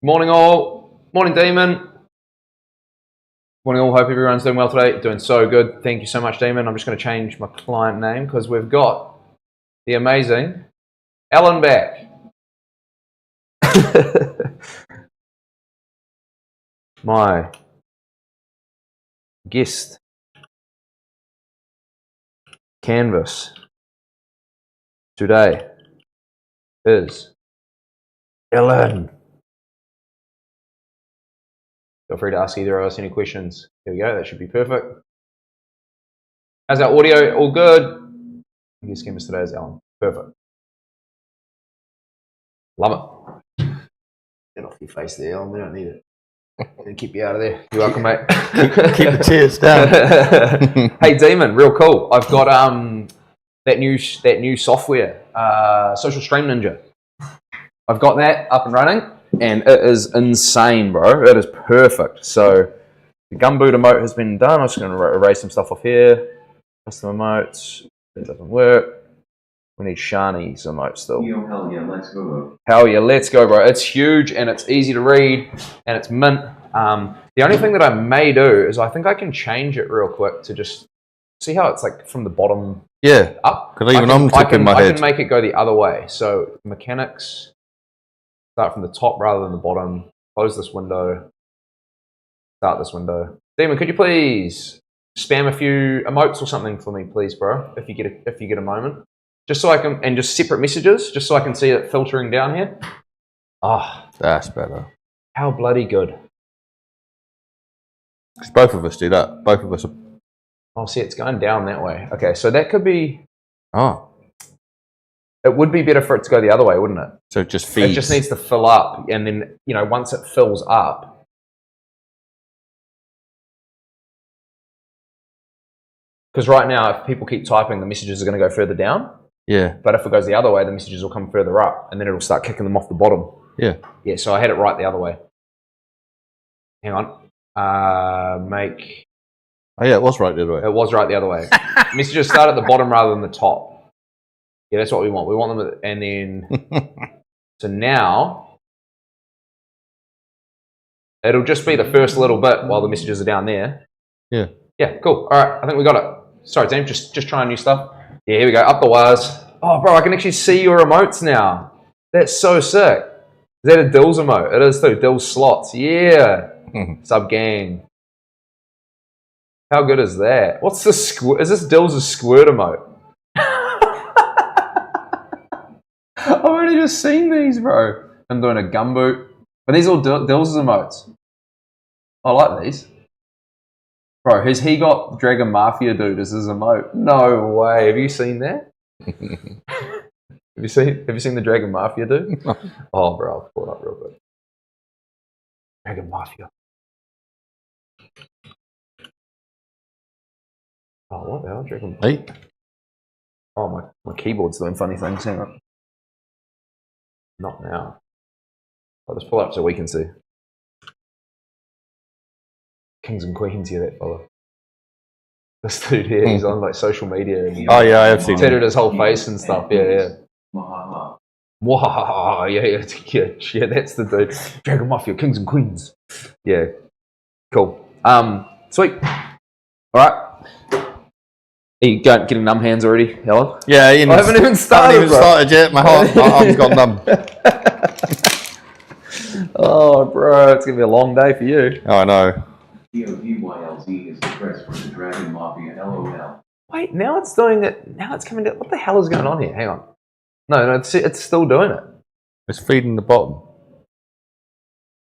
Morning all. Morning Demon. Morning all. Hope everyone's doing well today. Doing so good. Thank you so much, Demon. I'm just going to change my client name because we've got the amazing Alan back. My guest canvas today is Alan. Feel free to ask either of us any questions. Here we go, that should be perfect. How's our audio? All good? I guess canvas today is Alan. Perfect. Love it. Get off your face there, Alan. We don't need it. I'm gonna keep you out of there. You're welcome, mate. Keep the tears down. Hey, Demon, real cool. I've got that new software, Social Stream Ninja. I've got that up and running. And it is insane, bro. It is perfect. So the gumboot emote has been done. I'm just going to erase some stuff off here. Custom emotes. That doesn't work. We need Shani's emote still. Yo, hell yeah, let's go. Hell yeah, let's go, bro. It's huge and it's easy to read and it's mint. The only thing that I may do is I think I can change it real quick to just see how it's like from the bottom up. Because even I'm tipping my head. I can make it go the other way. So mechanics. Start from the top rather than the bottom. Close this window. Start this window. Demon, could you please spam a few emotes or something for me, please, bro? If you get a moment, just so I can, and just separate messages, just so I can see it filtering down here. Ah, that's better. How bloody good! Because both of us do that. Both of us are. Oh, see, it's going down that way. Okay, so that could be. Oh. It would be better for it to go the other way, wouldn't it? So it just feeds. It just needs to fill up, and then, you know, once it fills up, because right now, if people keep typing, the messages are going to go further down. Yeah. But if it goes the other way, the messages will come further up, and then it'll start kicking them off the bottom. Yeah. Yeah, so I had it right the other way. Hang on. Make... Oh, yeah, it was right the other way. It was right the other way. Messages start at the bottom rather than the top. Yeah, that's what we want. We want them, and then so now it'll just be the first little bit while the messages are down there. Yeah. Yeah, cool. All right, I think we got it. Sorry, team, just trying new stuff. Yeah, here we go. Up the wires. Oh, bro, I can actually see your emotes now. That's so sick. Is that a Dills emote? It is too. Dills slots. Yeah. Sub gang. How good is that? What's the squirt? Is this Dills' squirt emote? I've already just seen these, bro. I'm doing a gumboot. But these all Dills' emotes. I like these. Bro, has he got Dragon Mafia dude as his emote? No way. Have you seen that? Have you seen the Dragon Mafia dude? Oh, bro, I'll pull it up real quick. Dragon Mafia. Oh, what the hell? Dragon Hey. Oh, my keyboard's doing funny things. Hang on. Not now. I'll just pull it up so we can see. Kings and Queens, yeah, that fella. This dude here, he's on like social media and I have seen tatted his whole face and stuff. Yeah. Wow, yeah, that's the dude. Dragon Mafia, Kings and Queens. Yeah, cool. Sweet. All right. Are you getting numb hands already, Helen? Yeah, I haven't even started. Yet. My arm's gone numb. Oh, bro, it's gonna be a long day for you. Oh, I know. DODYLZ is the press for the Dragon Mafia, LOL. Wait, now it's doing it. Now it's coming down. What the hell is going on here? Hang on. No, it's still doing it. It's feeding the bottom.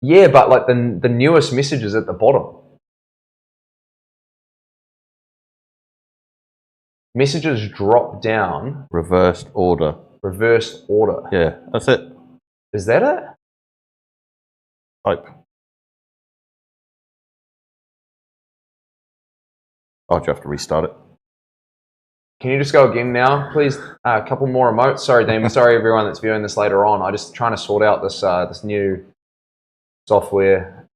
Yeah, but like the newest message is at the bottom. Messages drop down. Reversed order. Reversed order. Yeah, that's it. Is that it? Type. Oh, do you have to restart it? Can you just go again now, please? A couple more emotes. Sorry, Damon. Sorry, everyone that's viewing this later on. I'm just trying to sort out this new software.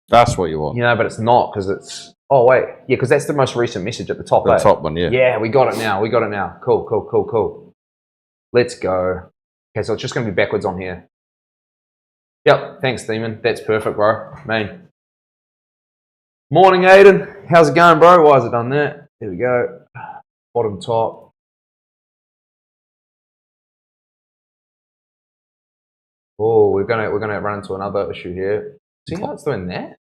That's what you want. You know, but it's not because it's... Oh, wait. Yeah, because that's the most recent message at the top. The top one, yeah. Yeah, we got it now. Cool. Let's go. Okay, so it's just going to be backwards on here. Yep, thanks, Demon. That's perfect, bro. Man. Morning, Aiden. How's it going, bro? Why has it done that? There we go. Bottom top. Oh, we're gonna run into another issue here. See how it's doing that?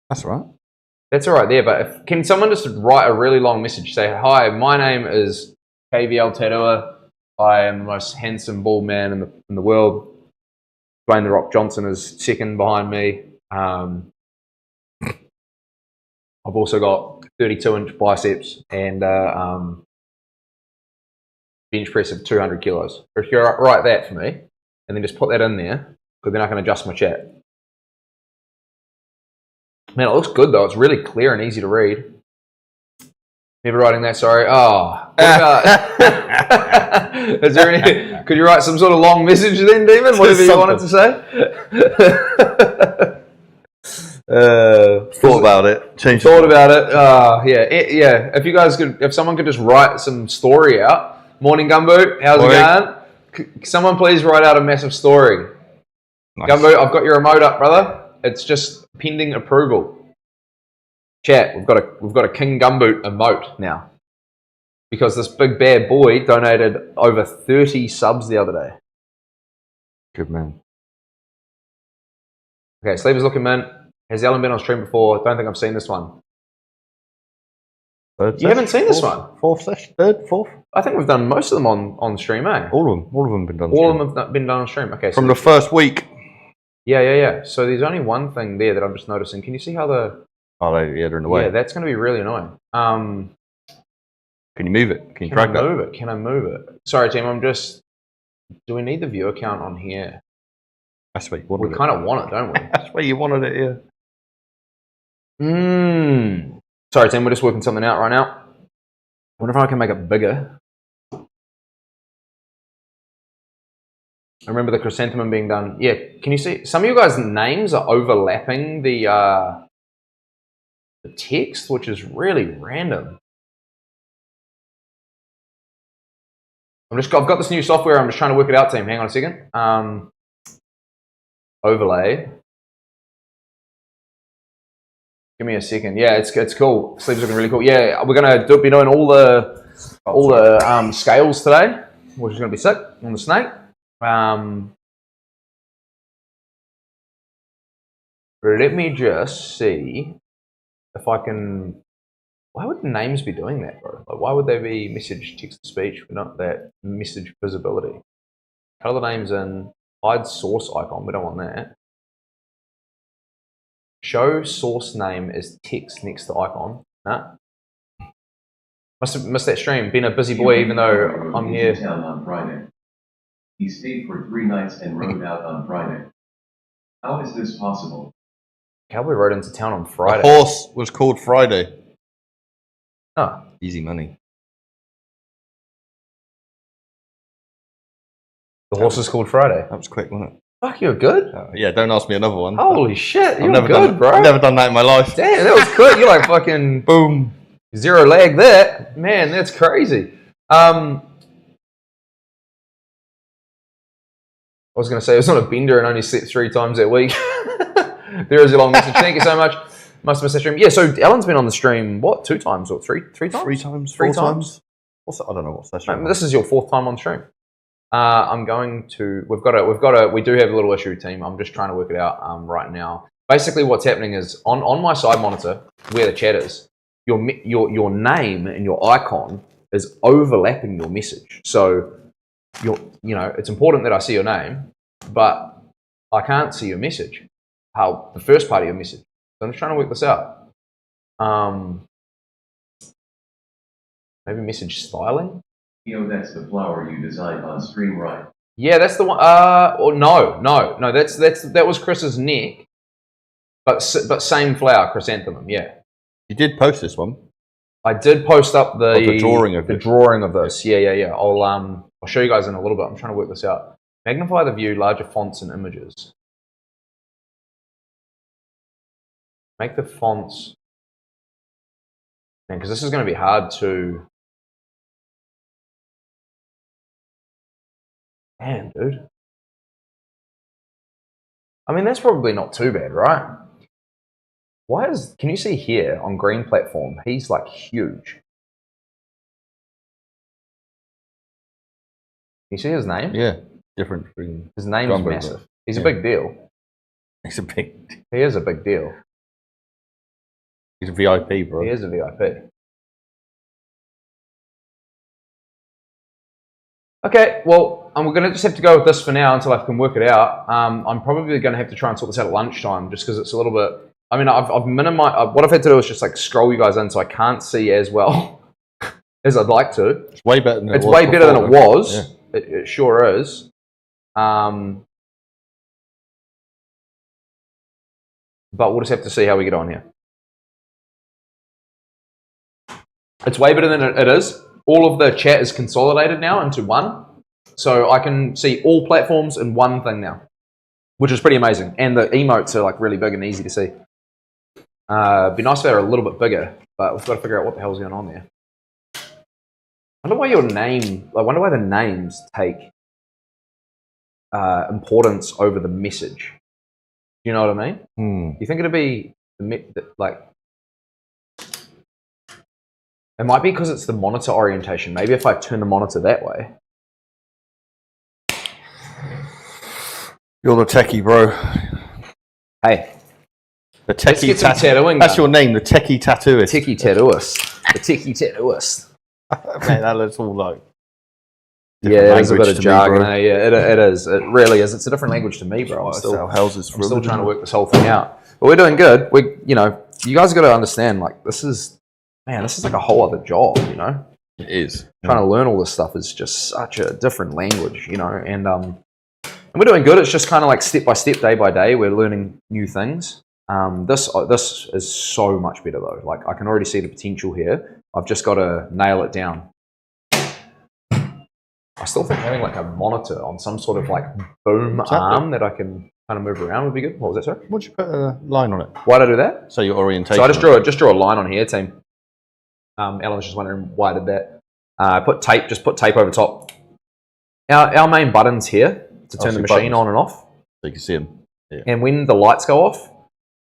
That's right. That's all right there, but can someone just write a really long message? Say, hi, my name is Kvltattooer. I am the most handsome bald man in the world. Dwayne The Rock Johnson is second behind me. I've also got 32-inch biceps and bench press of 200 kilos. If you write that for me, and then just put that in there, because then I can adjust my chat. Man, it looks good though. It's really clear and easy to read. Never writing that, sorry. Oh, what about... Is there any... Could you write some sort of long message then, Demon? Whatever you wanted to say? Thought about it. Thought about it. Yeah. If someone could just write some story out. Morning, Gumbo. How's it going? Someone please write out a massive story. Nice. Gumbo, I've got your remote up, brother. It's just pending approval. Chat, we've got a King Gumboot emote now. Because this big bad boy donated over 30 subs the other day. Good man. Okay, Sleeper's looking mint. Has Alan been on stream before? Don't think I've seen this one. You haven't seen this one? Fourth session? Third? Fourth? I think we've done most of them on stream, eh? All of them have been done on stream. All of them have been done on stream. Okay. From the first week. Yeah. So there's only one thing there that I'm just noticing. Can you see how the... Oh, they're in the way. Yeah, that's going to be really annoying. Can you move it? Can you drag that? Can I move it? Sorry, team, do we need the viewer count on here? That's where you wanted it. We kind of want it, don't we? That's where you wanted it, yeah. Sorry, team, we're just working something out right now. I wonder if I can make it bigger. I remember the chrysanthemum being done. Yeah, can you see? Some of you guys' names are overlapping the text, which is really random. I've got this new software. I'm just trying to work it out, team. Hang on a second. Overlay. Give me a second. Yeah, it's cool. Sleeve's looking really cool. Yeah, we're gonna be doing all the scales today, which is gonna be sick on the snake. Let me just see if I can. Why would the names be doing that, bro? Like, why would they be message, text to speech, but not that message visibility? Color the names in. Hide source icon. We don't want that. Show source name as text next to icon. Nah. Must have missed that stream. Been a busy boy, even though I'm here. Town on Friday. He stayed for 3 nights and rode out on Friday. How is this possible? Cowboy rode into town on Friday. The horse was called Friday. Oh. Easy money. The horse is called Friday. That was quick, wasn't it? Fuck, you're good. Yeah, don't ask me another one. Holy shit, you're good, bro. I've never done that in my life. Damn, that was quick. You're like fucking boom, zero lag. That man, that's crazy. I was going to say I was on a bender and only slept 3 times that week. There is a long message. Thank you so much. Must have missed the stream. Yeah, so Alan's been on the stream, what, 2 times or 3 times? 3 times, 3 4 times. What's that? I don't know what's that stream. This is your 4th time on stream. I'm going to. We do have a little issue, team. I'm just trying to work it out right now. Basically, what's happening is on my side monitor where the chat is, your name and your icon is overlapping your message. So it's important that I see your name, but I can't see your message. How the first part of your message. So I'm just trying to work this out. Maybe message styling. That's the flower you designed on stream, right? Yeah, that's the one. No. That was Chris's neck, but same flower, chrysanthemum. Yeah. You did post this one. I did post up the drawing of this. Yeah. I'll show you guys in a little bit. I'm trying to work this out. Magnify the view, larger fonts and images. Make the fonts, man, because this is going to be hard to. Damn, dude. I mean, that's probably not too bad, right? Can you see here on green platform, he's like huge. You see his name? Yeah, different from His name's Gumbo, massive. but- He's yeah. a big deal. He's a big. He is a big deal. He's a VIP, bro. He is a VIP. Okay, well, we're going to just have to go with this for now until I can work it out. I'm probably going to have to try and sort this out at lunchtime just because it's a little bit... I mean, I've minimized... What I've had to do is just like scroll you guys in so I can't see as well as I'd like to. It's way better than It's it was way better than it before, was. Yeah. It sure is. But we'll just have to see how we get on here. It's way better than it is. All of the chat is consolidated now into one. So I can see all platforms in one thing now, which is pretty amazing. And the emotes are like really big and easy to see. Be nice if they were a little bit bigger, but we've got to figure out what the hell's going on there. I wonder why I wonder why the names take importance over the message. Do you know what I mean? You think it'd be like... It might be because it's the monitor orientation. Maybe if I turn the monitor that way. You're the techie, bro. Hey, The let's techie get some tattooing That's done. your name, the techie tattooist. Techie tattooist. The techie tattooist. Man, that looks all like. Yeah, it's a bit language of to me, jargon. bro. Yeah, it is. It really is. It's a different language to me, bro. I'm still trying to work this whole thing out. But we're doing good. You guys got to understand. Like, this is like a whole other job. It is. Trying to learn all this stuff is just such a different language. And we're doing good. It's just kind of like step by step, day by day. We're learning new things. This is so much better though. Like, I can already see the potential here. I've just got to nail it down. I still think having like a monitor on some sort of like boom arm that I can kind of move around would be good. What was that, sorry? Why'd you put a line on it? Why did I do that? So your orientation. So I just drew a line on here, team. Alan's just wondering why I did that. Put tape over top. Our main button's here to turn the machine on and off. So you can see them. Yeah. And when the lights go off,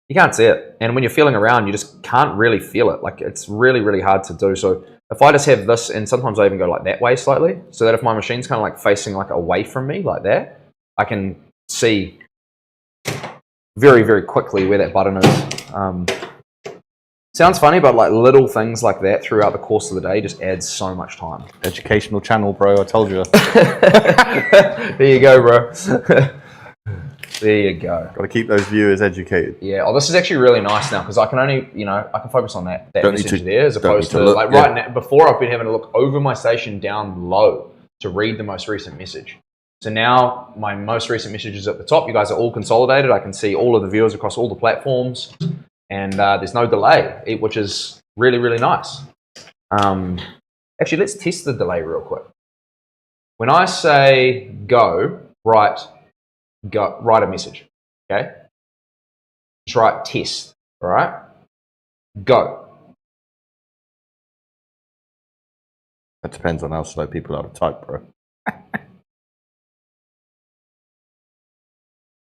you can't see it. And when you're feeling around, you just can't really feel it. Like, it's really, really hard to do. So if I just have this, and sometimes I even go like that way slightly, so that if my machine's kind of like facing like away from me like that, I can see very, very quickly where that button is. Sounds funny, but like little things like that throughout the course of the day just adds so much time. Educational channel, bro. I told you. There you go, bro. There you go. Got to keep those viewers educated. Yeah. Oh, this is actually really nice now because I can only, I can focus on that message there as opposed to look, like right now. Before, I've been having to look over my station down low to read the most recent message. So now my most recent message is at the top. You guys are all consolidated. I can see all of the viewers across all the platforms, and there's no delay, which is really, really nice. Actually, let's test the delay real quick. When I say go, write a message, okay? Just write test, all right? Go. That depends on how slow people are to type, bro.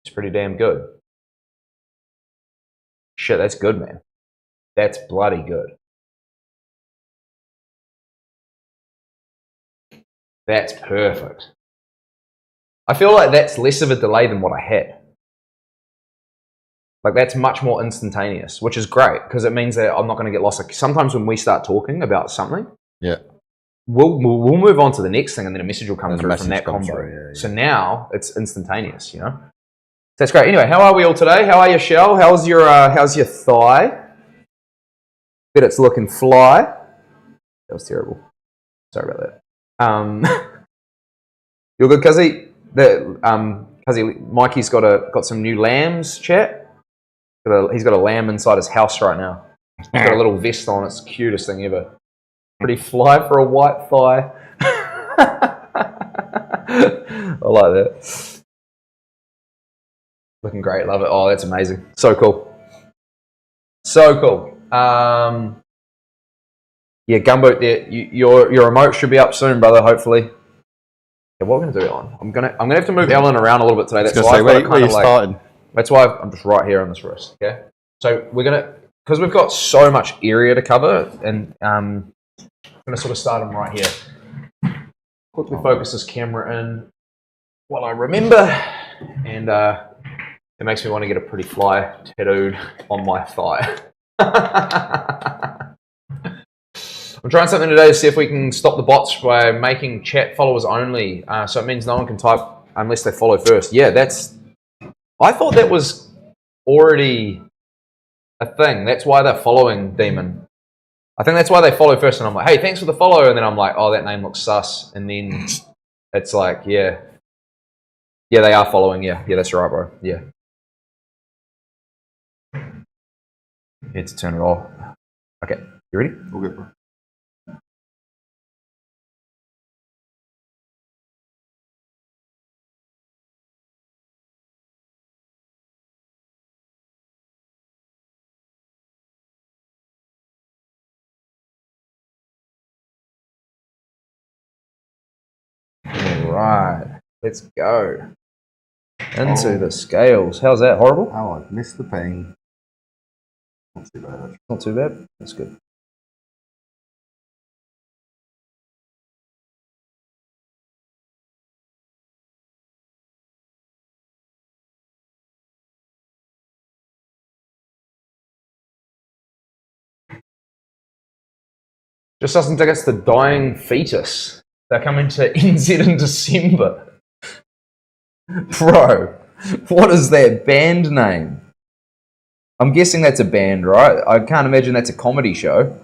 It's pretty damn good. Shit, that's good, man. That's bloody good. That's perfect. I feel like that's less of a delay than what I had. Like, that's much more instantaneous, which is great because it means that I'm not going to get lost. Like, sometimes when we start talking about something, yeah, we'll move on to the next thing, and then a message will come And the through message from that comes combo. through, yeah. So now it's instantaneous, That's great. Anyway, how are we all today? How are you, Shell? How's your thigh? Bet it's looking fly. That was terrible. Sorry about that. You're good, Cuzzy? Cuzzy, Mikey's got some new lambs, chat. He's got a lamb inside his house right now. He's got a little vest on. It's the cutest thing ever. Pretty fly for a white thigh. I like that. Looking great. Love it. Oh, that's amazing. So cool. So cool. Yeah, Gumbo, your remote should be up soon, brother, hopefully. Yeah, what we're gonna do, Ellen? I'm gonna have to move Ellen around a little bit today. That's why where you started? That's why I'm just right here on this wrist. Okay, so we're gonna, because we've got so much area to cover, and I'm gonna sort of start them right here. Quickly focus this camera in while I remember, and it makes me want to get a pretty fly tattooed on my thigh. I'm trying something today to see if we can stop the bots by making chat followers only. So it means no one can type unless they follow first. Yeah, I thought that was already a thing. That's why they're following Demon. I think that's why they follow first, and I'm like, hey, thanks for the follow, and then I'm like, oh, that name looks sus, and then it's like, yeah, they are following. Yeah, that's right, bro. Yeah. Need to turn it off. Okay, you ready? All good, bro. All right, let's go into the scales. How's that? Horrible? Oh, I missed the pain. Not too bad, actually. Not too bad. That's good. Just doesn't think it's the dying fetus. They're coming to NZ in December. Bro, what is that band name? I'm guessing that's a band, right? I can't imagine that's a comedy show.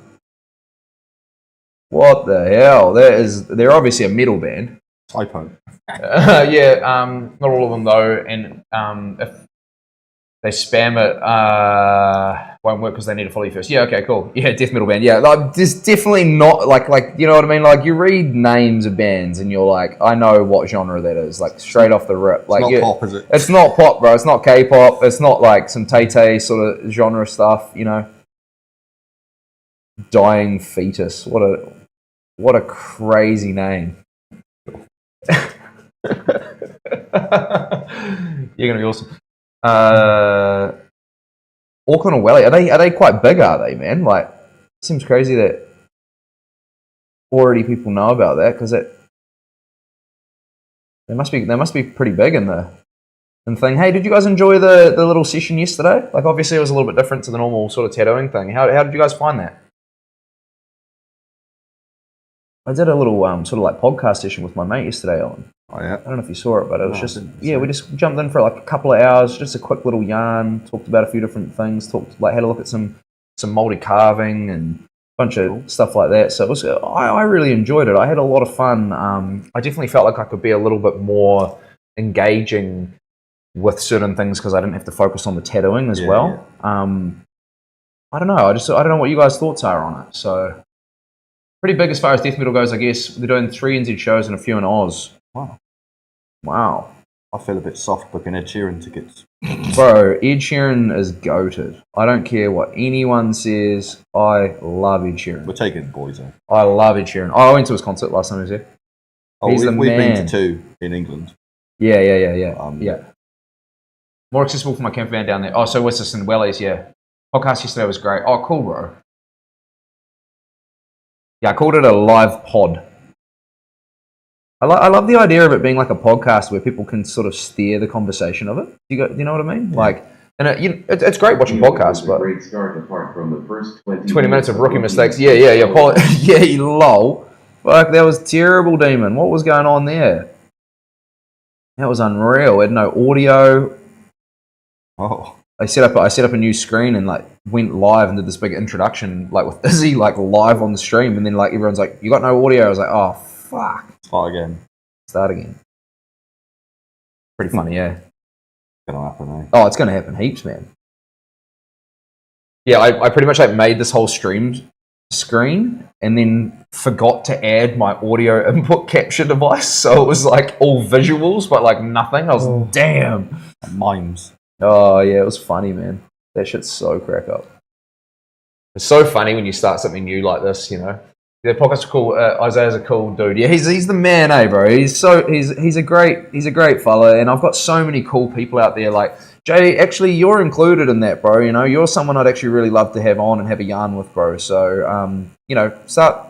What the hell? They're obviously a metal band. Typo. Yeah, not all of them though, and if they spam it, won't work because they need to follow you first. Yeah, okay, cool. Yeah, death metal band. Yeah, like there's definitely not like you know what I mean. Like you read names of bands and you're like, I know what genre that is. Like straight off the rip. Like it's not pop, is it? It's not pop, bro. It's not K-pop. It's not like some Tay-Tay sort of genre stuff. You know, dying fetus. What a crazy name. You're gonna be awesome. Auckland or Welly, are they quite big, are they, man? Like, it seems crazy that already people know about that, because they must be pretty big in the thing. Hey, did you guys enjoy the little session yesterday? Like, obviously it was a little bit different to the normal sort of tattooing thing. How did you guys find that? I did a little sort of like podcast session with my mate yesterday, Ellen. Oh, yeah. I don't know if you saw it, but it was we just jumped in for like a couple of hours, just a quick little yarn, talked about a few different things, had a look at some molded carving and a bunch of stuff like that. So it was, I really enjoyed it. I had a lot of fun. I definitely felt like I could be a little bit more engaging with certain things because I didn't have to focus on the tattooing as well. Yeah. I don't know. I don't know what you guys' thoughts are on it. So pretty big as far as death metal goes, I guess. They're doing 3 NZ shows and a few in Oz. Wow. I feel a bit soft booking Ed Sheeran tickets. Bro, Ed Sheeran is goated. I don't care what anyone says. I love Ed Sheeran. We're taking the boys in. I love Ed Sheeran. I went to his concert last time he was here. We've been to 2 in England. Yeah. Yeah. More accessible for my camper van down there. Oh, so what's this in Wellies? Yeah. Podcast yesterday was great. Oh, cool, bro. Yeah, I called it a live pod. I love the idea of it being like a podcast where people can sort of steer the conversation of it. Do you know what I mean? Yeah. Like, and it's great watching podcasts, but great start apart from the first 20 minutes of rookie mistakes. Yeah. Yeah, lol. Fuck, that was terrible, Demon. What was going on there? That was unreal. We had no audio. Oh. I set up a new screen and like went live and did this big introduction like with Izzy like live on the stream, and then like everyone's like, you got no audio. I was like, oh fuck. Start again. Pretty funny, yeah. It's gonna happen, eh? Oh, it's gonna happen heaps, man. Yeah, I pretty much like made this whole stream screen and then forgot to add my audio input capture device, so it was like all visuals but like nothing. I was damn. Mimes. Oh yeah, it was funny, man. That shit's so crack up. It's so funny when you start something new like this, you know. The podcast are cool. Isaiah's a cool dude. Yeah, he's the man, bro. He's a great fella, and I've got so many cool people out there. Like Jay, actually, you're included in that, bro. You know, you're someone I'd actually really love to have on and have a yarn with, bro. So, you know, start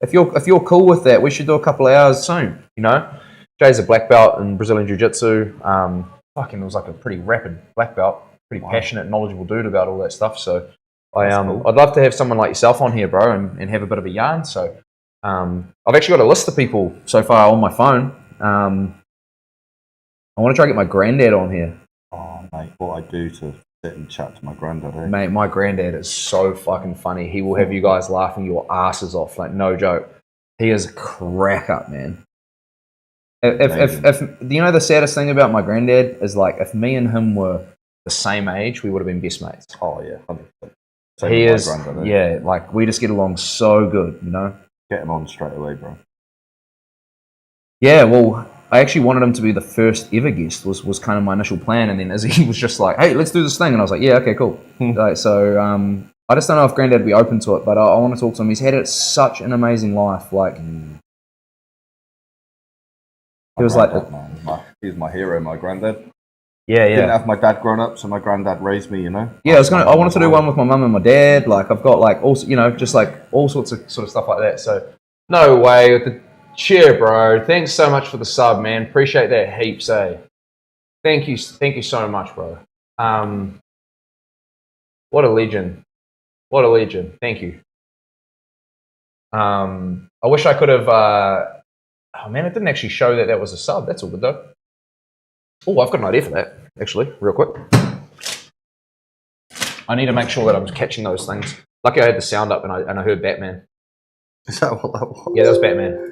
if you're cool with that, we should do a couple of hours soon. You know, Jay's a black belt in Brazilian Jiu-Jitsu. Fucking, it was like a pretty rapid black belt, pretty passionate, knowledgeable dude about all that stuff. So. Cool. I'd love to have someone like yourself on here, bro, and have a bit of a yarn. So, I've actually got a list of people so far on my phone. I want to try to get my granddad on here. Oh, mate, what I do to sit and chat to my granddad, eh? Mate, my granddad is so fucking funny. He will have you guys laughing your asses off, like no joke. He is a crack up, man. If you know the saddest thing about my granddad is like if me and him were the same age, we would have been best mates. Oh yeah, 100%. He is, yeah, like we just get along so good, you know. Get him on straight away, bro. Yeah, well, I actually wanted him to be the first ever guest. Was kind of my initial plan, and then Izzy was just like, "Hey, let's do this thing," and I was like, "Yeah, okay, cool." So I just don't know if Granddad would be open to it, but I want to talk to him. He's had such an amazing life. Like he was like, he was my hero, my granddad. Yeah. Didn't have my dad grown up, so my granddad raised me, you know. Yeah, I wanted to do one with my mum and my dad. Like I've got like also, you know, just like all sorts of sort of stuff like that. So no way with the cheer, bro. Thanks so much for the sub, man. Appreciate that heaps, eh? Thank you so much, bro. What a legend. What a legend. Thank you. I wish I could have. Oh man, it didn't actually show that was a sub. That's all good though. Oh, I've got an idea for that, actually, real quick. I need to make sure that I'm catching those things. Lucky I had the sound up and I heard Batman. Is that what that was? Yeah, that was Batman.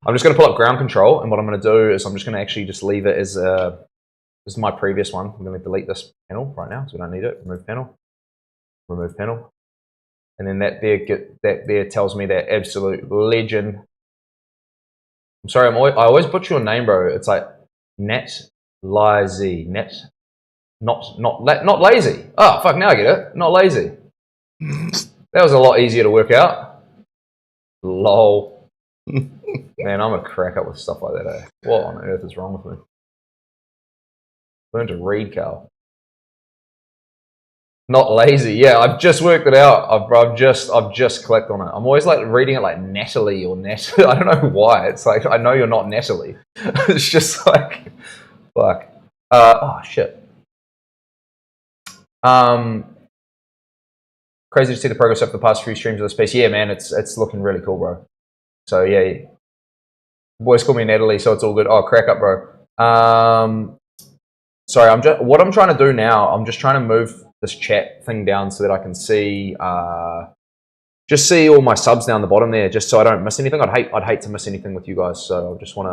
I'm just going to pull up ground control, and what I'm going to do is I'm just going to actually just leave it as this is my previous one. I'm going to delete this panel right now, so we don't need it. Remove panel. Remove panel. And then that there tells me that absolute legend. I'm sorry, I always butcher your name, bro. It's like Nat Lazy. Not lazy. Oh fuck, now I get it. Not lazy. That was a lot easier to work out. Lol. Man, I'm a crack up with stuff like that, eh? What on earth is wrong with me? Learn to read, Carl. Not lazy. Yeah, I've just worked it out. I've just clicked on it. I'm always like reading it like Natalie or Nat. I don't know why. It's like I know you're not Natalie. It's just like fuck. Oh shit. Crazy to see the progress over the past few streams of this piece. Yeah, man, it's looking really cool, bro. So yeah, boys call me Natalie, so it's all good. Oh, crack up, bro. Sorry, what I'm trying to do now. I'm just trying to move this chat thing down so that I can see just see all my subs down the bottom there, just so I don't miss anything. I'd hate to miss anything with you guys, so I just want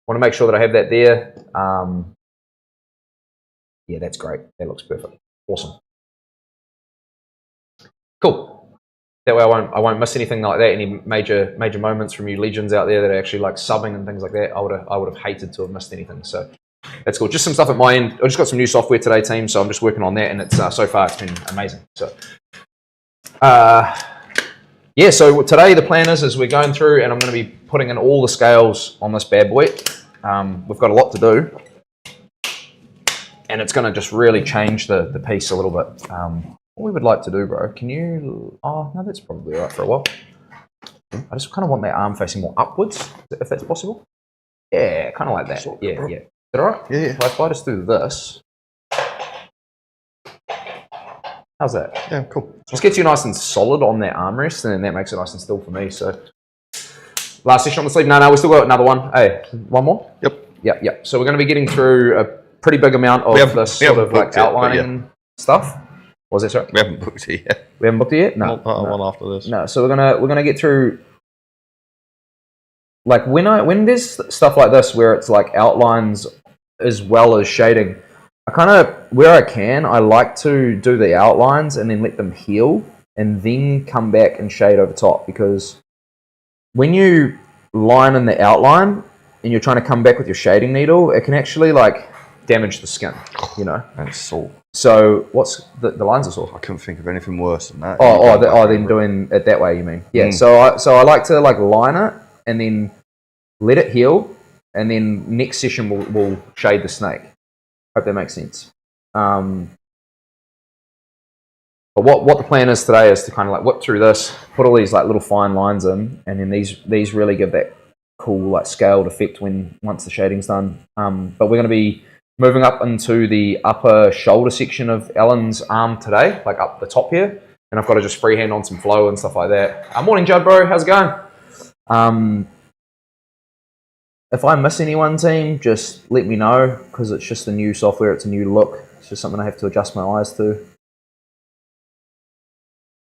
to make sure that I have that there. Yeah, that's great. That looks perfect. Awesome. Cool. That way I won't miss anything like that. Any major moments from you legends out there that are actually like subbing and things like that. I would have hated to have missed anything. So that's cool. Just some stuff at my end. I just got some new software today, team. So I'm just working on that, and it's so far it's been amazing. So yeah. So today the plan is we're going through, and I'm going to be putting in all the scales on this bad boy. We've got a lot to do, and it's going to just really change the piece a little bit. What we would like to do, bro, can you... Oh, no, that's probably all right for a while. I just kind of want that arm facing more upwards, if that's possible. Yeah, kind of like that. Yeah. Is that all right? Yeah. If I just do this... How's that? Yeah, cool. Just gets you nice and solid on that armrest, and then that makes it nice and still for me, so... Last session on the sleeve. No, we still got another one. Hey, one more? Yep. So we're going to be getting through a pretty big amount of this sort of like outlining stuff. What was that, sorry? We haven't booked it yet. We haven't booked it yet? No. One after this. No, so we're gonna get through. Like when there's stuff like this where it's like outlines as well as shading, I kind of where I can I like to do the outlines and then let them heal and then come back and shade over top, because when you line in the outline and you're trying to come back with your shading needle, it can actually like damage the skin, you know. And salt. So what's the lines are sore? I couldn't think of anything worse than that. Then doing it that way, you mean? Yeah. So I like to like line it and then let it heal, and then next session we'll shade the snake. Hope that makes sense. But what the plan is today is to kind of like whip through this, put all these like little fine lines in, and then these really give that cool like scaled effect once the shading's done. But we're going to be moving up into the upper shoulder section of Alan's arm today, like up the top here, and I've got to just freehand on some flow and stuff like that. Morning, Judd, bro. How's it going? If I miss anyone, team, just let me know, because it's just a new software. It's a new look. It's just something I have to adjust my eyes to.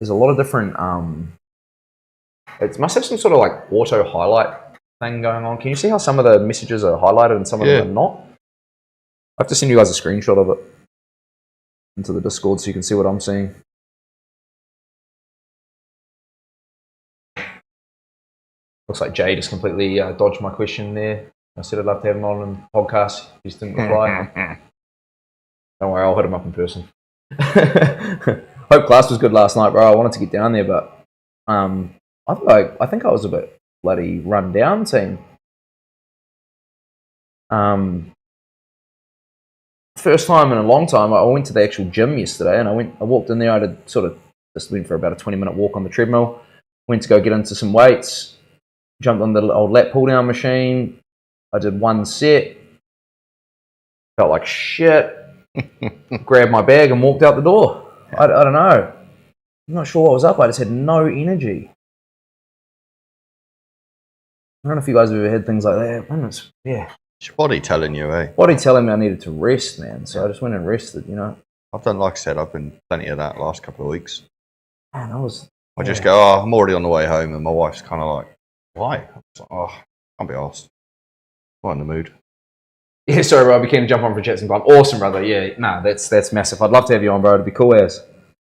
There's a lot of different. It must have some sort of like auto highlight thing going on. Can you see how some of the messages are highlighted and some of them are not? I have to send you guys a screenshot of it into the Discord so you can see what I'm seeing. Looks like Jay just completely dodged my question there. I said I'd love to have him on the podcast. He just didn't reply. Don't worry, I'll hit him up in person. Hope class was good last night, bro. I wanted to get down there, but I think I was a bit bloody run down, team. First time in a long time, I went to the actual gym yesterday, and I walked in there. I did sort of just went for about a 20-minute walk on the treadmill. Went to go get into some weights. Jumped on the old lat pull down machine. I did one set. Felt like shit. Grabbed my bag and walked out the door. I don't know. I'm not sure what was up. I just had no energy. I don't know if you guys have ever had things like that. Yeah. It's your body telling you, eh? Body telling me I needed to rest, man. So I just went and rested, you know. I've done, like I said, I've been plenty of that last couple of weeks. Man, I just go, I'm already on the way home, and my wife's kind of like, why? I was like, can't be asked. I'm in the mood. Yeah, sorry, bro. I became to jump on for chats and gone. Awesome, brother. Yeah, nah, that's massive. I'd love to have you on, bro. It'd be cool as.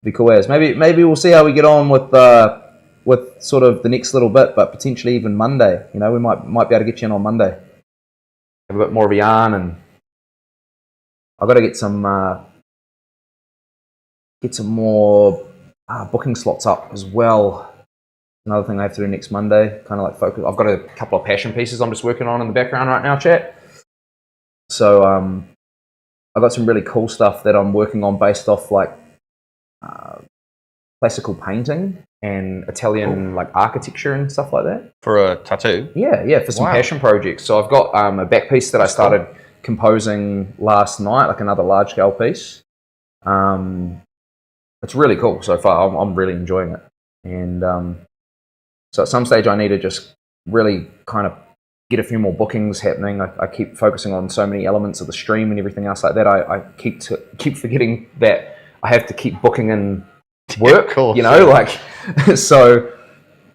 Maybe we'll see how we get on with sort of the next little bit, but potentially even Monday. You know, we might be able to get you in on Monday. Have a bit more of a yarn, and I've got to get some more booking slots up as well. Another thing I have to do next Monday, kind of like focus. I've got a couple of passion pieces I'm just working on in the background right now, chat. So I've got some really cool stuff that I'm working on based off like classical painting and Italian like architecture and stuff like that. For a tattoo? Yeah, for some passion projects. So I've got a back piece that I started composing last night, like another large scale piece. It's really cool so far. I'm really enjoying it. And so at some stage I need to just really kind of get a few more bookings happening. I keep focusing on so many elements of the stream and everything else like that. I keep forgetting that I have to keep booking in work, course, you know, like so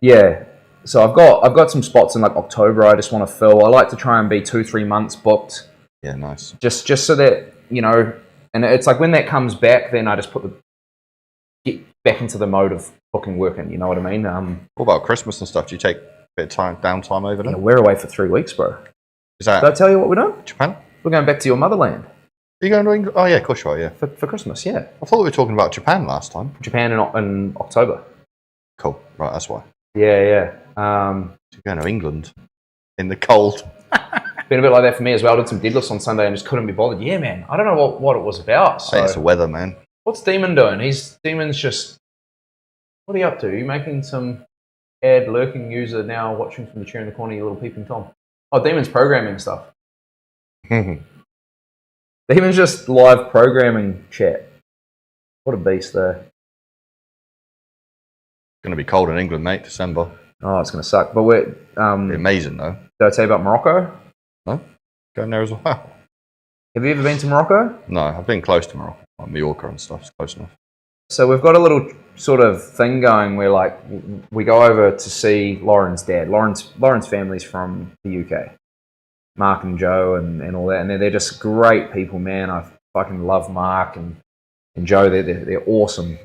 yeah. So I've got some spots in like October I just want to fill. I like to try and be 2-3 months booked. Yeah, nice. Just so that, you know, and it's like when that comes back, then I just get back into the mode of booking work in, you know what I mean? What about Christmas and stuff? Do you take a bit of downtime over there? Yeah, we're away for 3 weeks, bro. Is that? Did I tell you what we're doing? Japan? We're going back to your motherland. Are you going to England? Oh yeah, of course you are, yeah. For Christmas, yeah. I thought we were talking about Japan last time. Japan in October. Cool. Right, that's why. Yeah. So you're going to England in the cold. Been a bit like that for me as well. I did some deadlifts on Sunday and just couldn't be bothered. Yeah, man. I don't know what it was about. So. Hey, it's the weather, man. What's Demon doing? Demon's just... What are you up to? Are you making some ad lurking user now watching from the chair in the corner, you little peeping Tom? Oh, Demon's programming stuff. Demon's just live programming chat. What a beast there. It's going to be cold in England, mate, December. Oh, it's going to suck. But we're... It'd be amazing, though. Did I tell you about Morocco? No? Going there as well. Have you ever been to Morocco? No, I've been close to Morocco. Like Mallorca and stuff. It's close enough. So we've got a little sort of thing going where, like, we go over to see Lauren's dad. Lauren's family's from the UK. Mark and Joe and all that. And they're just great people, man. I fucking love Mark and Joe. They're awesome.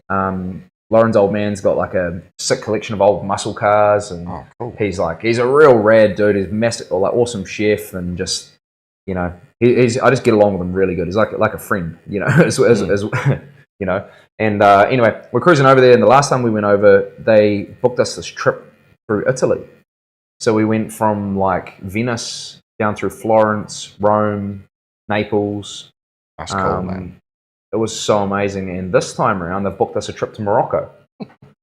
Lauren's old man's got like a sick collection of old muscle cars, and cool. he's a real rad dude. He's massive, like awesome chef, and just you know, he's I just get along with him really good. He's like a friend, you know, as you know. And anyway, we're cruising over there, and the last time we went over, they booked us this trip through Italy. So we went from like Venice down through Florence, Rome, Naples. That's cool, man. It was so amazing. And this time around, they've booked us a trip to Morocco.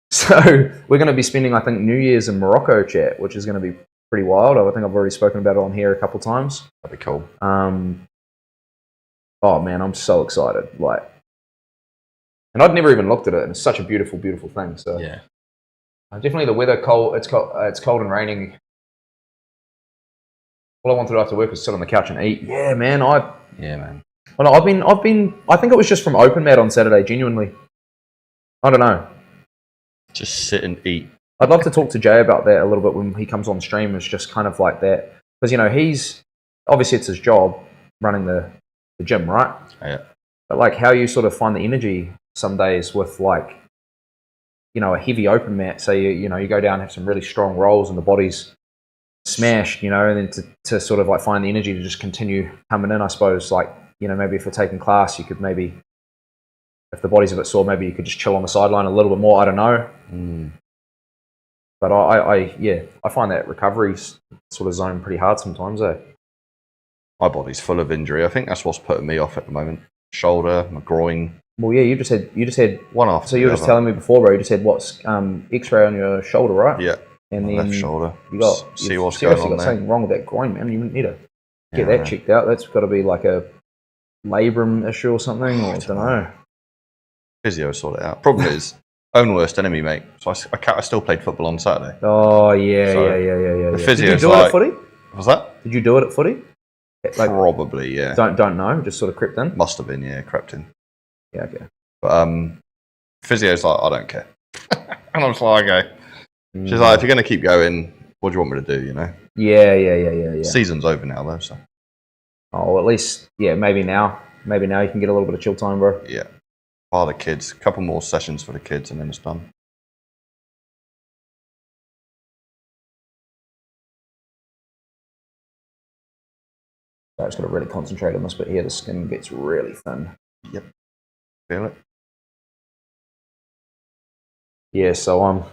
So we're going to be spending, I think, New Year's in Morocco, chat, which is going to be pretty wild. I think I've already spoken about it on here a couple of times. That'd be cool. Oh man, I'm so excited. Like, and I'd never even looked at it, and it's such a beautiful, beautiful thing. So Yeah. Definitely the weather cold. It's cold and raining. All I wanted to do after work was sit on the couch and eat. Yeah, man. Yeah, man. Well, I've been. I think it was just from Open Mat on Saturday. Genuinely, I don't know. Just sit and eat. I'd love to talk to Jay about that a little bit when he comes on stream. It's just kind of like that because he's obviously it's his job running the gym, right? Yeah. But like how you sort of find the energy some days with like a heavy open mat. So you go down and have some really strong rolls and the body's smashed, and then to sort of like find the energy to just continue coming in. I suppose like maybe if you're taking class, you could maybe if the body's a bit sore, maybe you could just chill on the sideline a little bit more. I don't know. But I find that recovery sort of zone pretty hard sometimes. My body's full of injury. I think that's what's putting me off at the moment. Shoulder, my groin. Well, yeah, you just had one off. So you were just telling me before, bro. You just had what's X-ray on your shoulder, right? Yeah. And then left shoulder. You got see what's going on got there. something wrong with that groin, man. You need to get that checked out. That's got to be like a labrum issue or something. Or I don't know. Physio sort it out. Problem is, own worst enemy, mate. So I still played football on Saturday. Oh yeah. The physio. Did you do it at footy? Was that? Did you do it at footy? Like, probably, yeah. Don't know. Just sort of crept in. Must have been, yeah, crept in. Yeah, okay. But physio's like, I don't care, and I'm just like, okay. She's like, if you're gonna keep going, what do you want me to do? Yeah. Season's over now, though. So. Oh, well, at least, yeah. Maybe now you can get a little bit of chill time, bro. Yeah. While the kids, a couple more sessions for the kids, and then it's done. I just got to really concentrate on this bit here. The skin gets really thin. Yep. Feel it? Yeah, so I'm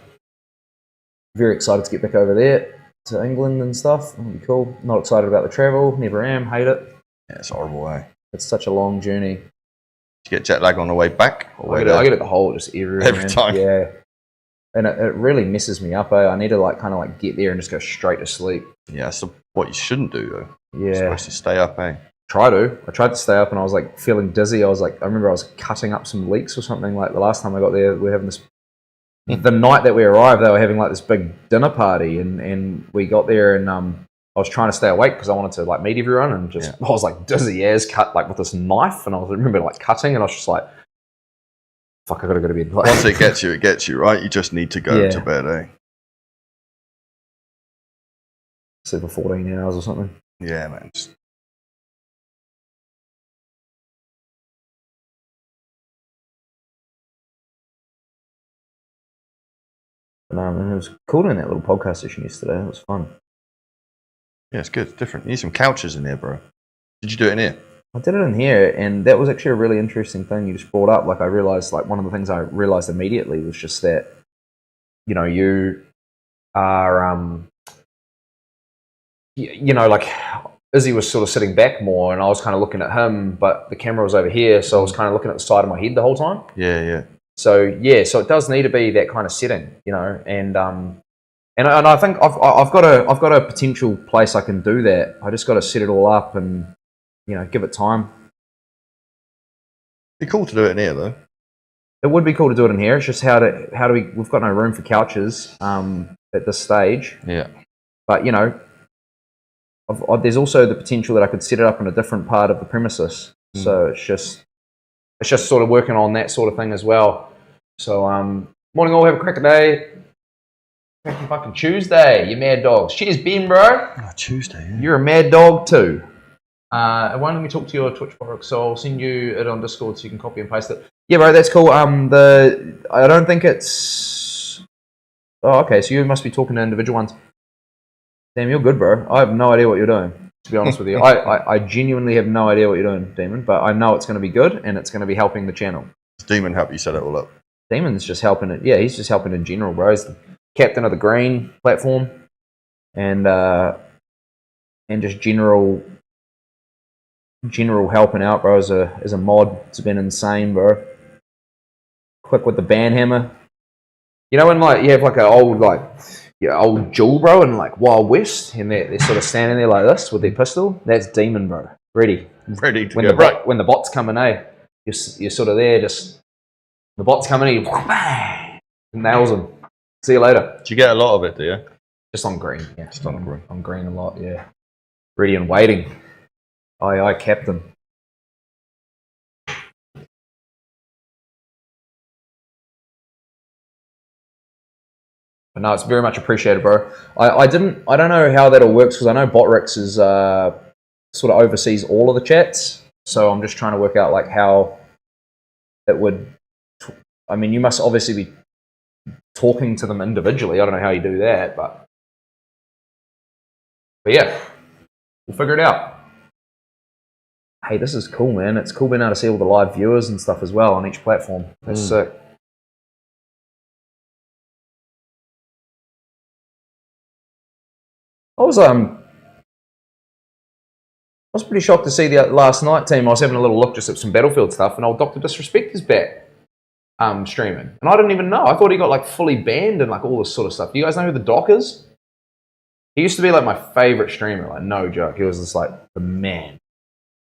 very excited to get back over there to England and stuff. It'll be cool. Not excited about the travel. Never am. Hate it. Yeah, it's horrible, eh? It's such a long journey. Did you get jet lag on the way back? I get it the whole just every time. Yeah. And it really messes me up, I need to kind of get there and just go straight to sleep. Yeah, that's what you shouldn't do, though. Yeah. You're supposed to stay up, eh? I tried to stay up and I was feeling dizzy. I remember I was cutting up some leeks or something. Like the last time I got there, we were having this. The night that we arrived, they were having this big dinner party, and we got there, and I was trying to stay awake because I wanted to meet everyone, and I was dizzy as cut with this knife, and I remember cutting, and I was just like, "Fuck, I gotta go to bed." Once it gets you, right? You just need to go to bed, eh? Sleep for 14 hours or something. Yeah, man. No, man, it was cool doing that little podcast session yesterday. It was fun. Yeah, it's good. It's different. You need some couches in here, bro. Did you do it in here? I did it in here, and that was actually a really interesting thing you just brought up. I realized, one of the things I realized immediately was just that, you are, Izzy was sort of sitting back more, and I was kind of looking at him, but the camera was over here, so I was kind of looking at the side of my head the whole time. Yeah. So it does need to be that kind of setting, and I think I've got a potential place I can do that. I just got to set it all up and give it time. It'd be cool to do it in here, though. It would be cool to do it in here. It's just how do we've got no room for couches at this stage. Yeah. But there's also the potential that I could set it up in a different part of the premises. So it's just sort of working on that sort of thing as well. So morning all, have a cracker day. Cracky fucking Tuesday, you mad dogs. Cheers, Ben, bro. Oh, Tuesday. Yeah. You're a mad dog too. Why don't we talk to your Twitch box? So I'll send you it on Discord so you can copy and paste it. Yeah, bro, that's cool. I don't think it's. Oh, okay. So you must be talking to individual ones. Damn, you're good, bro. I have no idea what you're doing. To be honest with you, I genuinely have no idea what you're doing, Demon, but I know it's going to be good and it's going to be helping the channel. Does Demon help you set it all up? Demon's just helping it. Yeah, he's just helping in general, bro. He's the captain of the green platform, and just general helping out, bro. As a mod, it's been insane, bro. Quick with the band hammer. You know when like you have like an old jewel, bro, in like Wild West, and they're sort of standing there like this with their pistol. That's Demon, bro. Ready To when go. when the bot's coming, you're sort of there, just the bot's coming, you bang, nails them. See you later. Do you get a lot of it, do you? Just on green, yeah. Just on green. On green a lot, yeah. Ready and waiting. Aye, Captain. But no, it's very much appreciated, bro. I don't know how that all works because I know Botrix is sort of oversees all of the chats. So I'm just trying to work out like how it would. I mean, you must obviously be talking to them individually. I don't know how you do that, but yeah, we'll figure it out. Hey, this is cool, man. It's cool being able to see all the live viewers and stuff as well on each platform. That's sick. I was pretty shocked to see the last night team. I was having a little look just at some Battlefield stuff, and old Dr. Disrespect is back streaming. And I didn't even know. I thought he got like fully banned and like all this sort of stuff. Do you guys know who the Doc is? He used to be like my favorite streamer, like no joke. He was just like the man.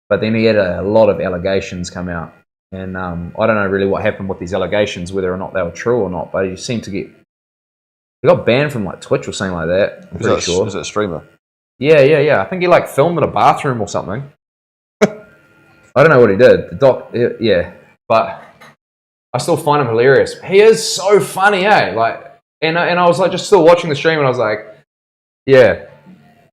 But then he had a lot of allegations come out. And I don't know really what happened with these allegations, whether or not they were true or not, but he seemed to get... He got banned from like Twitch or something like that. I'm pretty sure. Was it a streamer? Yeah. I think he like filmed in a bathroom or something. I don't know what he did. The Doc, yeah. But I still find him hilarious. He is so funny, eh? Like, and I was like just still watching the stream, and I was like, yeah,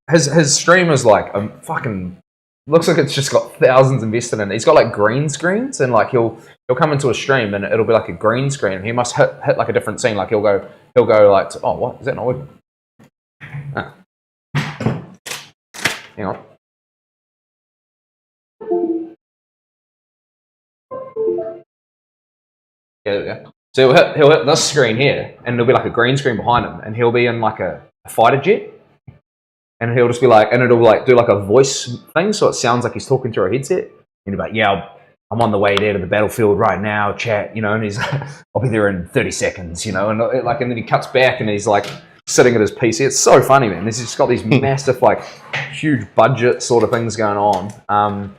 his stream is like fucking looks like it's just got thousands invested in it. He's got like green screens, and like he'll come into a stream and it'll be like a green screen, and he must hit like a different scene. Like he'll go like, oh, what is that not working? Ah. Hang on. Yeah, there we go. So he'll hit this screen here, and there'll be like a green screen behind him, and he'll be in like a fighter jet, and he'll just be like, and it'll like do like a voice thing, so it sounds like he's talking through a headset. And he'll be like, yeah, I'm on the way there to the battlefield right now, chat, you know, and he's I'll be there in 30 seconds, you know, and like, and then he cuts back and he's like sitting at his PC. It's so funny, man. He's just got these massive, like, huge budget sort of things going on.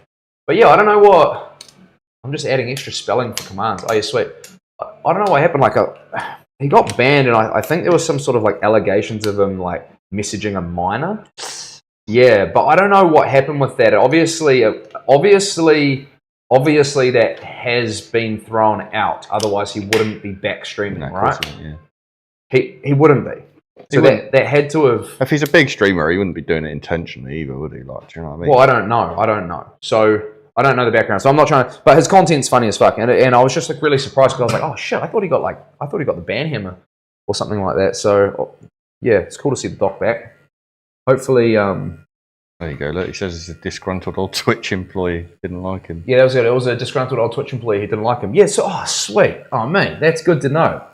But yeah, I don't know what. I'm just adding extra spelling for commands. Oh yeah, sweet. I don't know what happened. Like, he got banned, and I think there was some sort of like allegations of him like messaging a minor. Yeah, but I don't know what happened with that. Obviously that has been thrown out. Otherwise, he wouldn't be back streaming, right? Yeah. He wouldn't be. So that had to have. If he's a big streamer, he wouldn't be doing it intentionally either, would he? Like, do you know what I mean? Well, I don't know. So I don't know the background. So I'm not trying to. But his content's funny as fuck, and I was just like really surprised because I was like, oh shit, I thought he got the ban hammer or something like that. So yeah, it's cool to see the Doc back. Hopefully. There you go. Look, he says he's a disgruntled old Twitch employee. Didn't like him. Yeah, that was it. It was a disgruntled old Twitch employee who didn't like him. Yeah. So sweet. Oh man, that's good to know.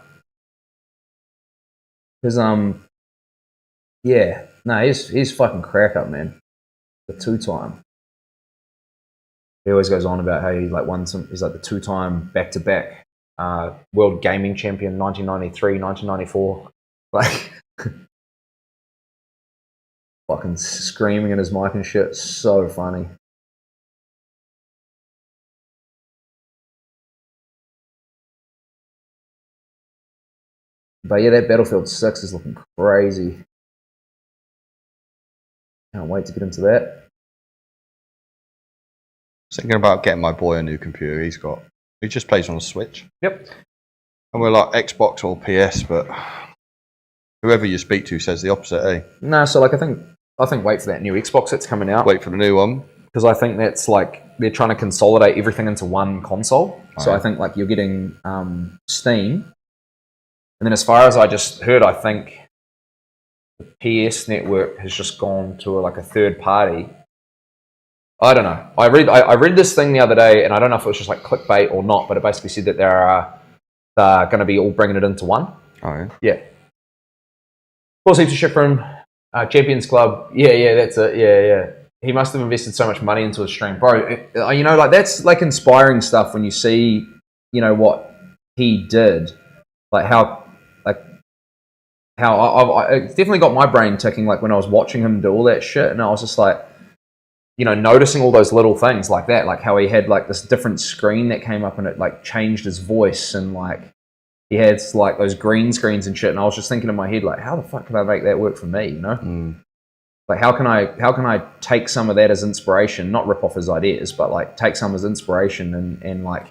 Because yeah, no, he's fucking crack up, man. The 2-time. He always goes on about how he like won some. He's like the 2-time back-to-back world gaming champion, 1993, 1994. Like fucking screaming in his mic and shit. So funny. But yeah, that Battlefield 6 is looking crazy. Can't wait to get into that. Thinking about getting my boy a new computer. He just plays on a Switch. Yep. And we're like Xbox or PS, but whoever you speak to says the opposite, eh? No, so like I think wait for that new Xbox that's coming out. Wait for the new one. Because I think that's like they're trying to consolidate everything into one console. Oh, so yeah. I think like you're getting Steam. And then as far as I just heard, I think the PS network has just gone to like a third party I don't know. I read this thing the other day, and I don't know if it was just like clickbait or not, but it basically said that they're going to be all bringing it into one. Oh, yeah. Yeah. Of course, heaps of shit from Champions Club. Yeah, that's it. Yeah. He must have invested so much money into his stream, bro. You know, like that's like inspiring stuff when you see, you know, what he did, like how I definitely got my brain ticking. Like when I was watching him do all that shit, and I was just like, you know, noticing all those little things like that, like how he had like this different screen that came up and it like changed his voice, and like he had like those green screens and shit. And I was just thinking in my head, like, how the fuck can I make that work for me? You know, like how can I take some of that as inspiration, not rip off his ideas, but like take some as inspiration and like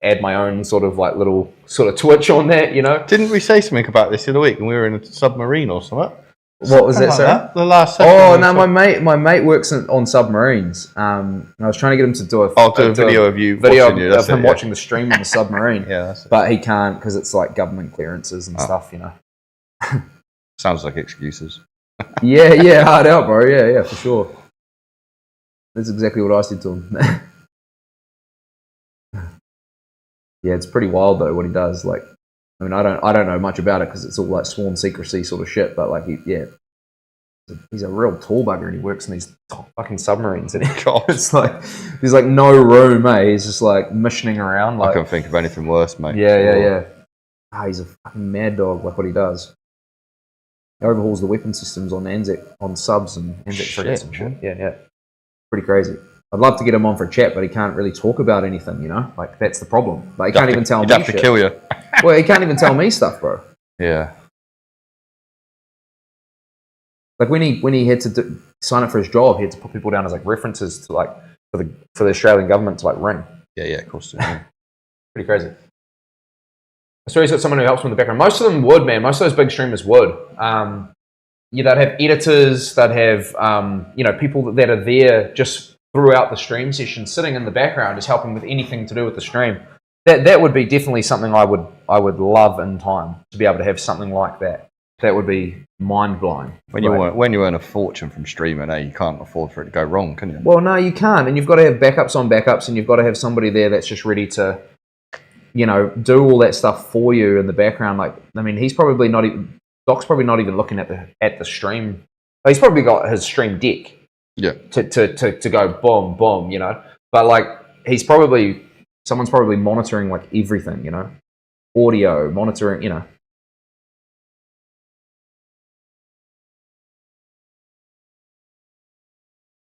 add my own sort of like little sort of twitch on that, you know? Didn't we say something about this the other week when we were in a submarine or something? What was that, sir? The last Oh, no, my mate works on submarines. And I was trying to get him to do a video of you video watching of him watching the stream on the submarine. Yeah, that's it. But he can't because it's like government clearances and stuff, you know? Sounds like excuses. Yeah, hard out, bro. Yeah, for sure. That's exactly what I said to him. Yeah, it's pretty wild though what he does. Like, I mean, I don't know much about it because it's all like sworn secrecy sort of shit. But like, he's a real tall bugger, and he works in these fucking submarines. And it's like there's like no room, eh? He's just like missioning around. Like, I can't think of anything worse, mate. Yeah. He's a fucking mad dog. Like what he does. He overhauls the weapon systems on on subs and Anzac frigates and shit. Yeah. Pretty crazy. I'd love to get him on for a chat, but he can't really talk about anything, you know? Like, that's the problem. Like, he can't even tell me shit. He'd have to kill you. Well, he can't even tell me stuff, bro. Yeah. Like, when he had to sign up for his job, he had to put people down as, like, references to, like, for the Australian government to, like, ring. Yeah, of course. Yeah. Pretty crazy. So he's got someone who helps him in the background. Most of them would, man. Most of those big streamers would. They'd have editors. They'd have, people that are there just throughout the stream session, sitting in the background, just helping with anything to do with the stream. That would be definitely something I would love in time to be able to have something like that. That would be mind blowing. When you earn a fortune from streaming, you can't afford for it to go wrong, can you? Well, no, you can't, and you've got to have backups on backups, and you've got to have somebody there that's just ready to, you know, do all that stuff for you in the background. Like, I mean, Doc's probably not even looking at the stream. He's probably got his stream deck. Yeah. To go boom, boom, you know. But like someone's probably monitoring like everything, you know. Audio, monitoring, you know.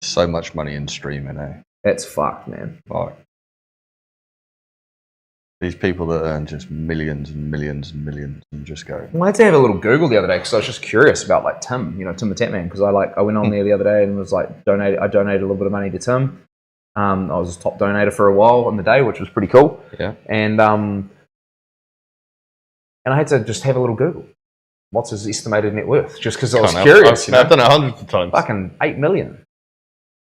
So much money in streaming, eh? That's fucked, man. Like these people that earn just millions and millions and millions and just go. Well, I had to have a little Google the other day because I was just curious about like Tim, you know, Tim the Tatman, because I went on there the other day and was like I donated a little bit of money to Tim. I was his top donator for a while on the day, which was pretty cool. Yeah. And I had to just have a little Google. What's his estimated net worth? Just because I was curious. I've done it hundreds of times. Fucking $8 million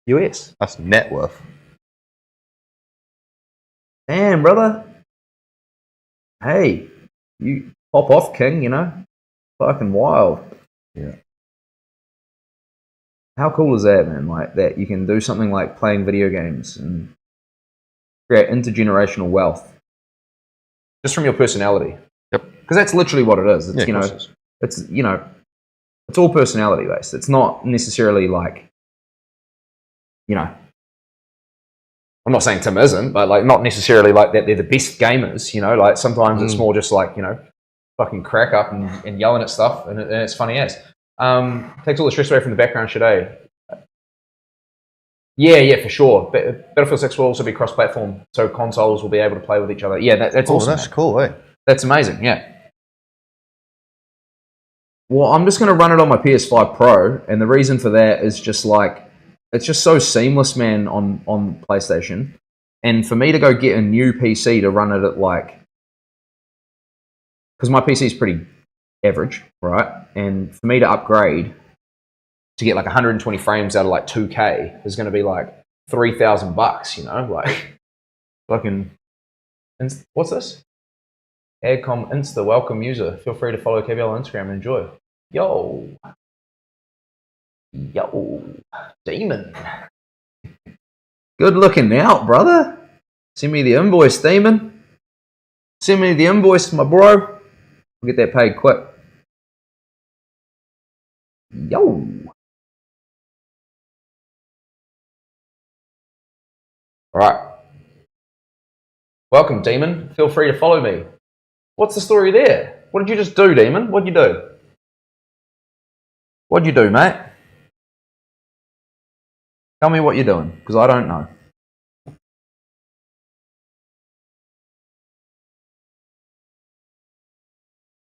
US. That's net worth. Damn, brother. Hey, you pop off, King, you know? Fucking wild. Yeah. How cool is that, man? Like, that you can do something like playing video games and create intergenerational wealth just from your personality. Yep. Because that's literally what it is. It's, yeah, it's all personality based. It's not necessarily like, you know, I'm not saying Tim isn't, but like not necessarily like that they're the best gamers, you know, like sometimes it's more just like, you know, fucking crack up and yelling at stuff and it's funny as. Takes all the stress away from the background shit, eh? Yeah, for sure. Battlefield 6 will also be cross-platform, so consoles will be able to play with each other. Yeah, that's awesome. That's cool, eh? That's amazing, yeah. Well, I'm just going to run it on my PS5 Pro, and the reason for that is just like, it's just so seamless, man, on PlayStation. And for me to go get a new PC to run it at like, because my PC is pretty average, right? And for me to upgrade to get like 120 frames out of like 2K is going to be like $3,000, you know, like fucking. What's this? Adcom Insta welcome user. Feel free to follow KBL on Instagram and enjoy. Yo, demon. Good looking out, brother. Send me the invoice, Demon. Send me the invoice, my bro. We'll get that paid quick. Yo. Alright. Welcome, Demon. Feel free to follow me. What's the story there? What did you just do, Demon? What'd you do? What'd you do, mate? Tell me what you're doing, because I don't know.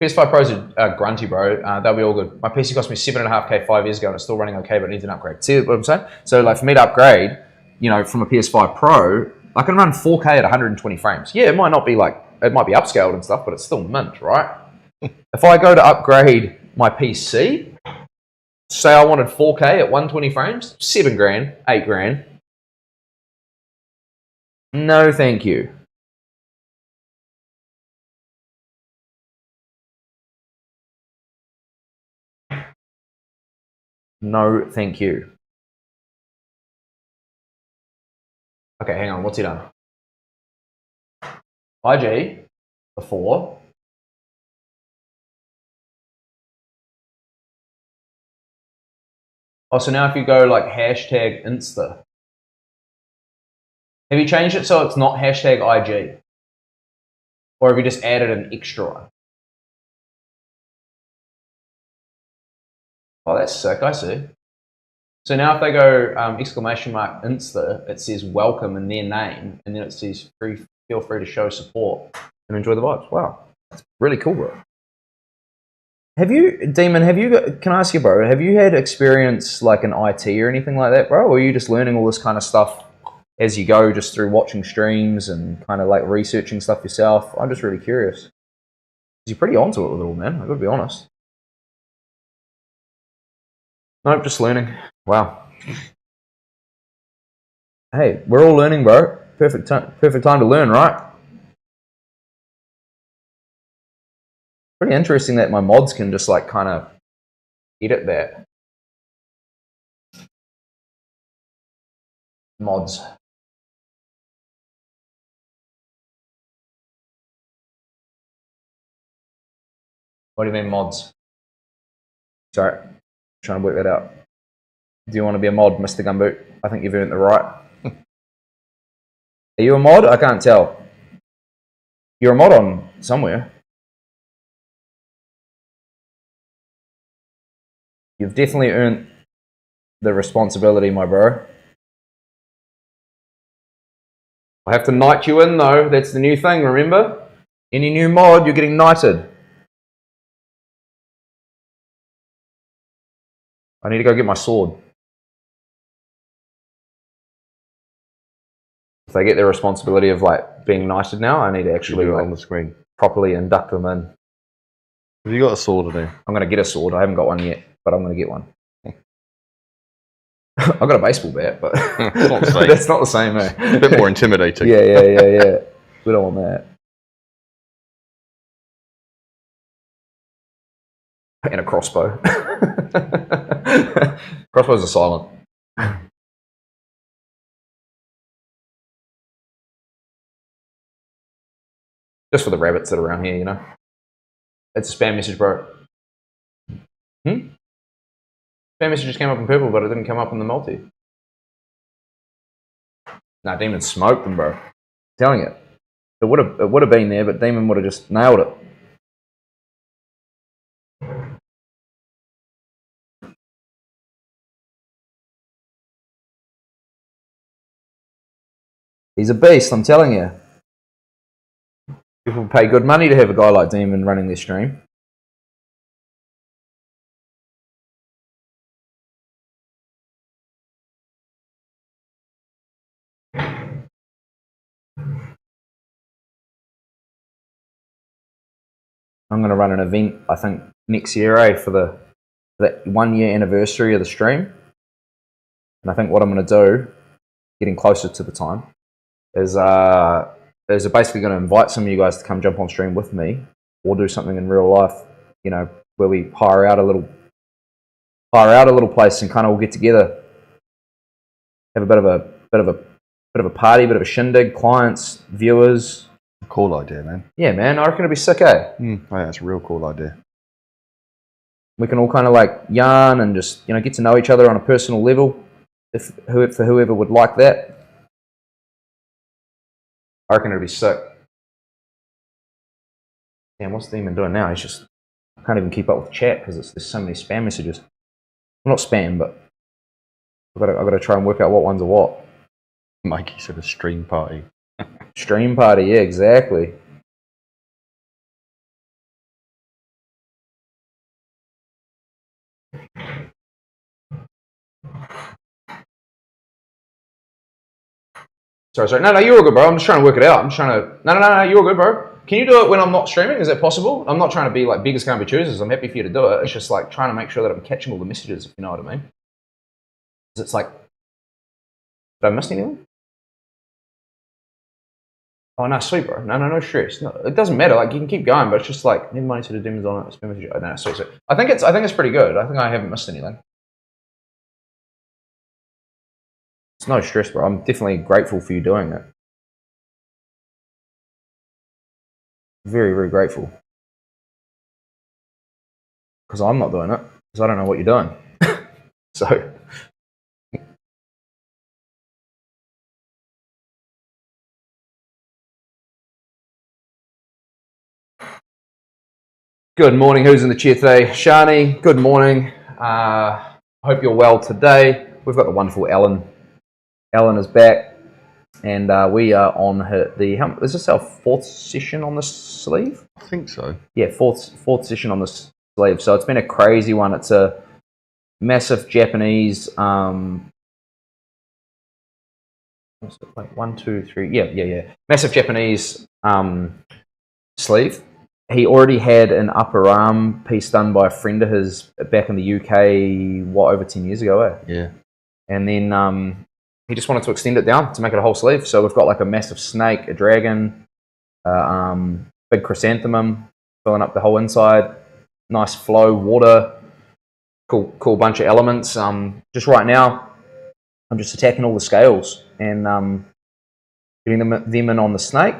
PS5 Pros are grunty, bro. They'll be all good. My PC cost me $7.5K 5 years ago, and it's still running okay, but it needs an upgrade. See what I'm saying? So, like, for me to upgrade, from a PS5 Pro, I can run 4K at 120 frames. Yeah, it might not be it might be upscaled and stuff, but it's still mint, right? If I go to upgrade my PC, say I wanted 4K at 120 frames, $7,000, $8,000. No, thank you. No, thank you. Okay, hang on. What's he done? IG before. Oh, so now if you go like hashtag Insta, have you changed it so it's not hashtag IG? Or have you just added an extra one? Oh, that's sick. I see. So now if they go exclamation mark Insta, it says welcome in their name, and then it says feel free to show support and enjoy the vibes. Wow, that's really cool, bro. Demon, can I ask you, bro, have you had experience like in IT or anything like that, bro? Or are you just learning all this kind of stuff as you go, just through watching streams and kind of like researching stuff yourself? I'm just really curious. You're pretty onto it with it all, man. I've got to be honest. Nope, just learning. Wow. Hey, we're all learning, bro. Perfect time to learn, right? Pretty interesting that my mods can just like kind of edit that. Mods. What do you mean mods? Sorry, I'm trying to work that out. Do you want to be a mod, Mr. Gumboot? I think you've earned the right. Are you a mod? I can't tell. You're a mod on somewhere. You've definitely earned the responsibility, my bro. I have to knight you in, though. That's the new thing, remember? Any new mod, you're getting knighted. I need to go get my sword. If they get the responsibility of like being knighted now, I need to actually do it on the screen. Properly induct them in. Have you got a sword in there? I'm going to get a sword. I haven't got one yet, but I'm going to get one. I've got a baseball bat, but it's not the same. That's not the same, eh? A bit more intimidating. Yeah. We don't want that. And a crossbow. Crossbows are silent. Just for the rabbits that are around here, you know. It's a spam message, bro. Spam message just came up in purple, but it didn't come up in the multi. Nah, Demon smoked them, bro. I'm telling you. It would have been there, but Demon would have just nailed it. He's a beast, I'm telling you. People pay good money to have a guy like Demon running their stream. I'm going to run an event, I think, next year, for the 1 year anniversary of the stream. And I think what I'm going to do, getting closer to the time, is basically going to invite some of you guys to come jump on stream with me, or do something in real life, you know, where we hire out a little place and kind of all get together, have a bit of a bit of a party, bit of a shindig, clients, viewers. Cool idea, man. Yeah, man, I reckon it'd be sick, eh? Oh, yeah, that's a real cool idea. We can all kind of like yarn and just, you know, get to know each other on a personal level, for whoever would like that. I reckon it'd be sick. Damn, what's the demon doing now? He's just, I can't even keep up with chat because there's so many spam messages. Well, not spam, but I've got to try and work out what ones are what. Mikey said a stream party. Stream party, yeah, exactly. Sorry. No, you're all good, bro. I'm just trying to work it out. I'm just trying to... No, you're all good, bro. Can you do it when I'm not streaming? Is that possible? I'm not trying to be like beggars can't be choosers. I'm happy for you to do it. It's just like trying to make sure that I'm catching all the messages, if you know what I mean. Because it's like... Did I miss anything? Oh, no, sweet, bro. No stress. No, it doesn't matter. Like, you can keep going, but it's just like, never mind, to the demons on it. Spam message. Oh, no, sweet. I think it's pretty good. I think I haven't missed anything. It's no stress, bro. I'm definitely grateful for you doing it. Very, very grateful. Because I'm not doing it. Because I don't know what you're doing. So... Good morning. Who's in the chair today? Shani, good morning. Hope you're well today. We've got the wonderful Ellen. Ellen is back, and we are on is this our fourth session on the sleeve? I think so. Yeah, fourth session on the sleeve. So it's been a crazy one. It's a massive Japanese. What's it, like 1, 2, 3? Yeah. Massive Japanese sleeve. He already had an upper arm piece done by a friend of his back in the UK, over 10 years ago, eh? Yeah. And then he just wanted to extend it down to make it a whole sleeve. So we've got like a massive snake, a dragon, big chrysanthemum filling up the whole inside. Nice flow, water, cool bunch of elements. Just right now, I'm just attacking all the scales and getting them in on the snake.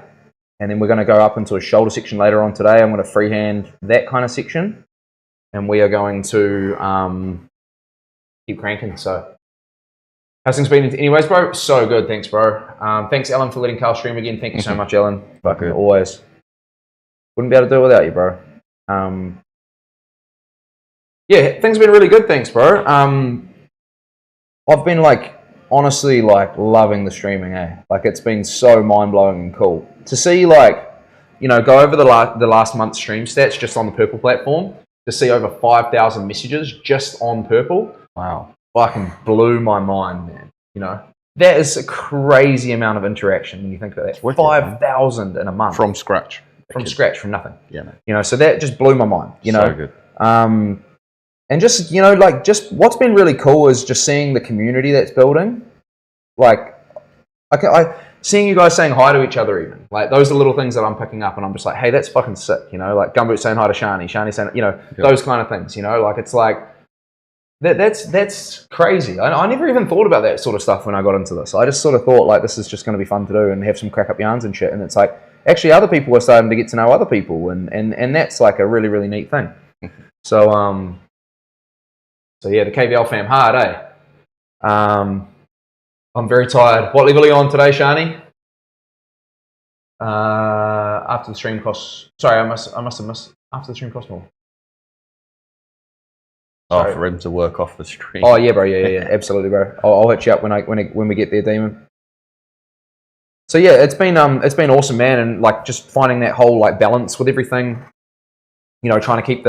And then we're going to go up into a shoulder section later on today. I'm going to freehand that kind of section. And we are going to keep cranking. So, how's things been anyways, bro? So good, thanks, bro. Thanks, Ellen, for letting Carl stream again. Thank you so much, Ellen. Fucking always. Wouldn't be able to do it without you, bro. Yeah, things have been really good, thanks, bro. I've been honestly loving the streaming, eh? Like, it's been so mind-blowing and cool to see, go over the last month's stream stats just on the Purple platform, to see over 5,000 messages just on Purple. Wow. Fucking blew my mind, man. You know, that is a crazy amount of interaction when you think about that. 5,000 in a month. From scratch. From nothing. Yeah, man. You know, so that just blew my mind, you know. So good. And just, just what's been really cool is just seeing the community that's building. Seeing you guys saying hi to each other even. Those are little things that I'm picking up and I'm just like, hey, that's fucking sick, you know? Gumboot saying hi to Shani saying, those kind of things, you know? It's like, that's crazy. I never even thought about that sort of stuff when I got into this. I just sort of thought, this is just going to be fun to do and have some crack up yarns and shit. And it's like, actually other people are starting to get to know other people and that's a really, really neat thing. So yeah, the KVL fam hard, eh? I'm very tired. What level are you on today, Shani? After the stream costs... Sorry, I must have missed... After the stream costs more. Oh, for him to work off the stream. Oh, yeah, bro. Yeah. Absolutely, bro. I'll hit you up when we get there, Demon. So, yeah, it's been awesome, man. And, just finding that whole, balance with everything. You know, trying to keep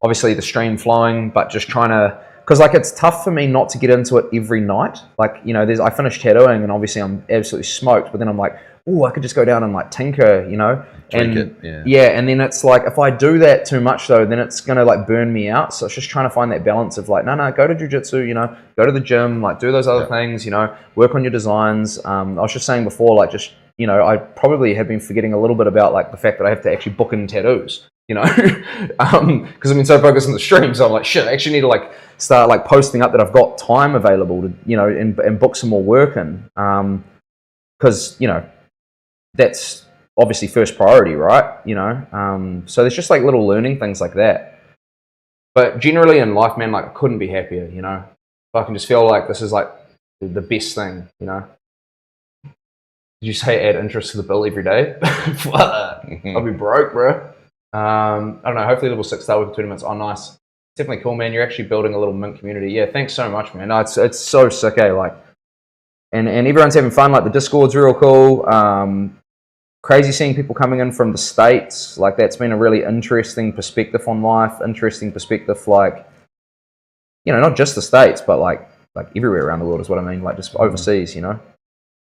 obviously the stream flowing, but just trying to... Because, it's tough for me not to get into it every night. I finished tattooing and obviously I'm absolutely smoked, but then I'm like, oh, I could just go down and, tinker, you know? Tweak it, yeah. Yeah, and then it's if I do that too much, though, then it's going to, burn me out. So it's just trying to find that balance of, no, go to jiu-jitsu, you know, go to the gym, do those other things, you know, work on your designs. I was just saying before, I probably have been forgetting a little bit about, the fact that I have to actually book in tattoos. You know, because I've been so focused on the stream, so I'm like, shit, I actually need to start posting up that I've got time available to, you know, and book some more work in. because that's obviously first priority, right? So there's just like little learning things like that. But generally in life, man, like I couldn't be happier. I can just feel like this is like the best thing. Did you say add interest to the bill every day? I'll be broke, bro. I don't know. Hopefully, level 6 star with 2 minutes. Oh, nice. Definitely cool, man. You're actually building a little mint community. Yeah, thanks so much, man. No, it's so sick, eh? Like, and everyone's having fun. Like the Discord's real cool. Crazy seeing people coming in from the States. Like that's been a really interesting perspective on life. Interesting perspective, like not just the States, but like everywhere around the world is what I mean. Like just overseas,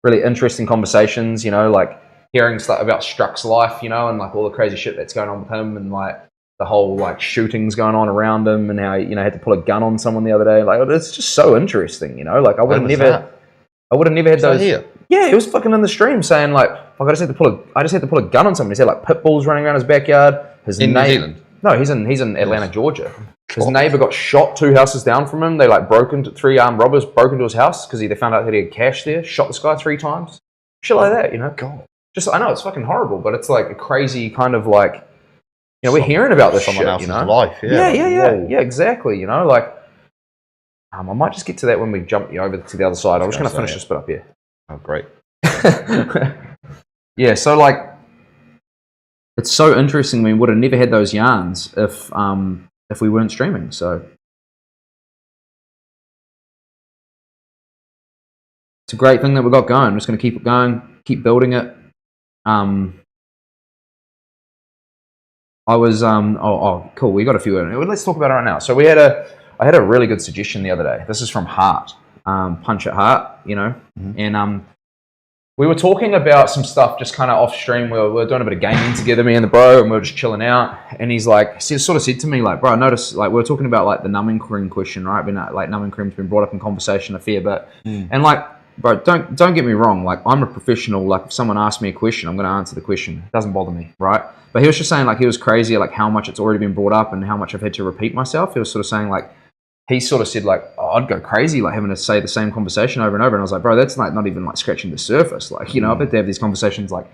really interesting conversations. Like hearing stuff about Struck's life, and like all the crazy shit that's going on with him, and like the whole like shootings going on around him, and how had to pull a gun on someone the other day. Like it's just so interesting, Like I would have never had those. Here? Yeah, he was fucking in the stream saying like, "Fuck, I just had to pull a gun on someone." He said like pit bulls running around his backyard. In New Zealand? No, he's in Atlanta, Georgia. His neighbor got shot 2 houses down from him. They like broke into 3 armed robbers, broke into his house because they found out that he had cash there. Shot this guy 3 times. Shit like that, God. Just I know it's fucking horrible, but it's like a crazy kind of like, we're hearing about this someone shit, else's life. Yeah, exactly. Like, I might just get to that when we jump over to the other side. I'm just gonna finish this bit up here. Oh, great. Yeah, so like, it's so interesting. We would have never had those yarns if we weren't streaming. So it's a great thing that we got going. We're just going to keep it going, keep building it. I was cool. We got a few. Let's talk about it right now. So I had a really good suggestion the other day. This is from Heart, Punch at Heart, and we were talking about some stuff just kind of off stream. We were doing a bit of gaming together, me and the bro, and we were just chilling out. And he's like, sort of said to me, like, bro, I noticed, like, we were talking about like the numbing cream question, right? Like numbing cream's been brought up in conversation a fair bit, and like, bro, don't get me wrong. Like, I'm a professional. Like, if someone asks me a question, I'm going to answer the question. It doesn't bother me, right? But he was just saying, like, he was crazy, like, how much it's already been brought up and how much I've had to repeat myself. He was sort of saying, like, he sort of said, like, oh, I'd go crazy, like, having to say the same conversation over and over. And I was like, bro, that's like not even like scratching the surface. Like, I've had to have these conversations like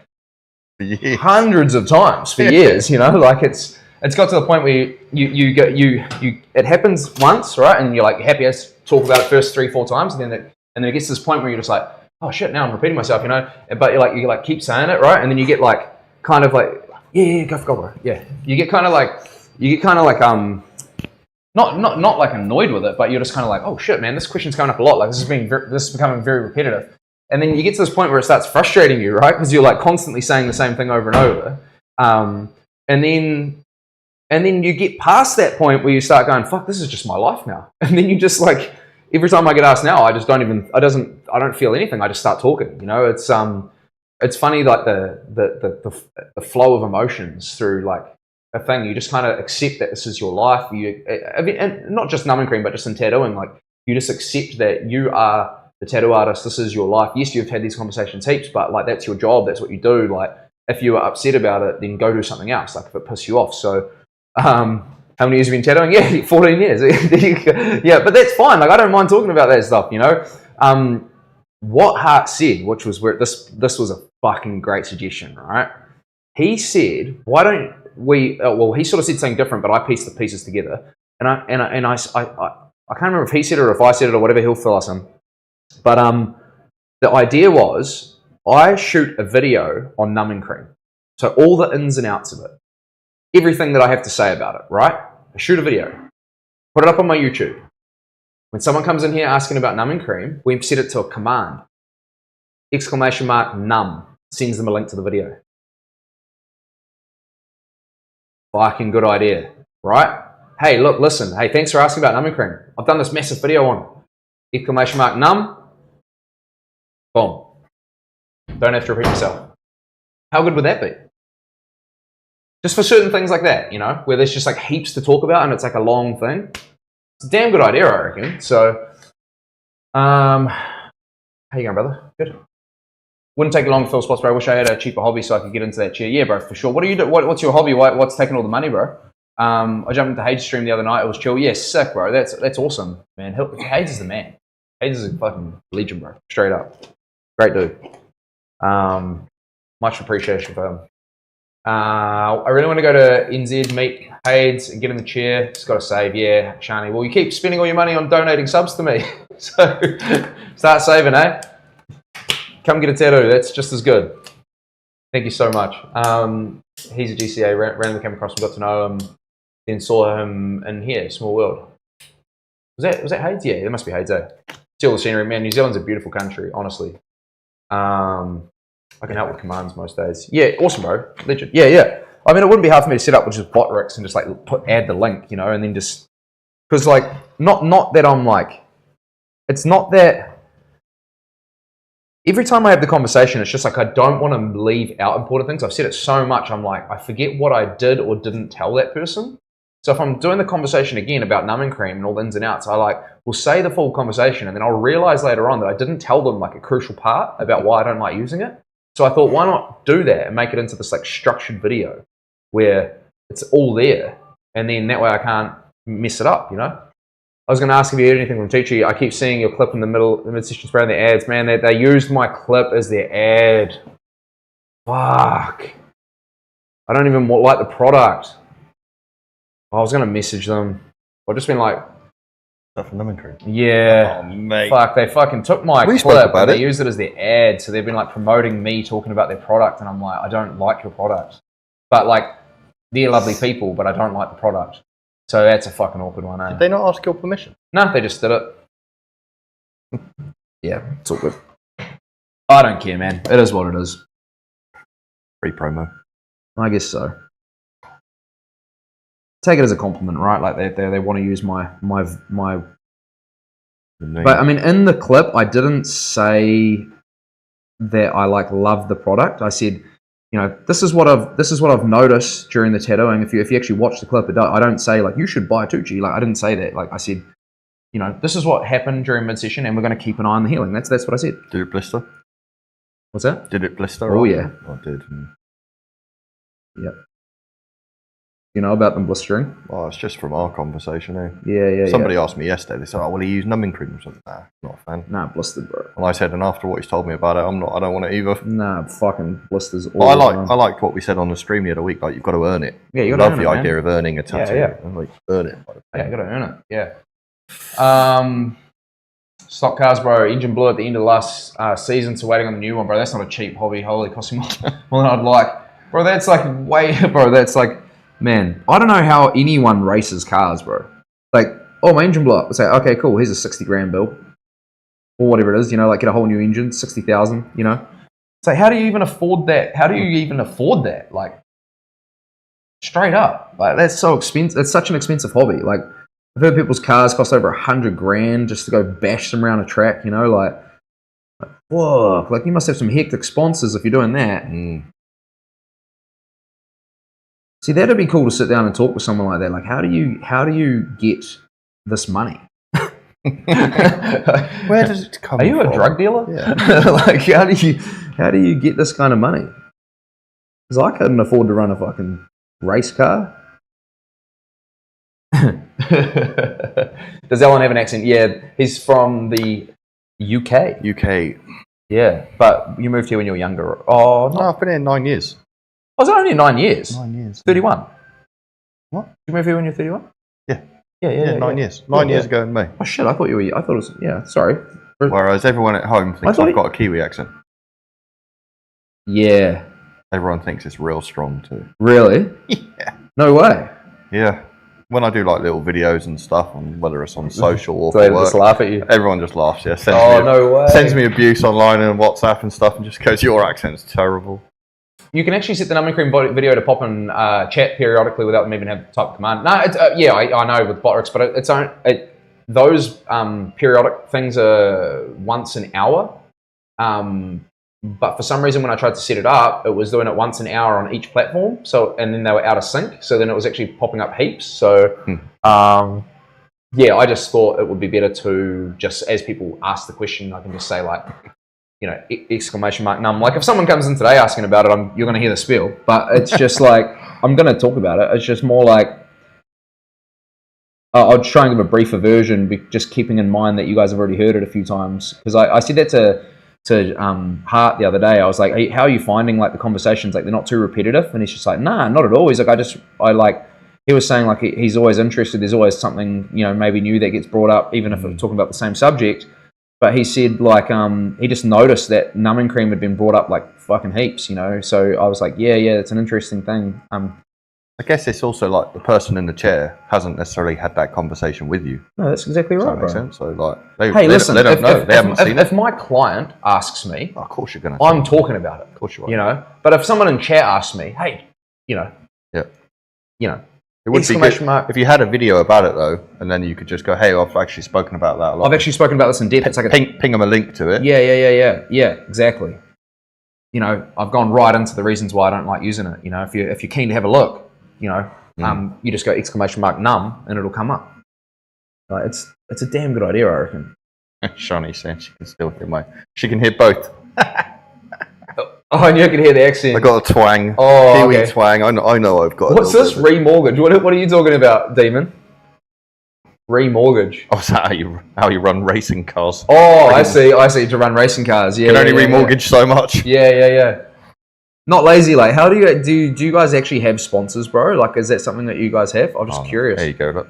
hundreds of times for years. Like it's got to the point where it happens once, right? And you're like happy as talk about it first 3-4 times, and then it gets to this point where you're just like, oh shit, now I'm repeating myself, But you keep saying it, right? And then you get like kind of like, yeah, go bro, yeah. You get kind of like not like annoyed with it, but you're just kind of like, oh shit, man, this question's coming up a lot. Like this is becoming very repetitive. And then you get to this point where it starts frustrating you, right? Because you're like constantly saying the same thing over and over. And then you get past that point where you start going, fuck, this is just my life now. And then you just like, every time I get asked now, I don't feel anything. I just start talking. It's funny, like the flow of emotions through like a thing. You just kind of accept that this is your life. And not just numbing cream, but just in tattooing, like you just accept that you are the tattoo artist. This is your life. Yes, you've had these conversations heaps, but like that's your job. That's what you do. Like if you are upset about it, then go do something else. Like if it pisses you off. So, how many years have you been tattooing? Yeah, 14 years. Yeah, but that's fine. Like I don't mind talking about that stuff. What Hart said, which was where this was a fucking great suggestion, right? He said, why don't we? Well, he sort of said something different, but I pieced the pieces together, and I can't remember if he said it or if I said it or whatever. He'll fill us in. But the idea was I shoot a video on numbing cream, so all the ins and outs of it, everything that I have to say about it, right? I shoot a video, put it up on my YouTube. When someone comes in here asking about numbing cream, we set it to a command, ! Num, sends them a link to the video. Fucking good idea, right? Hey, look, listen. Hey, thanks for asking about numbing cream. I've done this massive video on it! ! Num. Boom. Don't have to repeat yourself. How good would that be? Just for certain things like that, where there's just like heaps to talk about and it's like a long thing. It's a damn good idea, I reckon. So, how you going, brother? Good. Wouldn't take long to fill spots, bro. I wish I had a cheaper hobby so I could get into that chair. Yeah, bro, for sure. What do you do? What's your hobby? What's taking all the money, bro? I jumped into Hades' stream the other night. It was chill. Yeah, sick, bro. That's awesome, man. Hades is the man. Hades is a fucking legend, bro. Straight up. Great dude. Much appreciation for him. I really want to go to NZ, meet Hades, and get in the chair. Just got to save, yeah, Shani. Well, you keep spending all your money on donating subs to me, so start saving, eh? Come get a tattoo. That's just as good. Thank you so much. He's a GCA. Randomly came across him, got to know him, then saw him in here, Small World. Was that Hades? Yeah, it must be Hades. Eh? See all the scenery, man. New Zealand's a beautiful country, honestly. I can help with commands most days. Yeah, awesome, bro. Legend. Yeah. I mean, it wouldn't be hard for me to set up with just bot rigs and just like add the link, you know, and then just because like not that I'm like, it's not that. Every time I have the conversation, it's just like I don't want to leave out important things. I've said it so much, I'm like, I forget what I did or didn't tell that person. So if I'm doing the conversation again about numbing cream and all the ins and outs, I will say the full conversation and then I'll realize later on that I didn't tell them like a crucial part about why I don't like using it. So I thought, why not do that and make it into this like structured video where it's all there and then that way I can't mess it up, you know? I was going to ask if you heard anything from Teachy. I keep seeing your clip in the mid-session spray in the ads. Man, they used my clip as their ad. Fuck. I don't even like the product. I was going to message them. I've just been like... Stuff in numbing cream. Yeah. Oh, mate. Fuck, they fucking took my clip and they used it as their ad. So they've been like promoting me talking about their product and I'm like, I don't like your product. But like, they're lovely people, but I don't like the product. So that's a fucking awkward one, eh? Did they not ask your permission? No, they just did it. Yeah, it's all good. I don't care, man. It is what it is. Free promo. I guess so. Take it as a compliment, right? Like they want to use my. But I mean, in the clip, I didn't say that I like love the product. I said, you know, this is what I've noticed during the tattooing. If you actually watch the clip, I don't say like you should buy Tucci. Like I didn't say that. Like I said, you know, this is what happened during mid-session, and we're going to keep an eye on the healing. That's what I said. Did it blister? What's that? Did it blister? Oh yeah, I did. Yep. You know about them blistering? Well, it's just from our conversation, eh? Yeah. Somebody asked me yesterday. They said, "Oh, will he use numbing cream or something?" Nah, not a fan. Nah, blistered, bro. And I said, and after what he's told me about it, I don't want it either. Nah, fucking blisters. I liked what we said on the stream the other week. Like you've got to earn it. Yeah, you got to earn it. Love the idea of earning a tattoo. Yeah. And like earn it. Yeah, you got to earn it. Yeah. Stock cars, bro. Engine blew at the end of last season, so waiting on the new one, bro. That's not a cheap hobby. Holy, cost me more than I'd like, bro. That's like way, bro. That's like. Man, I don't know how anyone races cars, bro. Like, oh, my engine blew up. It's like, okay, cool. Here's a 60 grand bill. Or whatever it is, you know, like get a whole new engine, 60,000, you know. It's like, how do you even afford that? How do you even afford that? Like, straight up. Like, that's so expensive. It's such an expensive hobby. Like, I've heard people's cars cost over 100 grand just to go bash them around a track, you know, like whoa. Like, you must have some hectic sponsors if you're doing that. See, that'd be cool to sit down and talk with someone like that. Like, how do you get this money? Where does it come from? Are you a drug dealer? Yeah. Like, how do you get this kind of money? Because I couldn't afford to run a fucking race car. Does Alan have an accent? Yeah, he's from the UK. UK. Yeah, but you moved here when you were younger. Oh, No, I've been here 9 years. Was it only 9 years? 9 years. 31. What? Did you move here when you're 31? Yeah. Yeah, 9 years. 9 years ago in May. Oh shit! I thought it was. Yeah, sorry. Whereas everyone at home thinks I've got a Kiwi accent. Yeah. Everyone thinks it's real strong too. Really? Yeah. No way. Yeah. When I do like little videos and stuff, on whether it's on social or So they for work, just laugh at you. everyone just laughs. Yeah. No way. Sends me abuse online and WhatsApp and stuff, and just goes, "Your accent's terrible." You can actually set the numbing cream video to pop in chat periodically without them even having to type the command. No, it's, I know with Botrix, but those periodic things are once an hour. But for some reason, when I tried to set it up, it was doing it once an hour on each platform. So, and then they were out of sync. So then it was actually popping up heaps. So, I just thought it would be better to just, as people ask the question, I can just say like, you know, exclamation mark num. Like if someone comes in today asking about it, you're going to hear the spiel. But it's just like, I'm going to talk about it. It's just more like, I'll try and give a briefer version, just keeping in mind that you guys have already heard it a few times. Because I said that to Hart the other day. I was like, hey, how are you finding like the conversations? Like they're not too repetitive? And he's just like, nah, not at all. He's like, he was saying like he's always interested. There's always something, maybe new that gets brought up, even if we're talking about the same subject. But he said like he just noticed that numbing cream had been brought up like fucking heaps, So I was like, yeah, it's an interesting thing. I guess it's also like the person in the chair hasn't necessarily had that conversation with you. No, that's exactly right, Does that make bro. sense? So like, Listen, they don't know. They haven't seen it. If my client asks me, of course you're gonna. I'm talking about it. Of course you are. But if someone in chat asks me, hey, yeah. It would be good if you had a video about it though, and then you could just go, "Hey, I've actually spoken about that a lot." I've actually spoken about this in depth. It's like ping them a link to it. Yeah, exactly. I've gone right into the reasons why I don't like using it. If you're keen to have a look, you just go !num and it'll come up. It's a damn good idea, I reckon. Shani saying she can still hear she can hear both. Oh, and you can hear the accent. I got a twang. Oh, Kiwi okay. twang. I know I've got. What's this? Remortgage. What are you talking about, Demon? Remortgage. Oh, is that how you run racing cars? Oh, I see. To run racing cars. Yeah. You can only remortgage so much. Yeah. Not lazy. Like, how do you guys actually have sponsors, bro? Like, is that something that you guys have? I'm just curious. There you go. Look.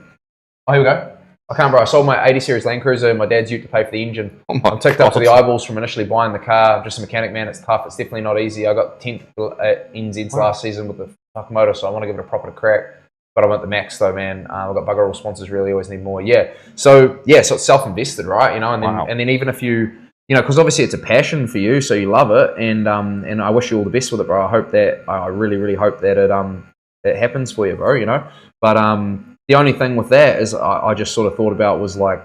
Oh, here we go. I can't, bro. I sold my 80 Series Land Cruiser. My dad's used to pay for the engine. I'm ticked up to the eyeballs from initially buying the car. I'm just a mechanic, man. It's tough. It's definitely not easy. I got 10th at NZ's last season with the fuck motor, so I want to give it a proper crack. But I want the max though, man. I've got bugger all sponsors. Really, always need more. Yeah. So it's self-invested, right? And then even if you, because obviously it's a passion for you, so you love it, and I wish you all the best with it, bro. I really, really hope that it happens for you, bro. But the only thing with that is I just sort of thought about was like,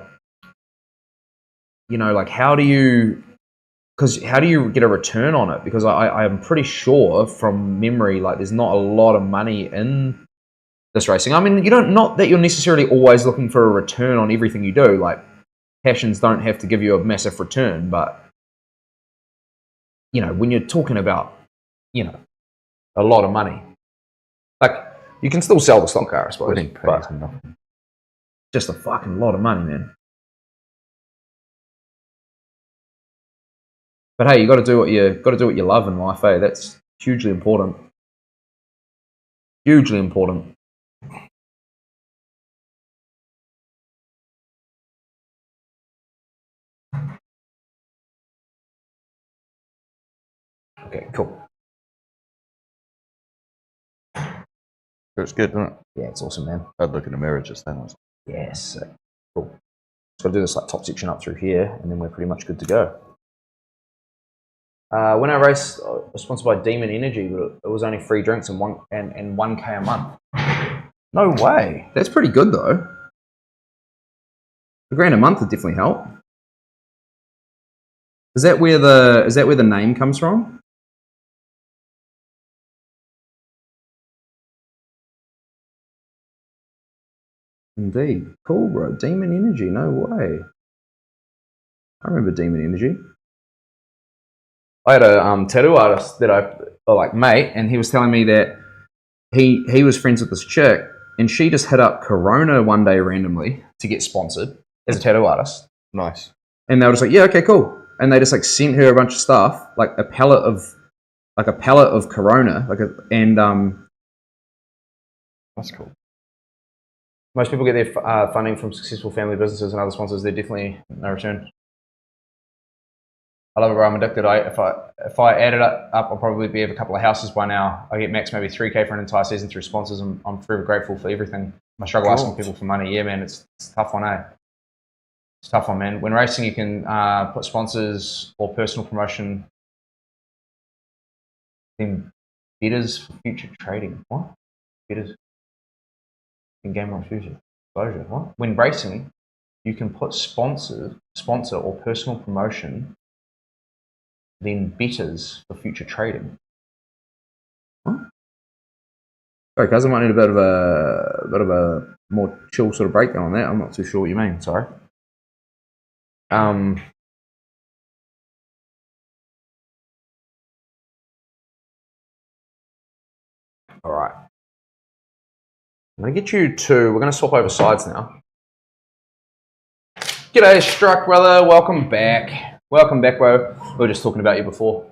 like how do you get a return on it? Because I'm pretty sure from memory, like there's not a lot of money in this racing. I mean, not that you're necessarily always looking for a return on everything you do. Like passions don't have to give you a massive return, but when you're talking about, a lot of money, like you can still sell the stock car, I suppose. But just a fucking lot of money, man. But hey, you got to do what you love in life, eh? That's hugely important. Hugely important. Okay, cool. It's good, isn't it? Yeah, it's awesome, man. I'd look in the mirror just then. Yes, cool. Just got to do this like top section up through here, and then we're pretty much good to go. When I raced, I was sponsored by Demon Energy, but it was only free drinks and 1K a month. No way. That's pretty good though. $1,000 a month would definitely help. Is that where the name comes from? Indeed. Cool, bro. Demon Energy. No way. I remember Demon Energy. I had a tattoo artist that mate, and he was telling me that he was friends with this chick, and she just hit up Corona one day randomly to get sponsored as a tattoo artist. Nice. And they were just like, yeah, okay, cool. And they just like sent her a bunch of stuff, like a pallet of Corona, that's cool. Most people get their funding from successful family businesses and other sponsors. They're definitely no return. I love it, bro. I'm addicted. If I add it up, I'll probably be of a couple of houses by now. I get max maybe 3K for an entire season through sponsors. I'm forever grateful for everything. I struggle asking people for money. Yeah, man, it's a tough one, eh? It's a tough one, man. When racing, you can put sponsors or personal promotion in bidders for future trading. What? Bidders in game on future exposure. What? When racing, you can put sponsor or personal promotion, then betters for future trading. What? Sorry, guys, I might need a bit of a more chill sort of breakdown on that. I'm not too sure what you mean. Sorry. All right. I'm going to get you to... We're going to swap over sides now. G'day, Struck, brother. Welcome back. Welcome back, bro. We were just talking about you before.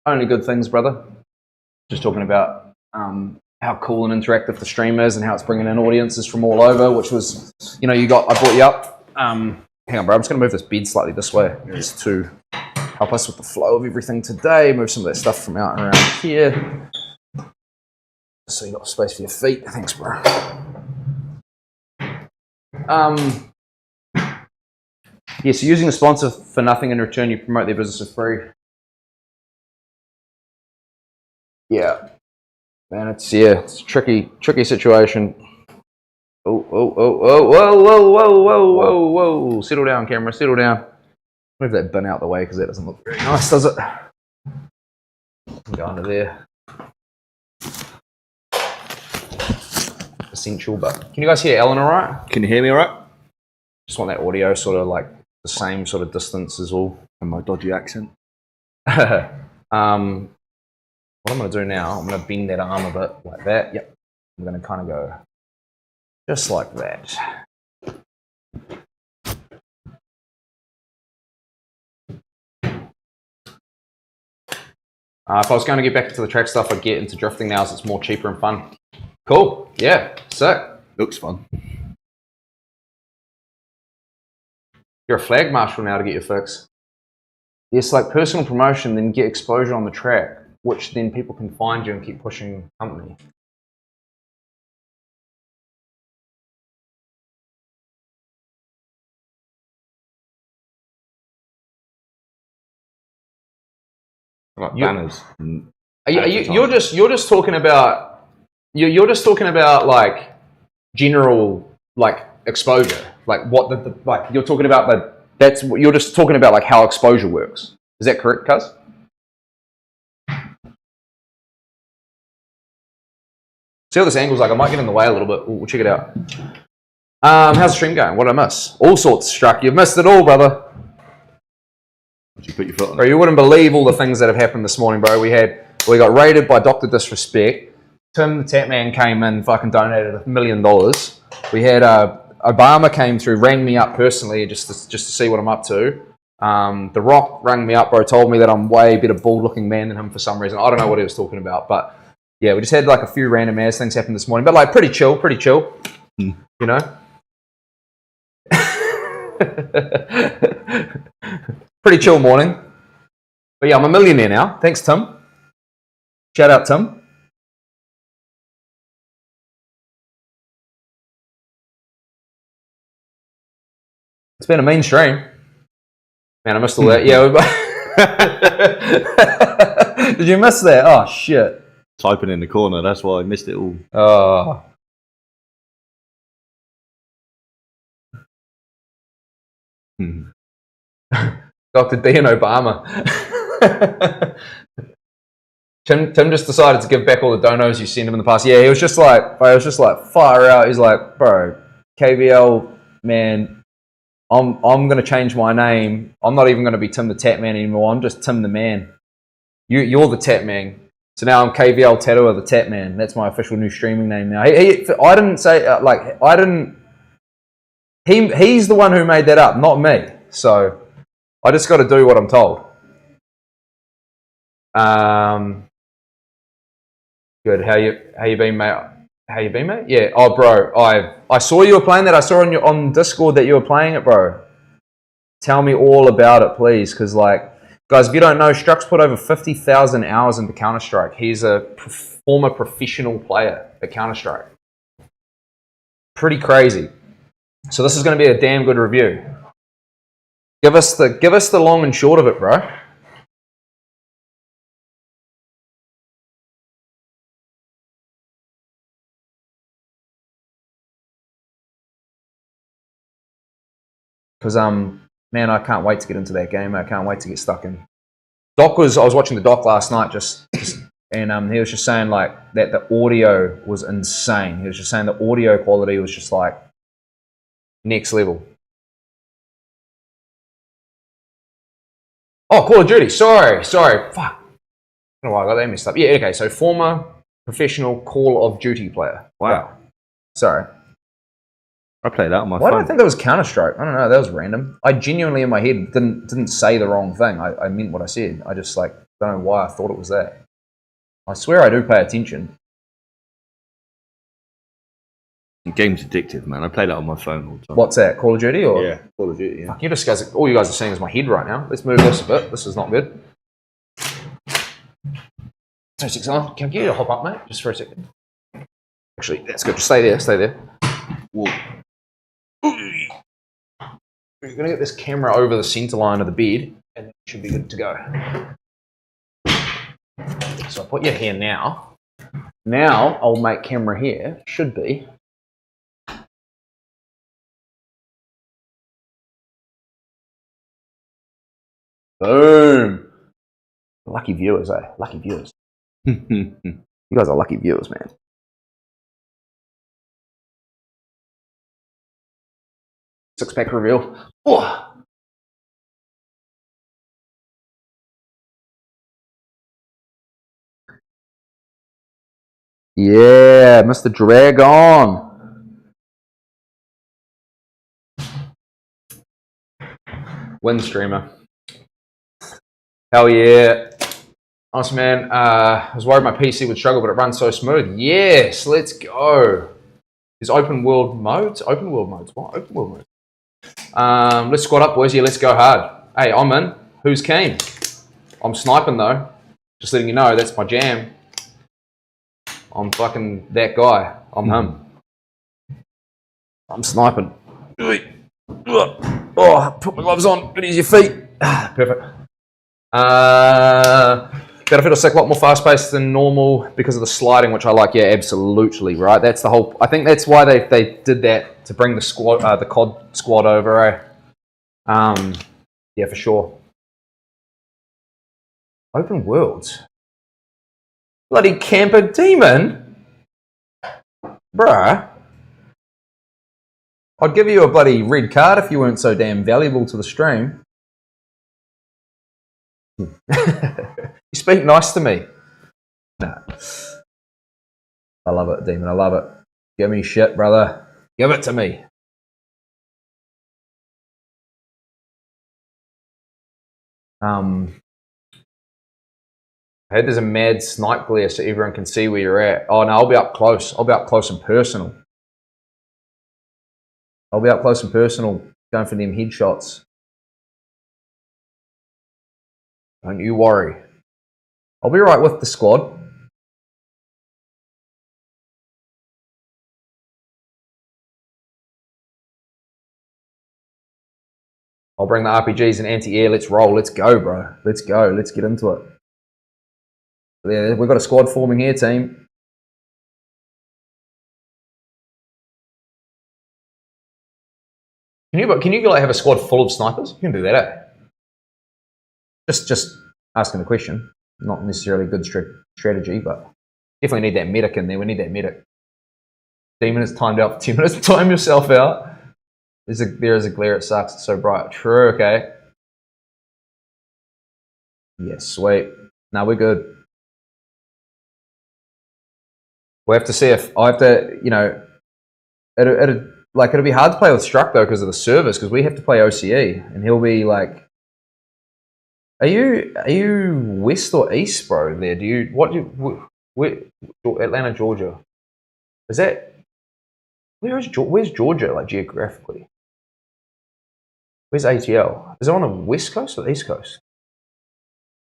Only good things, brother. Just talking about how cool and interactive the stream is and how it's bringing in audiences from all over, which was, I brought you up. Hang on, bro. I'm just going to move this bed slightly this way just to help us with the flow of everything today. Move some of that stuff from out and around here. So you got space for your feet. Thanks, bro. Yeah, so using a sponsor for nothing in return, you promote their business for free. Yeah. Man, it's a tricky situation. Whoa. Settle down, camera, settle down. Move that bin out the way because that doesn't look very nice, does it? Go under there. Essential, but can you guys hear Ellen all right? Can you hear me all right? Just want that audio sort of like the same sort of distance as all. And my dodgy accent. What I'm going to do now, I'm going to bend that arm a bit like that. Yep. I'm going to kind of go just like that. If I was going to get back into the track stuff, I'd get into drifting now as it's more cheaper and fun. Cool. Yeah. Sick. Looks fun. You're a flag marshal now to get your fix. It's like personal promotion, then get exposure on the track, which then people can find you and keep pushing the company. Like banners. You're just talking about like general like exposure, like what like you're talking about that's what you're just talking about, like how exposure works. Is that correct, cuz? See how this angle's like? I might get in the way a little bit. We'll check it out. How's the stream going? What did I miss? All sorts struck. You've missed it all, brother. Did you put your foot on? Bro, you wouldn't believe all the things that have happened this morning, bro. We got raided by Dr. Disrespect. Tim the Tatman came in, fucking donated $1 million. We had Obama came through, rang me up personally just to see what I'm up to. The Rock rang me up, bro, told me that I'm way better bald-looking man than him for some reason. I don't know what he was talking about, but yeah, we just had like a few random ass things happen this morning, but like pretty chill, you know? Pretty chill morning. But yeah, I'm a millionaire now. Thanks, Tim. Shout out, Tim. It's been a mean stream. Man, I missed all that. Yeah. Did you miss that? Oh, shit. Typing in the corner, that's why I missed it all. Oh. Dr. D and Obama. Tim just decided to give back all the donos you sent him in the past. Yeah, he was just like fire out. He's like, bro, KVL, man, I'm gonna change my name. I'm not even gonna be Tim the Tatman anymore. I'm just Tim the Man. You're the Tatman. So now I'm KVL Tattooer the Tatman. That's my official new streaming name now. I didn't say I didn't. He's the one who made that up, not me. So I just got to do what I'm told. Good. How you been, mate? How you been, mate? Yeah. Oh, bro. I saw you were playing that. I saw on Discord that you were playing it, bro. Tell me all about it, please. Because, like, guys, if you don't know, Struck's put over 50,000 hours into Counter-Strike. He's a former professional player at Counter-Strike. Pretty crazy. So this is going to be a damn good review. Give us the long and short of it, bro. Because man, I can't wait to get into that game. I can't wait to get stuck in. I was watching the doc last night, and he was just saying like that the audio was insane. He was just saying the audio quality was just like next level. Oh, Call of Duty. Sorry. Fuck. I don't know why I got that messed up. Yeah, okay. So former professional Call of Duty player. Wow. Sorry. I play that on my Why do I phone. think that was Counter-Strike? I don't know. That was random. I genuinely in my head didn't say the wrong thing. I meant what I said. I just like don't know why I thought it was that. I swear I do pay attention. The game's addictive, man. I play that on my phone all the time. What's that? Call of Duty or? Yeah, Call of Duty. Yeah. Fuck, all you guys are seeing is my head right now. Let's move this a bit. This is not good. 2 6 on. Can you hop up, mate? Just for a second. Actually, that's good. Just stay there. Stay there. Whoa. We're going to get this camera over the centre line of the bed and it should be good to go. So I'll put you here now. Now I'll make camera here. Should be. Boom. Lucky viewers, eh? Lucky viewers. You guys are lucky viewers, man. Six-pack reveal. Oh. Yeah, Mr. Dragon. Win streamer. Hell yeah. Nice, man. I was worried my PC would struggle, but it runs so smooth. Yes, let's go. There's open world modes. Open world modes. What? Open world modes. Let's squad up, boys. Yeah, let's go hard. Hey, I'm in. Who's keen? I'm sniping though. Just letting you know, that's my jam. I'm fucking that guy. I'm him. I'm sniping. Oh, put my gloves on. Good as your feet. Perfect. Battlefield 6 a lot more fast-paced than normal because of the sliding, which I like. Yeah, absolutely. Right. That's the whole. I think that's why they did that to bring the squad, the COD squad over. Eh? Yeah, for sure. Open worlds. Bloody camper demon, bruh. I'd give you a bloody red card if you weren't so damn valuable to the stream. You speak nice to me. Nah. I love it, demon. I love it. Give me shit, brother. Give it to me. I heard there's a mad snipe glare so everyone can see where you're at. Oh no, I'll be up close. I'll be up close and personal. I'll be up close and personal going for them headshots. Don't you worry. I'll be right with the squad. I'll bring the RPGs and anti-air. Let's roll. Let's go, bro. Let's go. Let's get into it. Yeah, we've got a squad forming here, team. Can you like have a squad full of snipers? You can do that, eh? Just asking the question. Not necessarily a good strategy, but definitely need that medic in there. We need that medic. Demon is timed out for 10 minutes. Time yourself out. There is a glare. It sucks. It's so bright. True. Okay. Yeah, sweet. Now we're good. We have to see if I have to, you know, it'll be hard to play with Struck though because of the servers because we have to play OCE and he'll be like, are you west or east, bro? There, where Atlanta, Georgia? Is that where's Georgia like geographically? Where's ATL? Is it on the west coast or the east coast?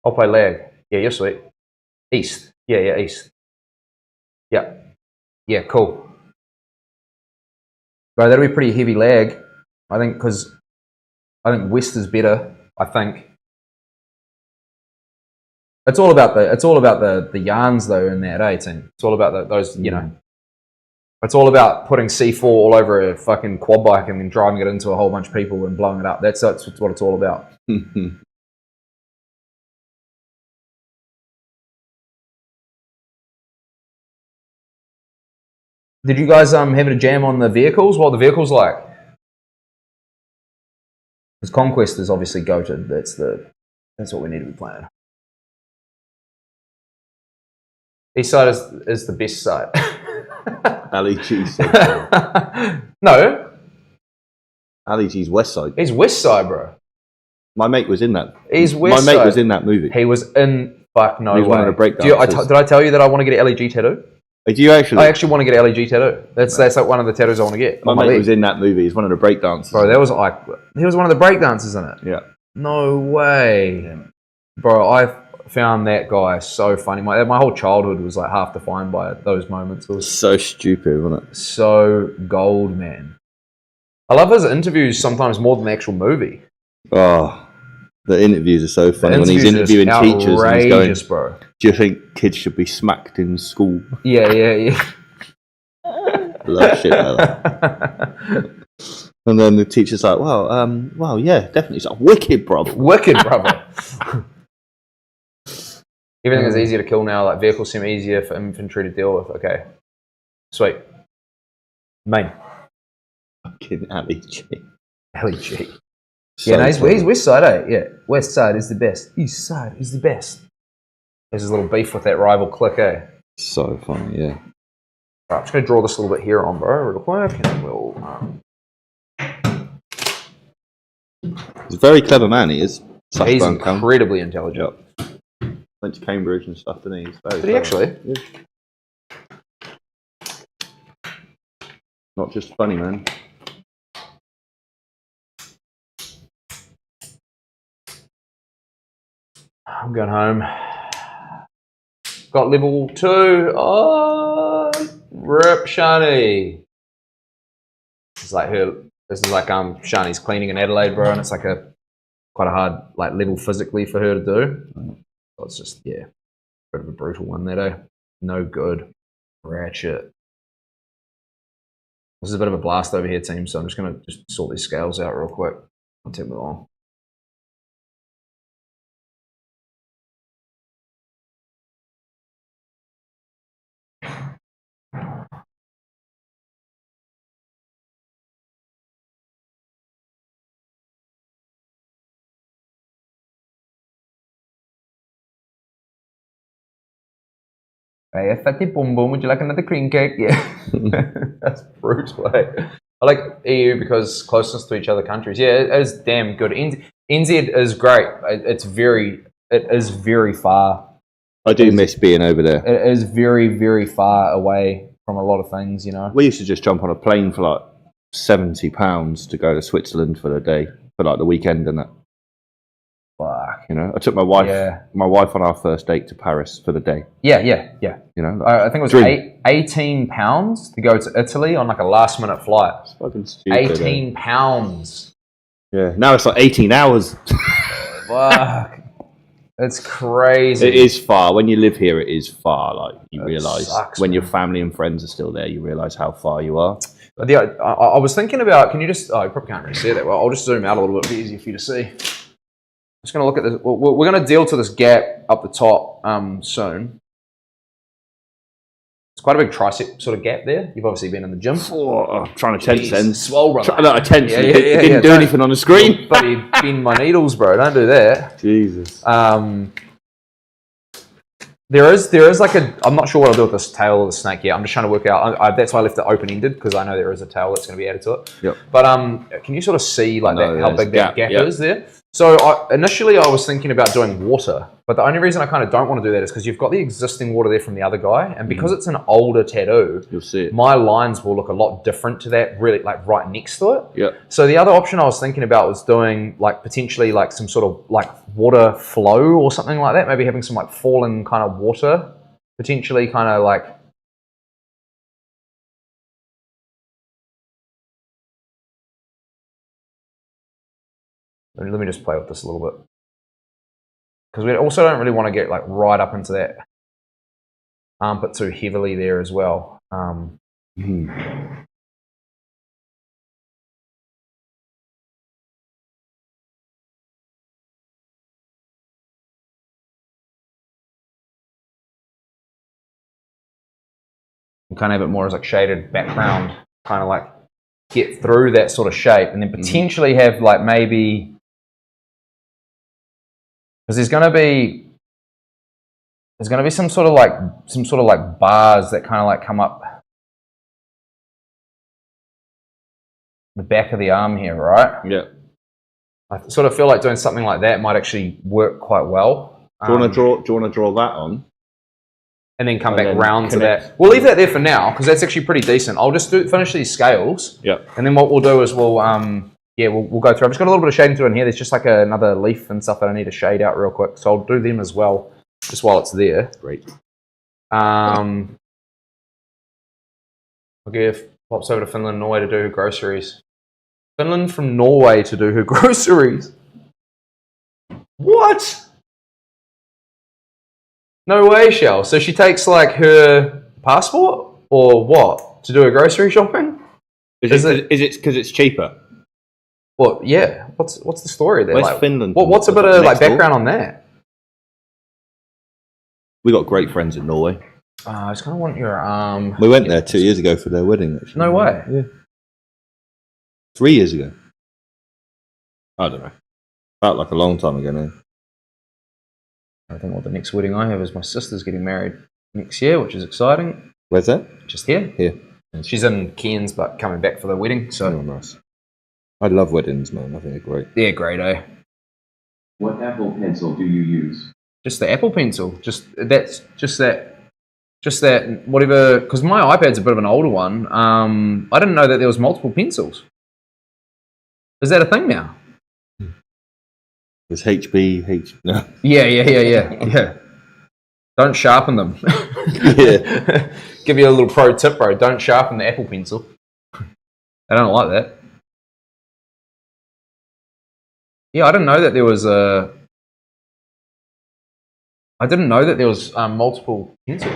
I'll play lag. Yeah, you're sweet. East. Yeah, east. Yeah. Yeah, cool. Bro, that'll be pretty heavy lag. I think because I think west is better. I think it's all about the yarns though in that team. It's all about those you know. It's all about putting C4 all over a fucking quad bike and then driving it into a whole bunch of people and blowing it up. That's what it's all about. Did you guys have a jam on the vehicles? What are the vehicles like? Because Conquest is obviously goated. That's what we need to be playing. East side is the best side. Ali G said No, Ali's he's West Side. He's West Side, bro. My mate was in that. He's West My mate Side. was in that movie. He was in. Fuck no He was way. one of the breakdancers. Did I tell you that I want to get an LEG tattoo? Do you actually? I actually want to get an LEG tattoo. That's like one of the tattoos I want to get. My on my mate leg. was in that movie. He's one of the breakdancers. Bro, that was like he was one of the breakdancers in it. Yeah. No way, bro. I found that guy so funny. My whole childhood was like half defined by those moments. It was So stupid, wasn't it? so gold, man. I love his interviews sometimes more than the actual movie. Oh, the interviews are so funny The when he's interviews interviewing are teachers and he's going, outrageous, bro. "Do you think kids should be smacked in school?" Yeah. I love shit like that. And then the teacher's like, well, yeah, definitely. It's like, wicked, brother. Wicked, brother. Everything is easier to kill now. Like vehicles seem easier for infantry to deal with. Okay, sweet. Main Fucking Ali G. LEG. So Yeah, no, he's funny. West Side, eh? Yeah, West Side is the best. East Side is the best. There's his little beef with that rival clique, eh? So funny, yeah. Right, I'm just going to draw this a little bit here on, bro, real quick, and then we'll... He's a very clever man, he is. Such he's bone count. incredibly intelligent. Yep. Went to Cambridge and stuff, didn't he? He's very Did he clever. actually? Yeah. Not just funny, man. I'm going home. Got level 2. Oh, rip Shani. This is like Shani's cleaning in Adelaide, bro, and it's like quite a hard like level physically for her to do. So it's just bit of a brutal one that day. No good. Ratchet. This is a bit of a blast over here, team. So I'm just gonna sort these scales out real quick. I'll take me long. Hey, fatty boom boom, would you like another cream cake? Yeah. That's brutal, eh? I like EU because closeness to each other countries. Yeah, it is damn good. NZ is great. It is very far. I do miss being over there. It is very, very far away from a lot of things, you know. We used to just jump on a plane for like £70 to go to Switzerland for the day, for like the weekend and that. Fuck. You know, I took my wife on our first date to Paris for the day. Yeah. You know, I think it was £18 to go to Italy on like a last minute flight. It's fucking stupid. £18. Yeah, now it's like 18 hours. Fuck. It's crazy. It is far. When you live here, it is far. Like you realise when man. your family and friends are still there, you realise how far you are. But I was thinking about. Can you just? Oh, you probably can't really see it that well. I'll just zoom out a little bit. It'll be easier for you to see. I'm just going to look at this. We're going to deal to this gap up the top soon. It's quite a big tricep sort of gap there. You've obviously been in the gym. Oh, trying to tense then. Swole, brother. Not tense. It didn't do anything on the screen. Buddy, bend my needles, bro. Don't do that. Jesus. There is like a. I'm not sure what I'll do with this tail of the snake yet. I'm just trying to work out. That's why I left it open ended because I know there is a tail that's going to be added to it. Yep. But can you sort of see like how big that gap is there? So initially I was thinking about doing water, but the only reason I kind of don't want to do that is because you've got the existing water there from the other guy, and because it's an older tattoo, You'll see it. my lines will look a lot different to that, really like right next to it. Yeah. So the other option I was thinking about was doing like potentially like some sort of like water flow or something like that, maybe having some like falling kind of water, potentially kind of like. Let me just play with this a little bit. Because we also don't really want to get like right up into that armpit too heavily there as well. Kind of have it more as like shaded background, kind of like get through that sort of shape, and then potentially have like maybe. Because there's going to be some sort of like bars that kind of like come up the back of the arm here, right? Yeah. I sort of feel like doing something like that might actually work quite well. Do you want to draw that on? And then come And back then round to connect. that. We'll leave that there for now because that's actually pretty decent. I'll just finish these scales. Yeah. And then what we'll do is we'll go through. I've just got a little bit of shading to do in here. There's just like another leaf and stuff that I need to shade out real quick. So I'll do them as well, just while it's there. Great. I'll give pops over to Finland, Norway to do her groceries. Finland from Norway to do her groceries. What? No way, Shell. So she takes like her passport or what to do her grocery shopping? Is it because it's cheaper? Well, yeah. What's the story there? Where's like, Finland? What's a bit of like Next door? background on that? We got great friends in Norway. I just kind of want your We went there 2 years ago for their wedding. Actually. No way. Yeah. 3 years ago. I don't know. Felt like a long time ago now. I think what the next wedding I have is my sister's getting married next year, which is exciting. Where's that? Just here. Here. And she's in Cairns, but coming back for the wedding. So Oh, nice. I love weddings, man. I think they're great. yeah, great, eh? What Apple Pencil do you use? Just the Apple Pencil. Just that. Whatever. Because my iPad's a bit of an older one. I didn't know that there was multiple pencils. Is that a thing now? There's HB, no. Yeah. Don't sharpen them. Yeah. Give you a little pro tip, bro. Don't sharpen the Apple Pencil. I don't like that. Yeah, I didn't know that there was multiple pencils.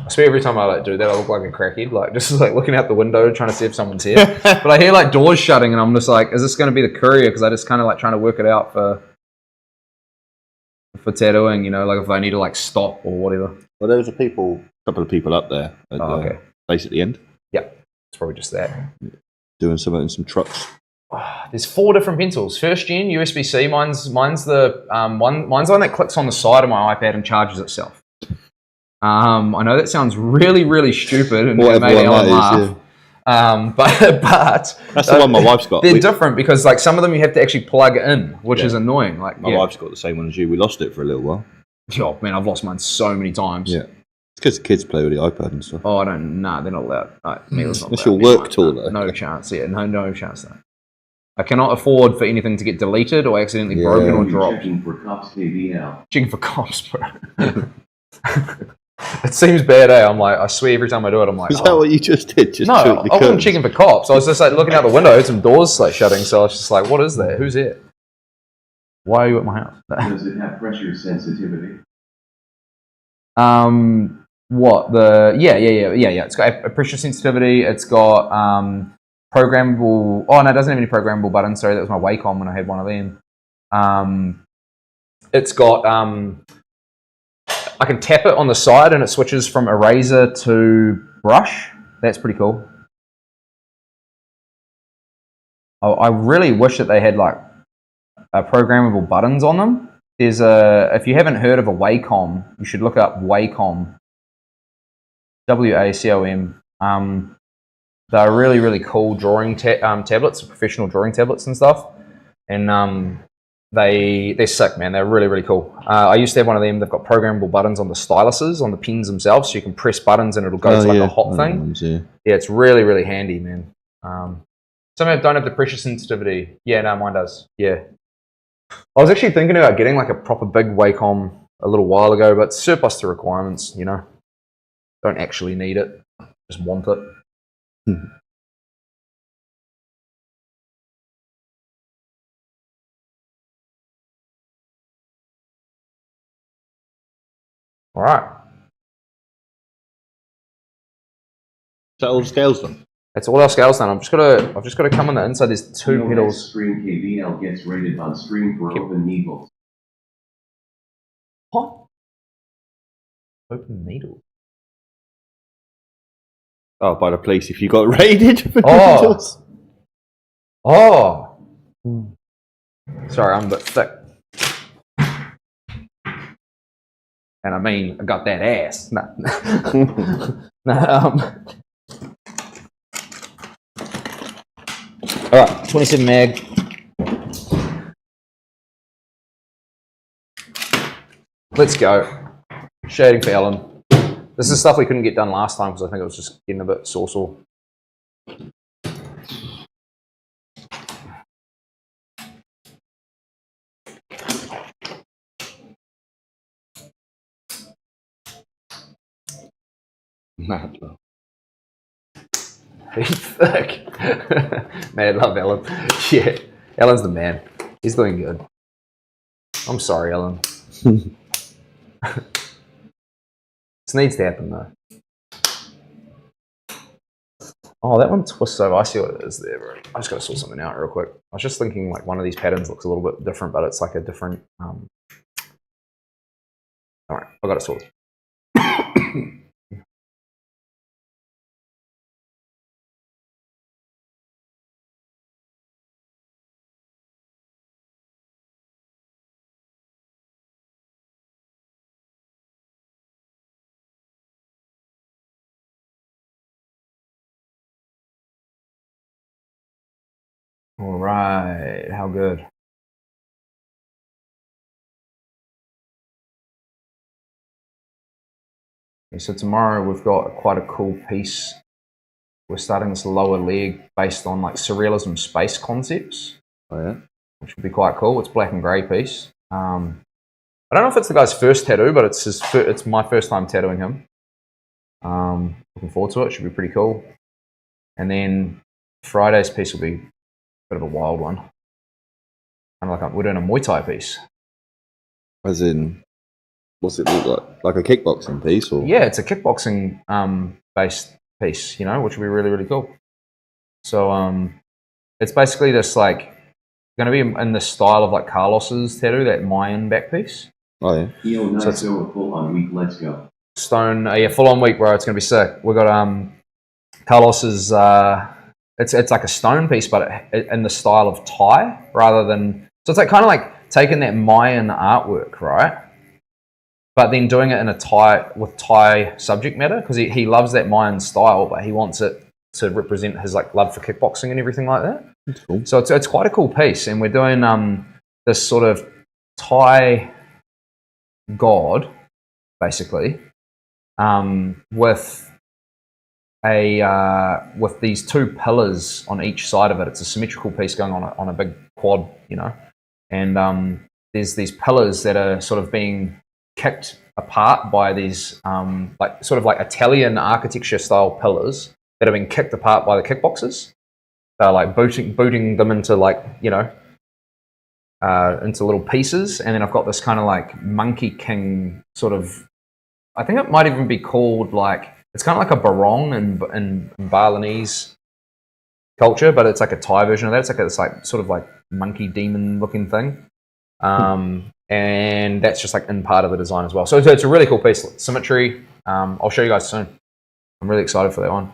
I swear every time I like do that, I look like a crackhead, like just like looking out the window trying to see if someone's here. But I hear like doors shutting, and I'm just like, is this going to be the courier? Because I just kind of like trying to work it out for tattooing, you know, like if I need to like stop or whatever. Well, there was a couple of people up there at Okay. the place at the end Yeah, it's probably just that. doing something in some trucks. There's 4 different pencils. First gen USB-C. Mine's the mine's one that clicks on the side of my iPad and charges itself. I know that sounds really, really stupid and Whatever maybe one I'll that laugh. is, yeah. But That's the one my wife's got. they're different because like some of them you have to actually plug in, which Yeah. is annoying. Like My wife's got the same one as you. We lost it for a little while. Oh man, I've lost mine so many times. Yeah. It's because the kids play with the iPad and stuff. Oh, I don't. Nah, they're not allowed. Mila's not That's allowed. your work tool, though. No chance. Yeah, no chance. Though. I cannot afford for anything to get deleted or accidentally Yeah. broken or You're dropped. checking for cops KVL. Checking for cops, bro. It seems bad, eh? I'm like, I swear every time I do it, I'm like, Is that what you just did? Just no, took the I wasn't curtains? checking for cops. I was just like looking out the window, I heard some doors like shutting, so I was just like, what is that? Who's here? Why are you at my house? Does it have pressure sensitivity? What the? Yeah. It's got a pressure sensitivity. It's got programmable. Oh no, it doesn't have any programmable buttons. Sorry, that was my Wacom when I had one of them. It's got I can tap it on the side and it switches from eraser to brush. That's pretty cool. I really wish that they had like programmable buttons on them. There's if you haven't heard of a Wacom, you should look up Wacom. WACOM. They're really, really cool drawing tablets, professional drawing tablets and stuff. And they're sick, man. They're really, really cool. I used to have one of them. They've got programmable buttons on the styluses, on the pins themselves, so you can press buttons and it'll go to like a hot thing. Ones, yeah. Yeah, it's really, really handy, man. Some of them don't have the pressure sensitivity. Yeah, no, mine does. Yeah. I was actually thinking about getting like a proper big Wacom a little while ago, but surplus to requirements, you know. Don't actually need it. Just want it. All right. Is that all the scales done? That's all our scales done. I've just got to come on the inside. There's 2 No pedals. Stream KVL gets rated on stream for open needles. What? Open needle. Oh, by the police if you got raided for Oh. needles. Oh. Sorry, I'm a bit thick. And I mean, I got that ass. No. All right, 27 mag. Let's go. Shading for Ellen. This is stuff we couldn't get done last time because I think it was just getting a bit sore. Mad, bro. He's thick. Man, I love Ellen. Yeah, Ellen's the man. He's doing good. I'm sorry, Ellen. This needs to happen, though. Oh, that one twists over. I see what it is there, bro. I just got to sort something out real quick. I was just thinking, like, one of these patterns looks a little bit different, but it's like a different... All right, I got to sort. All right, how good? Okay, so tomorrow we've got quite a cool piece. We're starting this lower leg based on like surrealism space concepts. Oh yeah, which would be quite cool. It's black and grey piece. I don't know if it's the guy's first tattoo, but it's my first time tattooing him. Looking forward to it. Should be pretty cool. And then Friday's piece will be a bit of a wild one. Kind of like we're doing a Muay Thai piece. as in, what's it look like? Like a kickboxing piece, or? Yeah, it's a kickboxing based piece, you know, which would be really, really cool. So it's basically this like going to be in the style of like Carlos's tattoo, that Mayan back piece. Oh yeah. Yo, nice, So it's- so a full on week. Let's go. Stone, yeah, full on week, bro. It's gonna be sick. We got Carlos's. It's like a stone piece, but in the style of Thai rather than. So it's like kind of like taking that Mayan artwork, right? But then doing it in a Thai subject matter because he loves that Mayan style, but he wants it to represent his like love for kickboxing and everything like that. That's cool. So it's quite a cool piece, and we're doing this sort of Thai god, basically, with these two pillars on each side of it. It's a symmetrical piece going on a big quad, you know, and there's these pillars that are sort of being kicked apart by these like sort of like Italian architecture style pillars that have been kicked apart by the kickboxers. They're like booting them into like, you know, into little pieces, and then I've got this kind of like Monkey King sort of. I think it might even be called like it's kind of like a barong in Balinese culture, but it's like a Thai version of that. It's like this like sort of like monkey demon looking thing, and that's just like in part of the design as well. So it's a really cool piece, symmetry. I'll show you guys soon. I'm really excited for that one.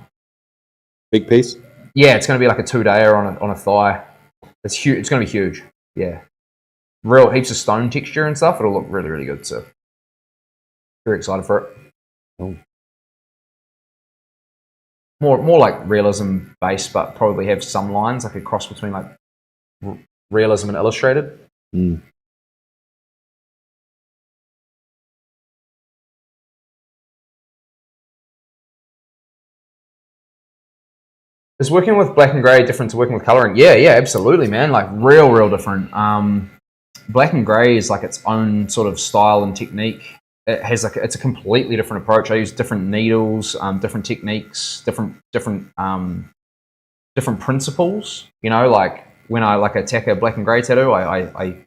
Big piece. Yeah, it's going to be like a 2-dayer on a thigh. It's huge. It's going to be huge. Yeah, real heaps of stone texture and stuff. It'll look really, really good. So very excited for it. Oh. More like realism based, but probably have some lines like a cross between like realism and illustrated. Mm. Is working with black and grey different to working with colouring? Yeah, absolutely, man. Like real different. Black and grey is like its own sort of style and technique. It has like it's a completely different approach. I use different needles, different techniques, different principles. You know, like when I like attack a black and grey tattoo, I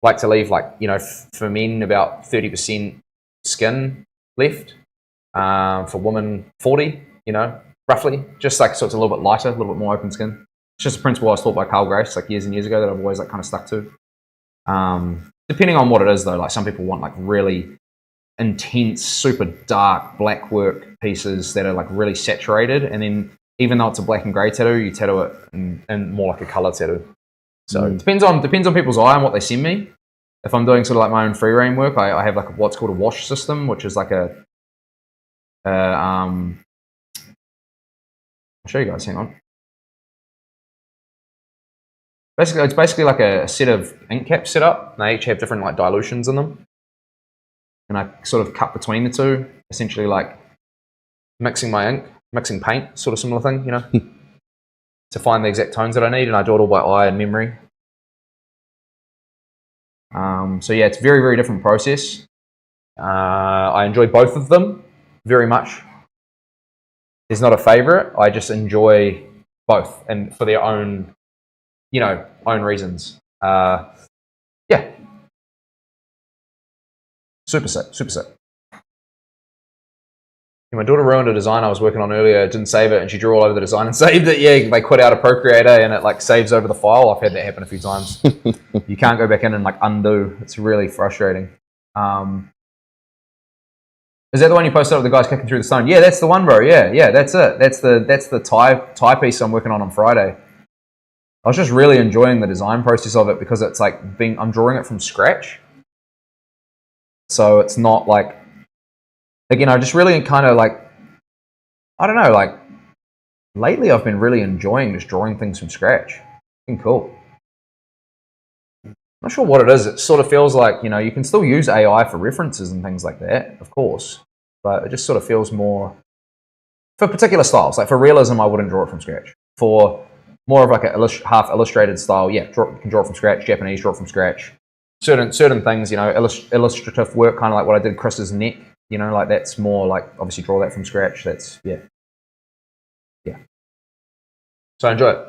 like to leave like, you know, for men about 30% skin left. For women 40. You know. Roughly, just like so it's a little bit lighter, a little bit more open skin. It's just a principle I was taught by Carl Grace like years and years ago that I've always like kind of stuck to. Depending on what it is though, like some people want like really intense, super dark black work pieces that are like really saturated, and then even though it's a black and grey tattoo, you tattoo it in more like a colour tattoo. So it depends on people's eye and what they send me. if I'm doing sort of like my own free rein work, I have like what's called a wash system, which is like I'll show you guys. Hang on. Basically, it's basically like a set of ink caps set up. And they each have different like dilutions in them, and I sort of cut between the two, essentially like mixing my ink, mixing paint, sort of similar thing, you know, to find the exact tones that I need, and I do it all by eye and memory. So yeah, it's a very, very different process. I enjoy both of them very much. There's not a favorite. I just enjoy both, and for their own, own reasons. Yeah. Super sick, super sick. My daughter ruined a design I was working on earlier, didn't save it, and she drew all over the design and saved it. Yeah, they quit out of Procreate and it like saves over the file. I've had that happen a few times. You can't go back in and like undo. It's really frustrating. Is that the one you posted up with the guys kicking through the stone? Yeah, that's the one, bro. Yeah, that's it. That's the tie piece I'm working on Friday. I was just really enjoying the design process of it because it's like I'm drawing it from scratch. So it's not like just really kind of like, I don't know, like lately I've been really enjoying just drawing things from scratch. It's been cool. Not sure what it is. It sort of feels like, you can still use AI for references and things like that, of course, but it just sort of feels more for particular styles. Like for realism, I wouldn't draw it from scratch. For more of like a half illustrated style, yeah, you can draw it from scratch. Japanese, draw it from scratch. Certain things, illustrative work, kind of like what I did Chris's neck. Like that's more like obviously draw that from scratch. That's yeah. So I enjoy it.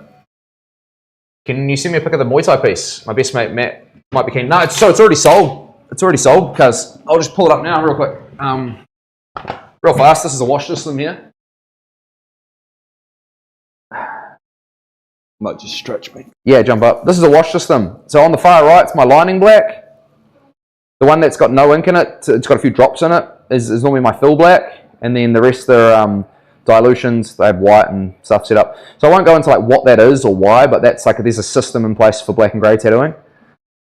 Can you send me a pic of the Muay Thai piece? My best mate Matt might be keen. No, it's already sold. It's already sold because I'll just pull it up now real quick. Real fast. This is a wash system here. Might just stretch me. Yeah, jump up. This is a wash system. So on the far right, it's my lining black. The one that's got no ink in it, it's got a few drops in it, is normally my fill black. And then the rest are dilutions. They have white and stuff set up. So I won't go into like what that is or why, but that's like there's a system in place for black and grey tattooing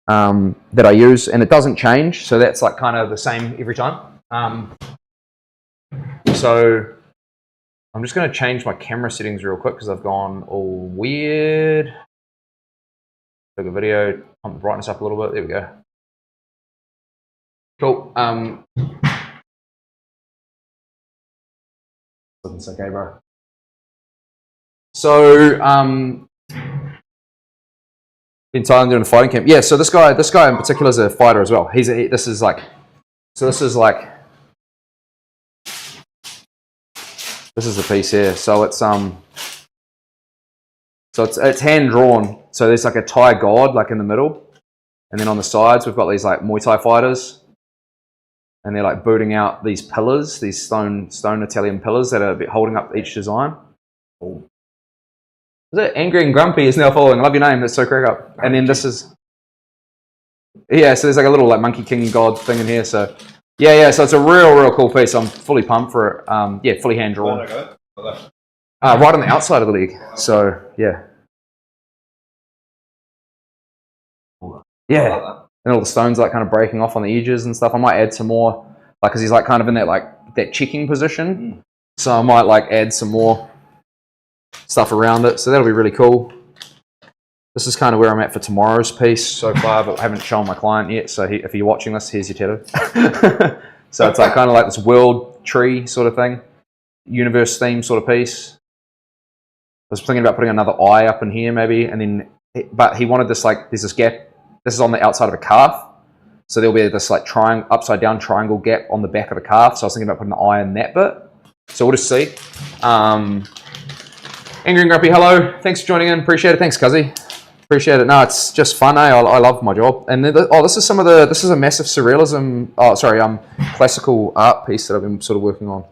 that I use, and it doesn't change. So that's like kind of the same every time. So I'm just going to change my camera settings real quick because I've gone all weird. Take a video, pump the brightness up a little bit. There we go. Cool. It's okay, bro. So, in Thailand doing a fighting camp. Yeah. So this guy in particular is a fighter as well. This is the piece here. So it's hand drawn. So there's like a Thai god like in the middle, and then on the sides we've got these like Muay Thai fighters, and they're like booting out these pillars, these stone Italian pillars that are holding up each design. Is it Angry and Grumpy is now following? I love your name. That's so crack up. And then this is so there's like a little like Monkey King god thing in here. So yeah. So it's a real cool piece. I'm fully pumped for it. Fully hand drawn. Right on the outside of the leg. So yeah. Yeah. And all the stones like kind of breaking off on the edges and stuff. I might add some more, like, because he's like kind of in that checking position. So I might like add some more stuff around it. So that'll be really cool. This is kind of where I'm at for tomorrow's piece so far, but I haven't shown my client yet. So if you're watching this, here's your tattoo. So it's like kind of like this world tree sort of thing, universe theme sort of piece. I was thinking about putting another eye up in here maybe, and then, but he wanted this like, there's this gap. This is on the outside of a calf. So there'll be this like upside down triangle gap on the back of the calf. So I was thinking about putting the eye in that bit. So we'll just see. Angry and Grumpy, hello. Thanks for joining in. Appreciate it. Thanks, Cuzzy. Appreciate it. No, it's just fun, eh? I love my job. And then, this is a massive surrealism, classical art piece that I've been sort of working on.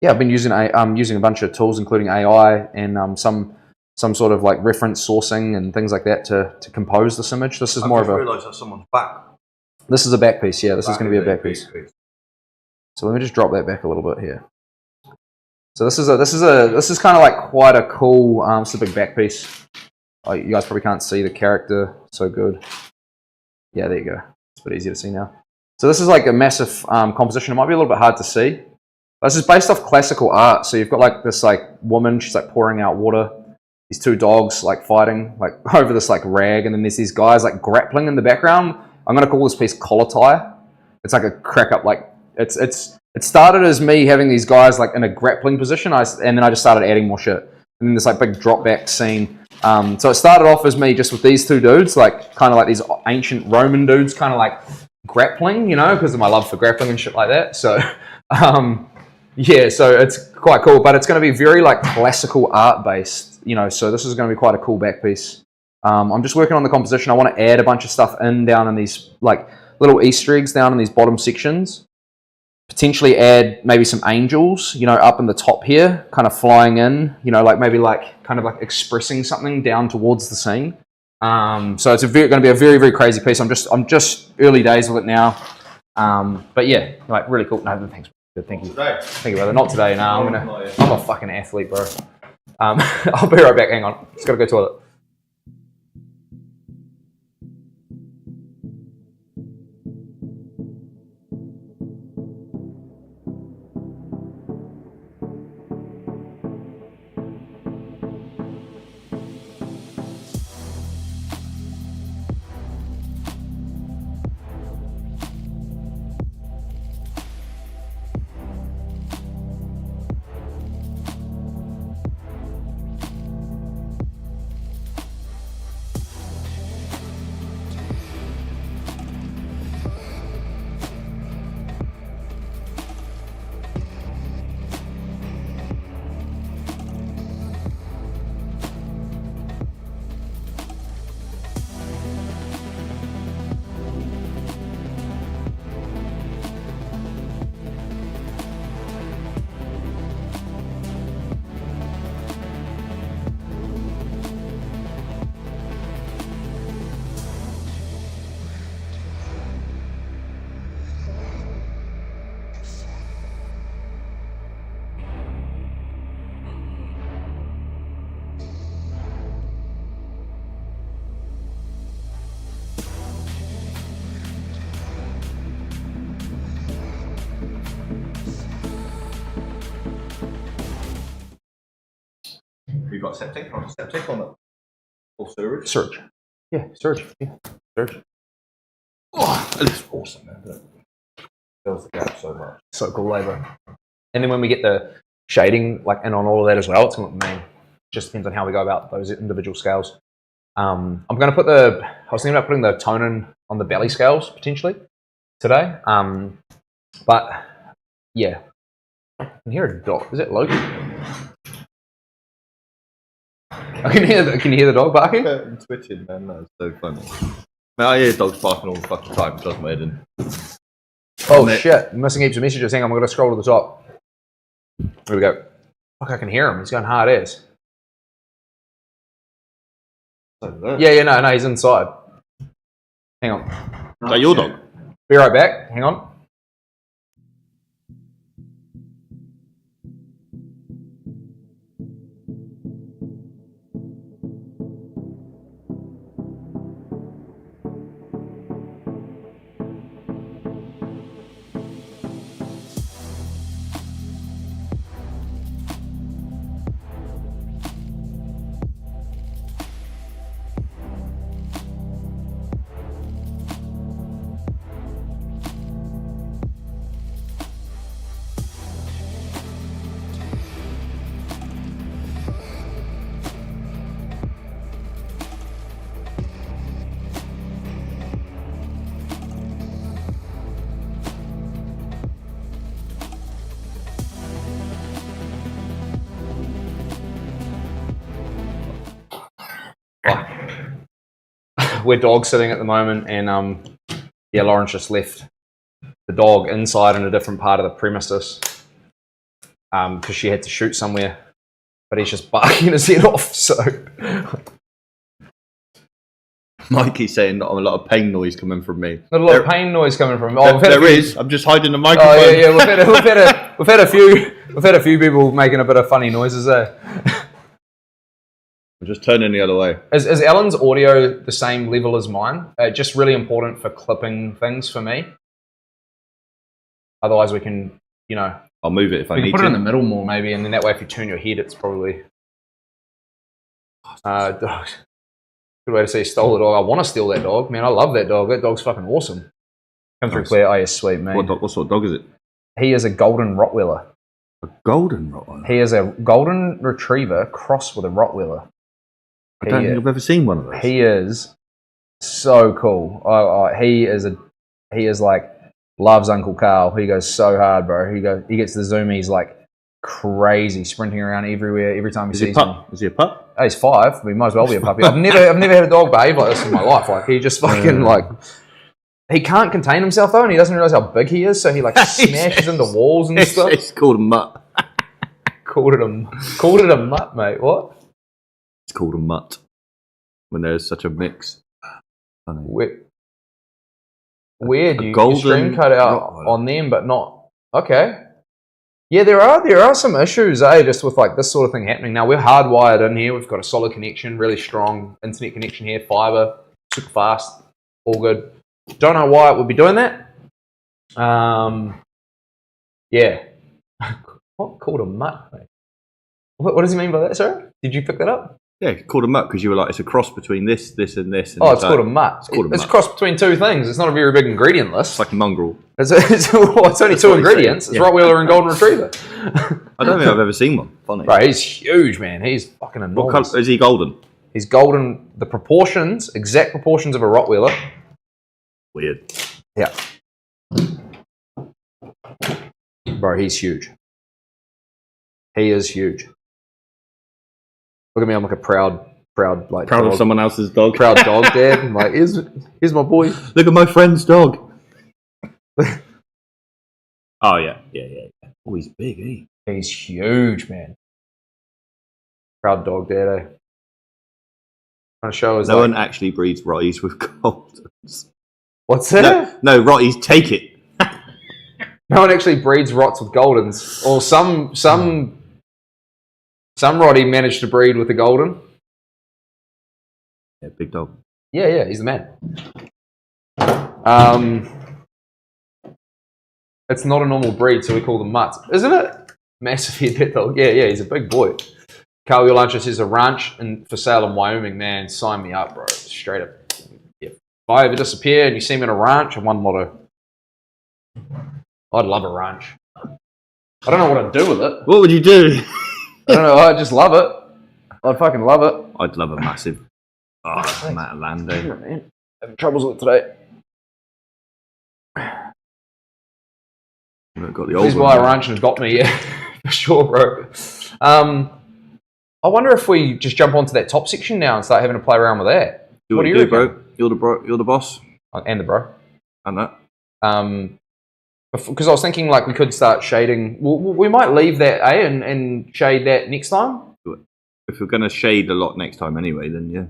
Yeah, I've been using a bunch of tools, including AI and some sort of like reference sourcing and things like that to compose this image. This is more of a. I realised that's someone's back. This is a back piece. Yeah, this is going to be a back piece. So let me just drop that back a little bit here. So this is kind of like quite a cool. It's a big back piece. You guys probably can't see the character so good. Yeah, there you go. It's a bit easier to see now. So this is like a massive composition. It might be a little bit hard to see. This is based off classical art. So you've got like this like woman, she's like pouring out water. These two dogs like fighting like over this like rag, and then there's these guys like grappling in the background. I'm gonna call this piece collar tie. It's like a crack up like it started as me having these guys like in a grappling position, and then I just started adding more shit. And then this like big drop back scene. So it started off as me just with these two dudes, like kind of like these ancient Roman dudes, kind of like grappling, you know, because of my love for grappling and shit like that. So yeah, so it's quite cool, but it's going to be very like classical art based, you know. So this is going to be quite a cool back piece. I'm just working on the composition. I want to add a bunch of stuff down in these like little Easter eggs down in these bottom sections. Potentially add maybe some angels, you know, up in the top here, kind of flying in, you know, like maybe like kind of like expressing something down towards the scene. So it's going to be a very, very crazy piece. I'm just early days with it now. But yeah, like really cool. No, thanks. Thank you. Thank you, brother. Not today. No, I'm a fucking athlete, bro. I'll be right back. Hang on. Just gotta go to the toilet. You got septic on it? Or sewage? Surge. Yeah, surge. Yeah, surge. Oh, it's awesome, man. It fills the gap so much. So cool, labor. And then when we get the shading like in on all of that as well, it's going to look mean. Just depends on how we go about those individual scales. I'm going to put I was thinking about putting the tone in on the belly scales potentially today. But yeah, I can hear a dog. Is it Loki? Can you hear the dog barking? I'm twitching, man. That's so funny. Man, I hear dogs barking all the fucking time. It does my head in. Oh shit! I'm missing heaps of messages. Hang on, I'm going to scroll to the top. There we go. Fuck, I can hear him. He's going hard ass. Yeah, no, he's inside. Hang on. Is that your dog? Be right back. Hang on. We're dog sitting at the moment, and yeah, Lauren's just left the dog inside in a different part of the premises because she had to shoot somewhere, but he's just barking his head off. So Mikey's saying that a lot of pain noise coming from me. Not a lot of pain noise coming from. Oh, there is. I'm just hiding the microphone. Oh yeah. We've had a few. We've had a few people making a bit of funny noises there. Just turning the other way. Is Ellen's audio the same level as mine? Just really important for clipping things for me. Otherwise, we can, you know... I'll move it if I need to. We can put it in the middle more, maybe, and then that way if you turn your head, it's probably... Dog. Good way to say you stole the dog. I want to steal that dog. Man, I love that dog. That dog's fucking awesome. Come through, Claire. Oh, yeah, sweet, man. What sort of dog is it? He is a golden Rottweiler. A golden Rottweiler? He is a golden retriever crossed with a Rottweiler. I don't think I've ever seen one of those. He is so cool. He is like loves Uncle Carl. He goes so hard, bro. He gets the zoomies like crazy, sprinting around everywhere every time he sees me. Is he a pup? Oh, he's 5. He might as well be a puppy. I've never had a dog behave like this in my life. Like he just fucking like he can't contain himself though, and he doesn't realize how big he is. So he like smashes into walls and stuff. It's called a mutt. Called it a mutt, mate. What? It's called a mutt when there's such a mix. Weird. You stream cut out on them, but not okay. Yeah, there are some issues, just with like this sort of thing happening. Now we're hardwired in here. We've got a solid connection, really strong internet connection here, fiber, super fast, all good. Don't know why it would be doing that. Yeah. What called a mutt, mate? What does he mean by that, sir? Did you pick that up? Yeah, it's called a mutt because you were like, it's a cross between this, and this. And it's called a mutt. It's a cross between two things. It's not a very big ingredient list. It's like a mongrel. It's only two ingredients. It's Rottweiler and Golden Retriever. I don't think I've ever seen one. Funny. Right, he's huge, man. He's fucking enormous. What color, is he golden? He's golden. The proportions, exact proportions of a Rottweiler. Weird. Yeah. Bro, he's huge. He is huge. Look at me, I'm like a proud Proud dog. of someone else's dog. Proud dog dad. I'm like, here's my boy. Look at my friend's dog. Oh yeah. Oh, he's big, eh? He's huge, man. Proud dog dad, eh? Trying to show us. No one actually breeds Rotties with Goldens. What's that? No, Rotties take it. No one actually breeds Rots with Goldens. Or some Rottie managed to breed with a Golden. Yeah, big dog. Yeah, he's the man. It's not a normal breed, so we call them mutts, isn't it? Massive head, that dog. Yeah, he's a big boy. Carl Yolancha says a ranch for sale in Wyoming. Man, sign me up, bro. Straight up. Yeah. If I ever disappear and you see me in a ranch, I won lotto. I'd love a ranch. I don't know what I'd do with it. What would you do? I don't know. I just love it. I'd fucking love it. I'd love a massive amount of land there. Yeah, man. Having troubles with it today. Got the old Please buy a ranch and adopt me, yeah. For sure, bro. I wonder if we just jump onto that top section now and start having to play around with that. What do you do, bro? You're the boss. And the bro. And that. Because I was thinking like we could start shading. We might leave that, and shade that next time. If we're going to shade a lot next time anyway, then yeah.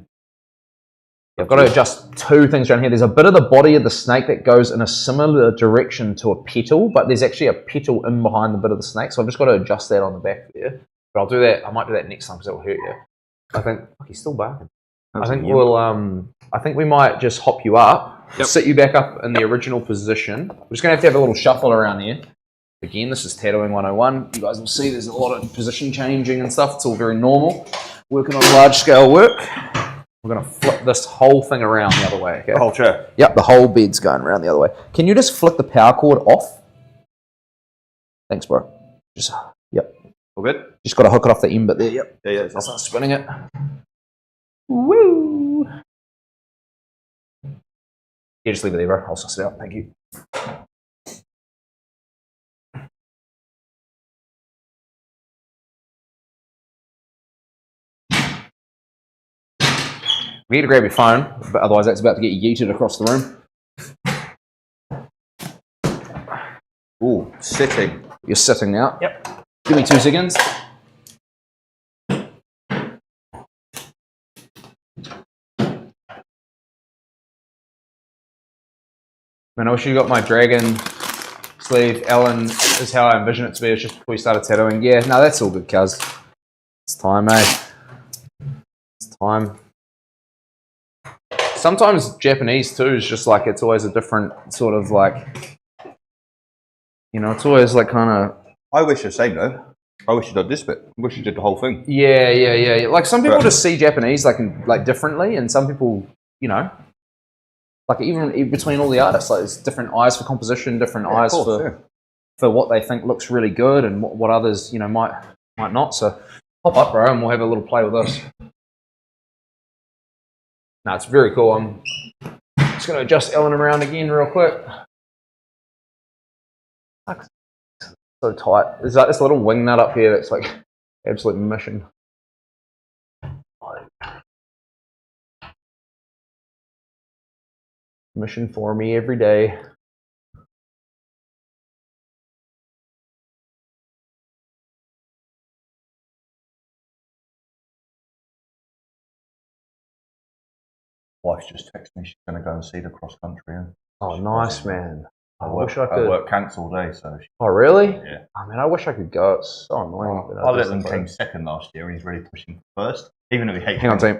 I've got to adjust two things around here. There's a bit of the body of the snake that goes in a similar direction to a petal, but there's actually a petal in behind the bit of the snake, so I've just got to adjust that on the back there. But I'll do that. I might do that next time because that will hurt you. I think he's still barking. I think we might just hop you up, sit you back up in the original position. We're just going to have a little shuffle around here. Again, this is Tattooing 101. You guys will see there's a lot of position changing and stuff. It's all very normal. Working on large scale work. We're going to flip this whole thing around the other way. Okay? The whole chair? Yep, the whole bed's going around the other way. Can you just flick the power cord off? Thanks, bro. Yep. All good? Just got to hook it off the end bit there. Yep. Yeah. I'll start spinning it. Woo! Yeah, just leave it there, bro. I'll suss it out. Thank you. We need to grab your phone, but otherwise that's about to get yeeted across the room. Ooh, sitting. You're sitting now. Yep. Give me 2 seconds. Man, I wish you got my dragon sleeve. Ellen is how I envision it to be. It's just before we started tattooing. Yeah, no, that's all good, cuz. It's time, eh? It's time. Sometimes Japanese too is just like it's always a different sort of like, you know, it's always like kind of. I wish the same though. I wish you did this bit. I wish you did the whole thing. Yeah. Like some people just see Japanese like differently, and some people, you know, like even between all the artists, like there's different eyes for composition, different eyes for what they think looks really good, and what others, you know, might not. So pop up, bro, and we'll have a little play with this. No, it's very cool. I'm just going to adjust Ellen around again real quick. So tight. There's like this little wing nut up here that's like absolute mission. Mission for me every day. Wife's just texted me she's going to go and see the cross country. Oh, nice, man. I wish I could. Work cancelled day, so. Oh, really? Yeah. I mean, I wish I could go. It's so annoying. I let them came second last year, and he's really pushing for first, even if he hates. Hang on, team.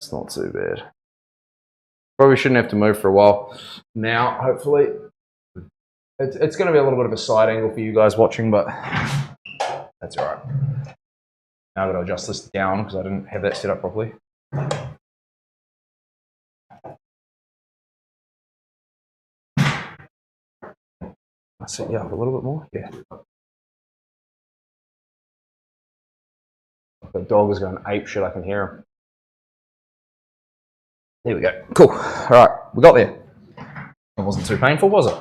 It's not too bad. Probably shouldn't have to move for a while. Now, hopefully, it's going to be a little bit of a side angle for you guys watching, but that's all right. Now I've got to adjust this down because I didn't have that set up properly. I set you up a little bit more. Yeah. The dog is going ape shit. I can hear him. There we go. Cool. All right, we got there. It wasn't too painful, was it?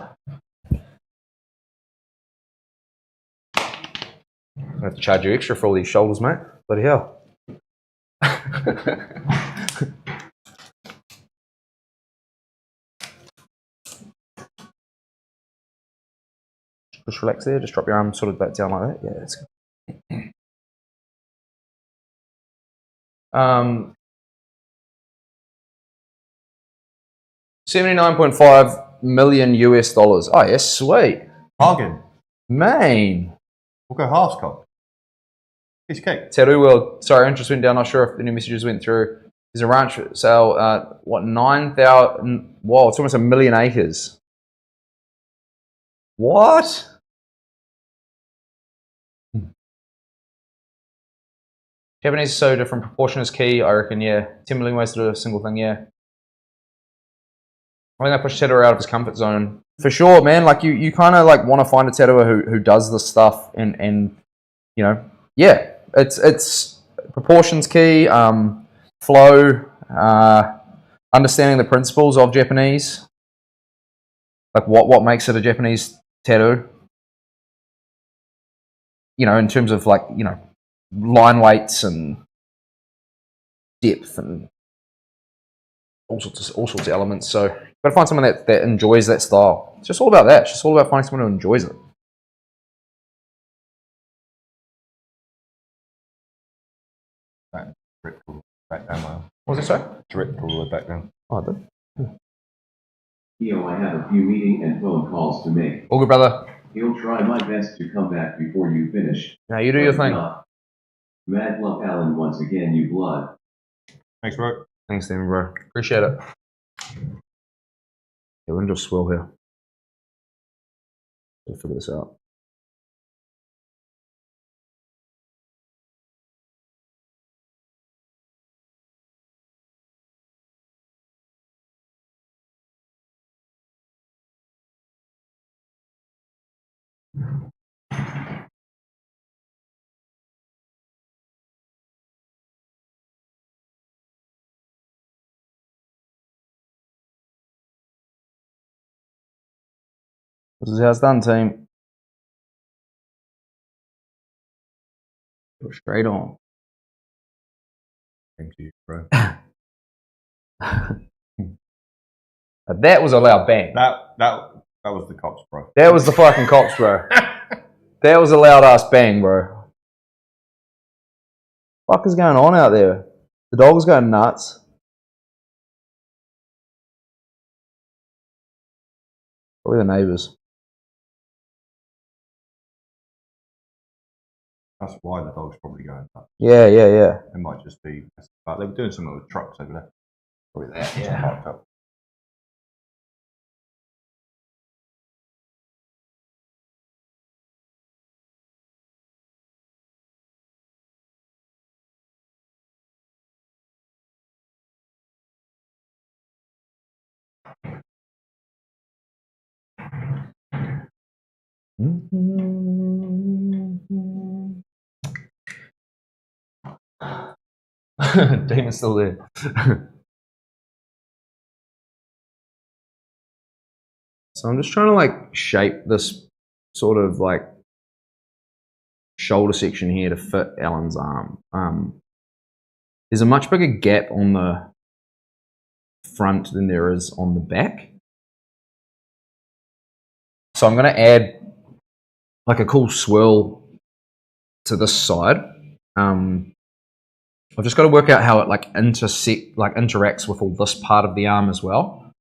I have to charge you extra for all these shoulders, mate. Bloody hell. Just relax there. Just drop your arm sort of back down like that. Yeah, that's good. 79.5 million US dollars. Oh, yes, sweet. Bargain. Man. We'll go halves, Cop. Piece of cake. Tattoo World. Sorry, interest went down. Not sure if any messages went through. There's a ranch sale. 9,000. Whoa, it's almost 1 million acres. What? Japanese is so different. Proportion is key, I reckon, yeah. 10 million ways to do a single thing, yeah. I think I pushed Tattooer out of his comfort zone. For sure, man. Like, you kind of, like, want to find a tattooer who does this stuff and, you know, yeah. It's proportions key, flow, understanding the principles of Japanese. Like, what makes it a Japanese tattoo. You know, in terms of, like, you know, line weights and depth and all sorts of elements. So you've got to find someone that enjoys that style. It's just all about that. It's just all about finding someone who enjoys it. Dripped all the way back down, man. What was it, sorry? Dripped all the way back down. Oh, I did. Theo, I have a few meeting and phone calls to make. All good, brother. He'll try my best to come back before you finish. Now you do your thing. Mad love, Alan, once again, you blood. Thanks, bro. Thanks, Damon, bro. Appreciate it. Yeah, we're going to just swirl here. We'll figure this out. This is how it's done, team. Go straight on. Thank you, bro. That was a loud bang. That was the cops, bro. That was the fucking cops, bro. That was a loud ass bang, bro. What the fuck is going on out there? The dog's going nuts. Probably the neighbours. That's why the dog's probably going nuts. Yeah. It might just be. But they were doing something with trucks over there. Probably that. Yeah. Parked up. Demon's still there. So I'm just trying to like shape this sort of like shoulder section here to fit Alan's arm. There's a much bigger gap on the front than there is on the back. So I'm going to add like a cool swirl to this side. I've just got to work out how it like interacts with all this part of the arm as well.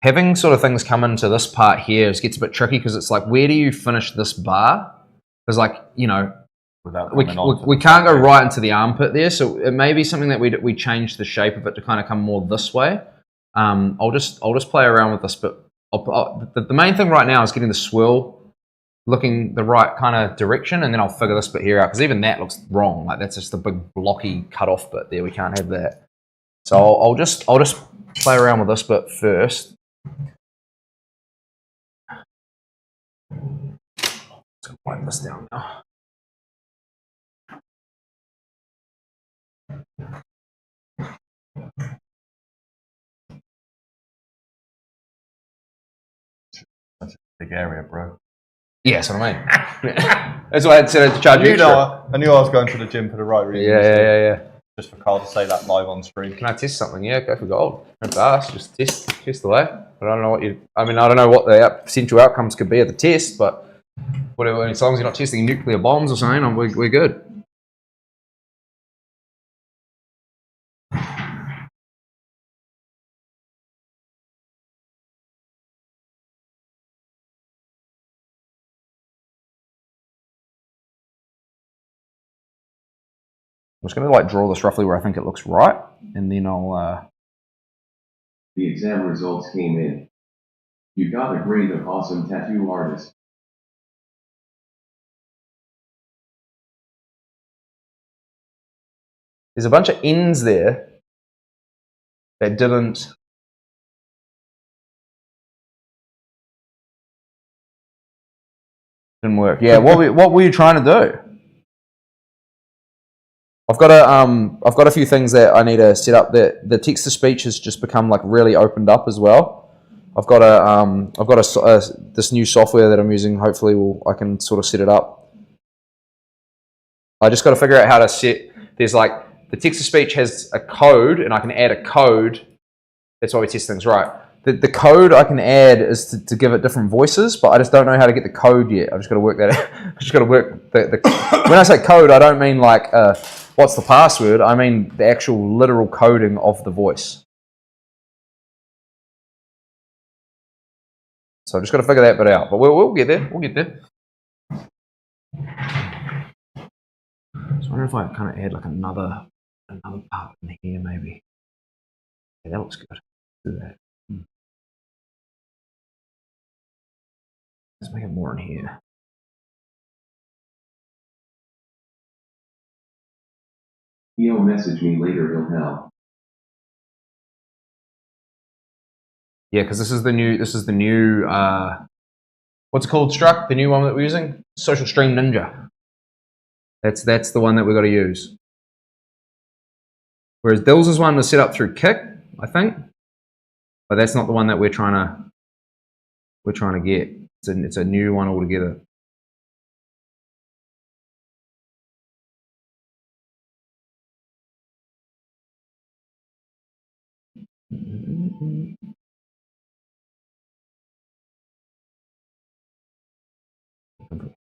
Having sort of things come into this part here gets a bit tricky because it's like, where do you finish this bar? Because like, you know, we can't go right into the armpit there, so it may be something that we change the shape of it to kind of come more this way. I'll just play around with this, but the main thing right now is getting the swirl looking the right kind of direction, and then I'll figure this bit here out because even that looks wrong. Like that's just the big blocky cut off bit there. We can't have that. So I'll just play around with this bit first. Let's wipe this down now. That's a big area, bro. Yeah, that's what I mean. That's why I said to charge you. I knew I was going to the gym for the right reason. Yeah. Just for Carl to say that live on stream. Can I test something? Yeah, go for gold. No bars, just test away. I don't know what the potential outcomes could be of the test, but whatever. As long as you're not testing nuclear bombs or something, we're good. I'm just going to like draw this roughly where I think it looks right, and then I'll. The exam results came in. You got a grade of awesome tattoo artist. There's a bunch of ends there that didn't work. Yeah, what were you trying to do? I've got a few things that I need to set up. The text to speech has just become like really opened up as well. I've got this new software that I'm using. Hopefully, I can sort of set it up. I just got to figure out how to set. There's like the text to speech has a code, and I can add a code. That's why we test things, right? The code I can add is to give it different voices, but I just don't know how to get the code yet. I've just got to work that out. I've just got to work the when I say code, I don't mean like what's the password. I mean the actual literal coding of the voice. So I've just got to figure that bit out. But we'll get there. We'll get there. So I wonder if I kind of add like another part in here maybe. Yeah, that looks good. Do that. Let's make it more in here. He'll message me later, he'll help. Yeah, because this is the new what's it called, Struck? The new one that we're using? Social Stream Ninja. That's the one that we've got to use. Whereas Dill's one is set up through Kick, I think. But that's not the one that we're trying to we're trying to get. It's a new one altogether.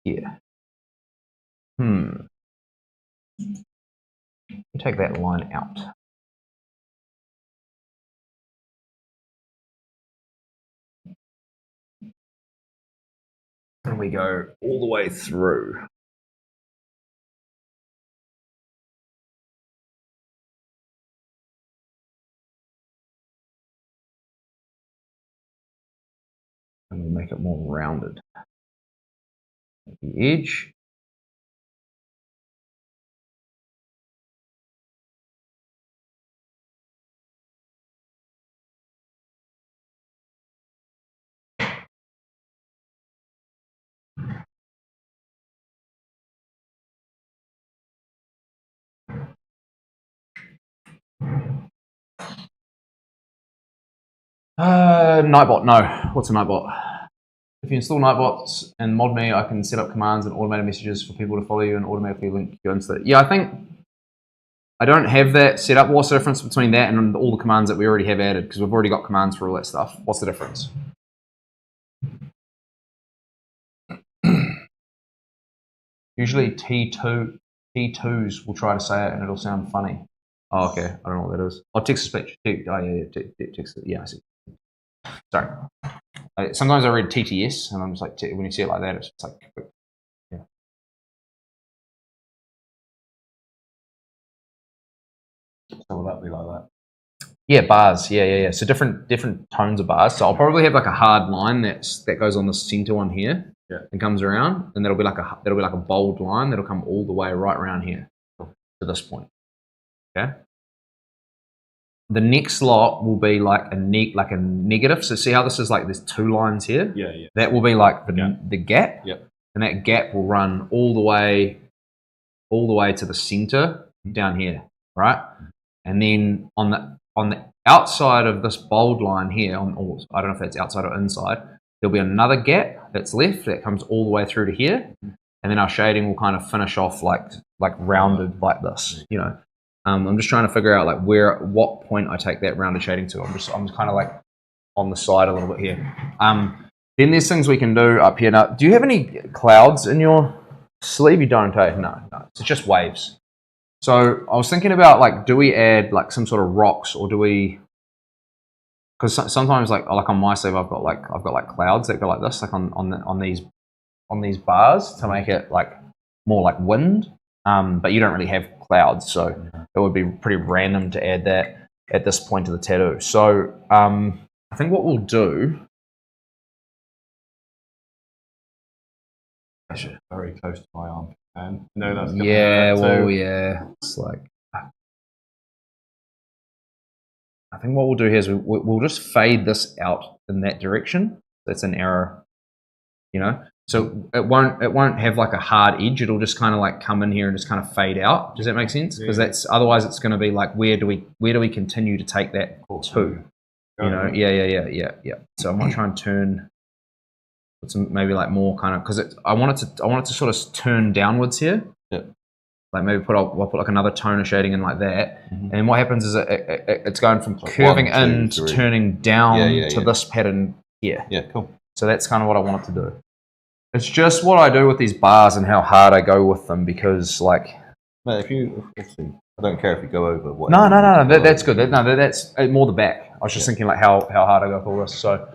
Here. Take that line out. And we go all the way through. And we make it more rounded. At the edge. Nightbot, no. What's a Nightbot? If you install Nightbots and mod me, I can set up commands and automated messages for people to follow you and automatically link you into it. Yeah, I think I don't have that set up. What's the difference between that and all the commands that we already have added? Because we've already got commands for all that stuff. What's the difference? Usually T2s will try to say it and it'll sound funny. Oh, okay. I don't know what that is. Oh, text-to-speech. Text. Yeah, I see. Sorry. Sometimes I read TTS, and I'm just like, when you see it like that, it's like, yeah. So will that be like that? Yeah, bars. Yeah. So different tones of bars. So I'll probably have like a hard line that goes on the center one here, and comes around, and that'll be like a bold line that'll come all the way right around here to this point. Okay. The next lot will be like a negative. So see how this is like there's two lines here? Yeah. That will be like the gap. Yep. And that gap will run all the way to the center down here, right? And then on the outside of this bold line here, I don't know if that's outside or inside, there'll be another gap that's left that comes all the way through to here. And then our shading will kind of finish off like rounded like this, you know. I'm just trying to figure out like what point I take that rounded shading to. I'm kind of like on the side a little bit here. Then there's things we can do up here. Now, do you have any clouds in your sleeve? You don't, eh? No. It's just waves. So I was thinking about like, do we add like some sort of rocks, or do we? Because sometimes like on my sleeve I've got like clouds that go like this, like on these bars to make it like more like wind. But you don't really have clouds, so it would be pretty random to add that at this point of the tattoo. So I think what we'll do. Very close to my arm, and no, that's yeah. It's like I think what we'll do here is we'll just fade this out in that direction. That's an error, you know. So it won't have like a hard edge. It'll just kind of like come in here and just kind of fade out. Does that make sense? Because otherwise it's going to be like where do we continue to take that to? You know, yeah. So I might try and turn. Put some maybe like more kind of because I want it to sort of turn downwards here. Yeah. Like maybe I'll put like another tone of shading in like that, and what happens is it's going from like curving in to turning down to this pattern here. Yeah, cool. So that's kind of what I want it to do. It's just what I do with these bars and how hard I go with them because like. No, I don't care if you go over. What no. That's good. That's more the back. I was just thinking like how hard I go with all this. So,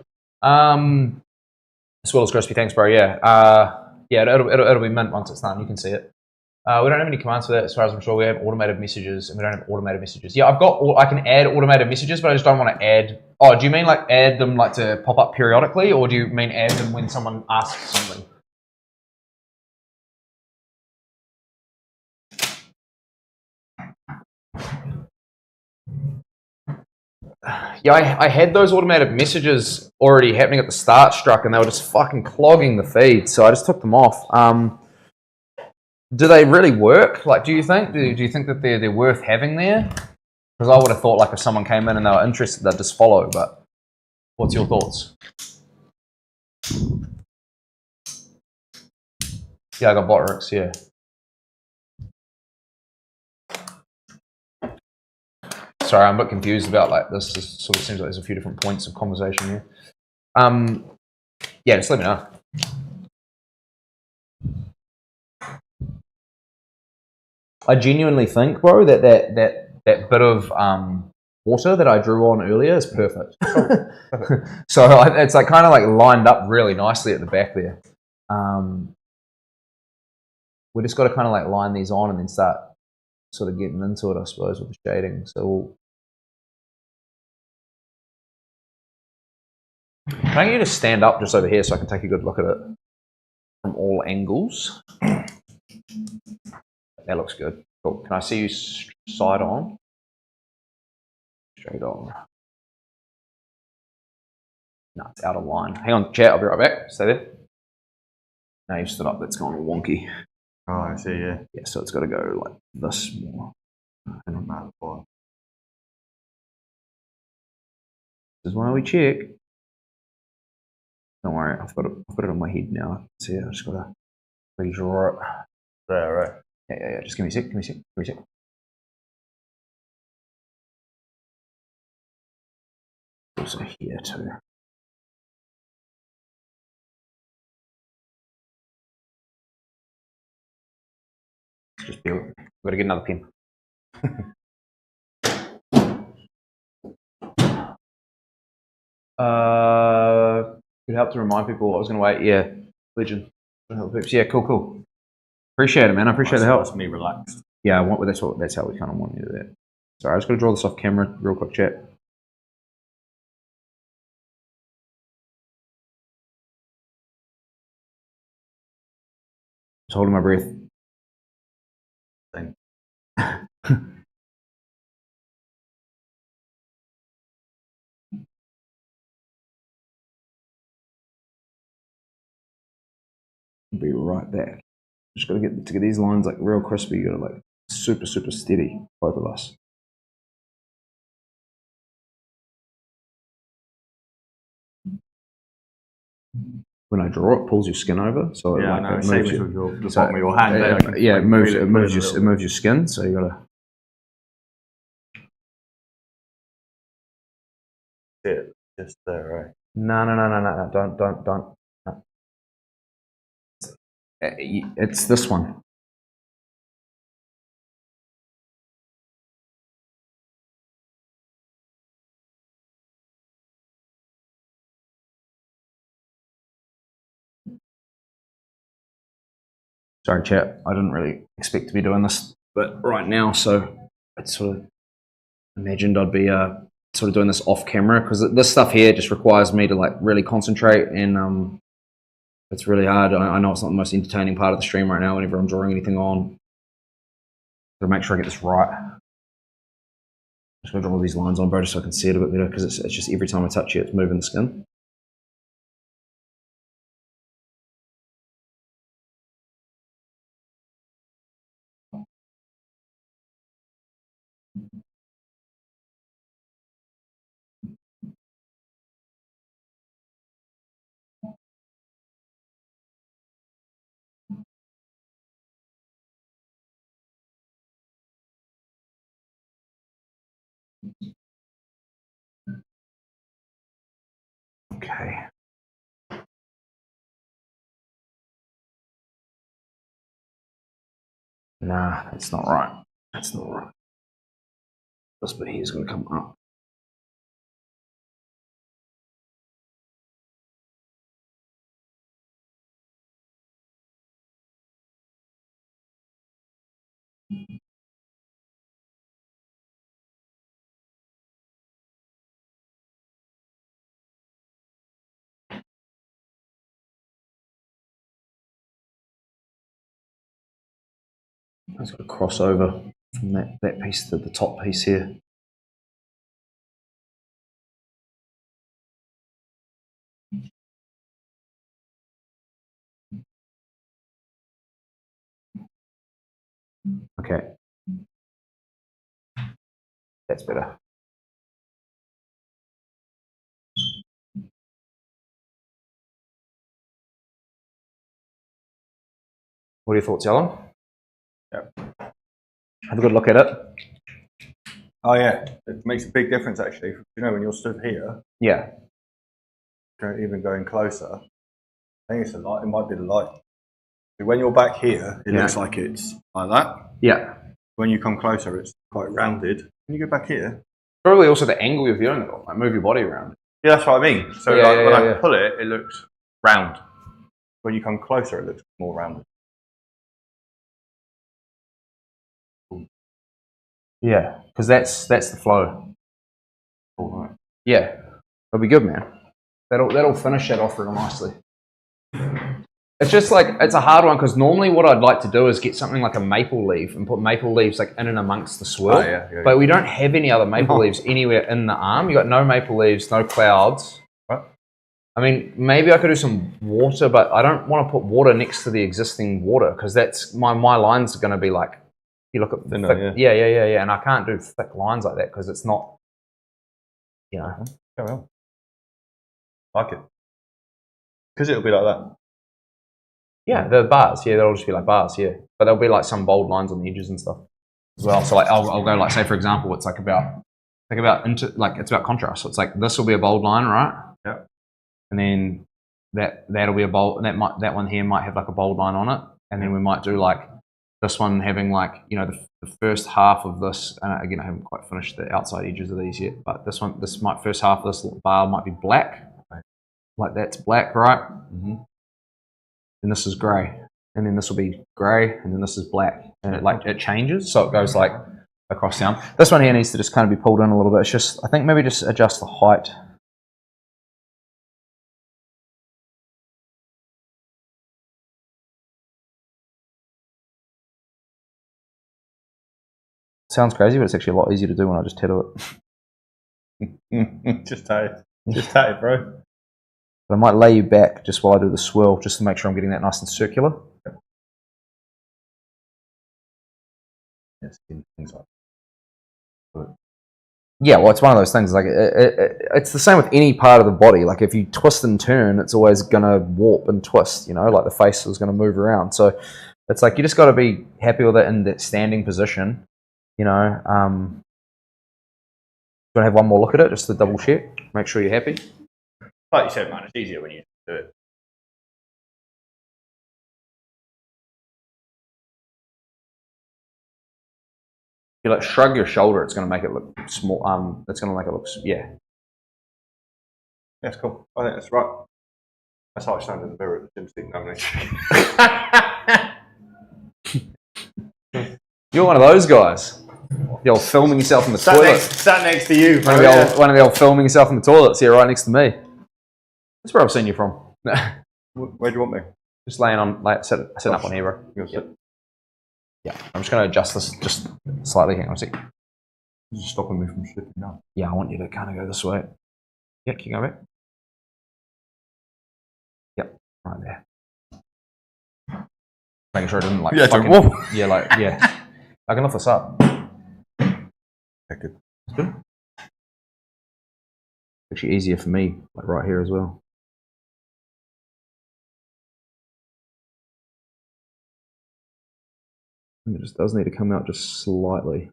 as well as crispy. Thanks, bro. Yeah. It'll be mint once it's done. You can see it. We don't have any commands for that, as far as I'm sure. We have automated messages, and we don't have automated messages. Yeah, I can add automated messages, but I just don't want to add. Oh, do you mean like add them like to pop up periodically, or do you mean add them when someone asks something? Yeah, I had those automated messages already happening at the start, Struck, and they were just fucking clogging the feed, so I just took them off. Do they really work? Like, do you think? Do you think that they're worth having there? Because I would have thought like if someone came in and they were interested, they'd just follow. But what's your thoughts? Yeah, I got Botrix, yeah. Sorry, I'm a bit confused about like this. This sort of seems like there's a few different points of conversation here. Yeah, just let me know. I genuinely think, bro, that bit of water that I drew on earlier is perfect. So it's like kind of like lined up really nicely at the back there. We just got to kind of like line these on and then start sort of getting into it, I suppose, with the shading. So can I get you to stand up just over here so I can take a good look at it from all angles? That looks good. Cool. Can I see you side on? Straight on. No, it's out of line. Hang on, chat. I'll be right back. Stay there. Now you've stood up. That's gone wonky. Oh, I see, yeah. Yeah, so it's got to go like this more. Hang on. This is why we check. Don't worry, I've got it on my head now. See, I just got to redraw it. There, right. Yeah. Just give me a sec. Also here too. Just be. I've got to get another pen. Could help to remind people I was going to wait. Yeah, Legend. Yeah, cool. Appreciate it, man. I appreciate the help. That's me relaxed. Yeah, that's how we kind of want you to do that. Sorry, I just got to draw this off camera real quick, chat. Just holding my breath. Thing. Be right back. Just got to get these lines like real crispy. You got to like super steady, both of us. When I draw, it pulls your skin over. So Yeah, it, like, I know. it Same moves as your, with the so bottom of your hand there. it moves your skin. So you got to. It just there, right? No. Don't. No. It's this one. Sorry, chat. I didn't really expect to be doing this, but right now, so I sort of imagined I'd be sort of doing this off camera because this stuff here just requires me to like really concentrate, and it's really hard. I know it's not the most entertaining part of the stream right now. Whenever I'm drawing anything on, to make sure I get this right. I'm just gonna draw all these lines on, bro, just so I can see it a bit better because it's just every time I touch it, it's moving the skin. Okay. Nah, that's not right. That's not right. This bit here is going to come up. It's got to cross over from that piece to the top piece here. Okay. That's better. What are your thoughts, Alan? Yep. Have a good look at it. Oh yeah, it makes a big difference actually. You know, when you're stood here, Yeah. even going closer, I think it's the light. It might be the light. When you're back here, it looks like it's like that. Yeah. When you come closer, it's quite rounded. When you go back here, Probably also the angle you're viewing it on, like move your body around. yeah, that's what I mean. So Yeah, when I pull it, it looks round. When you come closer, it looks more rounded. Yeah, because that's the flow. All right. Yeah, it'll be good, man. That'll finish that off real nicely. It's just like it's a hard one because normally what I'd like to do is get something like a maple leaf and put maple leaves like in and amongst the swirl. Oh, yeah. But we don't have any other maple leaves anywhere in the arm. You got no maple leaves, no clouds. What? I mean, maybe I could do some water, but I don't want to put water next to the existing water because that's my lines are going to be like. You look at the thick, yeah, and I can't do thick lines like that because it's not. You know. Oh, well. Like it. Because it'll be like that. Yeah, the bars, they'll just be like bars, but there'll be like some bold lines on the edges and stuff as well. So like I'll go like say for example, it's like it's about contrast. So it's like this will be a bold line, right? Yeah. And then that'll be a bold. That one here might have like a bold line on it, and then we might do like this one having like the first half of this. And again, I haven't quite finished the outside edges of these yet, but first half of this bar might be black, like that's black, right? Mm-hmm. And this is grey, and then this will be grey, and then this is black, and it changes, so it goes like across down. This one here needs to just kind of be pulled in a little bit. It's just I think maybe just adjust the height. Sounds crazy, but it's actually a lot easier to do when I just tattoo it. Just tat it, bro. But I might lay you back just while I do the swirl, just to make sure I'm getting that nice and circular. Yes, things like that. Yeah, well, it's one of those things. Like it's the same with any part of the body. Like if you twist and turn, it's always gonna warp and twist. Like the face is gonna move around. So it's like you just got to be happy with it in that standing position. Do you want to have one more look at it just to double check? Make sure you're happy. Like you said, man, it's easier when you do it. You like shrug your shoulder, it's going to make it look small. It's going to make it look, yeah. That's cool. I think that's right. That's how I stand in the mirror at the gym stick nomination. You're one of those guys. The old filming yourself in the toilet. Sat next to you. One of the old filming yourself in the toilets here right next to me. That's where I've seen you from. Where do you want me? Just laying on, sitting up on here, bro. Yep. Yeah, I'm just going to adjust this just slightly. Hang on a sec. Just stopping me from slipping down. Yeah, I want you to kind of go this way. Yeah, can you go back? Yep, right there. Making sure it didn't I can lift this up. Okay, good. It's good. Actually easier for me, like right here as well. It just does need to come out just slightly.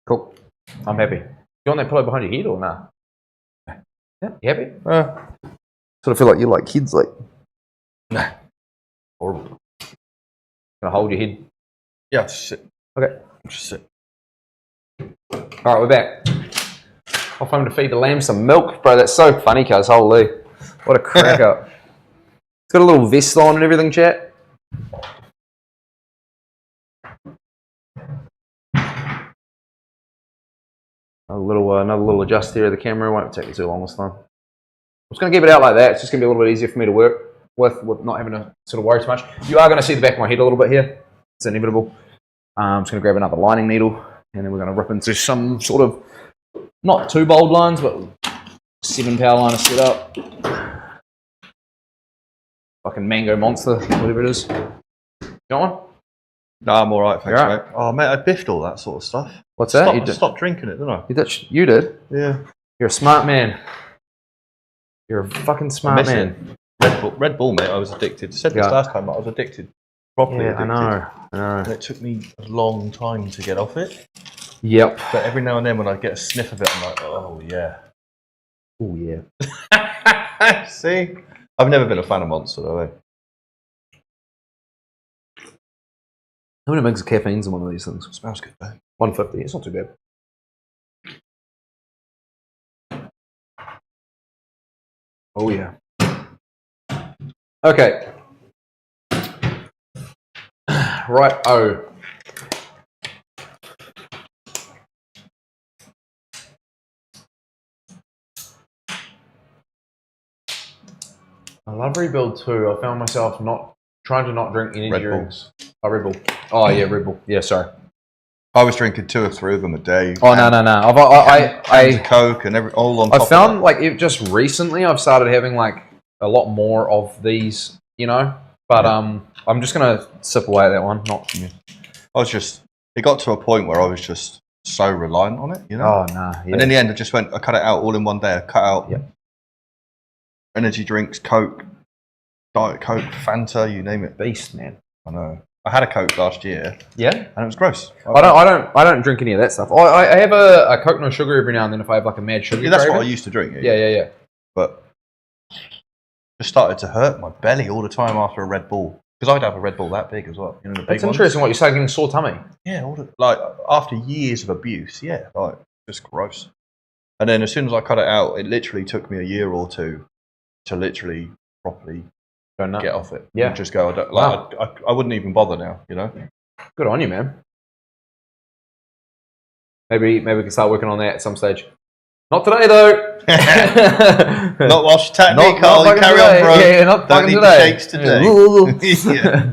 Cool. I'm happy. You want that pillow behind your head or nah? Yeah, you happy? Sort of feel like you're like kids, like. Nah. Horrible. Gonna hold your head? Yeah, just sit. Okay. Just sit. Alright, we're back. Off home to feed the lamb some milk. Bro, that's so funny, cuz. Holy. What a crack up. It's got a little vest on and everything, chat. Another little adjust here of the camera. Won't take me too long this time. I'm just going to keep it out like that. It's just going to be a little bit easier for me to work with not having to sort of worry too much. You are going to see the back of my head a little bit here. It's inevitable. I'm just going to grab another lining needle and then we're going to rip into some sort of, not too bold lines, but 7 power liner set up. Fucking mango monster, whatever it is. You want one? No, I'm alright, thanks, You're mate. Oh, mate, I biffed all that sort of stuff. What's that? You Stopped drinking it, didn't I? You did? Yeah. You're a smart man. You're a fucking smart man. Red Bull, mate, I was addicted. I said this last time, but I was addicted. Properly addicted. I know. And it took me a long time to get off it. Yep. But every now and then when I get a sniff of it, I'm like, oh, yeah. Oh, yeah. See? I've never been a fan of Monster, though, eh? How many megs of caffeine's in one of these things? It smells good, though. 150. It's not too bad. Oh, yeah. Okay. Right. Oh. I love Rebuild too. I found myself trying to not drink energy drinks. Oh, Red Bull. Oh, yeah, Red Bull. Yeah, sorry. I was drinking 2 or 3 of them a day. Oh, no. I Coke and all on top I found like it just recently I've started having like a lot more of these, you know. But I'm just gonna sip away at that one. Not. Yeah. It got to a point where I was just so reliant on it, you know. Oh nah. Yeah. And in the end, I cut it out all in one day. I cut out energy drinks, Coke, Diet Coke, Fanta, you name it. Beast, man. I know. I had a Coke last year. Yeah. And it was gross. I don't drink any of that stuff. I have a Coke no sugar every now and then if I have like a mad sugar. Yeah, that's what I used to drink. Yeah. But it started to hurt my belly all the time after a Red Bull. Because I'd have a Red Bull that big as well. You know, the big That's interesting what you started getting sore tummy. Yeah, like after years of abuse, like just gross. And then as soon as I cut it out, it literally took me a year or two to literally properly get off it. Yeah. And just go, I wouldn't even bother now, you know? Good on you, man. Maybe we can start working on that at some stage. Not today, though. Not while she's technique, Carl. Carry on, bro. Yeah, not Don't fucking need today. the shakes today. Yeah.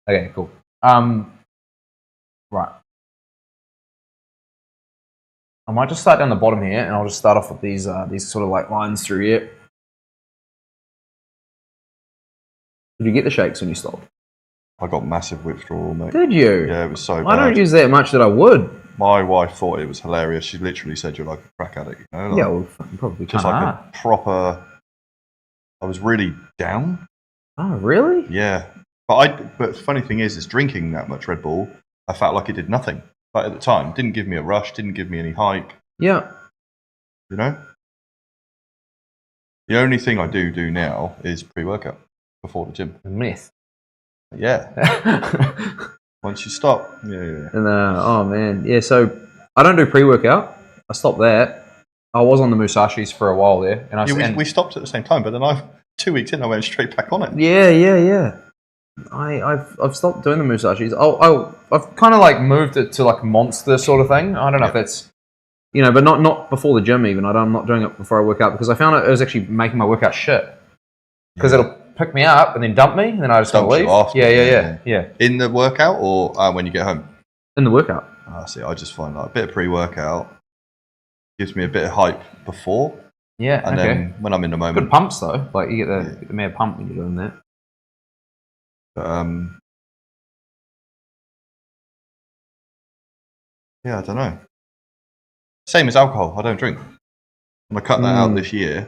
Okay, cool. Right. I might just start down the bottom here, and I'll just start off with these sort of like lines through here. Did you get the shakes when you stopped? I got massive withdrawal, mate. Did you? Yeah, it was so bad. I don't use that much that I would. My wife thought it was hilarious. She literally said you're like a crack addict, you know? Like, Yeah, well, you probably just can't. like a proper. I was really down. Oh, really? Yeah, but the funny thing is drinking that much Red Bull, I felt like it did nothing. But at the time, didn't give me a rush, didn't give me any hype. Yeah. You know. The only thing I do now is pre-workout before the gym. Meth. Yeah. Once you stop. Yeah. And oh man, yeah. So I don't do pre-workout. I stopped that. I was on the Musashis for a while there, and we stopped at the same time. But then 2 weeks in, I went straight back on it. Yeah. I've stopped doing the Musashis. I've kind of like moved it to like Monster sort of thing. I don't know if that's, you know, but not before the gym even. I'm not doing it before I work out because I found it was actually making my workout shit. Because it'll pick me up and then dump me, and then I just gotta leave. Yeah. In the workout or when you get home? In the workout. See, I just find like a bit of pre-workout gives me a bit of hype before. Yeah. And then when I'm in the moment. Good pumps though. Like you get the mad pump when you're doing that. But, yeah, I don't know. Same as alcohol. I don't drink. And I cut that out this year.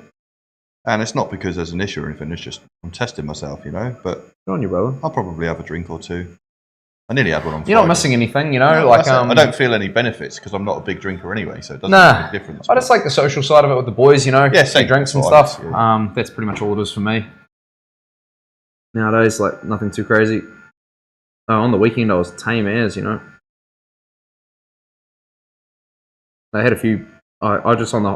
And it's not because there's an issue or anything. It's just I'm testing myself, you know. But good on you, brother. I'll probably have a drink or two. I nearly had one on Friday. You're not missing anything, you know. No, like I don't feel any benefits because I'm not a big drinker anyway, so it doesn't make a difference. I just like the social side of it with the boys, you know. Yeah, same. Drinks and stuff. That's pretty much all it is for me. Nowadays, like nothing too crazy. On the weekend, I was tame as, you know. I had a few. I was just on the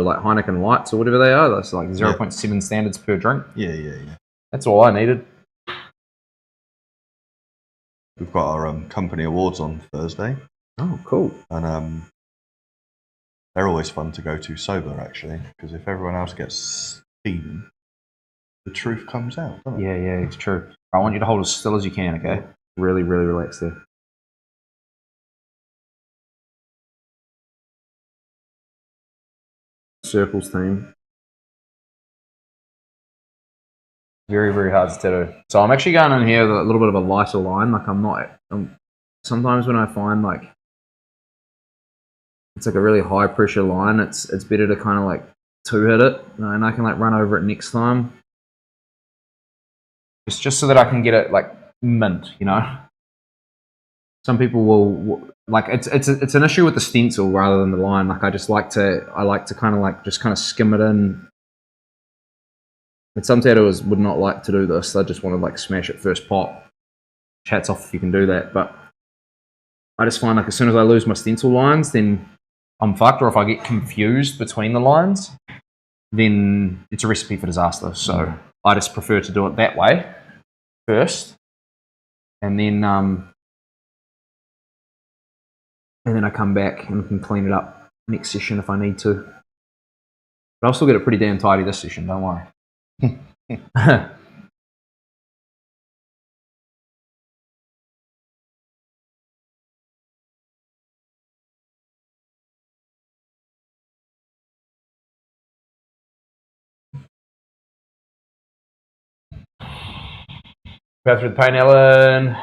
like Heineken lights or whatever they are. That's like 0.7 standards per drink. Yeah. That's all I needed. We've got our company awards on Thursday. Oh, cool. And they're always fun to go to sober, actually, because if everyone else gets steaming, the truth comes out, doesn't it? Yeah, it's true. I want you to hold as still as you can, okay? Really, really relax there. Circles team. Very, very hard to tattoo. So I'm actually going in here with a little bit of a lighter line. Like sometimes when I find like it's like a really high pressure line, it's better to kind of like two hit it, and I can like run over it next time. It's just so that I can get it like mint, you know. Some people will like it's an issue with the stencil rather than the line. Like I like to kind of like just kind of skim it in. And some tattooers would not like to do this. They just want to like smash it first pop. Hats off if you can do that. But I just find like as soon as I lose my stencil lines, then I'm fucked. Or if I get confused between the lines, then it's a recipe for disaster. So I just prefer to do it that way first, and then I come back and can clean it up next session if I need to. But I'll still get it pretty damn tidy this session, don't worry. Go through the pain, Ellen.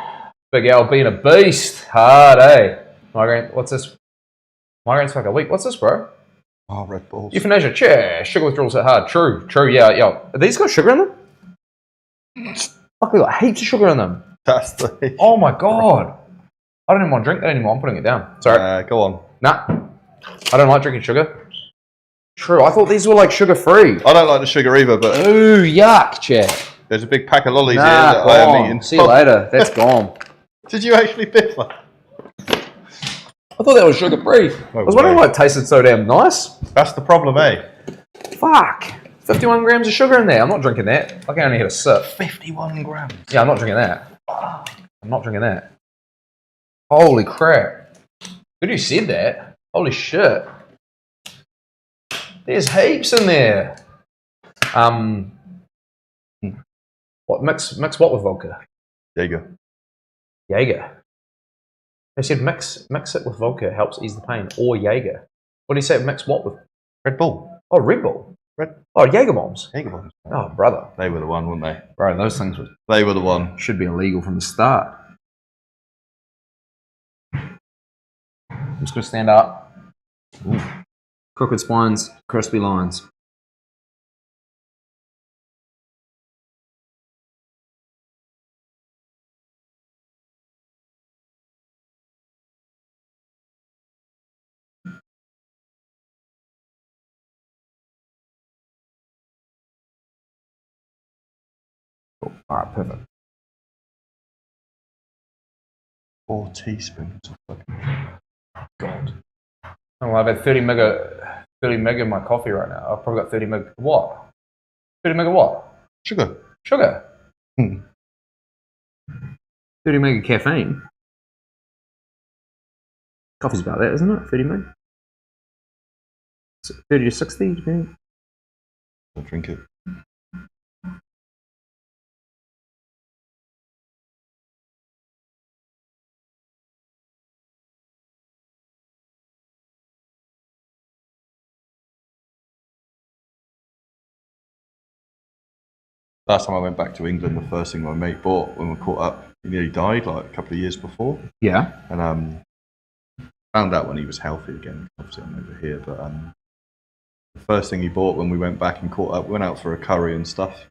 Big Al being a beast. Hard, eh? Migraine, what's this? Migraine's fucking weak. What's this, bro? Oh, Red Bulls. Euthanasia, chair. Sugar withdrawals hit hard. True, yeah. Are these got sugar in them? Fuck, they got heaps of sugar in them. That's the... Oh my god. I don't even want to drink that anymore. I'm putting it down. Sorry. Go on. Nah. I don't like drinking sugar. True, I thought these were like sugar-free. I don't like the sugar either, but... Ooh, yuck, chat. There's a big pack of lollies here that I am eating. See you later. That's gone. Did you actually pick one? I thought that was sugar-free. I was wondering why it tasted so damn nice. That's the problem, eh? Fuck. 51 grams of sugar in there. I'm not drinking that. I can only hit a sip. 51 grams. Yeah, I'm not drinking that. I'm not drinking that. Holy crap. Good you said that. Holy shit. There's heaps in there. What mix what with vodka? Jaeger. They said mix it with vodka helps ease the pain, or Jaeger. What do you say? Mix what with? Red Bull. Oh, Red Bull. Jaeger bombs. Jaeger bombs. Oh, brother. They were the one, weren't they? Bro, those things They were the one. should be illegal from the start. I'm just gonna stand up. Ooh. Crooked spines, crispy lines. Cool. All right, perfect. 4 teaspoons of fucking... God. Oh, well, I've had 30 meg in my coffee right now. I've probably got 30 meg. What? 30 meg of what? Sugar. Sugar. 30 meg of caffeine. Coffee's about that, isn't it? 30 meg. 30 to 60, depending. I'll drink it. Last time I went back to England, the first thing my mate bought when we caught up, he nearly died like a couple of years before. Yeah. And found out when he was healthy again. Obviously, I'm over here, but the first thing he bought when we went back and caught up, we went out for a curry and stuff.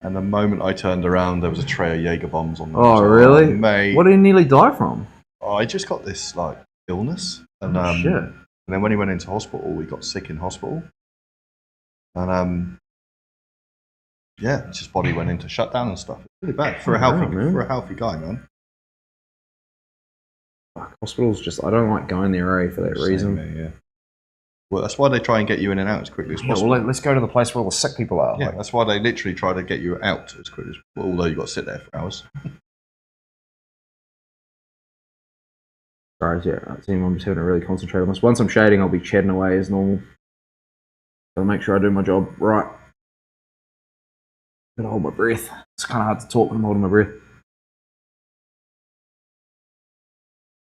And the moment I turned around, there was a tray of Jaeger bombs on them. Oh, really? Mate. What did he nearly die from? Oh, I just got this like illness, and Shit. and then when he went into hospital, he got sick in hospital, and yeah, his body went into shutdown and stuff. It's really bad for a healthy guy, man. Fuck, hospitals I don't like going there, for that reason. Same, yeah. Well, that's why they try and get you in and out as quickly as possible. Well, let's go to the place where all the sick people are. Yeah, that's why they literally try to get you out as quickly as possible, although you've got to sit there for hours. Sorry, yeah, I'm just having to really concentrate on this. Once I'm shading, I'll be chatting away as normal. I'll make sure I do my job right. Gotta hold my breath. It's kind of hard to talk when I'm holding my breath.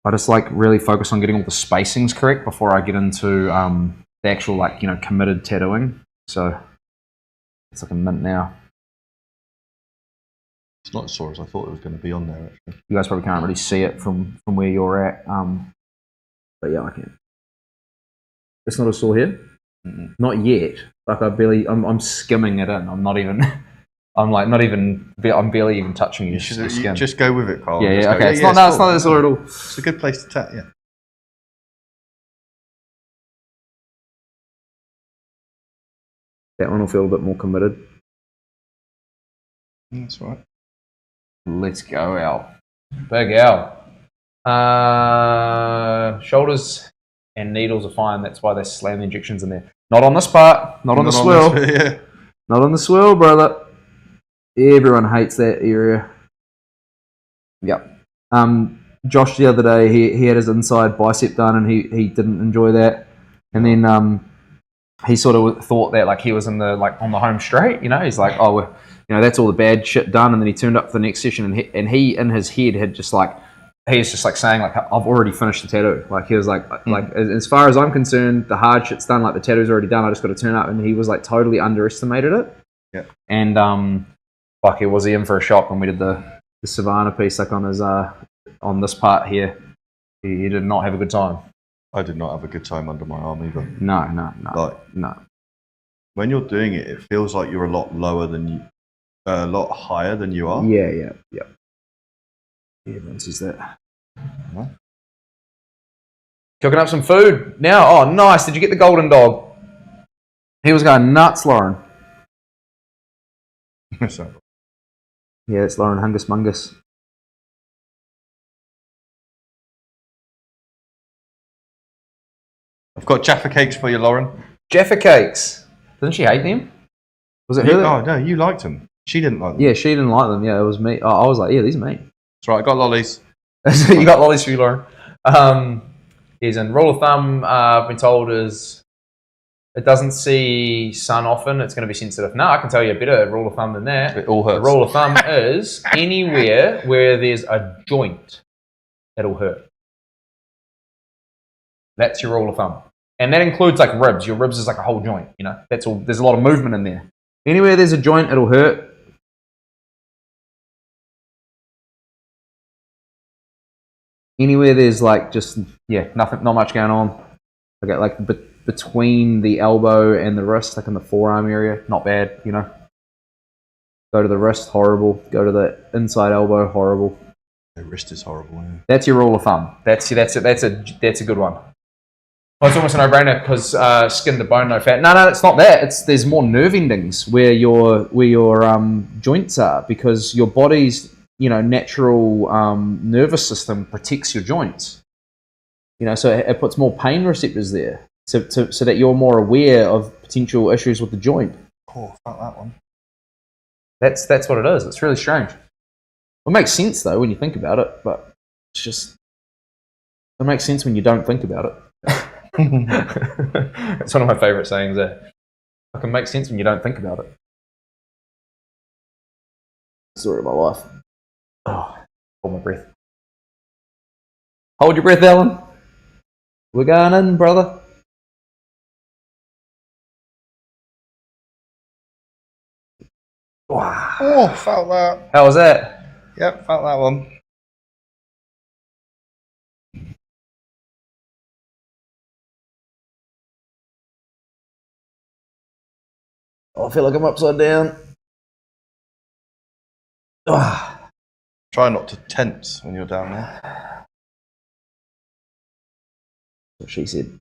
I just like really focus on getting all the spacings correct before I get into the actual committed tattooing. So it's like a mint now. It's not as sore as I thought it was going to be on there, actually. You guys probably can't really see it from where you're at. But yeah, I can. It's not as sore here? Not yet. Like I'm skimming it in. I'm not even, I'm barely even touching You your skin. just go with it, Carl. Yeah, okay. It's not that sore at all. It's a good place to tap, yeah. That one will feel a bit more committed. That's right. Let's go, Al. Big Al. Shoulders and needles are fine. That's why they slam the injections in there. Not on this part. Not on the swirl. Yeah. Not on the swirl, brother. Everyone hates that area. Yep. Josh the other day, he had his inside bicep done, and he didn't enjoy that. And then he sort of thought that like he was on the home straight. You know, he's like, oh, that's all the bad shit done. And then he turned up for the next session, and he in his head had just like. He's just like saying like I've already finished the tattoo. Like he was like as far as I'm concerned, the hard shit's done. Like the tattoo's already done. I just got to turn up. And he was like totally underestimated it. Yeah. And it was in for a shock when we did the Savannah piece like on his on this part here. He did not have a good time. I did not have a good time under my arm either. No. No. When you're doing it, it feels like you're a lot higher than you are. Yeah. Yeah, everyone says that. What? Cooking up some food now. Oh, nice. Did you get the golden dog? He was going nuts, Lauren. Yeah, it's Lauren Hungus Mungus. I've got Jaffa cakes for you, Lauren. Jaffa cakes. Doesn't she hate them? Was it her? Oh, no, you liked them. She didn't like them. Yeah, she didn't like them. Yeah, it was me. Oh, I was like, yeah, these are me. That's right, I got lollies. You got lollies for you, Lauren. He's in rule of thumb, I've been told, is it doesn't see sun often, it's going to be sensitive. No, I can tell you a better rule of thumb than that. It all hurts. The rule of thumb is anywhere where there's a joint, it'll hurt. That's your rule of thumb. And that includes like ribs. Your ribs is like a whole joint, you know. That's all. There's a lot of movement in there. Anywhere there's a joint, it'll hurt. Anywhere there's like just nothing, not much going on. Okay, like between the elbow and the wrist, like in the forearm area, not bad, you know. Go to the wrist, horrible. Go to the inside elbow, horrible. The wrist is horrible. Yeah. That's your rule of thumb. That's a good one. Oh, it's almost a no-brainer because skin to bone, no fat. No, it's not that. There's more nerve endings where your joints are because your body's natural nervous system protects your joints. So it puts more pain receptors there, so that you're more aware of potential issues with the joint. Oh, fuck that one. That's what it is. It's really strange. It makes sense though when you think about it, but it makes sense when you don't think about it. It's one of my favourite sayings there. It can make sense when you don't think about it. Story of my life. Oh, hold my breath. Hold your breath, Alan. We're going in, brother. Wow. Oh, felt that. How was that? Yep, felt that one. Oh, I feel like I'm upside down. Oh. Try not to tense when you're down there. What she said.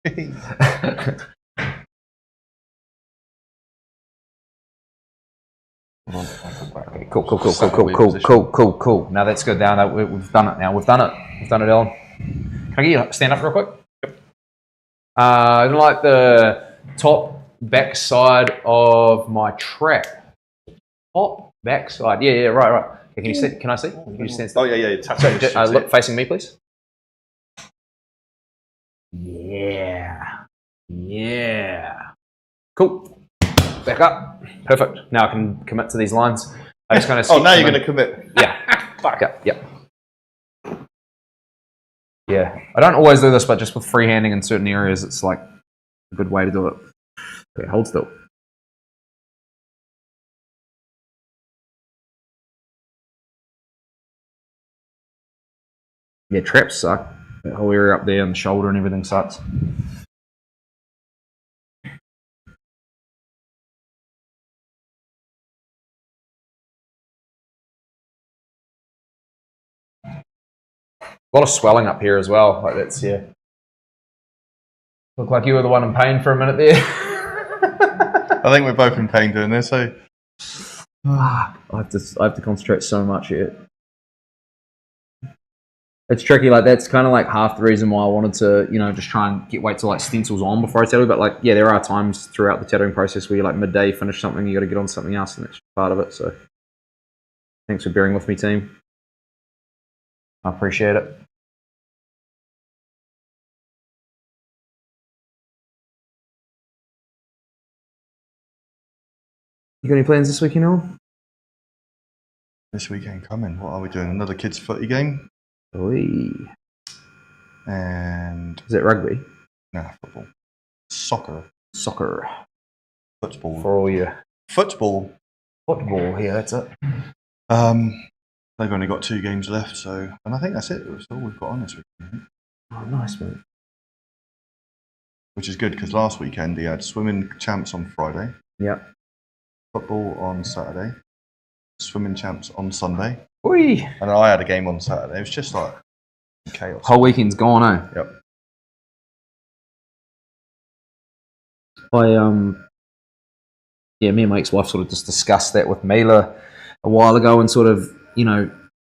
Okay, cool. Now that's good. Now we've done it. We've done it, Ellen. Can I get you to stand up real quick? I don't like the top back side of my trap. Top back side. Yeah, right. Okay, can you see? Can I see? Can you stand? Oh yeah. Look, facing me, please. Yeah. Cool. Back up. Perfect. Now I can commit to these lines. I just kind of. Oh, now you're going to commit. Yeah. Fuck up. Yep. Yeah. I don't always do this, but just with freehanding in certain areas, it's like a good way to do it. Okay, hold still. Yeah, traps suck. That whole area up there and the shoulder and everything sucks. A lot of swelling up here as well. Like that's Look like you were the one in pain for a minute there. I think we're both in pain doing this. So I have to concentrate so much here. It's tricky. Like that's kind of like half the reason why I wanted to, just try and get weights or like stencils on before I tattoo. But like, yeah, there are times throughout the tattooing process where you like midday finish something, you got to get on something else, and that's part of it. So, thanks for bearing with me, team. I appreciate it. You got any plans this weekend, Noel? This weekend coming. What are we doing? Another kids' footy game? Oi. And is it rugby? Nah, football. Soccer. Football. For all you. Football. Yeah, that's it. They've only got 2 games left, and I think that's it. That's all we've got on this weekend. Oh, nice, mate. Which is good because last weekend he had swimming champs on Friday. Yeah. Football on Saturday. Swimming champs on Sunday. Oi. And I had a game on Saturday. It was just like chaos. Whole weekend's gone, eh? Yep. Me and my ex-wife sort of just discussed that with Mila a while ago and sort of,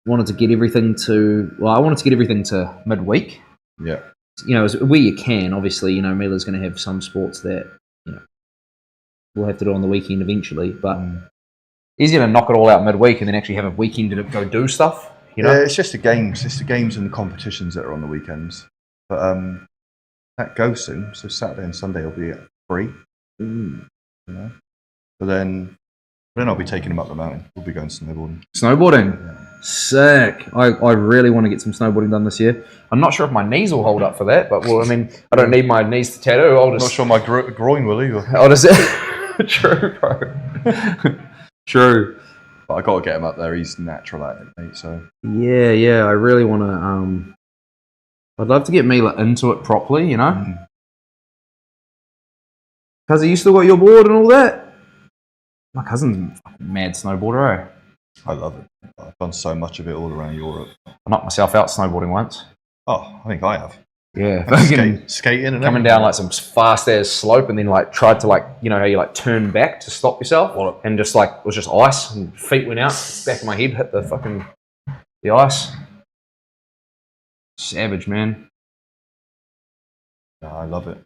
wanted to get everything I wanted to get everything to midweek. Yeah. Where you can, obviously, Mila's going to have some sports that, we'll have to do on the weekend eventually, but easier to knock it all out midweek and then actually have a weekend to go do stuff, Yeah, it's just the games. It's the games and the competitions that are on the weekends. But that goes soon, so Saturday and Sunday will be free. But then I'll be taking him up the mountain. We'll be going snowboarding. Yeah. Sick. I really want to get some snowboarding done this year. I'm not sure if my knees will hold up for that, but I don't need my knees to tattoo. I'm not sure my groin will either. I'll just true, bro. True. But I got to get him up there. He's natural at it, mate. So yeah. I really want to. I'd love to get Mila into it properly, Because you still got your board and all that. My cousin's a mad snowboarder, I love it. I've done so much of it all around Europe. I knocked myself out snowboarding once. Oh, I think I have. Yeah, skating and coming down like some fast ass slope, and then like tried to how you turn back to stop yourself, and just it was just ice, and feet went out, back of my head hit the ice. Savage, man. No, I love it,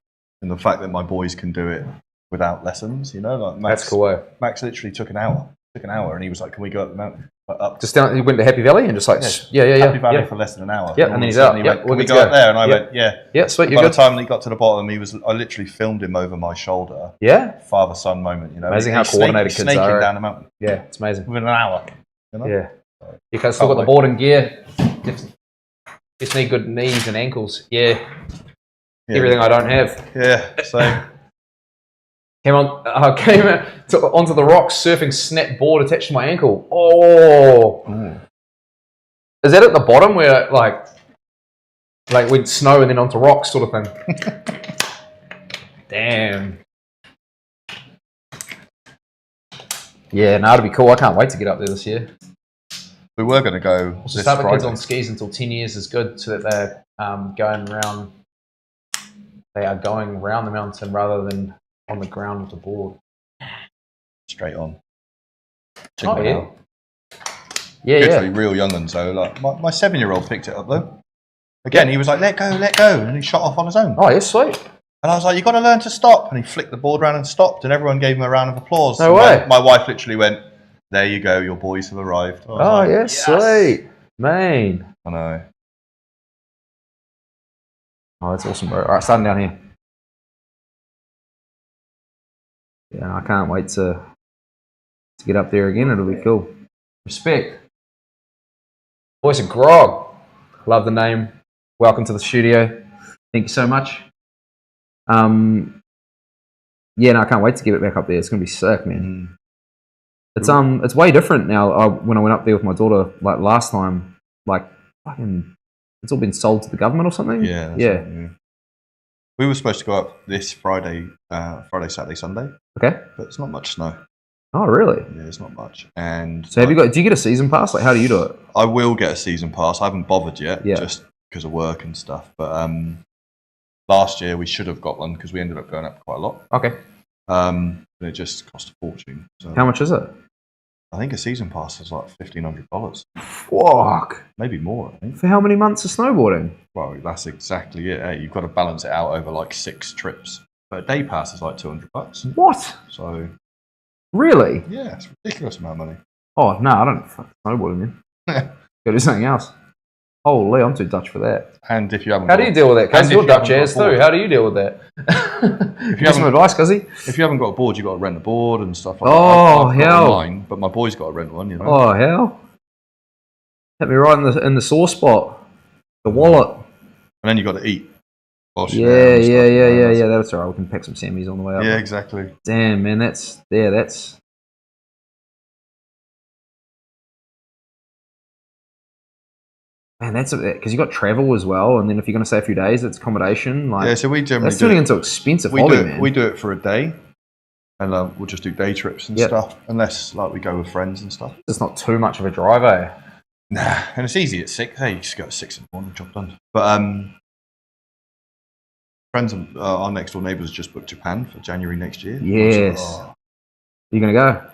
and the fact that my boys can do it without lessons, like Max, that's cool. Max literally took an hour, and he was like, "Can we go up the mountain?" Up. Just down, he went to Happy Valley and just Happy Valley for less than an hour. Yeah, and then he's out. He went, "Can we go up there?" And I went, "Yeah." Yeah, sweet. By the time he got to the bottom, I literally filmed him over my shoulder. Yeah, father-son moment. Amazing how coordinated kids snaking are. Down the mountain. Yeah, it's amazing. Within an hour. Yeah, because still got the board and gear. Just need good knees and ankles. Yeah. Everything I don't have. Yeah, so. Came onto the rocks, surfing, snap board attached to my ankle. Oh, is that at the bottom where like we'd snow and then onto rocks sort of thing? Damn. Yeah, no, it'll be cool. I can't wait to get up there this year. We were going to go. So start the kids on skis until 10 years is good, so that they're going around. They are going around the mountain rather than on the ground with the board. Straight on. Oh, yeah. Good for real young ones, though. Like my 7-year-old picked it up though. Again, he was like, let go, and he shot off on his own. Oh, yeah, sweet. And I was like, you got to learn to stop. And he flicked the board around and stopped, and everyone gave him a round of applause. No way. My wife literally went, there you go, your boys have arrived. Oh, yeah, yes. Sweet. Man. I know. Oh, that's awesome, bro. All right, starting down here. Yeah, I can't wait to get up there again. It'll be cool. Respect. Voice of Grog. Love the name. Welcome to the studio. Thank you so much. I can't wait to get it back up there. It's gonna be sick, man. It's way different now. When I went up there with my daughter, like last time, like fucking It's all been sold to the government or something. Yeah. Yeah. We were supposed to go up this Friday, Saturday, Sunday. Okay. But it's not much snow. Oh, really? Yeah, it's not much. And so have you got? Do you get a season pass? Like, how do you do it? I will get a season pass. I haven't bothered yet, Yeah. just because of work and stuff. But last year we should have got one because we ended up going up quite a lot. Okay. And it just cost a fortune. So how much is it? I think a season pass is like $1,500. Fuck. Maybe more, I think. For how many months of snowboarding? Well, that's exactly it. You've got to balance it out over like 6 trips. But a day pass is like $200. What? So. Really? Yeah, it's a ridiculous amount of money. Oh, no, I don't fucking snowboarding, man. Go do something else. Holy, I'm too Dutch for that. And if you haven't How do you deal with that? Because you're Dutch ass too. How do you deal with that? If you Give some advice, cuzzy. If you haven't got a board, you've got to rent a board and stuff like that. I've hell. Got mine, but my boy's got to rent one, you know. Oh, hell. Hit me right in the sore spot. The wallet. And then you've got to eat. Yeah. That's all right. We can pick some Sammys on the way up. Yeah, exactly. Damn, man. That's... Man, that's because you got travel as well, and then if you're going to stay a few days, it's accommodation. Like, yeah, so we generally that's turning into expensive hobby, man. We do it for a day, and we'll just do day trips and stuff, unless like we go with friends and stuff. It's not too much of a drive, eh? Nah, and it's easy at 6. Hey, you just go at 6 in the morning, job done. But friends, our next door neighbours just booked Japan for January next year. Yes. Are you going to go?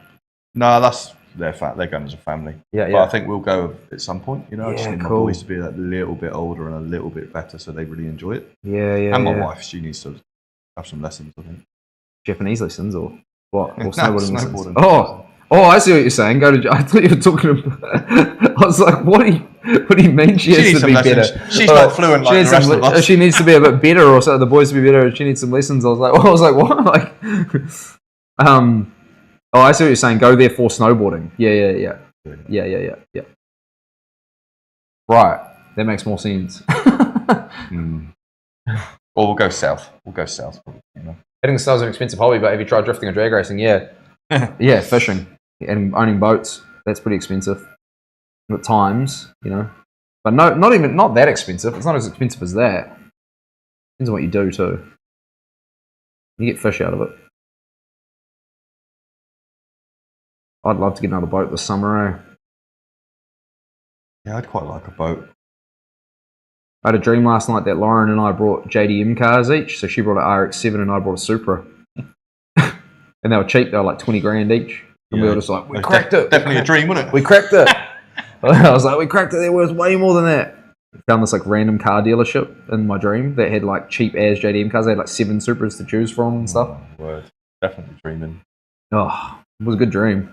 No, that's. They're going as a family. Yeah, but I think we'll go at some point. You know, I just need my cool. boys to be a little bit older and a little bit better, so they really enjoy it. Yeah. And my wife, she needs to have some lessons. I think Japanese lessons or what? Or snowboarding. Oh, I see what you're saying. I thought you were talking about. I was like, what do you mean? She has to be better. She's not fluent like the rest of us. She needs to be a bit better, or so the boys to be better. She needs some lessons. I was like, what? Like, Oh, I see what you're saying. Go there for snowboarding. Yeah. Right. That makes more sense. Or we'll go south. You know. Hitting the snow is an expensive hobby, but have you tried drifting or drag racing? Yeah. Yeah, fishing and owning boats. That's pretty expensive at times, you know. But not that expensive. It's not as expensive as that. Depends on what you do too. You get fish out of it. I'd love to get another boat this summer, eh? Yeah, I'd quite like a boat. I had a dream last night that Lauren and I brought JDM cars each. So she brought an RX-7 and I brought a Supra. And they were cheap. They were like 20 grand each. And we were just like, we cracked it. Definitely a dream, wasn't it? We cracked it. I was like, we cracked it. They're worth way more than that. Found this like random car dealership in my dream that had like cheap as JDM cars. They had like 7 Supras to choose from and stuff. Word. Definitely dreaming. Oh, it was a good dream.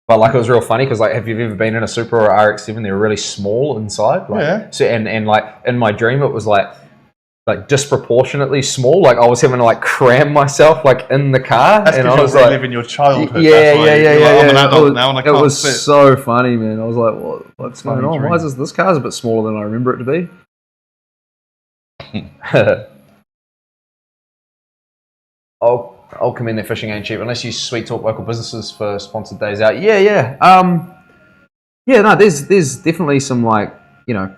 But like it was real funny because like, have you ever been in a Supra or RX-7? They were really small inside. Like, yeah. So and like in my dream, it was like disproportionately small. Like I was having to like cram myself like in the car. That's and I was like, living your childhood. Yeah. I'm an adult now and I can't It was fit. so funny, man. I was like, what's going on? Why is this car's a bit smaller than I remember it to be? I'll commend that fishing ain't cheap unless you sweet talk local businesses for sponsored days out. Yeah. No, there's definitely some like, you know,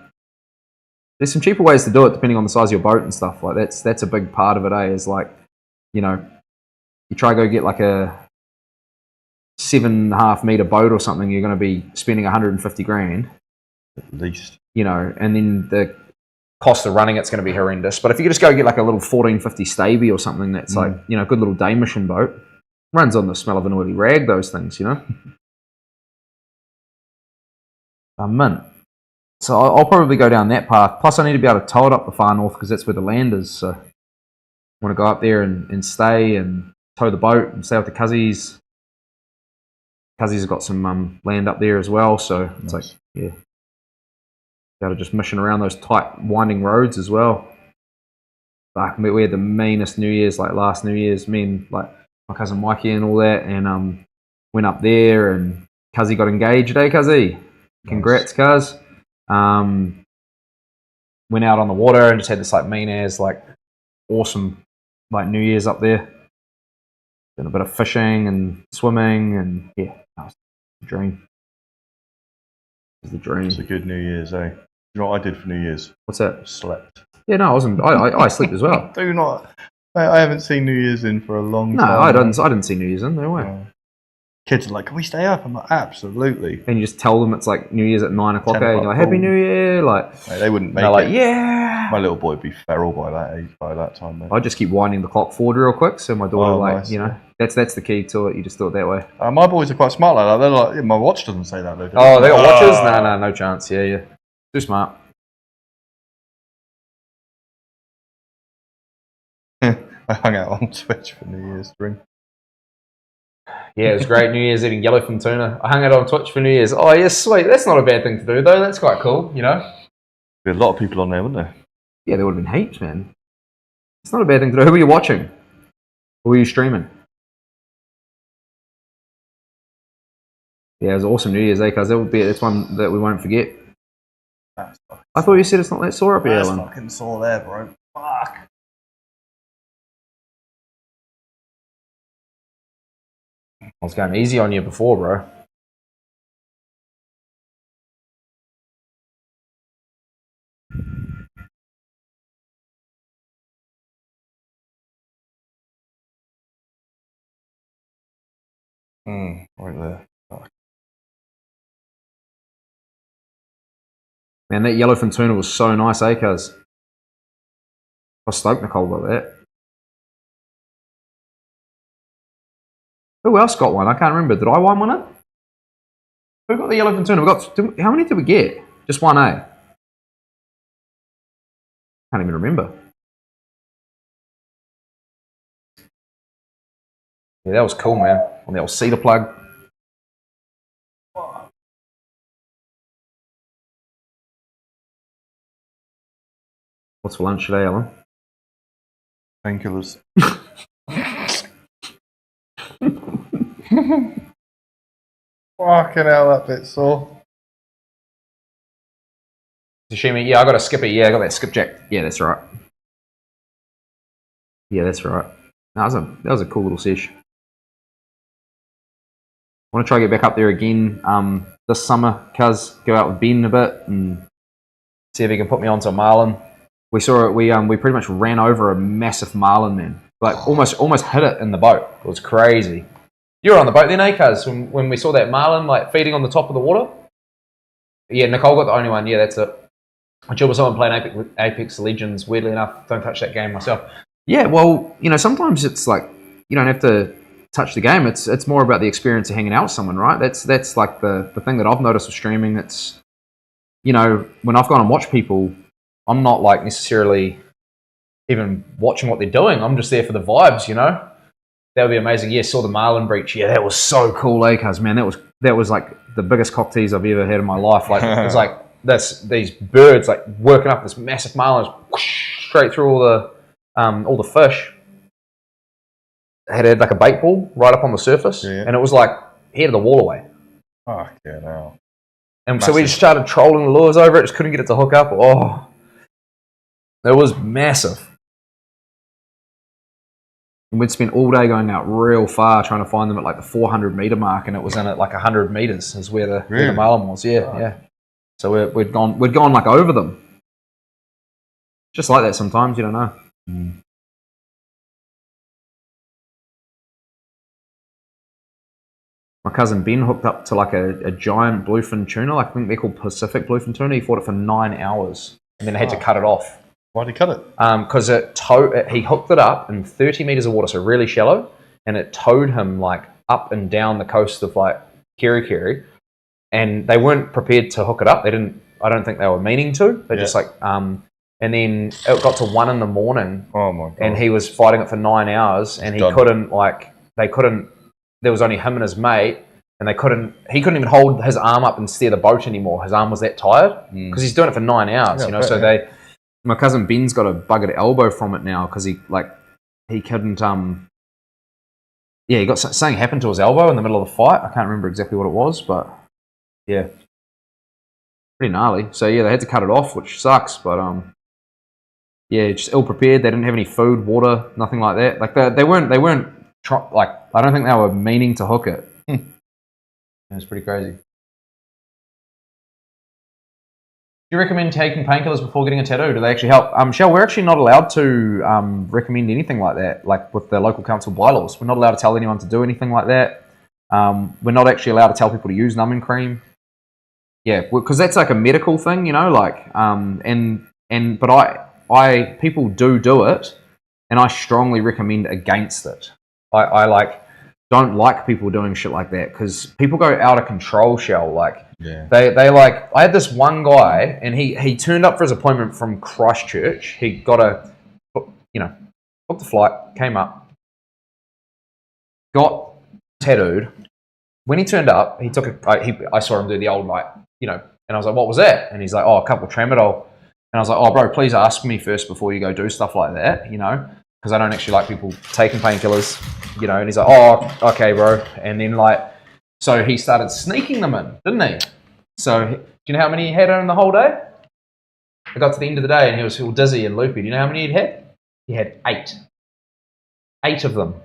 there's some cheaper ways to do it depending on the size of your boat and stuff. Like that's a big part of it, eh? Is like, you know, you try to go get like a 7.5 meter boat or something, you're going to be spending 150 grand. At least. You know, and then the cost of running it's going to be horrendous. But if you could just go get like a little 1450 Stavy or something that's like, you know, a good little day mission boat, runs on the smell of an oily rag, those things, you know. A mint. So I'll probably go down that path. Plus I need to be able to tow it up the far north because that's where the land is. So I want to go up there and stay and tow the boat and stay with the cuzzies. Cuzzies have got some land up there as well. So it's like, yeah. Got to just mission around those tight, winding roads as well. Like we had the meanest New Year's, like last New Year's. Me and like my cousin Mikey and all that, and went up there, and Cuzzy got engaged. Cuzzy? Congrats, Cuz. Went out on the water and just had this like mean as like awesome like New Year's up there. Did a bit of fishing and swimming, and yeah, that was a dream. It's the dream. It's a good New Year's, eh? You know what I did for New Year's? What's that? Slept. Yeah, no, I wasn't. I slept as well. Do not. Mate, I haven't seen New Year's in for a long No, time. I didn't see New Year's in. No way. Kids are like, "Can we stay up?" I'm like, "Absolutely." And you just tell them it's like New Year's at 9 o'clock, 10 and you're like, "Happy New Year!" Like, Mate, they wouldn't make they're it. like, "Yeah." My little boy would be feral by that age, by that time, mate. I just keep winding the clock forward real quick, so my daughter, Nice. you know, that's the key to it. You just do it that way. My boys are quite smart like that. They're like, yeah, my watch doesn't say that though. Oh, they got watches? No chance. Yeah. Too smart. I hung out on Twitch for New Year's drink. Yeah, it was great. New Year's eating yellowfin tuna. I hung out on Twitch for New Year's. Oh, yeah, sweet. That's not a bad thing to do, though. That's quite cool, you know? There'd be a lot of people on there, wouldn't there? Yeah, there would have been heaps, man. It's not a bad thing to do. Who were you watching? Who were you streaming? Yeah, it was awesome New Year's, cuz that's one that we won't forget. I thought you said it's not that sore up here, Alan. That's fucking sore there, bro. Fuck. I was going easy on you before, bro. Right there. Fuck. Man, that yellowfin tuna was so nice, cuz? I was stoked Nicole got that. Who else got one? I can't remember. Did I win it? Who got the yellowfin tuna? How many did we get? Just one, eh? Can't even remember. Yeah, that was cool, man. On the old cedar plug. What's for lunch today, Alan? Painkillers. Fucking hell, that bit's sore. Sashimi, yeah, I got a skipper. Yeah, I got that skipjack. Yeah, that's right. Yeah, that's right. That was a cool little sesh. I want to try to get back up there again this summer, cuz go out with Ben a bit and see if he can put me onto a marlin. We saw it. We pretty much ran over a massive marlin, man. Like almost hit it in the boat. It was crazy. You were on the boat then, cuz when we saw that marlin like feeding on the top of the water. Yeah, Nicole got the only one. Yeah, that's it. I chill with someone playing Apex Legends. Weirdly enough, don't touch that game myself. Yeah, well, you know, sometimes it's like you don't have to touch the game. It's more about the experience of hanging out with someone, right? That's like the thing that I've noticed with streaming. It's, you know, when I've gone and watched people, I'm not like necessarily even watching what they're doing. I'm just there for the vibes, you know. That would be amazing. Yeah, saw the marlin breach. Yeah, that was so cool, cuz man. That was like the biggest cock tease I've ever had in my life. Like it was like these birds like working up this massive marlin straight through all the fish. Had like a bait ball right up on the surface, and it was like head of the wall away. Fuck yeah, now. And massive. So we just started trolling the lures over it. Just couldn't get it to hook up. Oh, it was massive. And we'd spent all day going out real far trying to find them at like the 400 meter mark, and it was in at like 100 meters is where the marlin was. Yeah. So we'd gone like over them. Just like that sometimes, you don't know. My cousin Ben hooked up to like a giant bluefin tuna. Like I think they're called Pacific bluefin tuna. He fought it for 9 hours, and then had to cut it off. Why'd he cut it? Because he hooked it up in 30 meters of water, so really shallow, and it towed him like up and down the coast of like Kerikeri, and they weren't prepared to hook it up. They didn't. I don't think they were meaning to. They just like and then it got to 1 a.m. Oh my god! And he was fighting it for 9 hours, and he couldn't like they couldn't. There was only him and his mate, and he couldn't even hold his arm up and steer the boat anymore. His arm was that tired because he's doing it for 9 hours, you know. So my cousin Ben's got a buggered elbow from it now because he couldn't he got something happened to his elbow in the middle of the fight. I can't remember exactly what it was, but yeah, pretty gnarly. So yeah, they had to cut it off, which sucks, but yeah, just ill prepared. They didn't have any food, water, nothing like that. Like they weren't. Like I don't think they were meaning to hook it. It was pretty crazy. you recommend taking painkillers before getting a tattoo? Do they actually help? Shell, we're actually not allowed to recommend anything like that, like with the local council bylaws. We're not allowed to tell anyone to do anything like that. We're not actually allowed to tell people to use numbing cream. Yeah, because that's like a medical thing, you know, like, but I people do it, and I strongly recommend against it. I like don't like people doing shit like that because people go out of control, Shell. Like, they like, I had this one guy, and he turned up for his appointment from Christchurch. He got booked the flight, came up, got tattooed. When he turned up, he took I saw him do the old, like, you know, and I was like, what was that? And he's like, oh, a couple of tramadol. And I was like, oh, bro, please ask me first before you go do stuff like that, you know, because I don't actually like people taking painkillers, you know. And he's like, oh, okay, bro. And then, like, so he started sneaking them in, didn't he? So do you know how many he had in the whole day? I got to the end of the day and he was all dizzy and loopy. Do you know how many he'd had? He had 8. 8 of them.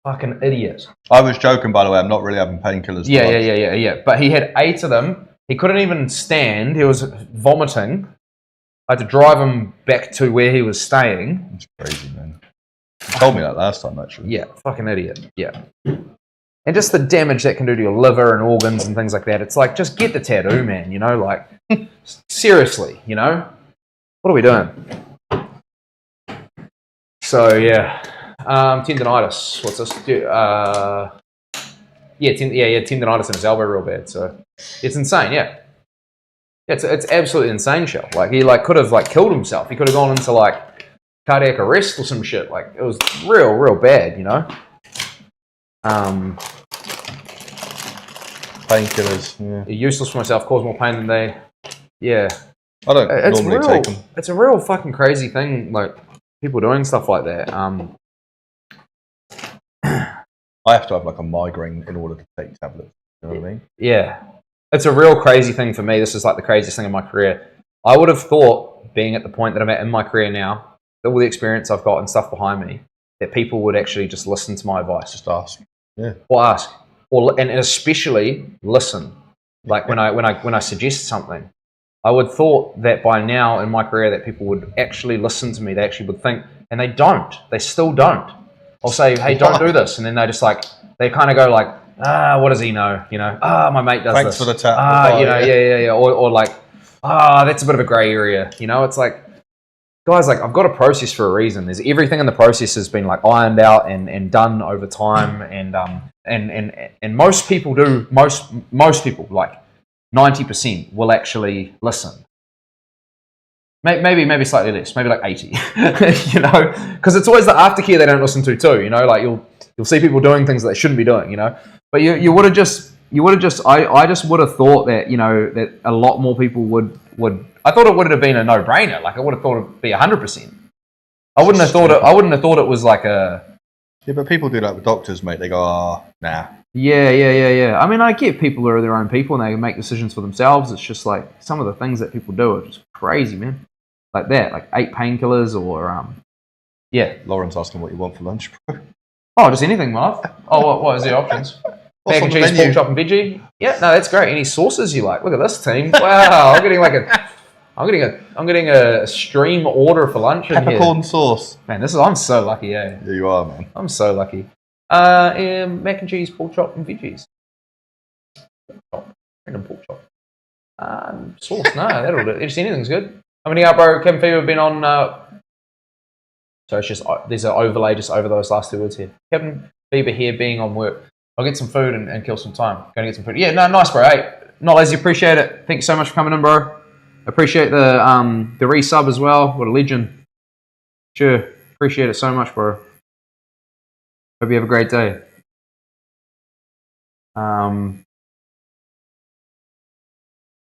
Fucking idiot. I was joking, by the way. I'm not really having painkillers. Yeah. But he had 8 of them. He couldn't even stand. He was vomiting. I had to drive him back to where he was staying. That's crazy, man. You told me that last time, actually. Yeah, fucking idiot. Yeah. And just the damage that can do to your liver and organs and things like that. It's like, just get the tattoo, man, you know? Like, seriously, you know? What are we doing? So, yeah. Tendonitis. What's this? Tendonitis in his elbow real bad. So, it's insane, yeah. It's absolutely insane, Shell. Like, he could have killed himself. He could have gone into cardiac arrest or some shit. Like, it was real bad, you know. Painkillers, yeah. Useless for myself, cause more pain than they. Yeah. I don't normally take them. It's a real fucking crazy thing, like people doing stuff like that. I have to have a migraine in order to take tablets. You know what I mean? Yeah. It's a real crazy thing for me. This is the craziest thing in my career. I would have thought, being at the point that I'm at in my career now, all the experience I've got and stuff behind me, that people would actually just listen to my advice. Just ask. Yeah. Or ask. And especially listen. Like when I suggest something, I would thought that by now in my career that people would actually listen to me. They actually would think, and they don't. They still don't. I'll say, hey, don't do this, and then they just they kind of go what does he know? You know, my mate does Thanks this. for the tap. You know, yeah. Or that's a bit of a grey area. You know, it's like, guys, I've got a process for a reason. There's everything in the process has been ironed out and done over time, and most people do. Most people 90% will actually listen. Maybe slightly less, maybe 80. You know, because it's always the aftercare they don't listen to too. You know, you'll see people doing things that they shouldn't be doing. You know, but you would have just I just would have thought that, you know, that a lot more people would. I thought it would have been a no-brainer. I would have thought it'd be 100%. I wouldn't have thought it was a. Yeah, but people do that with doctors, mate. They go, nah. Yeah. I mean, I get people are their own people and they make decisions for themselves. It's just some of the things that people do are just crazy, man. Like that, 8 painkillers or yeah. Lauren's asking what you want for lunch, bro. Oh, just anything, my love. Oh, what is the options? Mac and cheese, pork chop, and veggie. Yeah, no, that's great. Any sauces you like? Look at this team. Wow, I'm getting a stream order for lunch. Peppercorn sauce. Man, I'm so lucky, eh? Yeah, you are, man. I'm so lucky. Mac and cheese, pork chop, and veggies. Random pork chop. Sauce, no, that'll do. Just anything's good. How many bro? Kevin Fever have been on. So it's just there's an overlay just over those last 2 words here. Kevin Fever here being on work. I'll get some food and kill some time. Going to get some food. Yeah, no, nice, bro. Hey, not lazy. Appreciate it. Thanks so much for coming in, bro. Appreciate the resub as well. What a legend. Sure. Appreciate it so much, bro. Hope you have a great day.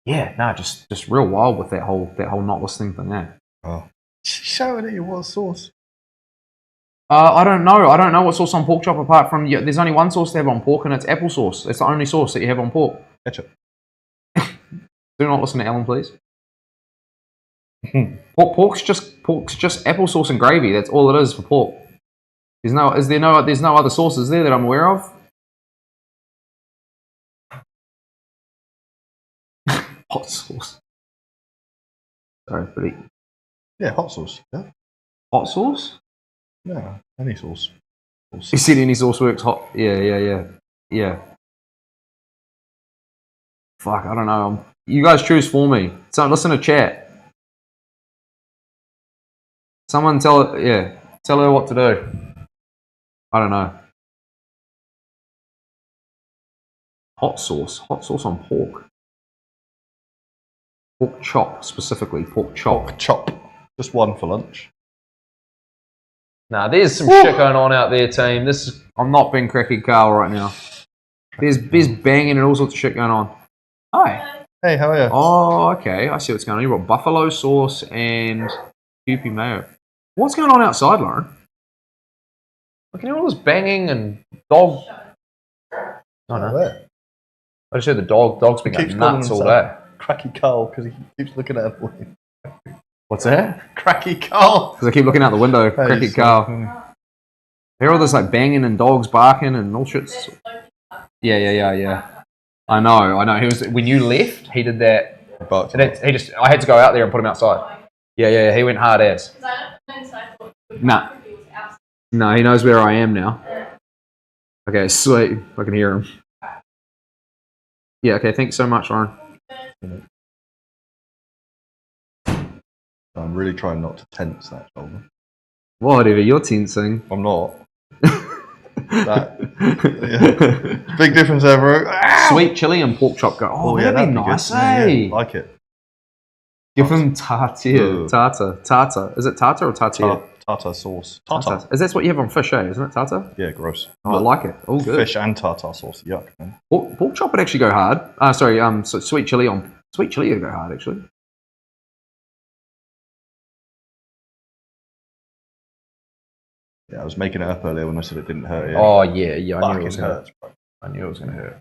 Yeah, no, just real wild with that whole not listening thing, eh? Oh. Showing it what sauce? I don't know what sauce on pork chop apart from, there's only one sauce they have on pork and it's applesauce. It's the only sauce that you have on pork. Ketchup. Do not listen to Ellen, please. Pork's just applesauce and gravy. That's all it is for pork. There's no other sauces there that I'm aware of. Hot sauce. Sorry, buddy. Yeah, hot sauce. Yeah. Hot sauce? Yeah, any sauce. You said any sauce works hot. Yeah. Fuck, I don't know. You guys choose for me. So listen to chat. Someone tell her what to do. I don't know. Hot sauce on pork. Pork chop specifically. Pork chop. Pork chop. Just one for lunch. Nah, there's some shit going on out there, team. I'm not being cracky Carl right now. There's banging and all sorts of shit going on. Hi. Hey, how are you? Oh, okay. I see what's going on. You've got buffalo sauce and Kewpie mayo. What's going on outside, Lauren? Look at all this banging and dog. I don't know. I just heard the dog's been going nuts all day. Cracky Carl, because he keeps looking at him. What's that? Cracky Carl. Because I keep looking out the window. Cracky Carl. Hear all this like banging and dogs barking and all shit. Yeah. I know. He was when you left. He did that. I had to go out there and put him outside. Yeah. He went hard ass. Nah. No, he knows where I am now. Okay, sweet. I can hear him. Yeah. Okay. Thanks so much, Lauren. I'm really trying not to tense that shoulder. Whatever, you're tensing. I'm not. Big difference there, bro. Sweet chili and pork chop go. Oh, yeah, that'd be nice, eh? Yeah, like it. Give him tartare. Tartar. Is it tartar or tartare? Tartar sauce. Tartar. Is that what you have on fish, eh? Isn't it tartar? Yeah, gross. Oh, I like it. Oh, good. Fish and tartar sauce. Yuck, man. Pork chop would actually go hard. So sweet chili would go hard, actually. Yeah, I was making it up earlier when I said it didn't hurt. Yeah. Oh, yeah. I knew it was going to hurt. Bro. I knew it was going to hurt.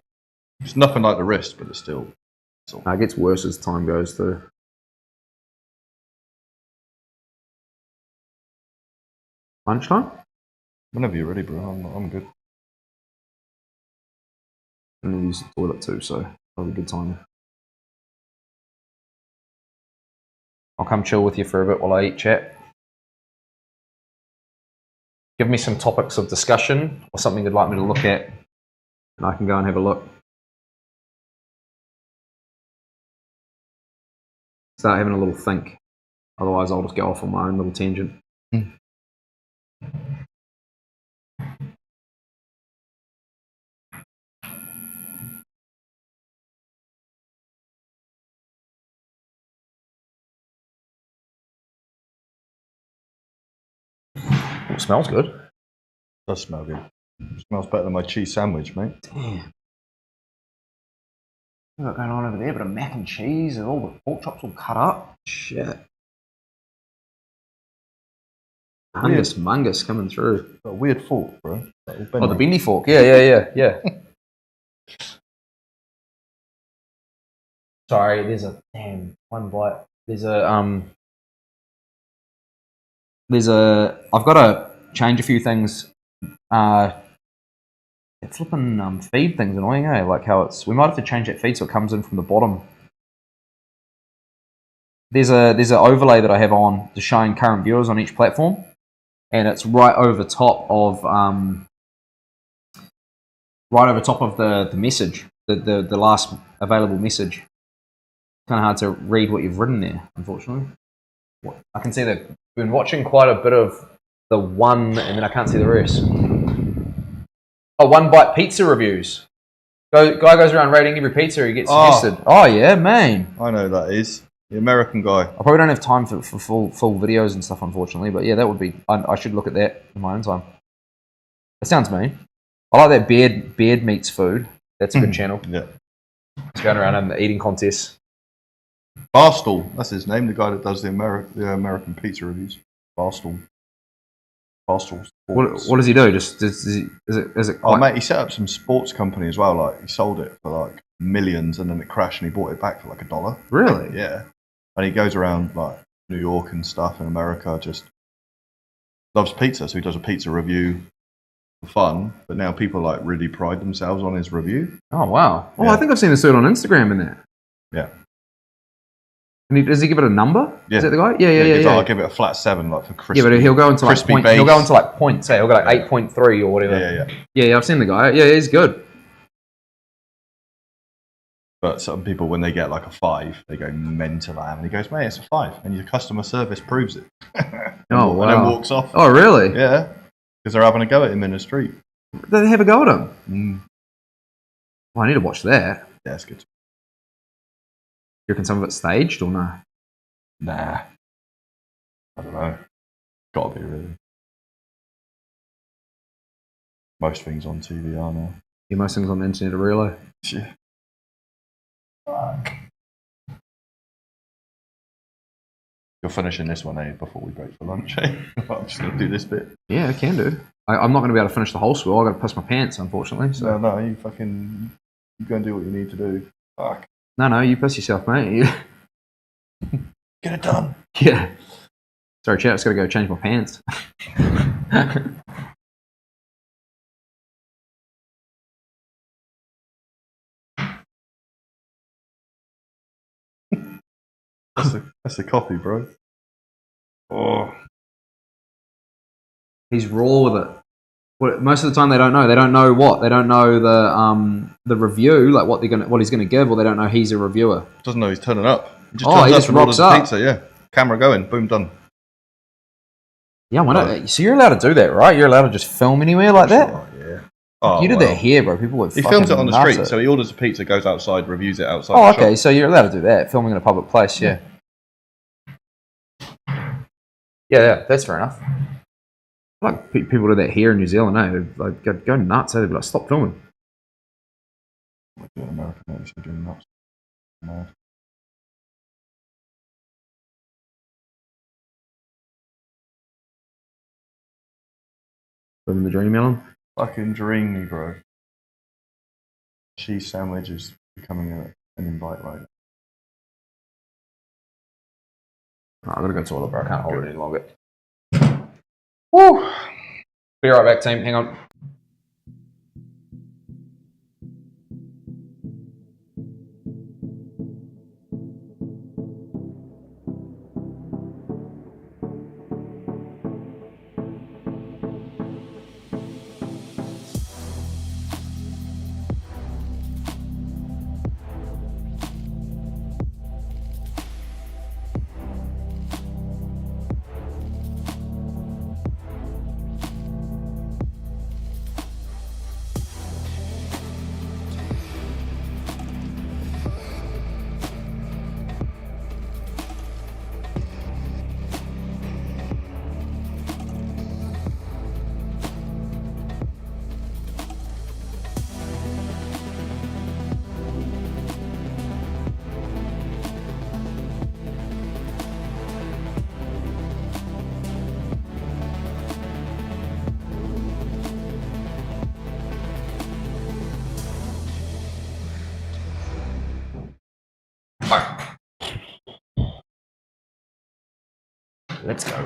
It's nothing like the wrist, but it's still... It gets worse as time goes through. Lunchtime? Whenever you're ready, bro. I'm good. I'm going to use the toilet too, so probably a good time. I'll come chill with you for a bit while I eat, chat. Give me some topics of discussion or something you'd like me to look at, and I can go and have a look. Start having a little think. Otherwise, I'll just go off on my own little tangent. It smells good. It does smell good. It smells better than my cheese sandwich, mate. Damn. What's going on over there? But a mac and cheese and all the pork chops all cut up. Shit. Mungus coming through. Got a weird fork, bro. Oh, the bendy fork. Yeah. Sorry, there's a one bite. I've got to change a few things. Flipping feed thing's annoying, eh? Like how we might have to change that feed so it comes in from the bottom. There's an overlay that I have on to showing current viewers on each platform, and it's right over top of the message, the last available message. Kind of hard to read what you've written there, unfortunately. I can see that you've been watching quite a bit of the one, and then I can't see the rest. Oh, One Bite pizza reviews. Guy goes around rating every pizza he gets suggested. Oh yeah, man. I know who that is. The American guy. I probably don't have time for full videos and stuff, unfortunately. But yeah, that would be. I should look at that in my own time. That sounds mean. I like that Beard Meats Food. That's a good channel. Yeah. He's going around in the eating contests. Barstool. That's his name. The guy that does the American pizza reviews. Barstool. What does he do? Just is it? Oh mate, he set up some sports company as well. Like he sold it for like millions, and then it crashed, and he bought it back for like $1. Really? Yeah. And he goes around like New York and stuff in America. Just loves pizza, so he does a pizza review for fun. But now people like really pride themselves on his review. Oh wow! Oh, yeah. I think I've seen a suit on Instagram in that. Yeah. And does he give it a number? Yeah. Is that the guy? Yeah. I'll give it a flat 7, like for crispy. Yeah, but he'll go into like crispy point. base. He'll go into like points. Say he'll go like 8.3 or whatever. Yeah. I've seen the guy. Yeah, he's good. But some people, when they get like a 5, they go mental at him. And he goes, mate, it's a 5. And your customer service proves it. Oh, wow. And then walks off. Oh, really? Yeah. Because they're having a go at him in the street. Did they have a go at him? Mm. Well, I need to watch that. Yeah, it's good. You reckon some of it's staged or no? Nah. I don't know. Gotta be, really. Most things on TV are now. Yeah, most things on the internet are real. Yeah. You're finishing this one, eh? Before we break for lunch, eh? I'm just going to do this bit. Yeah, I can do. I'm not going to be able to finish the whole swirl. I've got to piss my pants, unfortunately. So. No, you fucking... You go and do what you need to do. Fuck. No, you piss yourself, mate. Get it done. Yeah. Sorry, chat. I just got to go change my pants. That's the coffee, bro. Oh. He's raw with it. Well, most of the time, they don't know. They don't know what. They don't know the review, like what he's gonna give, or they don't know he's a reviewer. Doesn't know he's turning up. He just rocks up. Pizza, yeah. Camera going. Boom, done. Yeah, why not? So you're allowed to do that, right? You're allowed to just film anywhere like that. Right, yeah. Oh, you did that here, bro. People would. He films it on the street, so he orders a pizza, goes outside, reviews it outside. Oh, the okay. shop. So you're allowed to do that, filming in a public place. Yeah. Yeah, that's fair enough. Like people do that here in New Zealand, eh? Like go nuts. They'd be like, stop filming. In America, they're doing nuts. Mad. Living the dream, Ellen. Fucking dreamy, bro. Cheese sandwich is becoming an invite right now. Oh, I've got to go to the toilet, bro. I can't hold it any longer. Woo! Be right back, team. Hang on. Let's go.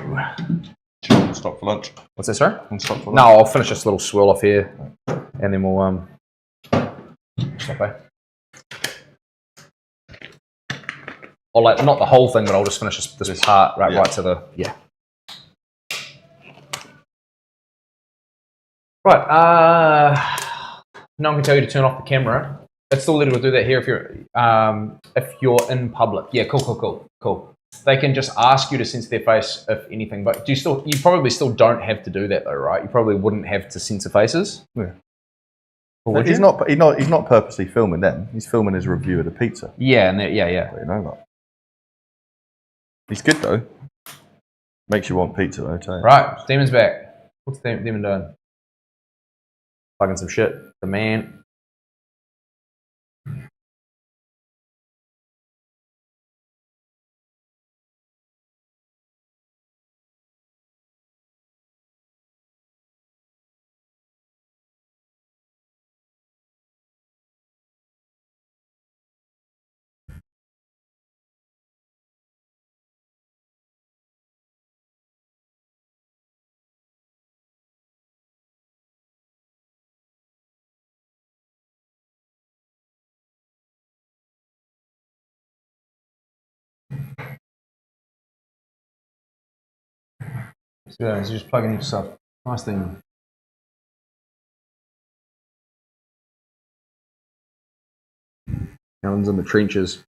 Stop for lunch. What's this, sorry? Stop for lunch. No, I'll finish this little swirl off here, and then we'll stop there. Or like not the whole thing, but I'll just finish this part right to the Right. No one can tell you to turn off the camera. It's still legal to do that here if you're in public. Yeah, cool. They can just ask you to censor their face if anything, but you probably still don't have to do that though, right? You probably wouldn't have to censor faces. Yeah. He's not purposely filming them. He's filming his review of the pizza. Yeah, But you know that. He's good though. Makes you want pizza, though, tell you. Right, Demon's back. What's Demon doing? Fucking some shit. The man. Yeah, so just plugging into stuff. Nice thing. Alan's in the trenches.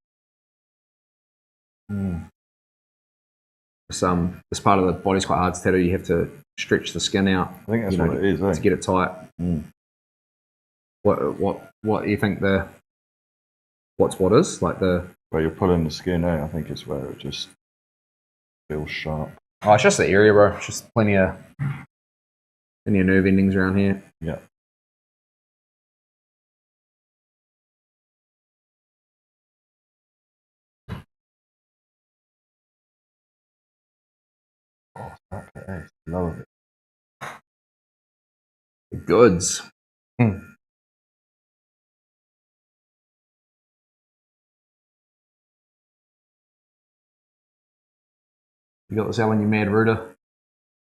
This part of the body's quite hard to tattoo. You have to stretch the skin out. I think that's what it is, to get it tight. What do you think what is like the where you're pulling the skin out? I think it's where it just feels sharp. Oh, it's just the area, bro. It's just plenty of nerve endings around here. Yeah. Oh, okay. Love it. The goods. You got this, Alan, you mad rooter.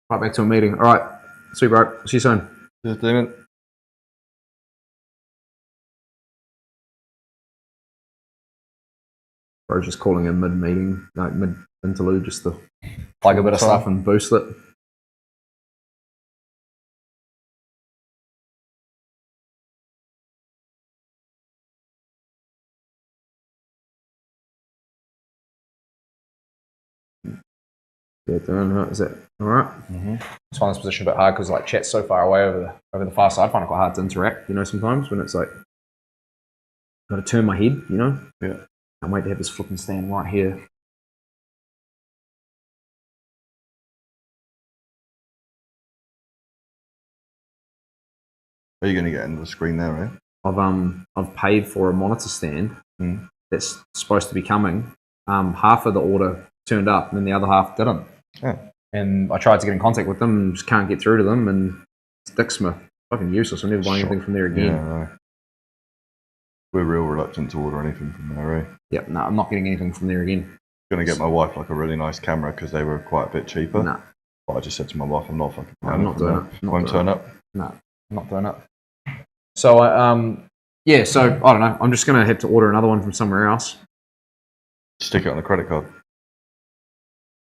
Right back to a meeting. All right. See you, bro. See you soon. Cheers, Damon. Bro's just calling a mid-meeting, like mid-interlude, just to plug a bit of stuff and boost it. Yeah, is that all right? Just find this position a bit hard because like chat's so far away over the far side. I find it quite hard to interact. Sometimes when it's like got to turn my head. Yeah. Can't wait to have this flipping stand right here. Are you going to get into the screen there, right? I've paid for a monitor stand that's supposed to be coming. Half of the order turned up, and then the other half didn't. Yeah. And I tried to get in contact with them, and just can't get through to them. And it's Dick Smith, fucking useless. I'm never buying anything from there again. Yeah, right. We're real reluctant to order anything from there, eh? Yeah, no, I'm not getting anything from there again. Going to get my wife like a really nice camera because they were quite a bit cheaper. No. But I just said to my wife, I'm not fucking. I'm not doing it. Won't turn up. No, I'm not doing it. So yeah. So I don't know. I'm just gonna have to order another one from somewhere else. Stick it on a credit card.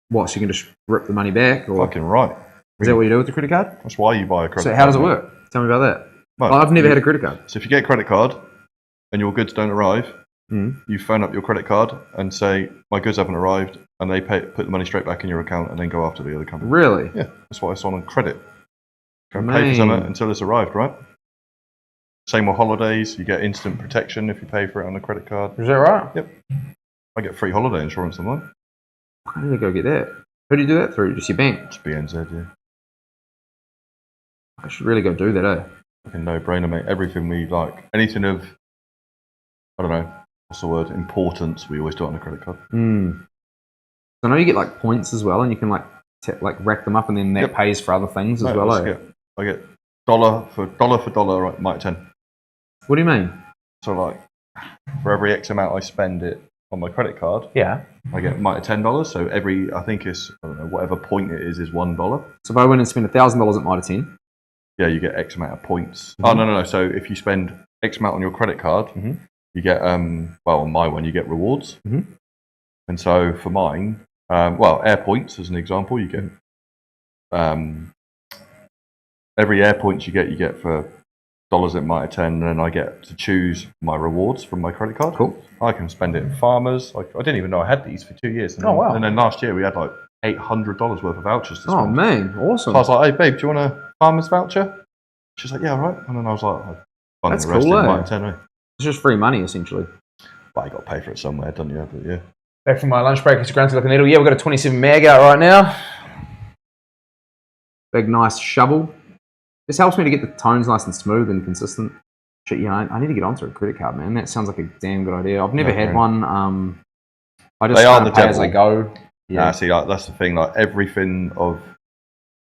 What? So you can just rip the money back? Or Fucking right. is that what you do with the credit card? That's why you buy a credit card. So how does it work? Tell me about that. Well, I've never had a credit card. So if you get a credit card and your goods don't arrive, you phone up your credit card and say, my goods haven't arrived, and they put the money straight back in your account and then go after the other company. Really? Yeah, that's why it's on credit. Go and pay for something until it's arrived, right? Same with holidays. You get instant protection if you pay for it on a credit card. Is that right? Yep. I get free holiday insurance on mine. I need to go get that. Who do you do that through? Just your bank? It's BNZ, yeah. I should really go do that, eh? Fucking no-brainer, mate. Everything we like, anything of, I don't know, what's the word, importance, we always do it on a credit card. I know you get like points as well, and you can like rack them up, and then that pays for other things as well. I get dollar for dollar, right, might 10. What do you mean? So like, for every X amount I spend it on my credit card, yeah, I get might $10. So every, I think it's, I don't know, whatever point it is $1. So if I went and spent $1,000 at Mitre 10, yeah, you get X amount of points. Oh no. So if you spend X amount on your credit card, you get well, on my one you get rewards. And so for mine, well, air points as an example, you get every air points you get for dollars at Mitre 10, and then I get to choose my rewards from my credit card. Cool. I can spend it in farmers. I didn't even know I had these for 2 years. And then, wow. And then last year we had like $800 worth of vouchers to spend. Oh man, awesome. So I was like, hey babe, do you want a farmer's voucher? She's like, yeah, all right. And then I was like, that's the rest cool, in Mitre 10, eh? It's just free money essentially. But you got to pay for it somewhere, don't you? But yeah. Back from my lunch break, it's Grunty Looking Needle. Yeah, we've got a 27 mag out right now. Big nice shovel. This helps me to get the tones nice and smooth and consistent. Shit, I need to get onto a credit card, man. That sounds like a damn good idea. I've never had one. I just kind of pay as I go. Yeah, see, like, that's the thing. Like everything of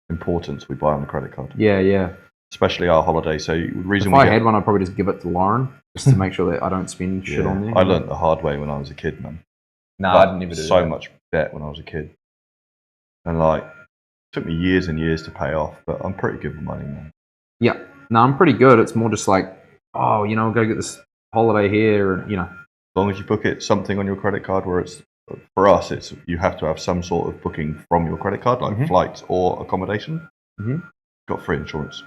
importance we buy on the credit card. Yeah. Especially our holiday. So the reason if I had one, I'd probably just give it to Lauren just to make sure that I don't spend shit on there. I learned the hard way when I was a kid, man. No, I didn't even do so much debt when I was a kid, and like it took me years and years to pay off. But I'm pretty good with money, man. Yeah, no, I'm pretty good. It's more just like, oh, go get this holiday here, and As long as you book it something on your credit card where it's For us, it's you have to have some sort of booking from your credit card, like flights or accommodation. Got free insurance.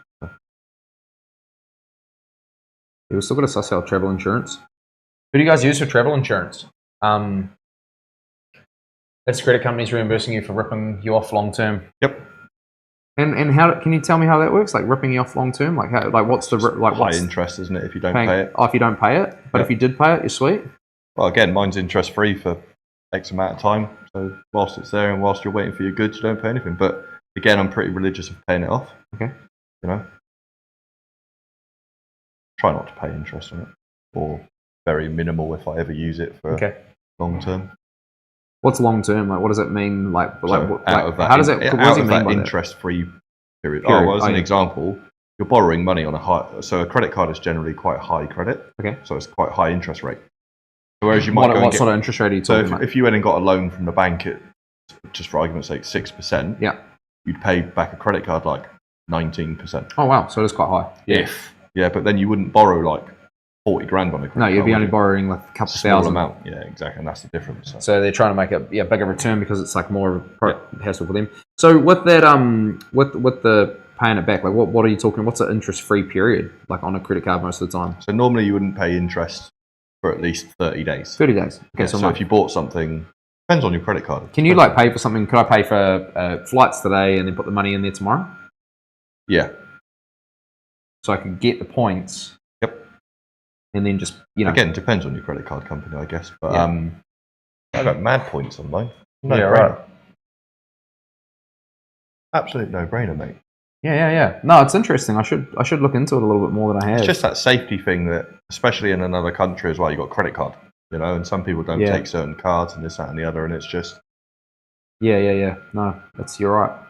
We've still got to suss out travel insurance. Who do you guys use for travel insurance? That's credit companies reimbursing you for ripping you off long term. Yep. And how can you tell me how that works? Like ripping you off long term? Like how? Like what's the high interest, isn't it? If you don't pay it. Oh, if you don't pay it, but if you did pay it, you're sweet. Well, again, mine's interest free for X amount of time. So whilst it's there and whilst you're waiting for your goods, you don't pay anything. But again, I'm pretty religious of paying it off. Okay. You know, try not to pay interest on it, or very minimal if I ever use it for long term. What's long term? Like, what does it mean? Like, so out of that, how does it? What does it mean by interest-free period? Oh, well, as an example, you're borrowing money on a high. So a credit card is generally quite high credit. Okay. So it's quite high interest rate. So whereas you might what sort of interest rate are you talking about? If you went and got a loan from the bank at, just for argument's sake, 6%, you'd pay back a credit card like 19%. Oh wow, so it is quite high. Yeah, but then you wouldn't borrow like 40 grand on a credit card. No, you'd be only borrowing like a couple thousand. Amount. Yeah, exactly, and that's the difference. So they're trying to make a bigger return because it's like more of a hassle for them. So with that, with the paying it back, like what are you talking? What's the interest-free period like on a credit card most of the time? So normally you wouldn't pay interest for at least 30 days. 30 days. Okay, so if you bought something, depends on your credit card. Can you like pay for something? Could I pay for flights today and then put the money in there tomorrow? Yeah. So I could get the points. And then just, again, depends on your credit card company, I guess. But I got mad points on mine. Right. Absolute no-brainer, mate. Yeah. No, it's interesting. I should look into it a little bit more than I have. It's just that safety thing that, especially in another country as well, you got credit card, and some people don't take certain cards and this, that, and the other, and it's just. Yeah. No, you're right.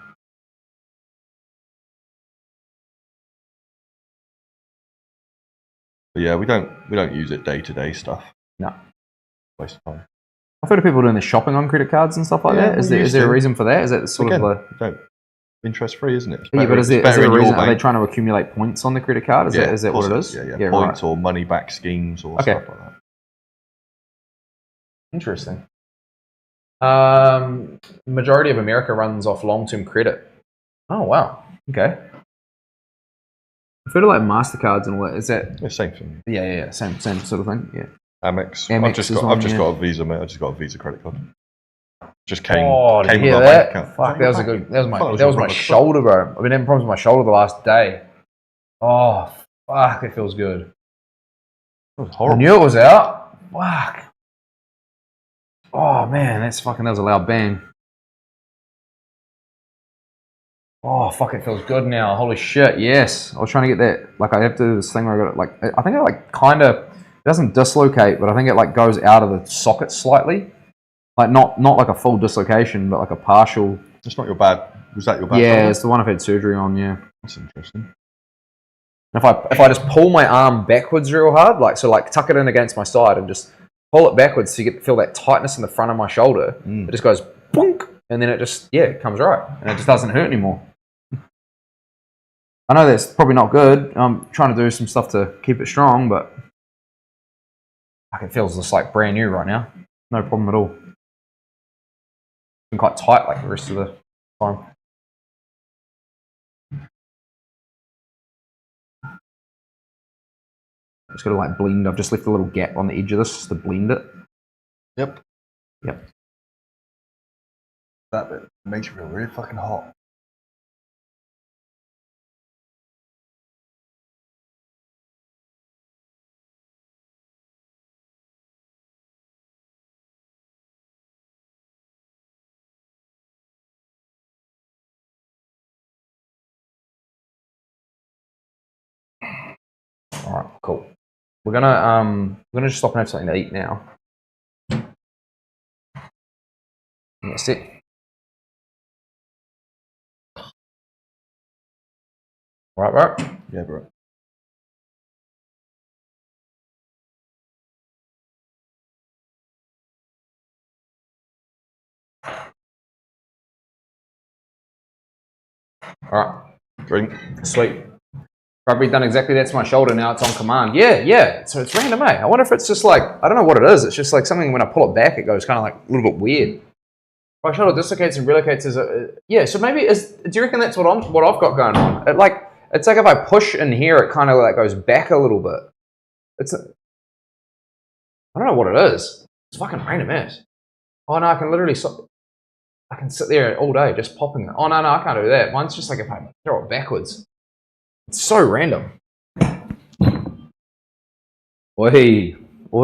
But yeah, we don't use it day-to-day stuff. No. Waste of time. I've heard of people doing the shopping on credit cards and stuff like that. Is there a reason for that? Is that sort of interest-free, isn't it? But is there a reason? Are they trying to accumulate points on the credit card? Is that what it is? Yeah, points or money-back schemes or stuff like that. Interesting. Majority of America runs off long-term credit. Oh wow. Okay. I've heard of like MasterCards and all that. Is that same thing? Yeah. Same sort of thing. Yeah. Amex. I've just got a Visa, mate. I just got a Visa credit card. Just came. Did you hear that? Fuck, that was my shoulder, bro. I've been having problems with my shoulder the last day. Oh, fuck, it feels good. It was horrible. I knew it was out. Fuck. Oh man, that was a loud bang. Oh fuck, it feels good now. Holy shit, yes. I was trying to get that. Like I have to do this thing where I got it. Like I think it like kind of. It doesn't dislocate, but I think it like goes out of the socket slightly. Like not like a full dislocation, but like a partial. It's not your bad. Was that your bad? Yeah, it's the one I've had surgery on. Yeah, that's interesting. And if I just pull my arm backwards real hard, like tuck it in against my side and just pull it backwards, so you feel that tightness in the front of my shoulder. It just goes boonk, and then it just it comes right, and it just doesn't hurt anymore. I know that's probably not good. I'm trying to do some stuff to keep it strong, but it feels just like brand new right now. No problem at all. Been quite tight like the rest of the time. Just got to like blend. I've just left a little gap on the edge of this just to blend it. Yep. That bit makes you feel really fucking hot. All right, cool. We're gonna just stop and have something to eat now. That's it. Right. Yeah, bro. All right. Drink. Sweet. Probably done exactly that to my shoulder, now it's on command. Yeah. So it's random, eh? I wonder if it's just like, I don't know what it is. It's just like something when I pull it back, it goes kind of like a little bit weird. My shoulder dislocates and relocates yeah, so maybe do you reckon that's what I've got going on? It's like if I push in here, it kind of like goes back a little bit. I don't know what it is. It's fucking random ass. Oh no, I can literally I can sit there all day just popping it. Oh no, I can't do that. Mine's just like if I throw it backwards. It's so random. Oi,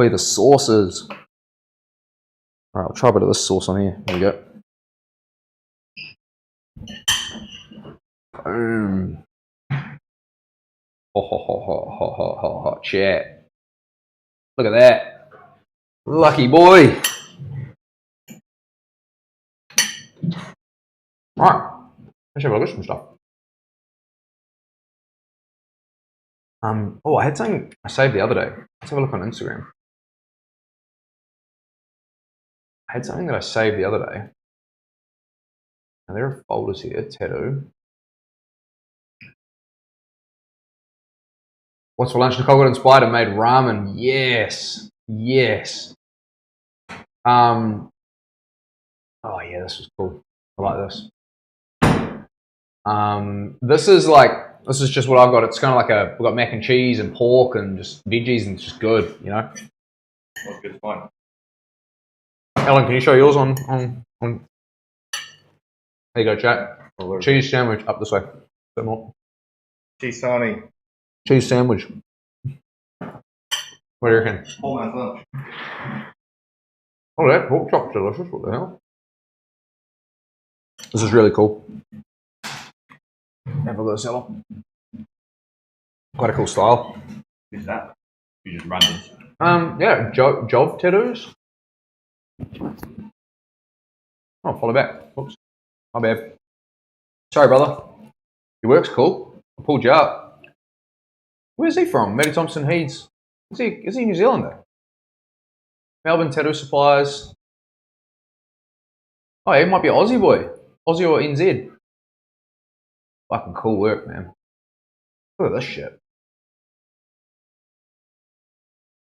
the sauces. Alright, I'll try a bit of this sauce on here. There we go. Boom. Hot chat. Look at that. Lucky boy. Alright. Let's have a look at some stuff. I had something I saved the other day. Let's have a look on Instagram. I had something that I saved the other day. Now there are folders here. Tattoo. What's for lunch? Nicole got inspired and made ramen. Yes. Oh yeah, this was cool. I like this. This is just what I've got. It's kind of like we've got mac and cheese and pork and just veggies, and it's just good, you know. That's good fun. Alan, can you show yours on? There you go, chat. Cheese sandwich up this way. A bit more. Cheese sarnie. Cheese sandwich. What do you reckon? Poor man's lunch. Oh, that pork chop's delicious. What the hell? This is really cool. Have a look at this, Alan. Quite a cool style. Who's that? You just random. Yeah, job tattoos. Oh, follow back. Oops. My bad. Sorry, brother. Your work's cool. I pulled you up. Where's he from? Matty Thompson Heeds. Is he New Zealander? Melbourne Tattoo Supplies. Oh, he might be Aussie boy. Aussie or NZ. Fucking cool work, man. Look at this shit.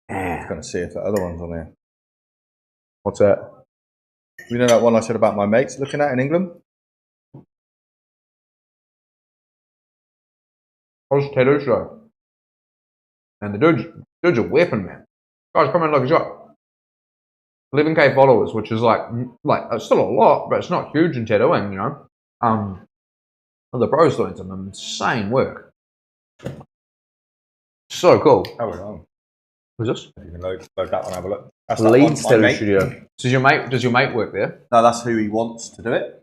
I'm going to see if the other one's on there. What's that? You know that one I said about my mates looking at in England? How's the tattoo show? And the dude's a weapon, man. Guys, come in, look, he's got 11k followers, which is like it's still a lot, but it's not huge in tattooing, you know. The bro's doing some insane work. So cool. Oh, we're on. Who's this? You can load that one, have a look. That's Leeds Tattoo Studio. Does your mate work there? No, that's who he wants to do it.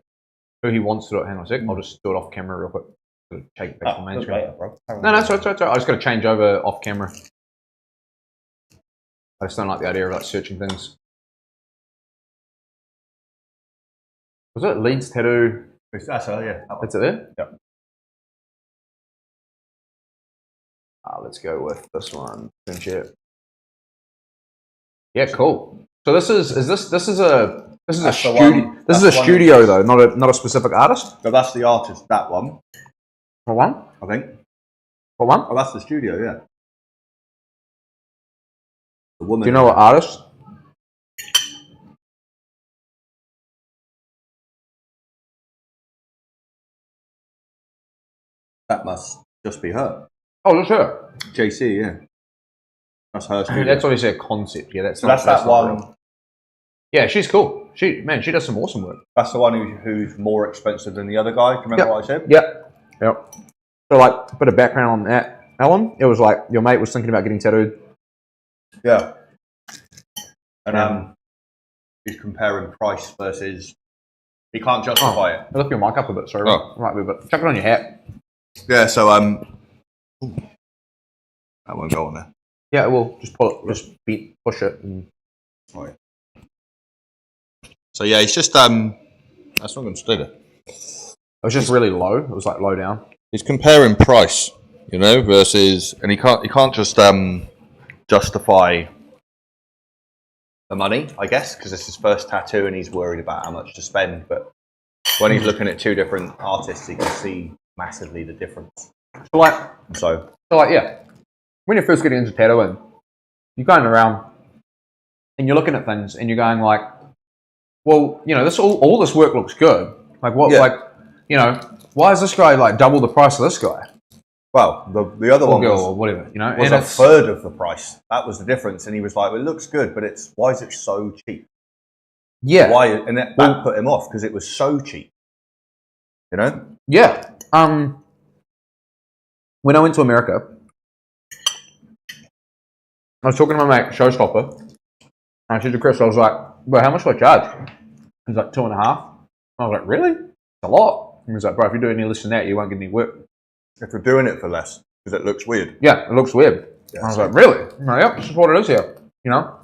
Who he wants to do it? Hang on a sec. I'll just do it off camera real quick. Take it back to the main screen. Later, bro. No, sorry. I just got to change over off camera. I just don't like the idea of like searching things. Was it Leeds Tattoo? That's her, yeah. That's it there? Yep. Let's go with this one. Yeah, cool. So this is a studio though, not a specific artist. So that's the artist, that one. What one? I think. What one? Oh, that's the studio, yeah. The woman. Do you know what artist? That must just be her. Oh, that's her. JC, yeah. That's her studio. That's obviously a concept. Yeah, that's that one. Real. Yeah, she's cool. She does some awesome work. That's the one who's more expensive than the other guy. Do you remember what I said? Yep. So, like, a bit of background on that, Alan. It was like your mate was thinking about getting tattooed. Yeah. And he's comparing price versus. He can't justify it. Lift your mic up a bit, sorry. Oh. Right, but chuck it on your hat. Yeah. So that won't go on there. Yeah, well, just pull it, just push it. And... Oh, yeah. So yeah, it's just that's not going to stay there. It was just really low. It was like low down. He's comparing price, you know, versus, and he can't just justify the money, I guess, because it's his first tattoo and he's worried about how much to spend. But when he's looking at two different artists, he can see massively the difference. So So like, yeah, when you're first getting into tattooing, you're going around and you're looking at things and you're going like, well, you know, this all this work looks good. Like what, like, you know, why is this guy like double the price of this guy? Well, the other one girl or whatever, you know, was and a third of the price. That was the difference. And he was like, well, it looks good, but why is it so cheap? Yeah. Why? And that put him off because it was so cheap. You know? Yeah. When I went to America, I was talking to my mate, Showstopper, and I said to Chris, I was like, bro, how much do I charge? He was like, 2.5. I was like, really? It's a lot. He was like, bro, if you do any less than that, you won't get any work. If you're doing it for less, because it looks weird. Yeah, it looks weird. Yeah, I was like, really? I'm like, yep, this is what it is here. You know?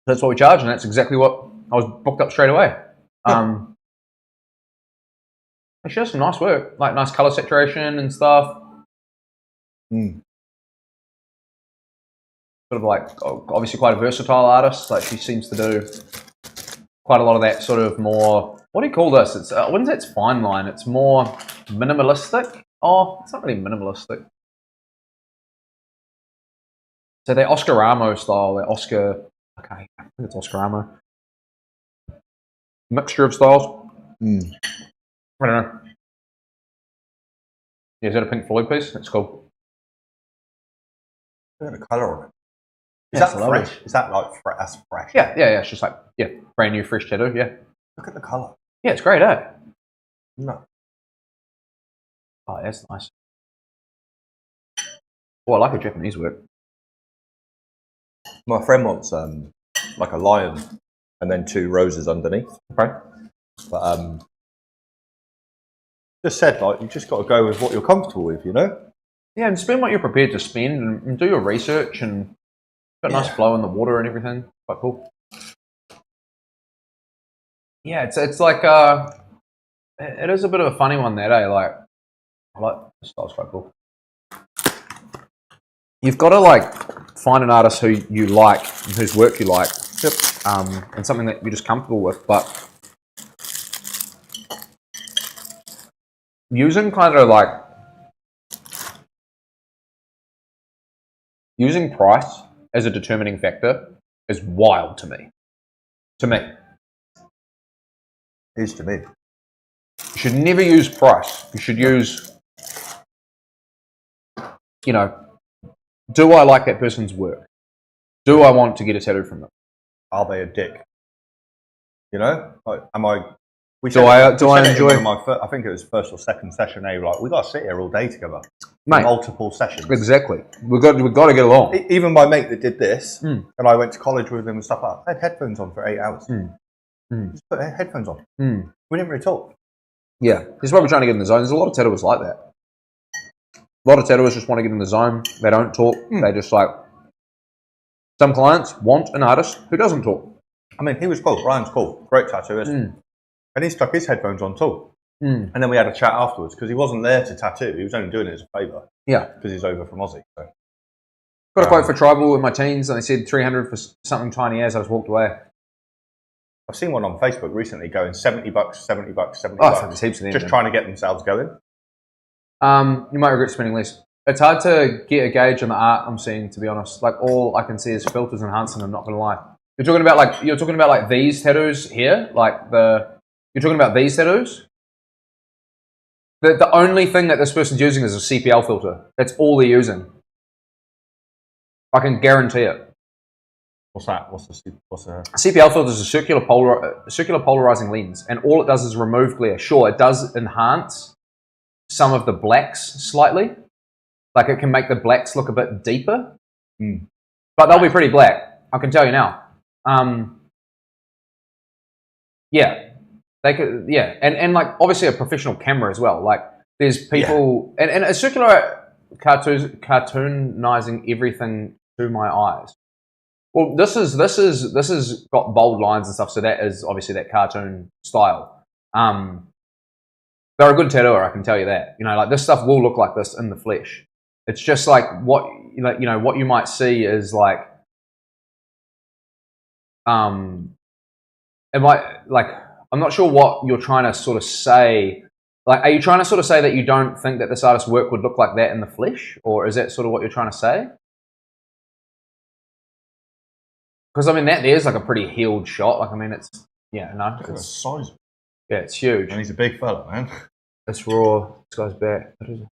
That's what we charge, and that's exactly what I was booked up straight away. It's just some nice work, like nice color saturation and stuff. Sort of like, obviously quite a versatile artist. Like she seems to do quite a lot of that sort of more, what do you call this? It's, I wouldn't say it's fine line. It's more minimalistic. Oh, it's not really minimalistic. So they're Oscar Ramos style. They're Oscar, okay, I think it's Oscar Ramos. Mixture of styles. I don't know. Yeah, is that a Pink Floyd piece? That's cool. Look at the colour on it. Is that fresh? Is that like that's fresh? Yeah. It's just like, yeah, brand new, fresh tattoo, yeah. Look at the colour. Yeah, it's great, eh? No. Oh, that's nice. Oh, I like a Japanese work. My friend wants like a lion and then 2 roses underneath. Okay. But just said, like, you just got to go with what you're comfortable with, you know? Yeah, and spend what you're prepared to spend and do your research and got a nice flow in the water and everything. Quite cool. Yeah, it's like it is a bit of a funny one that, eh? Like, I like the style's quite cool. You've got to like find an artist who you like and whose work you like, and something that you're just comfortable with. But using kind of like using price as a determining factor is wild to me. To me. It is to me. You should never use price. You should use, you know, do I like that person's work? Do I want to get a tattoo from them? Are they a dick? You know? Like, am I... Do I enjoy... I think it was first or second session, they were like, we got to sit here all day together. Mate, multiple sessions. Exactly. We've got to get along. Even my mate that did this, and I went to college with him and stuff like that, I had headphones on for 8 hours. Just put headphones on. We didn't really talk. Yeah. This is why we're trying to get in the zone. There's a lot of tattooers like that. A lot of tattooers just want to get in the zone. They don't talk. They just like... Some clients want an artist who doesn't talk. I mean, he was cool. Ryan's cool. Great tattooist. And he stuck his headphones on too. And then we had a chat afterwards because he wasn't there to tattoo. He was only doing it as a favour. Yeah. Because he's over from Aussie. So. Got a quote for Tribal in my teens and they said 300 for something tiny as I just walked away. I've seen one on Facebook recently going $70, $70, $70. Oh, there's heaps of them. Just trying to get themselves going. You might regret spending less. It's hard to get a gauge on the art I'm seeing, to be honest. Like all I can see is filters and Hansen. I'm not going to lie. You're talking about like these tattoos here, You're talking about these tattoos. The only thing that this person's using is a CPL filter. That's all they're using. I can guarantee it. What's that? What's a CPL filter is a circular polarizing lens, and all it does is remove glare. Sure, it does enhance some of the blacks slightly. Like it can make the blacks look a bit deeper, but they'll be pretty black. I can tell you now. Yeah, they could. Yeah, and like obviously a professional camera as well. Like there's people and a circular cartoonizing everything to my eyes. Well, this is got bold lines and stuff, so that is obviously that cartoon style. They're a good tattooer, I can tell you that. You know, like this stuff will look like this in the flesh. It's just like what you might see is like, it might like I'm not sure what you're trying to sort of say Like, are you trying to sort of say that you don't think that this artist's work would look like that in the flesh? Or is that sort of what you're trying to say? Because, I mean, that there's like a pretty healed shot. Like, I mean, it's, yeah, no. Look at the size. Yeah, it's huge. And he's a big fella, man. It's raw. This guy's back. What is it?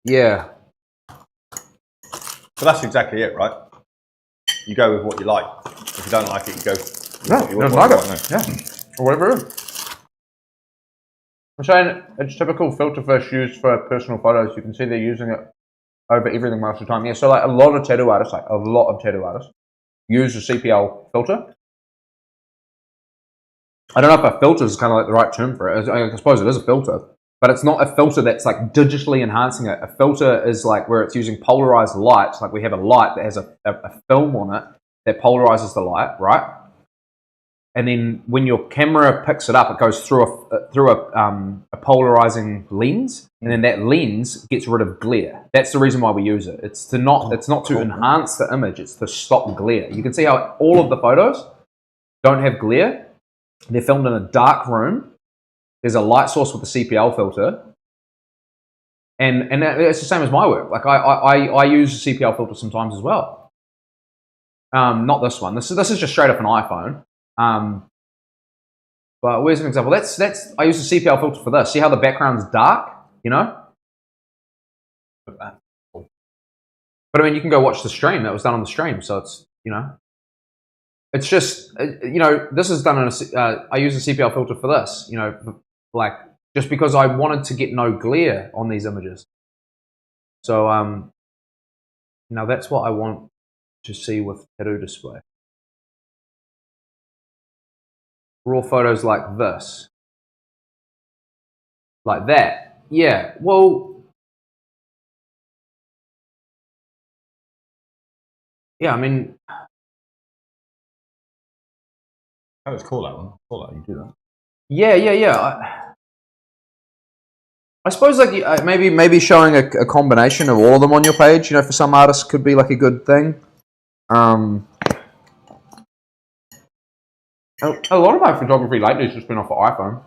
Yeah. But that's exactly it, right? You go with what you like. If you don't like it, you go with No, what you don't want. like it. Yeah. Or whatever it is. I'm saying it's typical filter fish used for personal photos. You can see they're using it over everything most of the time. Yeah, so like a lot of tattoo artists, use a CPL filter. I don't know if a filter is kind of like the right term for it. I suppose it is a filter, but it's not a filter that's like digitally enhancing it. A filter is like where it's using polarized light. Like we have a light that has a film on it that polarizes the light, right? And then when your camera picks it up, it goes through a polarizing lens, and then that lens gets rid of glare. That's the reason why we use it. It's not to enhance the image. It's to stop glare. You can see how all of the photos don't have glare. They're filmed in a dark room. There's a light source with a CPL filter, and it's the same as my work. Like I use a CPL filter sometimes as well. Not this one. This is just straight off an iPhone. But where's an example? That's I use a CPL filter for this. See how the background's dark, you know? But I mean, you can go watch the stream. That was done on the stream, so it's, you know, it's just, you know, this is done in I use a CPL filter for this, you know, like just because I wanted to get no glare on these images. So, now that's what I want to see with tattoo display. Raw photos like this. Like that. Yeah, well... Yeah, I mean... Oh, it's cool, that one. Cool that you do that. Yeah. I suppose like maybe showing a combination of all of them on your page, you know, for some artists could be like a good thing. A lot of my photography lately has just been off the iPhone.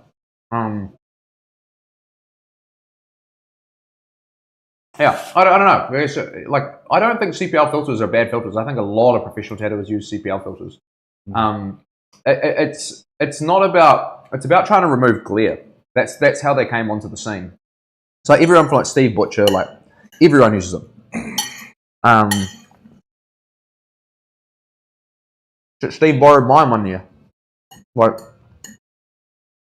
Yeah, I don't know. It's, like, I don't think CPL filters are bad filters. I think a lot of professional tattooers use CPL filters. It's not about. It's about trying to remove glare. That's how they came onto the scene. So everyone from like Steve Butcher, like everyone uses them. Steve borrowed mine one year. Like,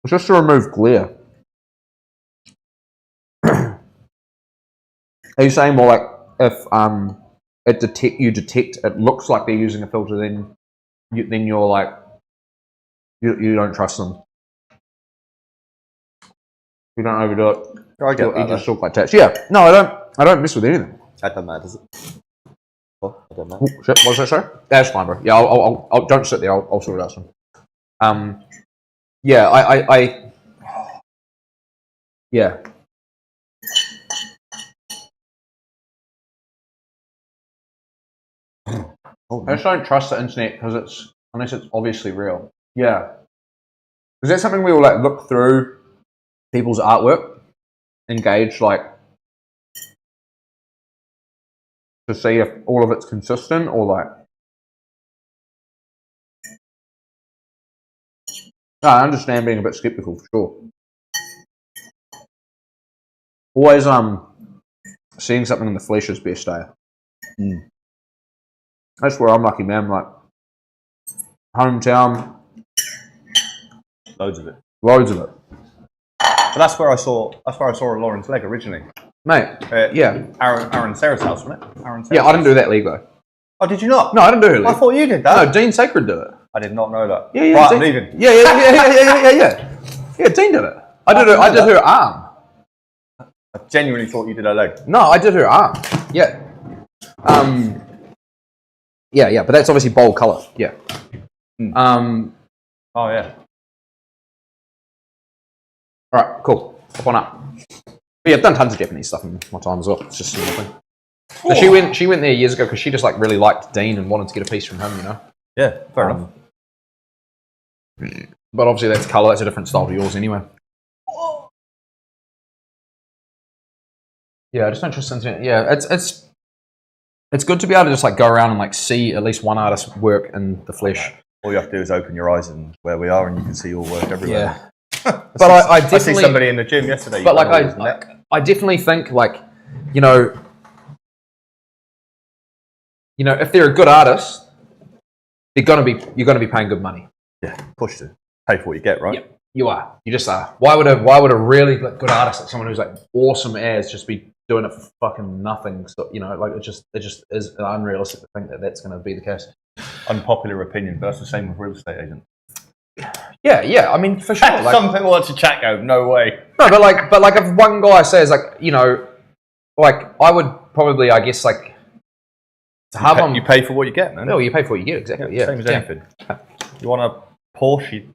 it's just to remove glare. Are you saying more like if you detect it looks like they're using a filter, then you're like you don't trust them. You don't overdo it. I get that. You just look like touch. Yeah. No, I don't mess with anything. That doesn't matter, does it? Well, I don't know. Shit, what was that, sorry? That's fine, bro. Yeah, I'll don't sit there. I'll sort it out soon. Yeah, I yeah. I just don't trust the internet unless it's obviously real. Yeah. Is that something we will like look through people's artwork, engage like to see if all of it's consistent or like? No, I understand being a bit skeptical for sure. Always seeing something in the flesh is best, eh? That's where I'm lucky, man. Like hometown, Loads of it. loads of it, But that's where I saw Lauren's leg originally. mate. Yeah, Aaron Sarah's house, wasn't it? Aaron Sarah's yeah. I didn't do that leg though. Oh, did you not? No, I didn't do her I leg. thought you did that. No, Dean Sacred did it. I did not know that. Yeah. Right, Dean, I'm leaving. Yeah. Yeah, Dean did it. I did her arm. I genuinely thought you did her leg. No, I did her arm. Yeah. Yeah. But that's obviously bold color. Yeah. Oh yeah. All right. Cool. Hop on up. But yeah, I've done tons of Japanese stuff in my time as well. It's just nothing. So she went there years ago because she just like really liked Dean and wanted to get a piece from him. You know. Yeah. Fair enough. But obviously that's colour, that's a different style to yours anyway. Yeah, just interesting. Yeah, it's good to be able to just like go around and like see at least one artist's work in the flesh. All you have to do is open your eyes and where we are, and you can see your work everywhere. Yeah. But I definitely see somebody in the gym yesterday. But like I definitely think like, you know, if they're a good artist, you're gonna be paying good money. Yeah, push to pay for what you get, right? Yeah, you are. You just are. Why would a really good artist, like someone who's like awesome as, just be doing it for fucking nothing? So like it just is unrealistic to think that that's going to be the case. Unpopular opinion, but that's the same with real estate agents. Yeah. I mean, for sure. Like, some people want to chat go, no way. No, but like if one guy says like, like I would probably, I guess, like to have you pay for what you get, man. No, you pay for what you get, exactly. Yeah, same as anything. You want a Porsche,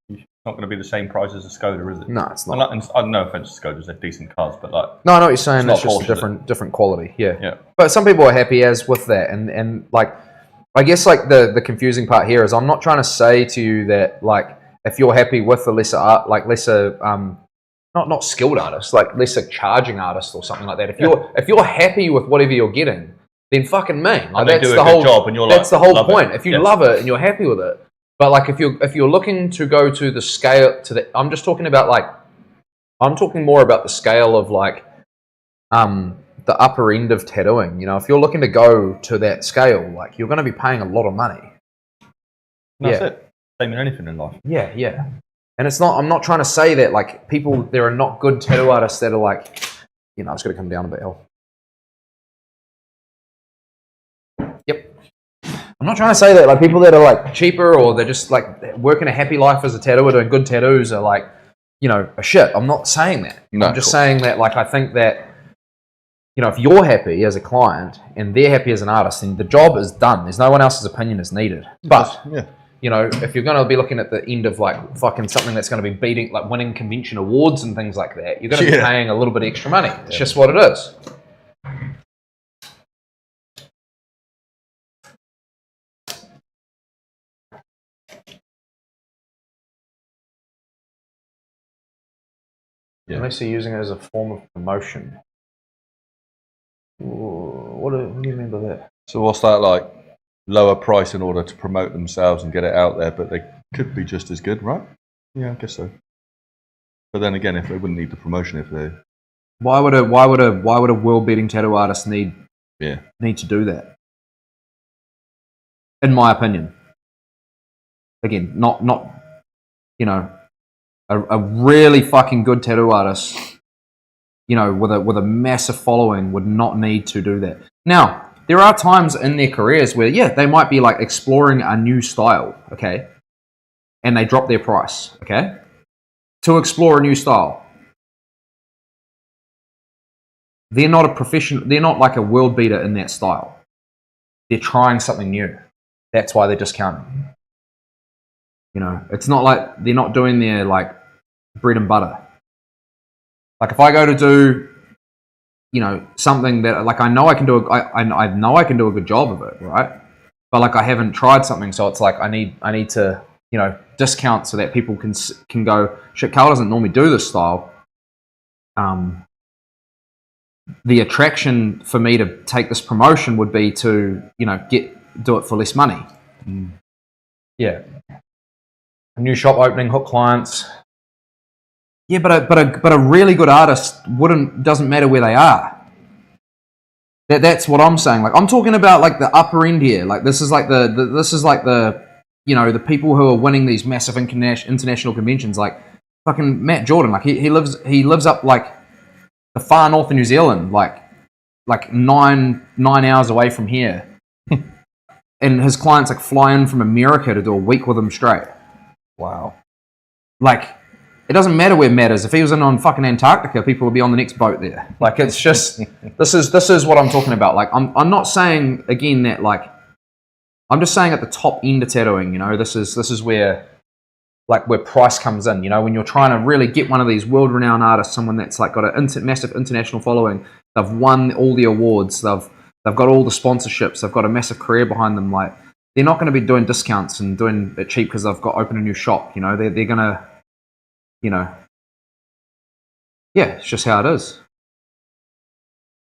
it's not going to be the same price as a Skoda, is it? No, it's not. No offense to Skodas, they're decent cars, but like... No, I know what you're saying. It's just Porsche, different quality, yeah. But some people are happy as with that, and like, I guess like the confusing part here is I'm not trying to say to you that like if you're happy with the lesser art, like lesser not skilled artists, like lesser charging artists or something like that. If you're happy with whatever you're getting, then fucking me. Like, that's the whole job, and you're like, that's the whole point. If you love it and you're happy with it. But like if you're looking to go to the scale I'm talking more about the scale of like the upper end of tattooing. If you're looking to go to that scale, like you're going to be paying a lot of money. That's it. Same in anything in life. Yeah. And I'm not trying to say that like there are not good tattoo artists that are like, I'm just going to come down a bit hill. Yep. I'm not trying to say that like people that are like cheaper or they're just like working a happy life as a tattooer doing good tattoos are like, a shit. I'm not saying that. No, I'm just saying that like I think that, if you're happy as a client and they're happy as an artist, then the job is done. There's no one else's opinion is needed. But, if you're going to be looking at the end of like fucking something that's going to be winning convention awards and things like that, you're going to be paying a little bit extra money. It's just what it is. Yeah. Unless you're using it as a form of promotion. What do you mean by that? So what's that like? Lower price in order to promote themselves and get it out there, but they could be just as good, right? Yeah, I guess so. But then again, if they wouldn't need the promotion, why would a world-beating tattoo artist need to do that? In my opinion, again, not a really fucking good tattoo artist, with a massive following would not need to do that. Now, there are times in their careers where, they might be like exploring a new style, okay? And they drop their price, okay? To explore a new style. They're not a professional, they're not like a world beater in that style. They're trying something new. That's why they're discounting. It's not like they're not doing their like bread and butter. Like if I go to do, something that like I know I can do, I know I can do a good job of it, right? But like I haven't tried something, so it's like I need to discount so that people can go, shit, Carl doesn't normally do this style. The attraction for me to take this promotion would be to do it for less money. Yeah. A new shop opening, hook clients. Yeah, but a really good artist doesn't matter where they are. That's what I'm saying. Like I'm talking about like the upper end here. Like this is like the people who are winning these massive international conventions. Like fucking Matt Jordan. Like he lives up like the far north of New Zealand. Like 9 hours away from here. And his clients like fly in from America to do a week with him straight. Wow. Like, it doesn't matter where Matt is. If he was in on fucking Antarctica, people would be on the next boat there. Like, it's just, this is what I'm talking about. Like, I'm not saying, again, that, like, I'm just saying at the top end of tattooing, this is where, like, where price comes in, when you're trying to really get one of these world-renowned artists, someone that's, like, got a massive international following, they've won all the awards, they've got all the sponsorships, they've got a massive career behind them, like, they're not going to be doing discounts and doing it cheap because they've got open a new shop. You know, they're going to, you know, yeah, it's just how it is.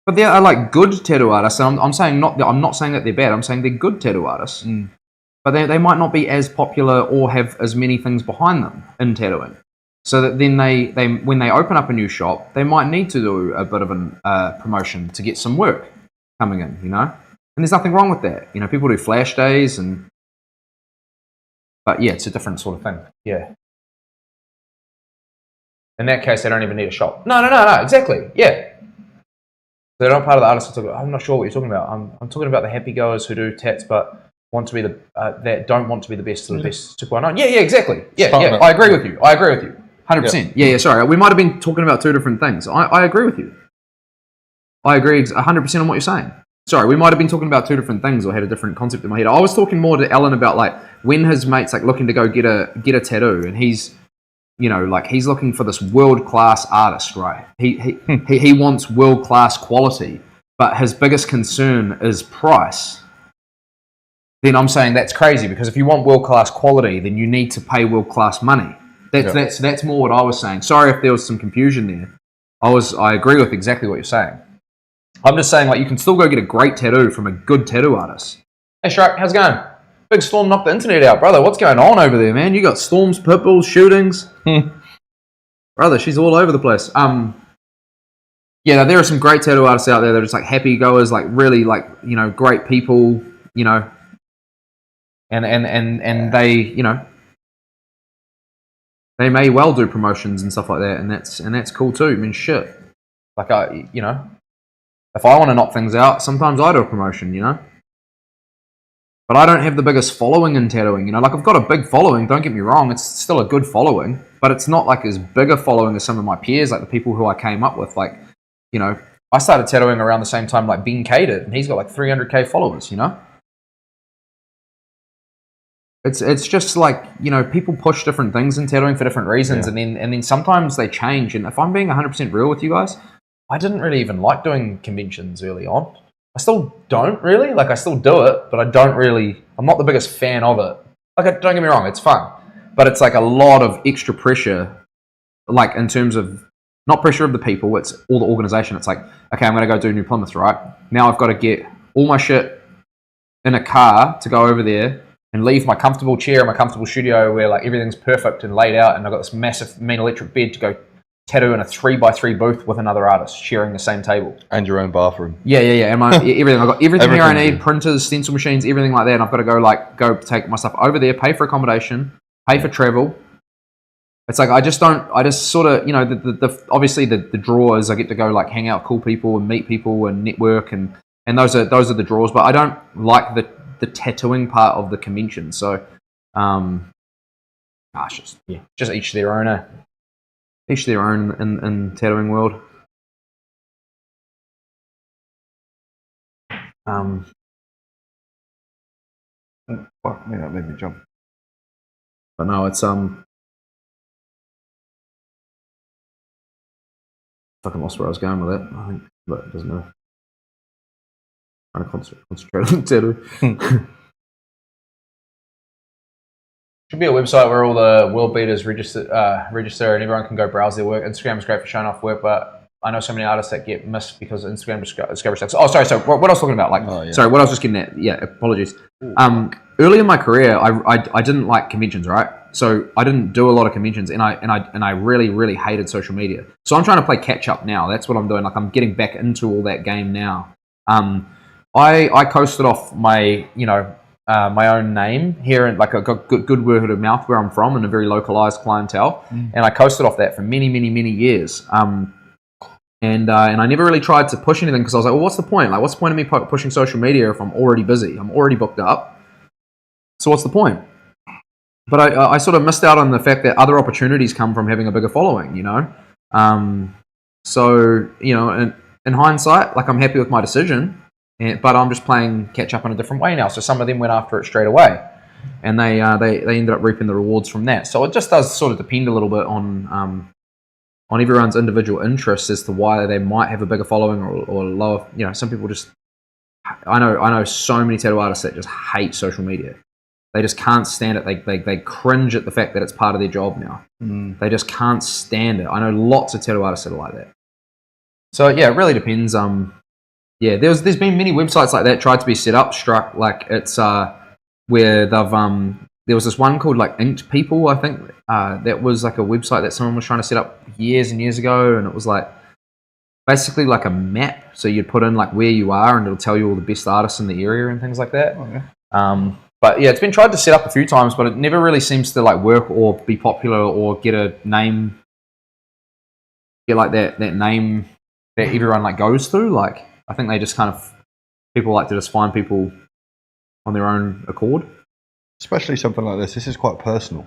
But there are like good tattoo artists. And I'm not saying that they're bad. I'm saying they're good tattoo artists. But they might not be as popular or have as many things behind them in tattooing. So that then they when they open up a new shop, they might need to do a bit of a promotion to get some work coming in, you know? And there's nothing wrong with that. You know, people do flash days but yeah, it's a different sort of thing. Yeah. In that case, they don't even need a shop. No, exactly. Yeah. They're not part of the artists. I'm not sure what you're talking about. I'm talking about the happy goers who do tats but want to be that don't want to be the best of the best 2.9. Yeah, exactly. Yeah. I agree with you. 100%. Yeah, sorry. We might have been talking about two different things. I agree with you. I agree 100% on what you're saying. Sorry, we might have been talking about two different things or had a different concept in my head. I was talking more to Alan about like when his mate's like looking to go get a tattoo and he's, you know, like he's looking for this world-class artist, right? He wants world-class quality, but his biggest concern is price. Then I'm saying that's crazy because if you want world-class quality, then you need to pay world-class money. That's more what I was saying. Sorry if there was some confusion there. I agree with exactly what you're saying. I'm just saying like you can still go get a great tattoo from a good tattoo artist. Hey Shrek, how's it going? Big storm knocked the internet out, brother. What's going on over there, man? You got storms, pitbulls, shootings. Brother, she's all over the place. Yeah, there are some great tattoo artists out there that are just like happy goers, like really like, you know, great people, you know. And they, you know, they may well do promotions and stuff like that, and that's cool too. I mean, shit. Like you know, if I want to knock things out, sometimes I do a promotion, you know. But I don't have the biggest following in tattooing, you know. Like I've got a big following. Don't get me wrong; it's still a good following, but it's not like as big a following as some of my peers, like the people who I came up with. Like, you know, I started tattooing around the same time like Ben K did, and he's got like 300k followers, you know. It's just like, you know, people push different things in tattooing for different reasons, and then sometimes they change. And if I'm being 100% real with you guys, I didn't really even like doing conventions early on. I still don't really. Like, I still do it, but I'm not the biggest fan of it. Like, don't get me wrong, it's fun. But it's like a lot of extra pressure, like in terms of, not pressure of the people, it's all the organization. It's like, okay, I'm going to go do New Plymouth, right? Now I've got to get all my shit in a car to go over there and leave my comfortable chair in my comfortable studio where like everything's perfect and laid out, and I've got this massive mean electric bed to go tattoo in a 3x3 booth with another artist sharing the same table and your own bathroom. Yeah. And everything. I've got everything here I need: printers, stencil machines, everything like that. And I've got to go take my stuff over there, pay for accommodation, pay for travel. It's like I just sort of, you know, the obviously the draw is I get to go like hang out with cool people and meet people and network, and those are the draws. But I don't like the tattooing part of the convention. So, just each their own. Each their own in tattooing world. Fuck me, that made me jump. But no, it's fucking lost where I was going with it. I think, but it doesn't matter. Trying to concentrate on tattoo. Should be a website where all the world beaters register and everyone can go browse their work. Instagram is great for showing off work, but I know so many artists that get missed because Instagram discovers stuff. Oh, sorry. So what I was talking about, sorry, what I was just getting at. Yeah, apologies. Early in my career, I didn't like conventions, right? So I didn't do a lot of conventions, and I really, really hated social media. So I'm trying to play catch up now. That's what I'm doing. Like I'm getting back into all that game now. I coasted off my, you know, my own name here, and like I got good word of mouth where I'm from and a very localized clientele, and I coasted off that for many years. And I never really tried to push anything because I was like, well, what's the point? Like, what's the point of me pushing social media if I'm already busy? I'm already booked up. So what's the point? But I sort of missed out on the fact that other opportunities come from having a bigger following, you know. So you know, in hindsight, like I'm happy with my decision. But I'm just playing catch up in a different way now. So some of them went after it straight away, and they ended up reaping the rewards from that. So it just does sort of depend a little bit on everyone's individual interests as to why they might have a bigger following or lower. You know, some people just I know so many tattoo artists that just hate social media. They just can't stand it. They cringe at the fact that it's part of their job now. They just can't stand it. I know lots of tattoo artists that are like that. So yeah, it really depends. Yeah, there's been many websites like that tried to be set up. Struck like it's where they've there was this one called like Inked People, I think. That was like a website that someone was trying to set up years and years ago, and it was like basically like a map. So you'd put in like where you are, and it'll tell you all the best artists in the area and things like that. Okay. But yeah, it's been tried to set up a few times, but it never really seems to like work or be popular or get a name, get like that name that everyone like goes through. Like I think they just kind of people like to just find people on their own accord. Especially something like this. This is quite personal.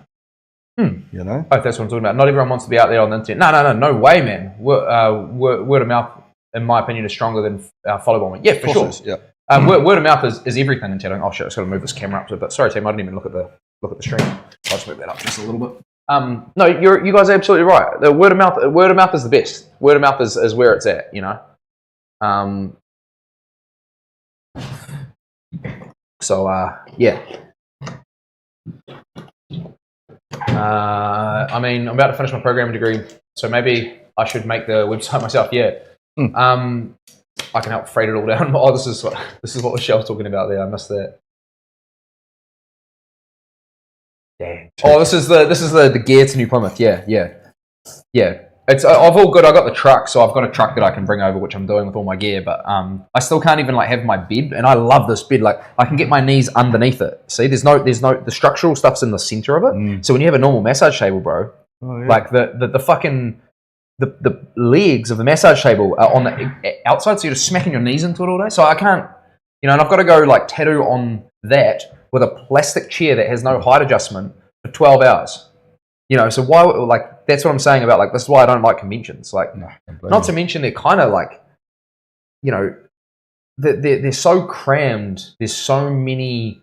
You know? Oh, that's what I'm talking about. Not everyone wants to be out there on the internet. No way, man. Word of mouth, in my opinion, is stronger than follow bombing. Yeah, for sure. Yeah. Word of mouth is everything in tattooing. Oh shit, I just got to move this camera up to it. But sorry, team, I didn't even look at the stream. I'll just move that up just a little bit. No, you guys are absolutely right. The word of mouth is the best. Word of mouth is where it's at. You know. Yeah. I mean, I'm about to finish my programming degree, so maybe I should make the website myself. Yeah. I can help freight it all down. Oh, this is what Michelle was talking about there. I missed that. Damn. Oh, this is the gear to New Plymouth. Yeah. It's all good. I got the truck, so I've got a truck that I can bring over, which I'm doing with all my gear. But I still can't even like have my bed, and I love this bed. Like I can get my knees underneath it. See, there's no the structural stuff's in the center of it. So when you have a normal massage table, bro, like the fucking the legs of the massage table are on the outside, so you're just smacking your knees into it all day. So I can't, and I've got to go like tattoo on that with a plastic chair that has no height adjustment for 12 hours. So why, like, that's what I'm saying about, like, this is why I don't like conventions. Like, not to mention they're kind of like, they're so crammed. There's so many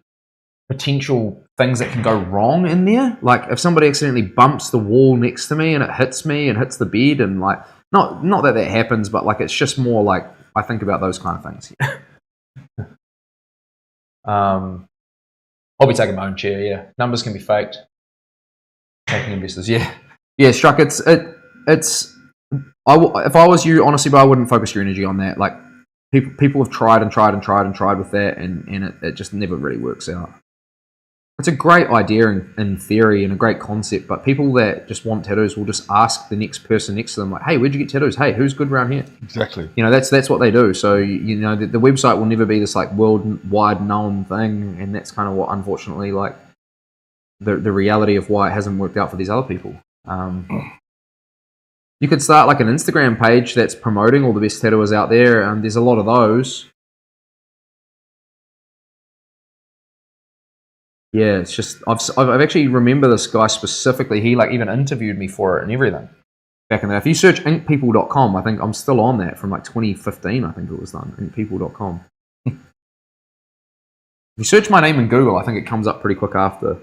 potential things that can go wrong in there. Like, if somebody accidentally bumps the wall next to me and it hits me and hits the bed and, like, not that happens, but, like, it's just more like I think about those kind of things. I'll be taking my own chair, yeah. Numbers can be faked. Taking investors, yeah. Struck. If I was you, honestly, but I wouldn't focus your energy on that. Like people have tried and tried with that, and it just never really works out. It's a great idea in theory and a great concept, but people that just want tattoos will just ask the next person next to them, like, "Hey, where'd you get tattoos? Hey, who's good around here?" Exactly. That's what they do. So the website will never be this like worldwide known thing, and that's kind of what, unfortunately, like the reality of why it hasn't worked out for these other people. You could start like an Instagram page that's promoting all the best tattooers out there. There's a lot of those. Yeah, it's just I've actually remember this guy specifically. He like even interviewed me for it and everything back in the day. If you search inkpeople.com, I think I'm still on that from like 2015. I think it was done. Inkpeople.com. If you search my name in Google, I think it comes up pretty quick after.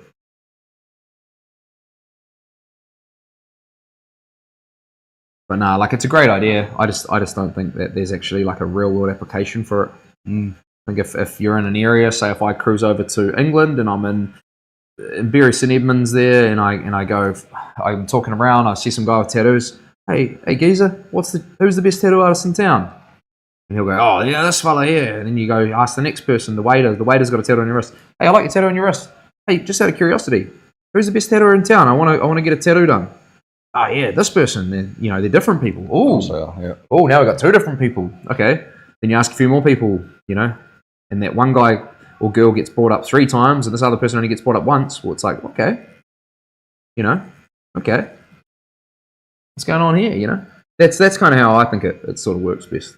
But nah, like it's a great idea. I just don't think that there's actually like a real world application for it. I think if you're in an area, say if I cruise over to England and I'm in Bury St Edmunds there, and I'm talking around, I see some guy with tattoos. Hey geezer, who's the best tattoo artist in town? And he'll go, oh yeah, this fella here. And then you go ask the next person, the waiter. The waiter's got a tattoo on your wrist. Hey, I like your tattoo on your wrist. Hey, just out of curiosity, who's the best tattooer in town? I want to get a tattoo done. Oh yeah, this person. They're different people. Oh, yeah. Oh, now we've got two different people. Okay. Then you ask a few more people, and that one guy or girl gets brought up 3 times, and this other person only gets brought up once. Well, it's like, okay, okay, what's going on here? That's kind of how I think it sort of works best.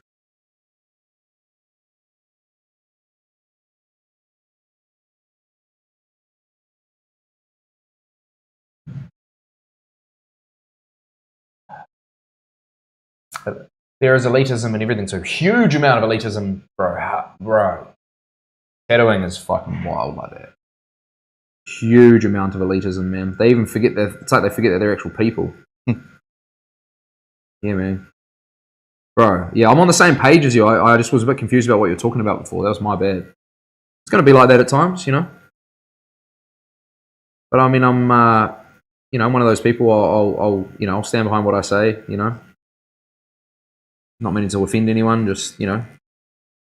There is elitism and everything, so huge amount of elitism, bro. Tattooing is fucking wild like that. Huge amount of elitism, man. They even forget it's like they forget that they're actual people. Yeah, man. Bro, yeah, I'm on the same page as you. I just was a bit confused about what you were talking about before. That was my bad. It's going to be like that at times, you know. But I mean, I'm, you know, I'm one of those people. I'll stand behind what I say. You know, not meaning to offend anyone. Just, you know,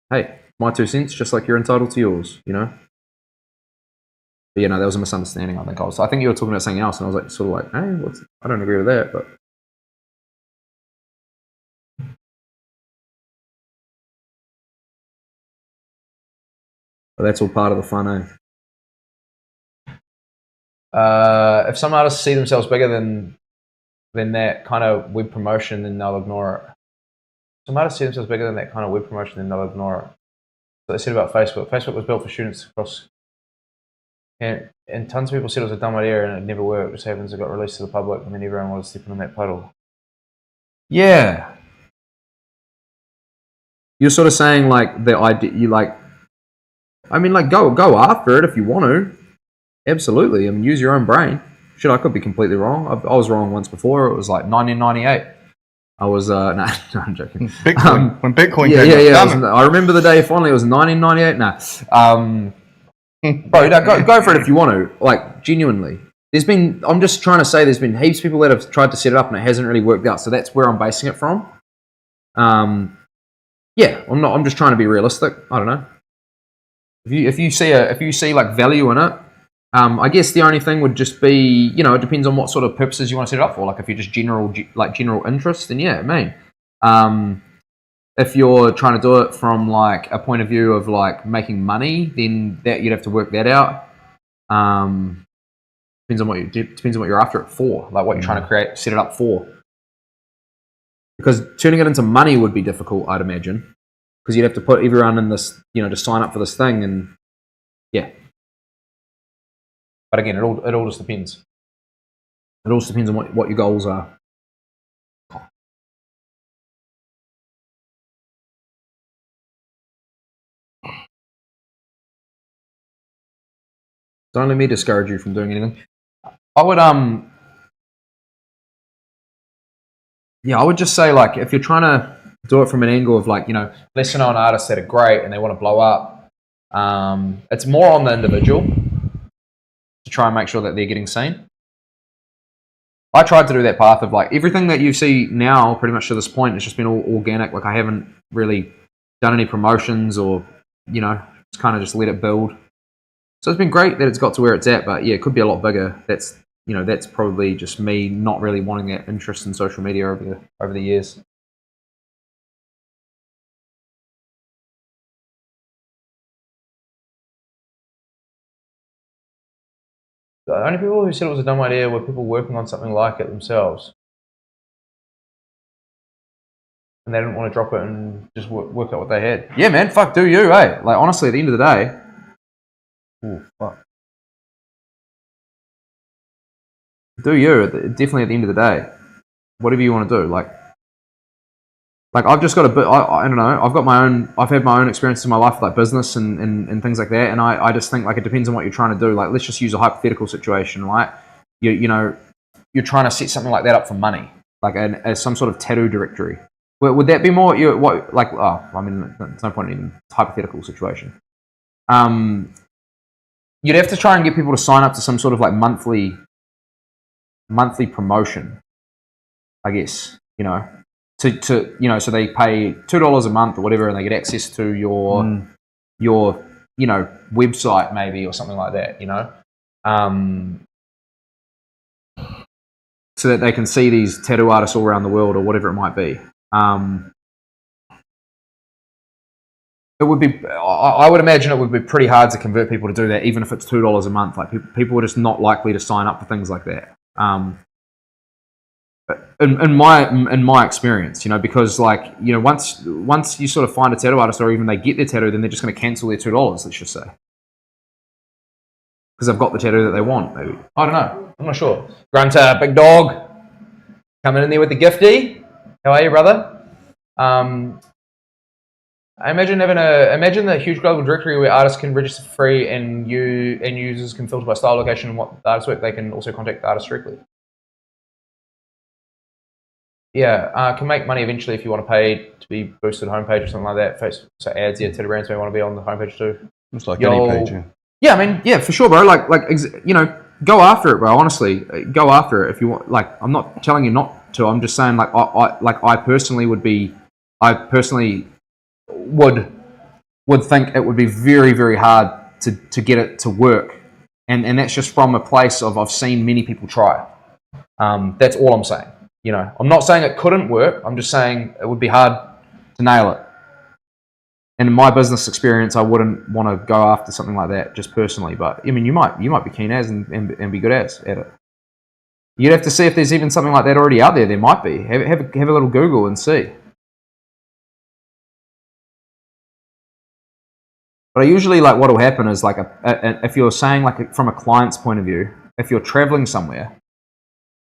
hey, my 2 cents, just like you're entitled to yours. You know. But you know, there was a misunderstanding. I think you were talking about something else, and I was like, sort of like, hey, I don't agree with that, but. But that's all part of the fun, if some artists see themselves bigger than that kind of web promotion, then they'll ignore it. Some artists see themselves bigger than that kind of web promotion, then they'll ignore it. What they said about Facebook. Facebook was built for students across, and tons of people said it was a dumb idea and it never worked. It just happens it got released to the public, and then everyone was stepping on that puddle. Yeah. You're sort of saying like the idea. You like. I mean, like go after it if you want to. Absolutely. I mean, use your own brain. Shit, I could be completely wrong. I was wrong once before. It was like 1998. I was no, I'm joking. Bitcoin when Bitcoin came out. I remember the day finally. It was 1998. Bro, go for it if you want to. Like genuinely, I'm just trying to say, there's been heaps of people that have tried to set it up and it hasn't really worked out. So that's where I'm basing it from. Yeah, I'm just trying to be realistic. I don't know. If you see like value in it. I guess the only thing would just be, you know, it depends on what sort of purposes you want to set it up for. Like if you're just general interest, then yeah, if you're trying to do it from like a point of view of like making money, then that you'd have to work that out. Depends on what you're after it for, like what you're trying to set it up for. Because turning it into money would be difficult, I'd imagine, because you'd have to put everyone in this, you know, to sign up for this thing, and yeah. But again, it all just depends. It all depends on what your goals are. Don't let me discourage you from doing anything. I would I would just say, like, if you're trying to do it from an angle of like, you know, lesser known artists that are great and they want to blow up, it's more on the individual to try and make sure that they're getting seen. I tried to do that path of like everything that you see now pretty much to this point, it's just been all organic. Like I haven't really done any promotions or, you know, just kind of just let it build. So it's been great that it's got to where it's at, but yeah, it could be a lot bigger. That's, you know, that's probably just me not really wanting that interest in social media over the years. The only people who said it was a dumb idea were people working on something like it themselves. And they didn't want to drop it and just work out what they had. Yeah, man, fuck, do you, eh? Like, honestly, at the end of the day. Ooh, fuck. Do you, definitely at the end of the day. Whatever you want to do. Like I've just got a bit, I don't know, I've had my own experiences in my life, like business and things like that, and I just think, like, it depends on what you're trying to do. Like, let's just use a hypothetical situation, right? You know, you're trying to set something like that up for money, like as some sort of tattoo directory. Would that be more, I mean, there's no point in even hypothetical situation. You'd have to try and get people to sign up to some sort of like monthly promotion, I guess, you know. To you know, so they pay $2 a month or whatever, and they get access to your you know, website maybe or something like that, you know, so that they can see these tattoo artists all around the world or whatever it might be. It would be, I would imagine it would be pretty hard to convert people to do that, even if it's $2 a month. Like people are just not likely to sign up for things like that. In my experience, you know, because, like, you know, once you sort of find a tattoo artist, or even they get their tattoo, then they're just going to cancel their $2, let's just say, because they've got the tattoo that they want. Maybe, I don't know. I'm not sure. Grunter, big dog, coming in there with the gifty. How are you, brother? I imagine imagine the huge global directory where artists can register for free, and users can filter by style, location, and what the artist's work. They can also contact the artist directly. can make money eventually if you want to pay to be boosted homepage or something like that. Facebook, so ads, tattoo brands may want to be on the homepage too. It's like any page, yeah. Yeah, I mean, yeah, for sure, bro. Go after it, bro. Honestly, go after it if you want. Like, I'm not telling you not to. I'm just saying, like, I personally would think it would be very, very hard to get it to work, and that's just from a place of I've seen many people try. That's all I'm saying. I'm not saying it couldn't work. I'm just saying it would be hard to nail it. And in my business experience, I wouldn't want to go after something like that just personally. But I mean, you might be keen as and be good at it. You'd have to see if there's even something like that already out there. There might be. Have a little Google and see. But I usually like what will happen is like if you're saying like from a client's point of view, if you're traveling somewhere,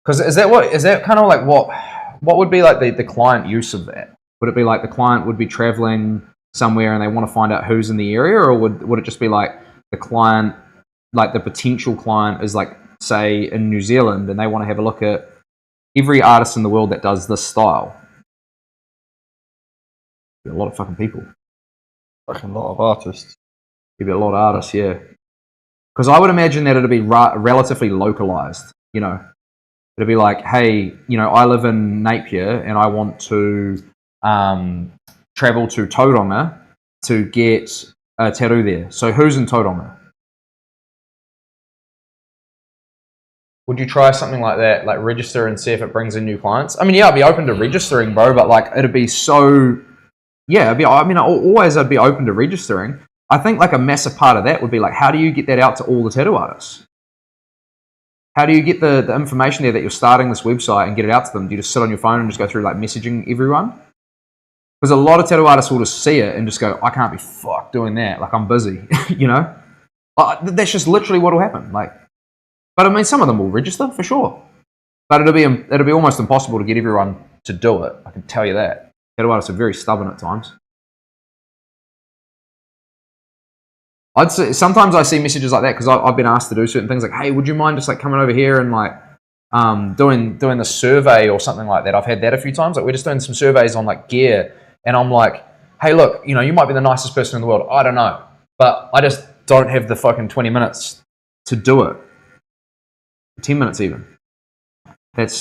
because is that kind of like what would be like the client use of that? Would it be like the client would be traveling somewhere and they want to find out who's in the area, or would it just be like the client, like the potential client is like, say, in New Zealand and they want to have a look at every artist in the world that does this style? A lot of fucking people. Like a lot of artists. You'd be a lot of artists, yeah. Because I would imagine that it'd be relatively localized, It'd be like, hey, I live in Napier and I want to travel to Tauranga to get a tattoo there. So who's in Tauranga? Would you try something like that, like register and see if it brings in new clients? I mean, yeah, I'd be open to registering, bro, but like it'd be so, yeah, I'd be open to registering. I think like a massive part of that would be like, how do you get that out to all the tattoo artists? How do you get the information there that you're starting this website and get it out to them? Do you just sit on your phone and just go through like messaging everyone? Because a lot of tattoo artists will just see it and just go, I can't be fucked doing that. Like, I'm busy, That's just literally what will happen. Like, but I mean, some of them will register for sure. But it'll be almost impossible to get everyone to do it. I can tell you that. Tattoo artists are very stubborn at times. I'd say sometimes I see messages like that because I've been asked to do certain things like, hey, would you mind just like coming over here and like doing the survey or something like that? I've had that a few times. Like, we're just doing some surveys on like gear. And I'm like, hey, look, you might be the nicest person in the world. I don't know. But I just don't have the fucking 20 minutes to do it. 10 minutes even. That's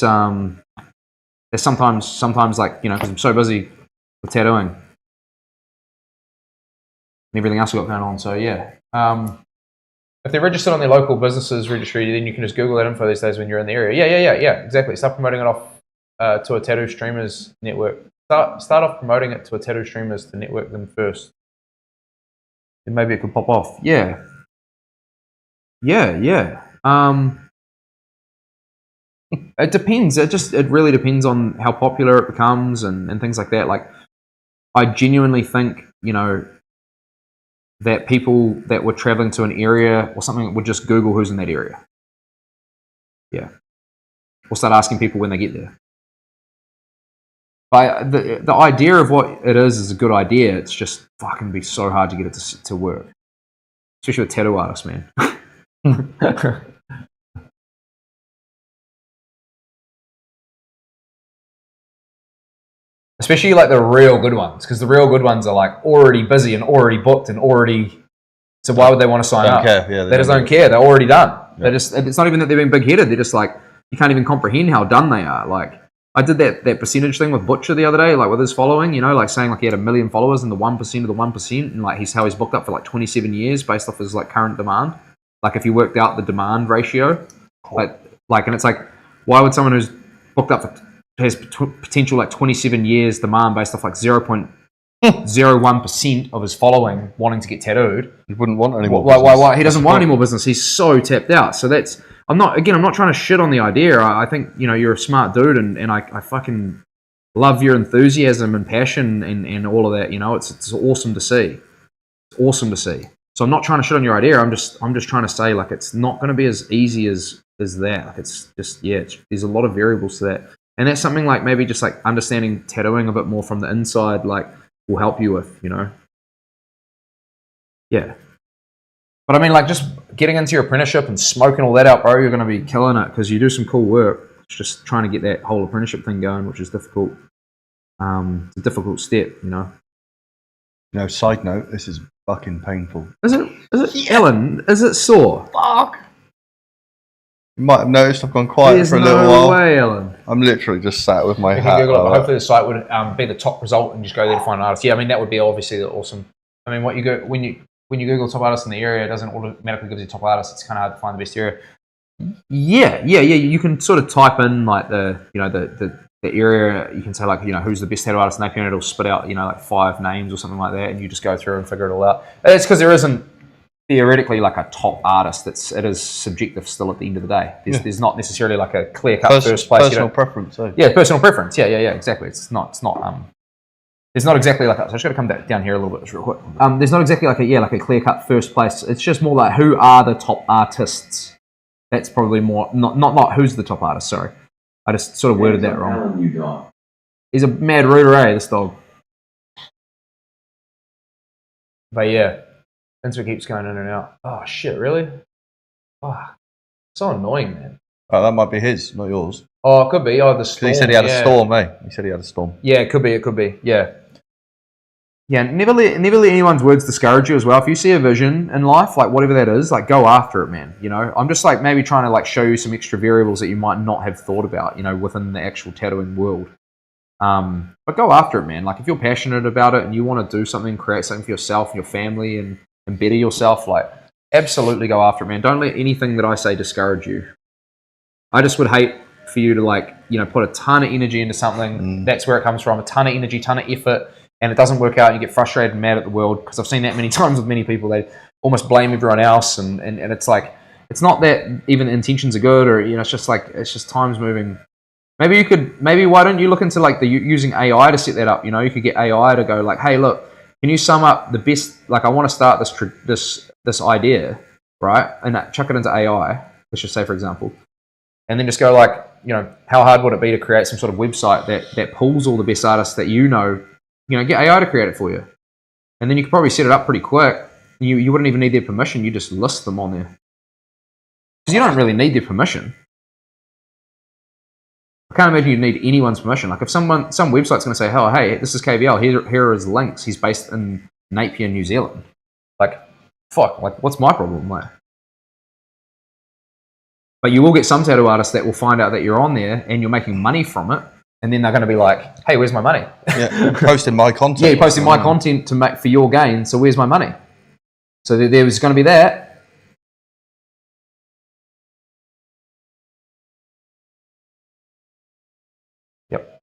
sometimes like, because I'm so busy with tattooing and everything else I've got going on. So yeah. If they're registered on their local businesses registry, then you can just Google that info these days when you're in the area. Yeah, exactly. Start promoting it off to a tattoo streamers network. Start off promoting it to a tattoo streamers to network them first. Then maybe it could pop off. Yeah. It depends. It really depends on how popular it becomes and things like that. Like, I genuinely think, that people that were traveling to an area or something would just Google who's in that area. Yeah. Or start asking people when they get there. But the idea of what it is a good idea. It's just fucking be so hard to get it to work. Especially with tattoo artists, man. Especially like the real good ones, because the real good ones are like already busy and already booked and already. So why would they want to sign up? Care. Yeah, they just don't care. They're already done. Yeah. It's not even that they're being big-headed. They're just like, you can't even comprehend how done they are. Like, I did that percentage thing with Butcher the other day, like with his following, like saying like he had 1 million followers and the 1% of the 1%, and like he's booked up for like 27 years based off his like current demand. Like if you worked out the demand ratio, cool. like, and it's like, why would someone who's booked up for has potential like 27 years demand based off like 0.01% of his following wanting to get tattooed? He wouldn't want any more. Why? He doesn't want any more business. He's so tapped out. So that's. I'm not trying to shit on the idea. I think you're a smart dude, and I fucking love your enthusiasm and passion and all of that. It's awesome to see. It's awesome to see. So I'm not trying to shit on your idea. I'm just trying to say like it's not going to be as easy as that. Like it's just there's a lot of variables to that. And that's something like maybe just like understanding tattooing a bit more from the inside, like will help you with, Yeah. But I mean, like just getting into your apprenticeship and smoking all that out, bro, you're going to be killing it because you do some cool work. It's just trying to get that whole apprenticeship thing going, which is difficult. It's a difficult step, you know. No, side note, this is fucking painful. Is it, Ellen? Is it sore? Fuck. You might have noticed I've gone quiet There's for a no little while. way, Ellen. I'm literally just sat with my If you hat. Google it, like hopefully the site would be the top result, and just go there to find an artist. Yeah, I mean that would be obviously awesome. I mean, what you go when you Google top artists in the area, it doesn't automatically give you top artists. It's kind of hard to find the best area. Yeah. You can sort of type in like the area. You can say like who's the best tattoo artist in Napier, and it'll spit out like 5 names or something like that, and you just go through and figure it all out. It's because there isn't theoretically like a top artist. It is subjective still at the end of the day. There's not necessarily like a clear cut first place. Personal preference. Yeah, personal preference. Yeah, exactly. It's not there's not exactly like that. So I just got to come down here a little bit real quick. There's not exactly like a clear cut first place. It's just more like who are the top artists. That's probably more not who's the top artist. Sorry, I just sort of worded that wrong. You dog. He's a mad rooter, this dog. But yeah, Insta keeps going in and out. Oh shit, really? Oh, so annoying, man. Oh, that might be his, not yours. Oh, it could be. Oh, the storm. He said he had a storm, eh? He said he had a storm. Yeah, it could be. Yeah. Yeah, never let anyone's words discourage you as well. If you see a vision in life, like whatever that is, like go after it, man. I'm just like maybe trying to like show you some extra variables that you might not have thought about, within the actual tattooing world. But go after it, man. Like if you're passionate about it and you want to do something, create something for yourself and your family and better yourself, like absolutely go after it, man. Don't let anything that I say discourage you. I just would hate for you to put a ton of energy into something. That's where it comes from. A ton of energy, ton of effort. And it doesn't work out, and you get frustrated and mad at the world, because I've seen that many times with many people. They almost blame everyone else, and it's like, it's not that even intentions are good, or it's just time's moving. Maybe why don't you look into like using AI to set that up? You could get AI to go like, hey, look, can you sum up the best? Like, I want to start this idea, right, and chuck it into AI. Let's just say, for example, and then just go like, how hard would it be to create some sort of website that pulls all the best artists that get AI to create it for you. And then you could probably set it up pretty quick. You wouldn't even need their permission. You just list them on there. Because you don't really need their permission. I can't imagine you'd need anyone's permission. Like if some website's going to say, oh, hey, this is KVL. Here are his links. He's based in Napier, New Zealand. Like, fuck. Like, what's my problem? Like, but you will get some tattoo artists that will find out that you're on there and you're making money from it. And then they're going to be like, hey, where's my money? Yeah, posting my content. Yeah, you're posting my content to make for your gain, so where's my money? So there was going to be that. Yep.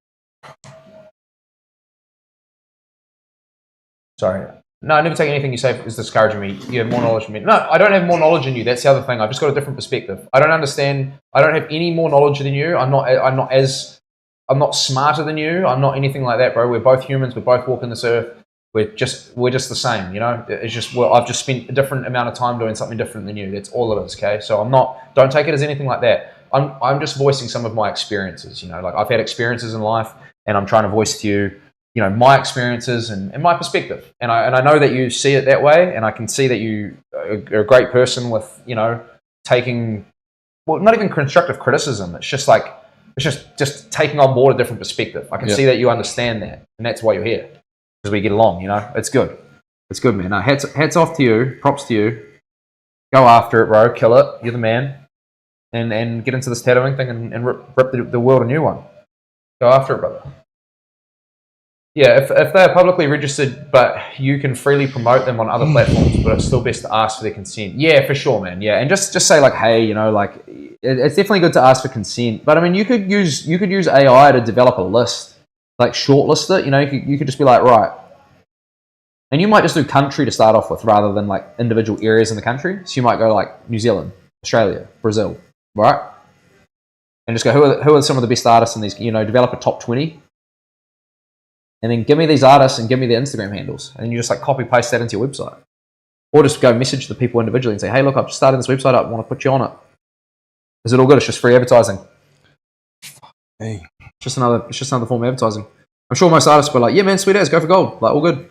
Sorry. No, I never take anything you say as discouraging me. You have more knowledge than me. No, I don't have more knowledge than you. That's the other thing. I've just got a different perspective. I don't understand. I don't have any more knowledge than you. I'm not smarter than you. I'm not anything like that, bro. We're both humans. We both walk in this earth. We're just the same, It's just I've just spent a different amount of time doing something different than you. That's all it is, okay? So don't take it as anything like that. I'm just voicing some of my experiences, Like I've had experiences in life, and I'm trying to voice to you, my experiences and my perspective. And I know that you see it that way, and I can see that you are a great person with, taking, well, not even constructive criticism. It's just like, it's just taking on board a different perspective. I can see that you understand that, and that's why you're here, because we get along. It's good. It's good, man. Hats off to you. Props to you. Go after it, bro. Kill it. You're the man. And get into this tattooing thing and rip the world a new one. Go after it, brother. Yeah, if they're publicly registered, but you can freely promote them on other platforms, but it's still best to ask for their consent. Yeah, for sure, man. Yeah, and just say like, hey, like it's definitely good to ask for consent. But I mean, you could use AI to develop a list, like shortlist it. You could just be like, right, and you might just do country to start off with rather than like individual areas in the country. So you might go like New Zealand, Australia, Brazil, right? And just go, who are some of the best artists in these? Develop a top 20. And then give me these artists and give me their Instagram handles. And you just like copy paste that into your website. Or just go message the people individually and say, hey, look, I've just started this website up. I want to put you on it. Is it all good? It's just free advertising. Hey. It's just another form of advertising. I'm sure most artists were like, yeah, man, sweet as, go for gold. Like, all good.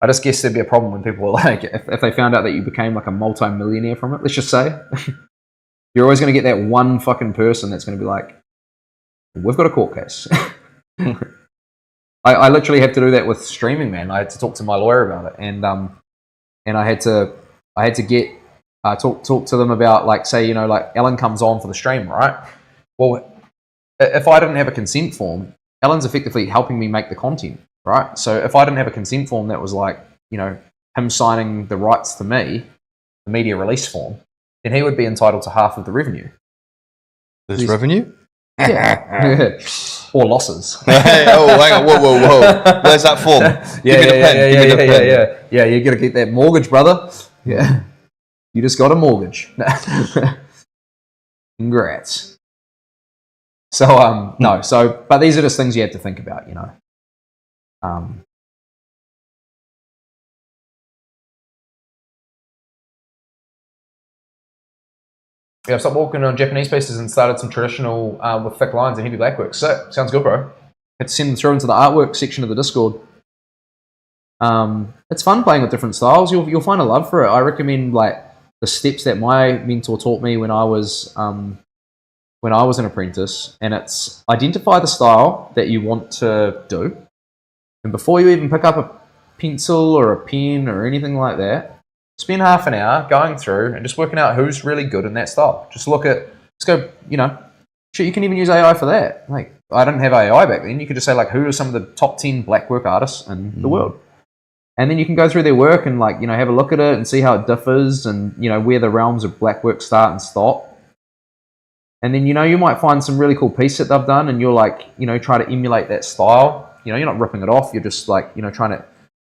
I just guess there'd be a problem when people were like, if they found out that you became like a multi-millionaire from it, let's just say. You're always going to get that one fucking person that's going to be like, we've got a court case. I literally had to do that with streaming, man. I had to talk to my lawyer about it, and I had to get talk to them about, like, say, you know, like Ellen comes on for the stream, right? Well, if I didn't have a consent form, Ellen's effectively helping me make the content, right? So if I didn't have a consent form that was like, you know, him signing the rights to me, the media release form, then he would be entitled to half of the revenue. There's revenue? Yeah. Or losses. Hey, oh, hang on. Whoa. Where's that form? Yeah, you got to get that mortgage, brother. Yeah. You just got a mortgage. Congrats. So, no. So, but these are just things you have to think about, you know. Yeah, I've stopped walking on Japanese pieces and started some traditional with thick lines and heavy blackwork. So, sounds good, bro. Had to send them through into the artwork section of the Discord. It's fun playing with different styles. You'll find a love for it. I recommend, like, the steps that my mentor taught me when I was an apprentice, and it's identify the style that you want to do, and before you even pick up a pencil or a pen or anything like that, spend half an hour going through and just working out who's really good in that style. Just go, you know, shit, you can even use AI for that. Like, I didn't have AI back then. You could just say, like, who are some of the top 10 blackwork artists in the world? And then you can go through their work and, like, you know, have a look at it and see how it differs and, you know, where the realms of blackwork start and stop. And then, you know, you might find some really cool piece that they've done and you're like, you know, try to emulate that style. You know, you're not ripping it off. You're just like, you know,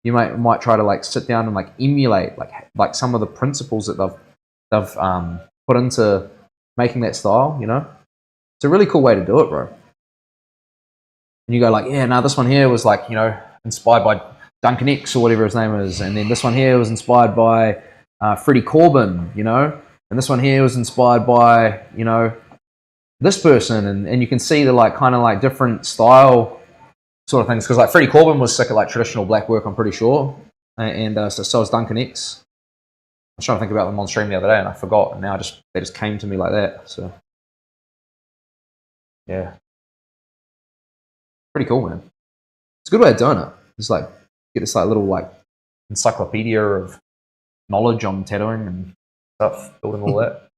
you might try to, like, sit down and, like, emulate like some of the principles that they've put into making that style, you know. It's a really cool way to do it, bro. And you go like, yeah, no, this one here was, like, you know, inspired by Duncan X or whatever his name is, and then this one here was inspired by Freddie Corbin, you know, and this one here was inspired by, you know, this person, and you can see the, like, kind of like different style sort of things, because, like, Freddie Corbin was sick of, like, traditional black work, I'm pretty sure, and so was Duncan X. I was trying to think about them on stream the other day and I forgot, and now they just came to me like that. So yeah, pretty cool, man. It's a good way of doing it. It's like get this, like, little, like, encyclopedia of knowledge on tattooing and stuff, building all that.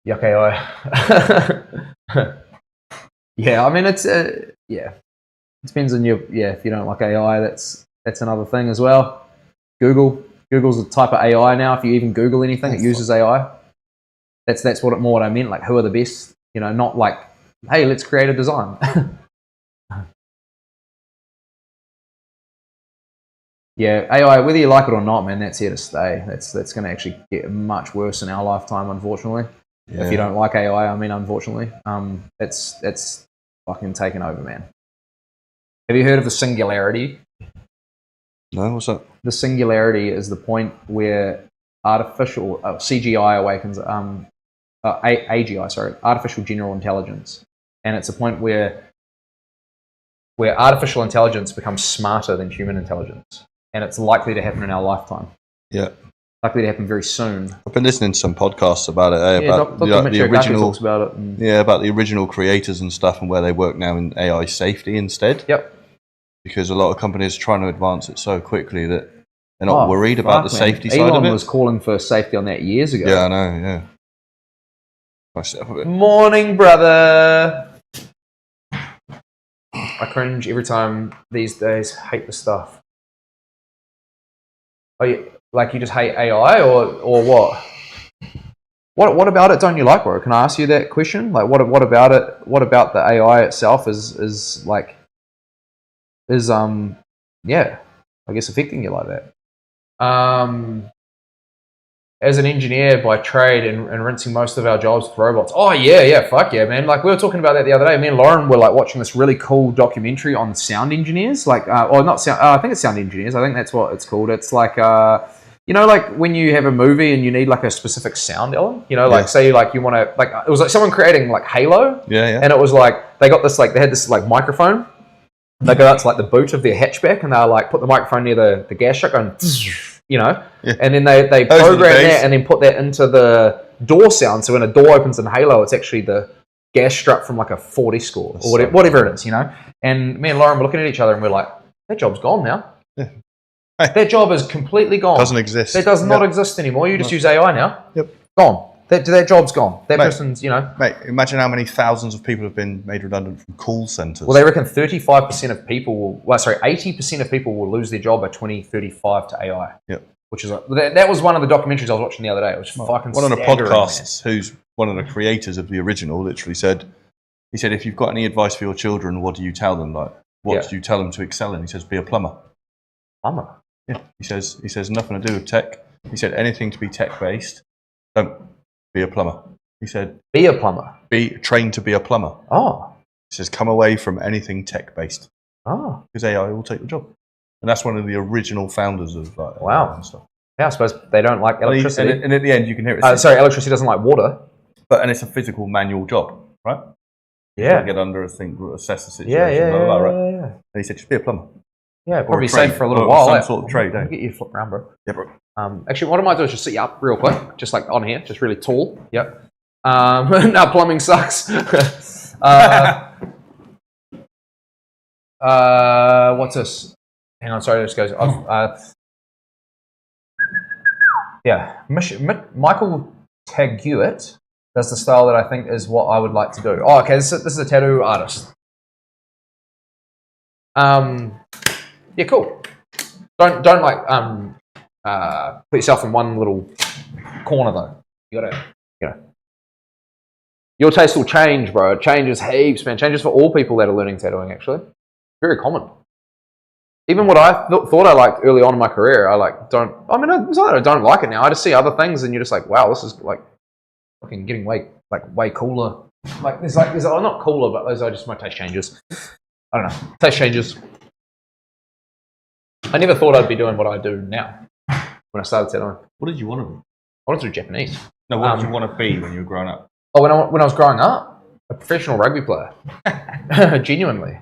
Yuck AI. Yeah, I mean, it's yeah. It depends on your, yeah, if you don't like AI, that's another thing as well. Google's a type of AI now. If you even Google anything, it uses AI. That's more what I meant. Like, who are the best? You know, not like, hey, let's create a design. Yeah, AI, whether you like it or not, man, that's here to stay. That's going to actually get much worse in our lifetime, unfortunately. Yeah. If you don't like AI, I mean, unfortunately, it's fucking taken over, man. Have you heard of the singularity? No, what's that? The singularity is the point where artificial CGI awakens, AGI, sorry, artificial general intelligence, and it's a point where artificial intelligence becomes smarter than human intelligence, and it's likely to happen in our lifetime. Yeah, likely to happen very soon. I've been listening to some podcasts about it. Yeah, about the original talks about it. Yeah, about the original creators and stuff, and where they work now in AI safety instead. Yep. Because a lot of companies are trying to advance it so quickly that they're not worried about the safety side of it. Elon was calling for safety on that years ago. Yeah, I know, yeah. Myself a bit. Morning, brother. I cringe every time these days. Hate the stuff. Oh, you just hate AI or what? What about it don't you like, bro? Can I ask you that question? Like, what about it? What about the AI itself is yeah, I guess affecting you like that? As an engineer by trade and rinsing most of our jobs with robots. Oh yeah, fuck yeah, man. Like, we were talking about that the other day. Me and Lauren were, like, watching this really cool documentary on sound engineers. Like, or not sound. I think it's sound engineers. I think that's what it's called. It's like, you know, like when you have a movie and you need, like, a specific sound element. You know, like, say, like, you want to, like, it was like someone creating, like, Halo. Yeah. And it was like they had this microphone. They go out to, like, the boot of their hatchback and they'll, like, put the microphone near the gas shot going. you know. Yeah. And then they Those were the program days. that and then put that into the door sound. So when a door opens in Halo, it's actually the gas strut from like a 40 score That's or so whatever it is, you know. And me and Lauren were looking at each other and we're like, that job's gone now. Yeah. Hey. That job is completely gone. Doesn't exist. That does not exist anymore. You just use AI now. Yep. Gone. That job's gone. That Mate. person's, you know. Mate, imagine how many thousands of people have been made redundant from call centres. Well, they reckon 35% of people will, 80% of people will lose their job by 2035 to AI. Yep. Which is, that was one of the documentaries I was watching the other day. It was fucking One of the staggering, podcasts, who's one of the creators of the original, literally said, he said, if you've got any advice for your children, what do you tell them? Like, what do you tell them to excel in? He says, be a plumber. Plumber? Yeah. He says nothing to do with tech. He said anything to be tech based, don't be a plumber. He said be a plumber. Be trained to be a plumber. Oh. He says come away from anything tech based. Oh. Because AI will take the job. And that's one of the original founders of wow. and stuff. Yeah, I suppose they don't like electricity. And at the end you can hear it. Sorry, electricity doesn't like water. And it's a physical manual job, right? Yeah. You get under a thing, assess the situation, yeah, blah, blah, blah, right? yeah. And he said just be a plumber. Yeah, Or probably a trade, safe for a little or while. some sort of trade, I'll eh? get you to flip around, bro. Yeah, bro. Actually, what I might do is just sit you up real quick, just like on here, just really tall. Yep. No, plumbing sucks. What's this? Hang on, sorry, this goes off. Yeah, Michael Taguet does the style that I think is what I would like to do. Oh, okay, this is a tattoo artist. Yeah, cool. Don't like put yourself in one little corner though. You gotta, you know. Your taste will change, bro. It changes heaps, man. Changes for all people that are learning tattooing. Actually, very common. Even what I thought I liked early on in my career, don't. I mean, it's not that I don't like it now. I just see other things, and you're just like, wow, this is like fucking getting way cooler. There's not cooler, but those are just my taste changes. I don't know. Taste changes. I never thought I'd be doing what I do now when I started tattooing. What did you want to be? I wanted to do Japanese. No, what did you want to be when you were growing up? Oh, when I was growing up, a professional rugby player. Genuinely.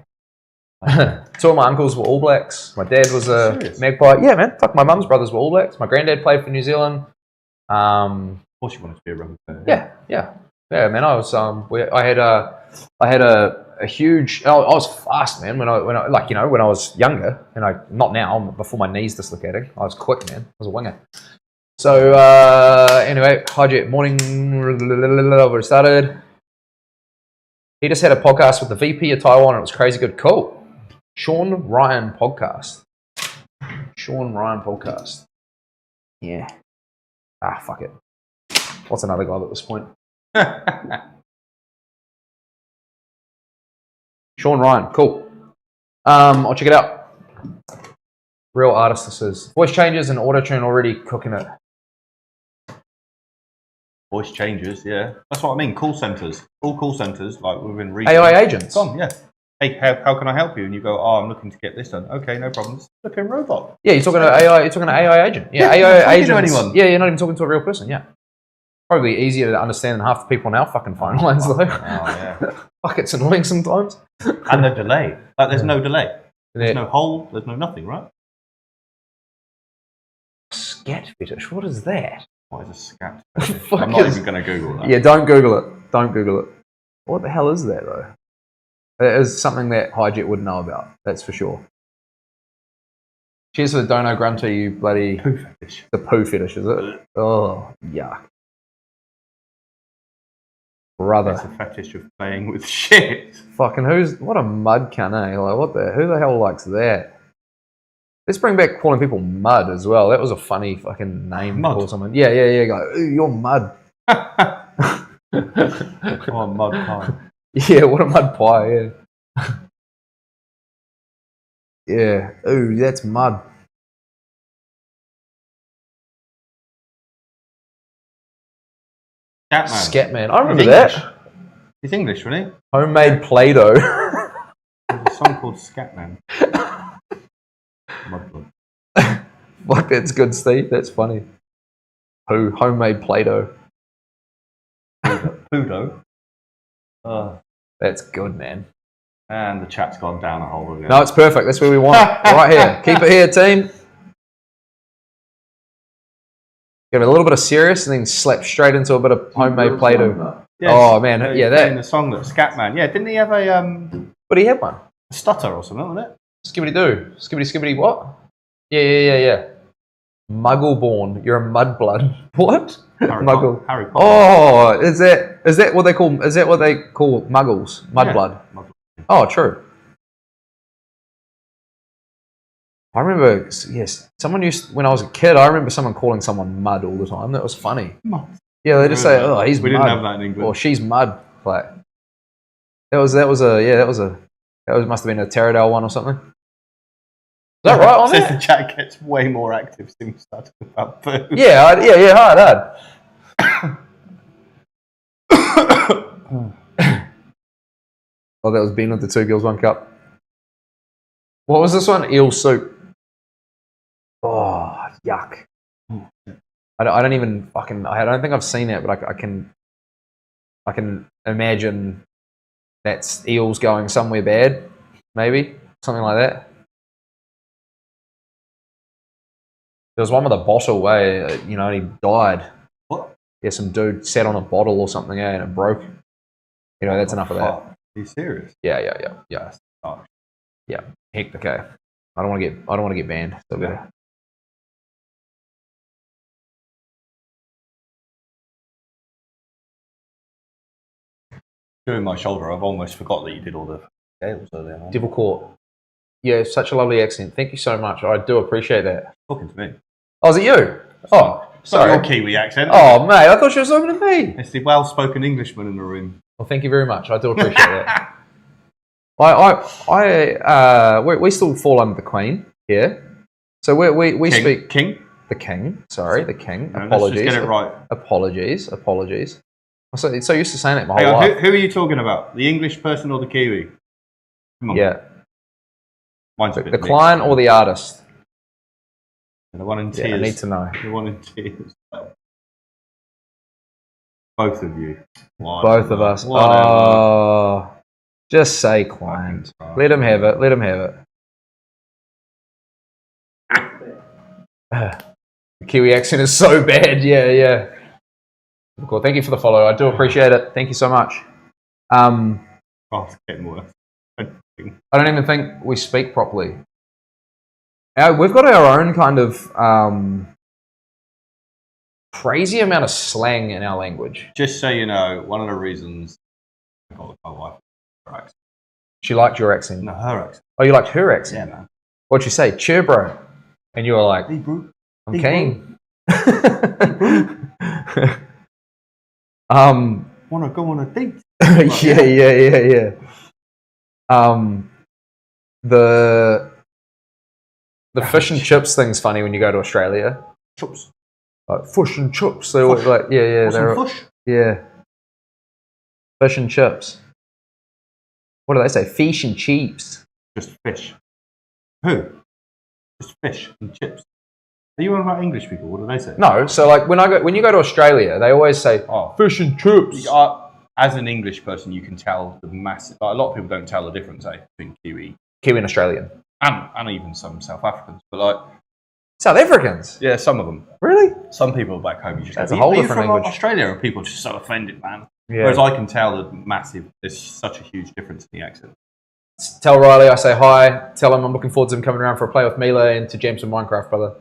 Two of my uncles were All Blacks. My dad was a Magpie. Yeah, man. Fuck, my mum's brothers were All Blacks. My granddad played for New Zealand. Of course, you wanted to be a rugby player. Yeah, man. I was I had a huge. I was fast, man. When I was younger, and not now. Before my knees dislocated, I was quick, man. I was a winger. So anyway, hi Jet, morning. Where it started. He just had a podcast with the VP of Taiwan, and it was crazy good. Cool. Sean Ryan podcast. Yeah. Fuck it. What's another guy at this point? Sean Ryan, cool. I'll check it out. Real artist this is. Voice changes and auto-tune already cooking it. Voice changes, yeah. That's what I mean. Call centres. All call centres, like within reason. AI agents. Come, yeah. Hey, how can I help you? And you go, oh, I'm looking to get this done. Okay, no problems. Flipping robot. Yeah, you're talking to AI. You're talking to AI agent. Yeah, AI agent. Anyone. Yeah, you're not even talking to a real person. Yeah. Probably easier to understand than half the people on our fucking phone lines, though. Oh, yeah. Fuck, it's annoying sometimes. And the delay. Like, there's no delay. There's no hold. There's no nothing, right? Scat fetish. What is that? What is a scat fetish? I'm not even going to Google that. Yeah, don't Google it. Don't Google it. What the hell is that, though? It is something that Hijet would know about. That's for sure. Cheers for the dono grunter, you bloody... Poo fetish. The poo fetish, is it? Oh, yuck. Brother. It's a fetish of playing with shit. Fucking what a mud can, eh? Like, who the hell likes that? Let's bring back calling people mud as well. That was a funny fucking name to call someone. Yeah. Go, ooh, you're mud. Oh, mud pie. Yeah, what a mud pie, yeah. Yeah, ooh, that's mud. Scatman. I remember that. He's English, really? Homemade Play-Doh. There's a song called Scatman. Fuck, that's good, Steve. That's funny. Homemade Play-Doh. Pudo. That's good, man. And the chat's gone down a hole again. No, it's perfect. That's where we want it. Right here. Keep it here, team. Give it a little bit of serious and then slap straight into a bit of homemade Play-Doh. Yes. Oh man, yeah, playing that. the song that Scatman. Yeah, didn't he have a But he had one. stutter or something, wasn't it? Skibbity doo. Skibbity what? Yeah. Muggleborn. You're a mudblood. What? Muggle. Harry Potter. Oh, is that what they call muggles? Mudblood. Yeah. Oh, true. I remember, yes, when I was a kid, I remember someone calling someone mud all the time. That was funny. Mud. Yeah, they just say, "Oh, he's We mud," didn't have that in England. or "She's mud." Like that must have been a Taradale one or something. Is that right on Says there? the chat gets way more active since we started about food. Yeah, hard. Oh, that was Ben with the 2 girls, 1 cup. What was this one? Eel soup. Oh, yuck. I don't even fucking. I don't think I've seen it, but I can imagine that's eels going somewhere bad, maybe something like that. There was one with a bottle where and he died. What? Yeah, some dude sat on a bottle or something, and it broke. That's enough of that. Are you serious? Yeah. Oh. Yeah, heck, okay. I don't want to get banned. So yeah. Doing my shoulder, I've almost forgot that you did all the scales earlier on. Devil Court. Yeah, such a lovely accent. Thank you so much. I do appreciate that. Talking to me. Oh, is it you? Oh, Sorry. sorry. Your Kiwi accent. Oh, mate, I thought she was talking to me. It's the well-spoken Englishman in the room. Well, thank you very much. I do appreciate that. We still fall under the Queen here. So we speak King. the King. Sorry, the King. No, Apologies. Let's just get it right. Apologies. I'm so used to saying that my Hang whole on, life. who are you talking about? The English person or the Kiwi? Come on. Yeah, Mine's a bit the mixed. client or the artist. The one in tears. Yeah, I need to know. The one in tears. Both of you. Both of us. Whatever. Oh, just say client. Let him have it. The Kiwi accent is so bad. Yeah. Cool. Thank you for the follow. I do appreciate it. Thank you so much. Oh, it's getting worse. I don't even think we speak properly. We've got our own kind of crazy amount of slang in our language. Just so you know, one of the reasons I got with my wife, her accent. She liked your accent. No, her accent. Oh, you liked her accent? Yeah, man. What'd you say? Cheer, bro. And you were like, Hey, bro. I'm Hey, keen. Want to go on a date? Yeah. The fish and chips thing's funny when you go to Australia. Chops. Like fish and chips. They always like Fish? yeah. Fish and chips. What do they say? Fish and chips. Just fish. Who? Just fish and chips. Are you on about English people? What do they say? No, so like when you go to Australia, they always say Oh, fish and chips. as an English person, you can tell the massive. Like, a lot of people don't tell the difference between Kiwi Kiwi and Australian. and even some South Africans. But like, South Africans. yeah, some of them. Really? Some people back home, you just That's go, a whole "Are you different from language." Australia, or people just so offended, man. Yeah. Whereas I can tell the massive. There's such a huge difference in the accent. Tell Riley I say hi. Tell him I'm looking forward to him coming around for a play with Mila and to jam some Minecraft, brother.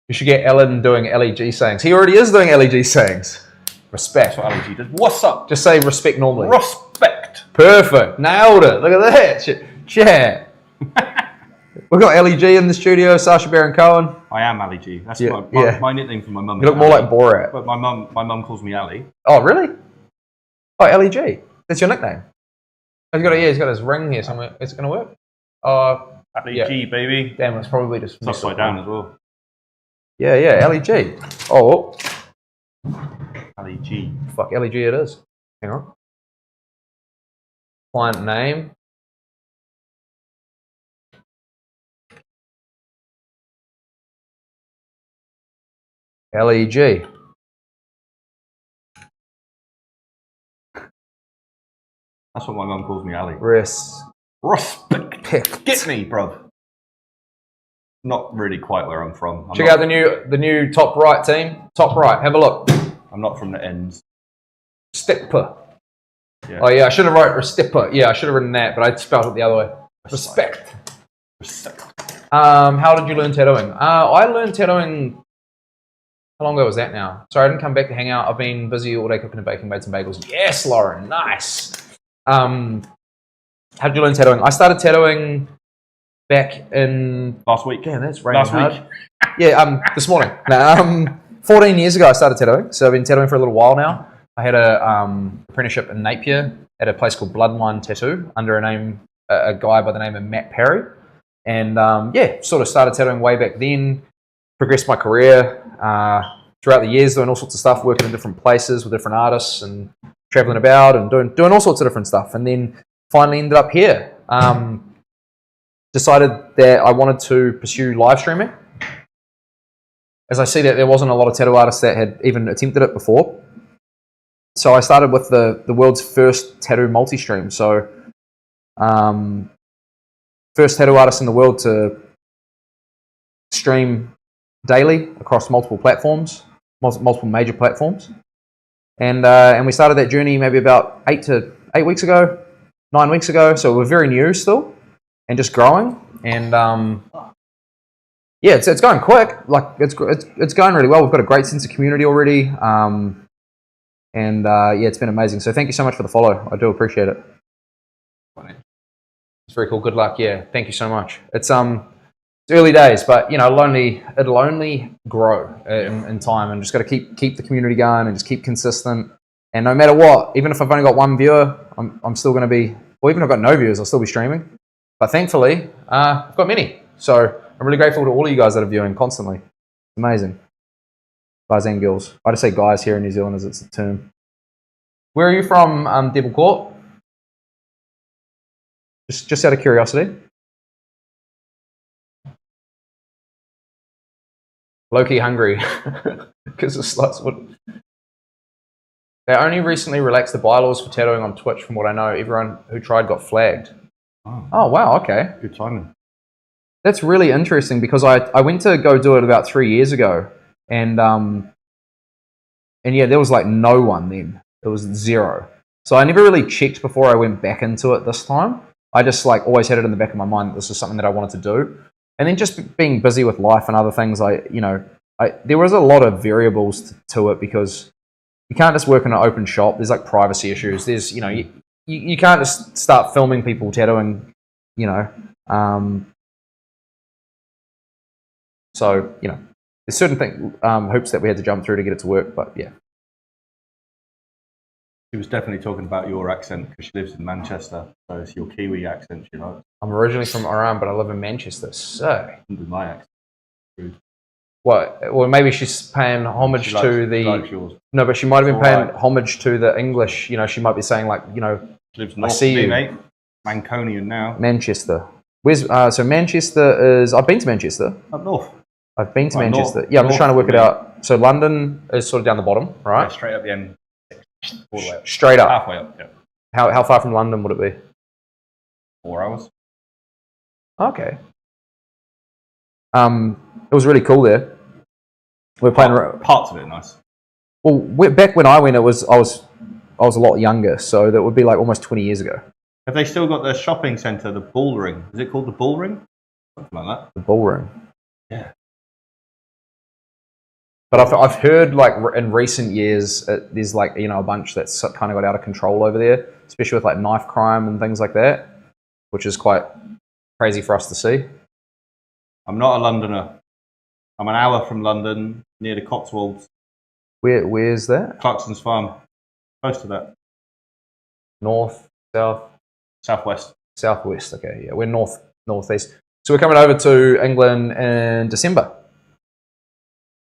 You should get Ellen doing LEG sayings. He already is doing LEG sayings. Respect. That's what LG does. What's up? Just say respect normally. Respect. Perfect. Nailed it. Look at that. Chat. We've got LEG in the studio. Sasha Baron Cohen. I am Ali G. That's Yeah, my nickname for my mum. You look more like Borat. But my mum calls me Ali. Oh, really? Oh, LEG. That's your nickname. He's got his ring here somewhere. Is it going to work? Ali Yeah. G, baby. Damn, it's probably just It's upside down as well. Yeah, LEG. Oh, Ali G. fuck, LEG it is. Hang on. Client name. LEG. That's what my mum calls me, Ali. Respect. Get me, bruv. not really quite where I'm from. Check out the new top right team. Top right, have a look. I'm not from the ends. Stipper. Yeah. Oh yeah, I should have wrote Stipper. Yeah, I should have written that, but I spelled it the other way. Respect. How did you learn tattooing? I learned tattooing. How long ago was that now? Sorry, I didn't come back to hang out. I've been busy all day cooking and baking, made some bagels. Yes, Lauren, nice. How did you learn tattooing? I started tattooing back in last week. Damn, that's raining last hard. week. Yeah, this morning. 14 years ago, I started tattooing. So I've been tattooing for a little while now. I had a apprenticeship in Napier at a place called Bloodline Tattoo under a guy by the name of Matt Perry. And sort of started tattooing way back then. Progressed my career throughout the years, doing all sorts of stuff, working in different places with different artists and traveling about and doing all sorts of different stuff. And then finally ended up here. Decided that I wanted to pursue live streaming, as I see that there wasn't a lot of tattoo artists that had even attempted it before. So I started with the world's first tattoo multi-stream. So first tattoo artist in the world to stream daily across multiple platforms, multiple major platforms. And we started that journey maybe about 9 weeks ago. So we're very new still and just growing. And it's going quick. Like it's going really well. We've got a great sense of community already. It's been amazing. So thank you so much for the follow. I do appreciate it. It's very cool. Good luck. Yeah, thank you so much. It's early days, but you know, it'll only grow in time, and just got to keep the community going and just keep consistent. And no matter what, even if I've only got one viewer, I'm still going to be, or even if I've got no viewers, I'll still be streaming. But thankfully, I've got many. So I'm really grateful to all of you guys that are viewing constantly. It's amazing. Guys and girls. I just say guys here in New Zealand as it's a term. Where are you from, Devil Court? Just out of curiosity. Low-key hungry. Because the sluts would... They only recently relaxed the bylaws for tattooing on Twitch, from what I know. Everyone who tried got flagged. Oh wow, okay. Good timing. That's really interesting because I went to go do it about 3 years ago, and yeah, there was like no one then. It was zero. So I never really checked before I went back into it this time. I just like always had it in the back of my mind that this is something that I wanted to do. And then just being busy with life and other things, there was a lot of variables to it because you can't just work in an open shop. There's like privacy issues. There's, you can't just start filming people tattooing, So, there's certain hoops that we had to jump through to get it to work, but yeah. She was definitely talking about your accent because she lives in Manchester, so it's your Kiwi accent, I'm originally from Iran, but I live in Manchester, so... With my accent. Rude. Well, maybe she's paying homage to the... Likes yours. No, but she might have been paying homage to the English. She might be saying like, She lives north I see of me, you. mate. Mancunian now. Manchester. Where's so Manchester is... I've been to Manchester. Up north. I've been to Right, Manchester. north- Yeah, I'm just trying to work north it of me. out. So London is sort of down the bottom, right? Yeah, straight up the end. All the way up. Straight up. Halfway up, yeah. How far from London would it be? 4 hours. Okay. It was really cool there. We're playing. Parts of it are nice. Well, back when I went, I was a lot younger, so that would be like almost 20 years ago. Have they still got the shopping centre, the Bull Ring? Is it called the Bull Ring? Something like that. The ballroom. Yeah. But I've heard like in recent years, there's like a bunch that's kind of got out of control over there, especially with like knife crime and things like that, which is quite crazy for us to see. I'm not a Londoner. I'm an hour from London, near the Cotswolds. Where's that? Clarkson's Farm. Close to that. North, south, Southwest. southwest. Okay, yeah, we're northeast. So we're coming over to England in December,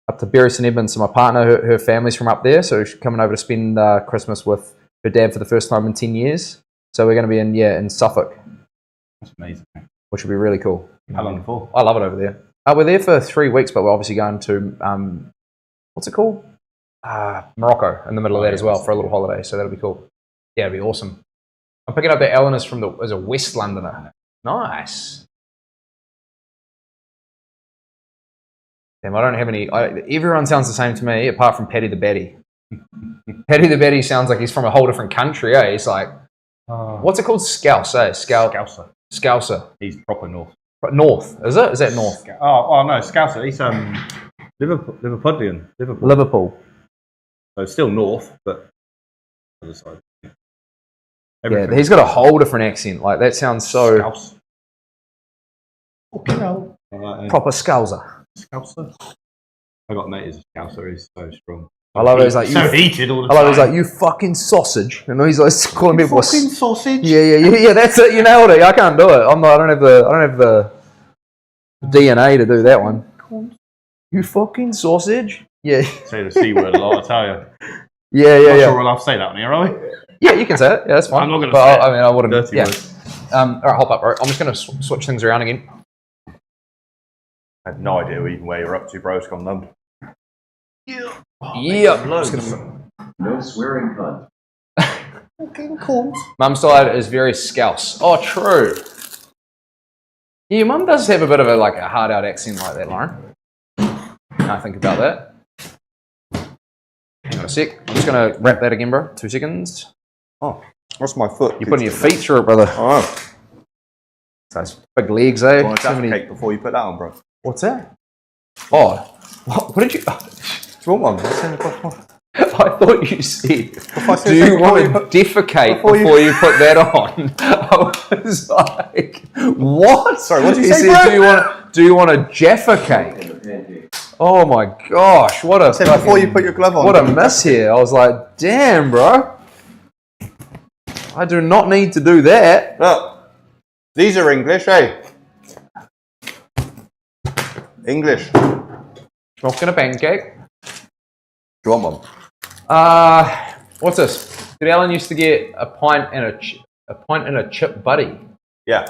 up to Bury St Edmunds. So my partner, her family's from up there, so she's coming over to spend Christmas with her dad for the first time in 10 years. So we're going to be in Suffolk. That's amazing. Which will be really cool. How long for? I love it over there. We're there for 3 weeks, but we're obviously going to, what's it called? Morocco in the middle of that as well for a little holiday. So that'll be cool. Yeah, it'll be awesome. I'm picking up that Ellen is as a West Londoner. Nice. Damn, I don't have any. Everyone sounds the same to me, apart from Paddy the Batty. Paddy the Batty sounds like he's from a whole different country. He's like, what's it called? Scouse. Scouser. Scouser. He's proper north. North, is it? Is that north? Oh no, Scouser. He's Liverpudlian. Liverpool. So still north, but other side. Yeah, he's got a whole different accent. Like that sounds so Scouse. Fucking hell. proper Scouser. Scouser. I got a mate who's a Scouser. He's so strong. I love it. He's like, so heated all the I time. love it. He's like, you fucking sausage. You know, he's like calling people fucking sausage. Yeah. That's it. You nailed it. I can't do it. I don't have the DNA to do that one. You fucking sausage. Yeah. Say the C word a lot, I tell you. Yeah. Not sure we're allowed to say that on here, are we? Yeah, you can say it. Yeah, that's fine. I'm not going to But say it. I mean, I wouldn't. Dirty Yeah. word. All right, hop up, bro. I'm just going to switch things around again. I had no idea even where you're up to, bro. It's gone numb. Yeah. No swearing cunt. Mum's side is very Scouse. Oh, true. Yeah, your mum does have a bit of a hard out accent like that, Lauren. Now I think about that. Hang on a sec. I'm just going to wrap that again, bro. 2 seconds. Oh, what's my foot? You're putting your feet through it, brother. Oh, Those big legs, eh? you want So a many- cake before you put that on, bro? What's that? Oh, what did you? Do you want one? What's in the box? I thought you said, I said do you before want you to put- defecate before before you- you put that on? I was like, what? Sorry, what did you He say, said, bro? do you want to jaffecate? And the pancake. Oh my gosh, what a I said before you put your glove on. what a mess here. I was like, damn, bro. I do not need to do that. Look, these are English, eh? English. Do Smoking a pancake. you want one? What's this? Did Alan used to get a pint and a chip buddy? Yeah,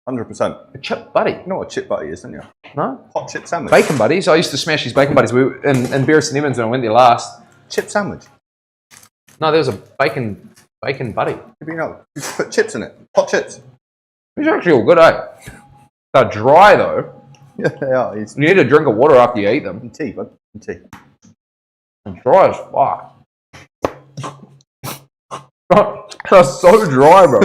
100%. A chip buddy? You know what a chip buddy is, don't you? No? Hot chip sandwich. Bacon buddies. I used to smash these bacon buddies. We were in Barriston Evans when I went there last. Chip sandwich. No, there was a bacon buddy. You know, you just put chips in it. Hot chips. These are actually all good, eh? They're dry though. Yeah, they are. It's You need a drink of water after you eat them. tea, bud. Tea. They're dry as fuck. They're so dry, bro.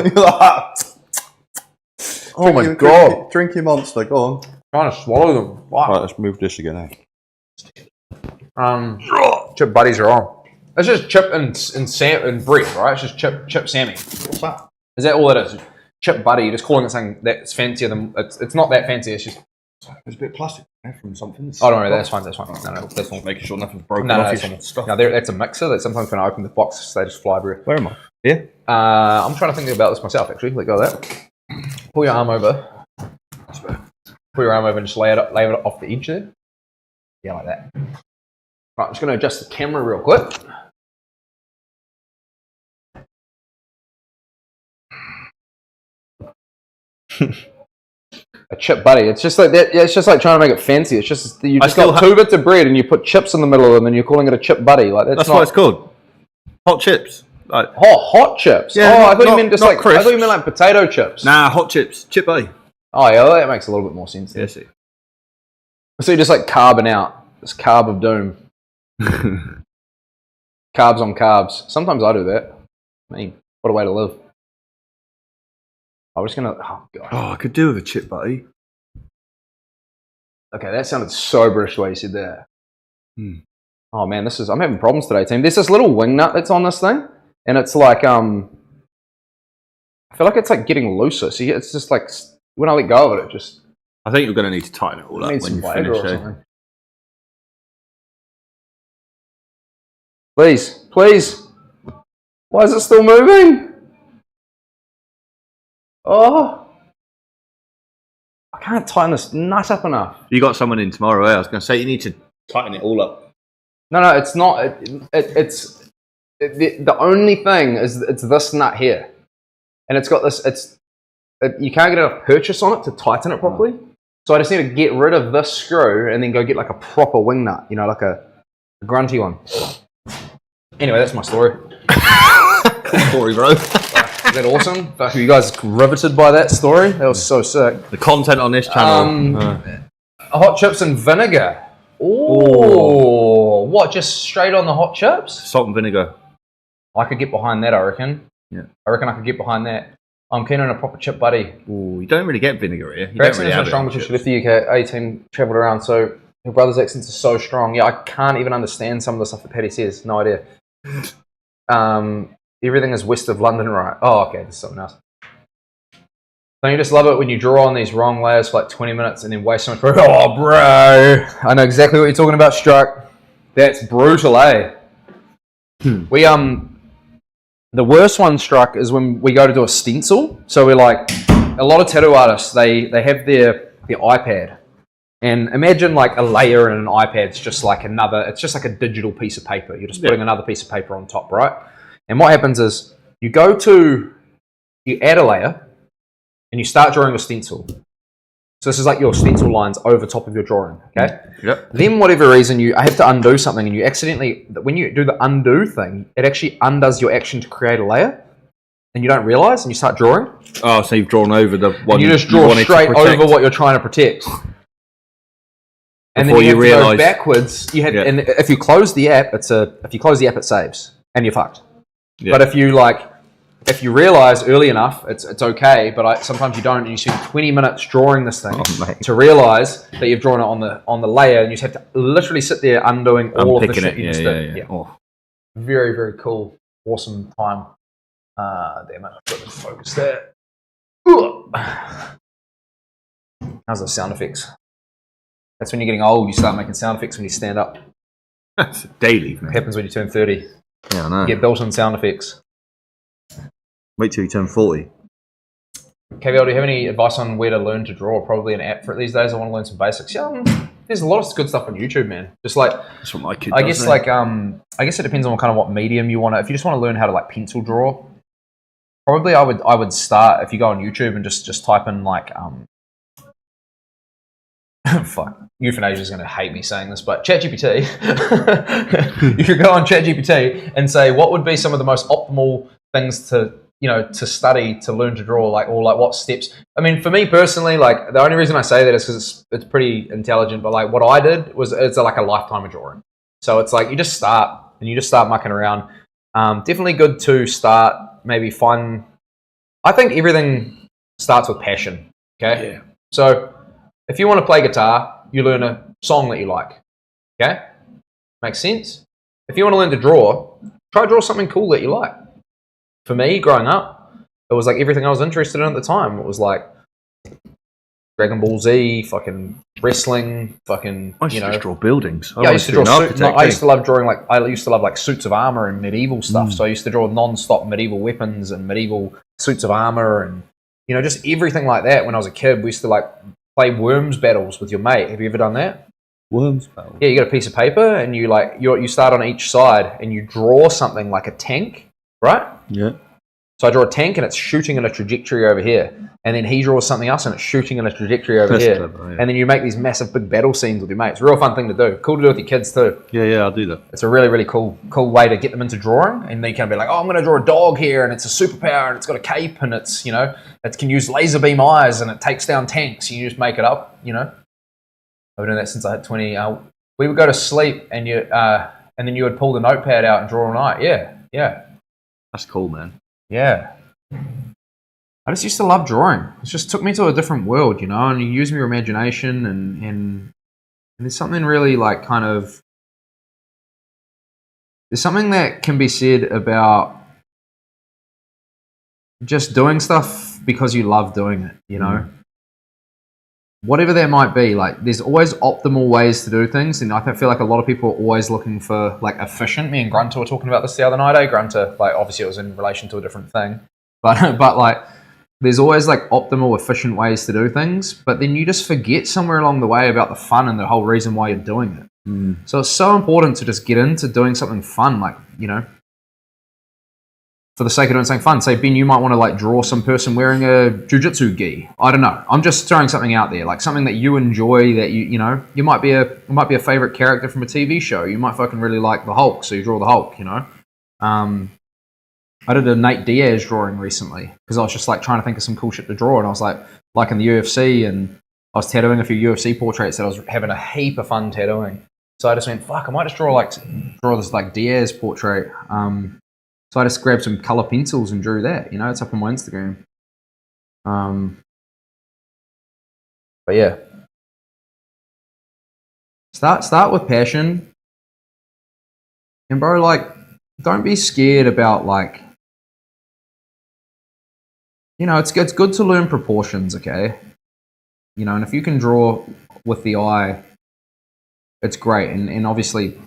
Oh my god. Drink your monster. Go on. Trying to swallow them. Fuck. Right, let's move this again, eh? Chip buddies are on. It's just chip and bread, right? It's just chip Sammy. What's that? Is that all it is? Chip buddy. You're just calling it something that's fancier than it's not that fancy. It's just There's a bit of plastic from something. oh no, that's fine. No, that's fine. Making sure nothing's broken No, off that's your stuff. No, that's a mixer that sometimes when I open the box, they just fly everywhere. Where am I? Here? I'm trying to think about this myself, actually. Let go of that. Pull your arm over. Pull your arm over and just lay it off the edge there. Yeah, like that. Right, I'm just going to adjust the camera real quick. A chip buddy. It's just like that. Yeah, it's just like trying to make it fancy. It's just you just got 2 bits of bread and you put chips in the middle of them and you're calling it a chip buddy. Like that's not what it's called. Hot chips. Like, hot chips. Yeah, oh, I thought you not- meant just not like I crisps. thought you meant like potato chips. nah, hot chips. Chip buddy. Oh yeah, well, that makes a little bit more sense. Yes, it. So you're just like carbing out. This carb of doom. Carbs on carbs. Sometimes I do that. I mean, what a way to live. I'm just gonna. Oh god. Oh, I could do with a chip buddy. Okay, that sounded so British the way you said that. Hmm. Oh man, I'm having problems today, team. There's this little wing nut that's on this thing, and it's like I feel like it's like getting looser. See, it's just like when I let go of it, it just I think you're going to need to tighten it all up needs when some you Viagra finish. or Eh? something. Please. Why is it still moving? Oh, I can't tighten this nut up enough. You got someone in tomorrow, eh? I was going to say you need to tighten it all up. No, it's not. The only thing is it's this nut here, and it's got this. You can't get a purchase on it to tighten it properly. So I just need to get rid of this screw and then go get like a proper wing nut. You know, like a grunty one. Anyway, that's my story. Cool story, bro. Is that awesome? Fuck, you guys riveted by that story? That was so sick. The content on this channel. Hot chips and vinegar. Oh, what? Just straight on the hot chips? Salt and vinegar. I could get behind that, I reckon. Yeah. I reckon I could get behind that. I'm keen on a proper chip buddy. Ooh, you don't really get vinegar here. You Her don't accent really is have so it strong on because she chips. left the UK at 18, travelled around, so her brother's accents are so strong. Yeah, I can't even understand some of the stuff that Patty says. No idea. Everything is west of London, right? Oh, okay, this is something else. Don't you just love it when you draw on these wrong layers for like 20 minutes and then waste so much time? Oh, bro. I know exactly what you're talking about, Struck. That's brutal, eh? We, the worst one, Struck, is when we go to do a stencil. So we're like, a lot of tattoo artists, they have their iPad. And imagine like a layer in an iPad. It's just like a digital piece of paper. You're just putting another piece of paper on top, right? And what happens is you add a layer and you start drawing a stencil. So this is like your stencil lines over top of your drawing, okay? Yep. Then whatever reason I have to undo something and you accidentally, when you do the undo thing, it actually undoes your action to create a layer and you don't realize and you start drawing. Oh, so you've drawn over the one And you just draw wanted to straight protect. over what you're trying to protect. And Before then you have you to go realise- backwards. And if you close the app, it saves and you're fucked. Yeah. But if you realize early enough, it's okay. But sometimes you don't, and you spend 20 minutes drawing this thing to realize that you've drawn it on the layer, and you just have to literally sit there undoing all of the shit you just did. Yeah. Oh. Very, very cool, awesome time. Damn it, I've got to focus there. How's those sound effects? That's when you're getting old. You start making sound effects when you stand up. That's daily, It man. happens when you turn 30. Yeah, I know. You get built-in sound effects. Wait till you turn 40. KVL, do you have any advice on where to learn to draw? Probably an app for it these days. I want to learn some basics. Yeah, there's a lot of good stuff on YouTube, man. Just like That's what my kid I does, guess, mate. I guess it depends on what medium you want to. If you just want to learn how to like pencil draw, probably I would start if you go on YouTube and just type in like fuck, Euthanasia is going to hate me saying this, but ChatGPT. You could go on ChatGPT and say what would be some of the most optimal things to study to learn to draw, or what steps. I mean, for me personally, like the only reason I say that is because it's pretty intelligent. But like what I did was it's like a lifetime of drawing. So it's like you just start mucking around. Definitely good to start. Maybe fun. I think everything starts with passion. Okay. Yeah. So if you want to play guitar, you learn a song that you like. Okay. Makes sense. If you want to learn to draw, try to draw something cool that you like. For me, growing up, it was like everything I was interested in at the time. It was like Dragon Ball Z, fucking wrestling, fucking, I used to just draw buildings. I used to draw suits. I used to love. love like suits of armor and medieval stuff. So I used to draw non-stop medieval weapons and medieval suits of armor and just everything like that. When I was a kid, we used to like play worms battles with your mate. Have you ever done that? Worms battle. Yeah, you got a piece of paper and you start on each side and you draw something like a tank, right? Yeah. So I draw a tank and it's shooting in a trajectory over here. And then he draws something else and it's shooting in a trajectory over That's here. clever, yeah. And then you make these massive big battle scenes with your mates. It's a real fun thing to do. Cool to do with your kids too. Yeah, I'll do that. It's a really, really cool way to get them into drawing. And then you can be like, oh, I'm going to draw a dog here and it's a superpower and it's got a cape and it's, it can use laser beam eyes and it takes down tanks. And you just make it up, I've been doing that since I hit 20. We would go to sleep and then you would pull the notepad out and draw all night. Yeah. That's cool, man. Yeah. I just used to love drawing. It just took me to a different world, and you use your imagination and there's something really like there's something that can be said about just doing stuff because you love doing it, Whatever that might be, like there's always optimal ways to do things, and I feel like a lot of people are always looking for like efficient. Me and Grunter were talking about this the other night. Grunter, like obviously it was in relation to a different thing, but like there's always like optimal, efficient ways to do things, but then you just forget somewhere along the way about the fun and the whole reason why you're doing it. So it's so important to just get into doing something fun, like for the sake of doing something fun. Say, Ben, you might want to like draw some person wearing a jiu-jitsu gi. I don't know. I'm just throwing something out there, like something that you enjoy. That you might be a favorite character from a TV show. You might fucking really like the Hulk, so you draw the Hulk. I did a Nate Diaz drawing recently because I was just like trying to think of some cool shit to draw, and I was like in the UFC, and I was tattooing a few UFC portraits that I was having a heap of fun tattooing. So I just went, fuck, I might just draw this like Diaz portrait. So I just grabbed some color pencils and drew that. You know, it's up on my Instagram. But yeah, start with passion, and bro, like, don't be scared about like, you know, it's good to learn proportions, okay? You know, and if you can draw with the eye, it's great, and obviously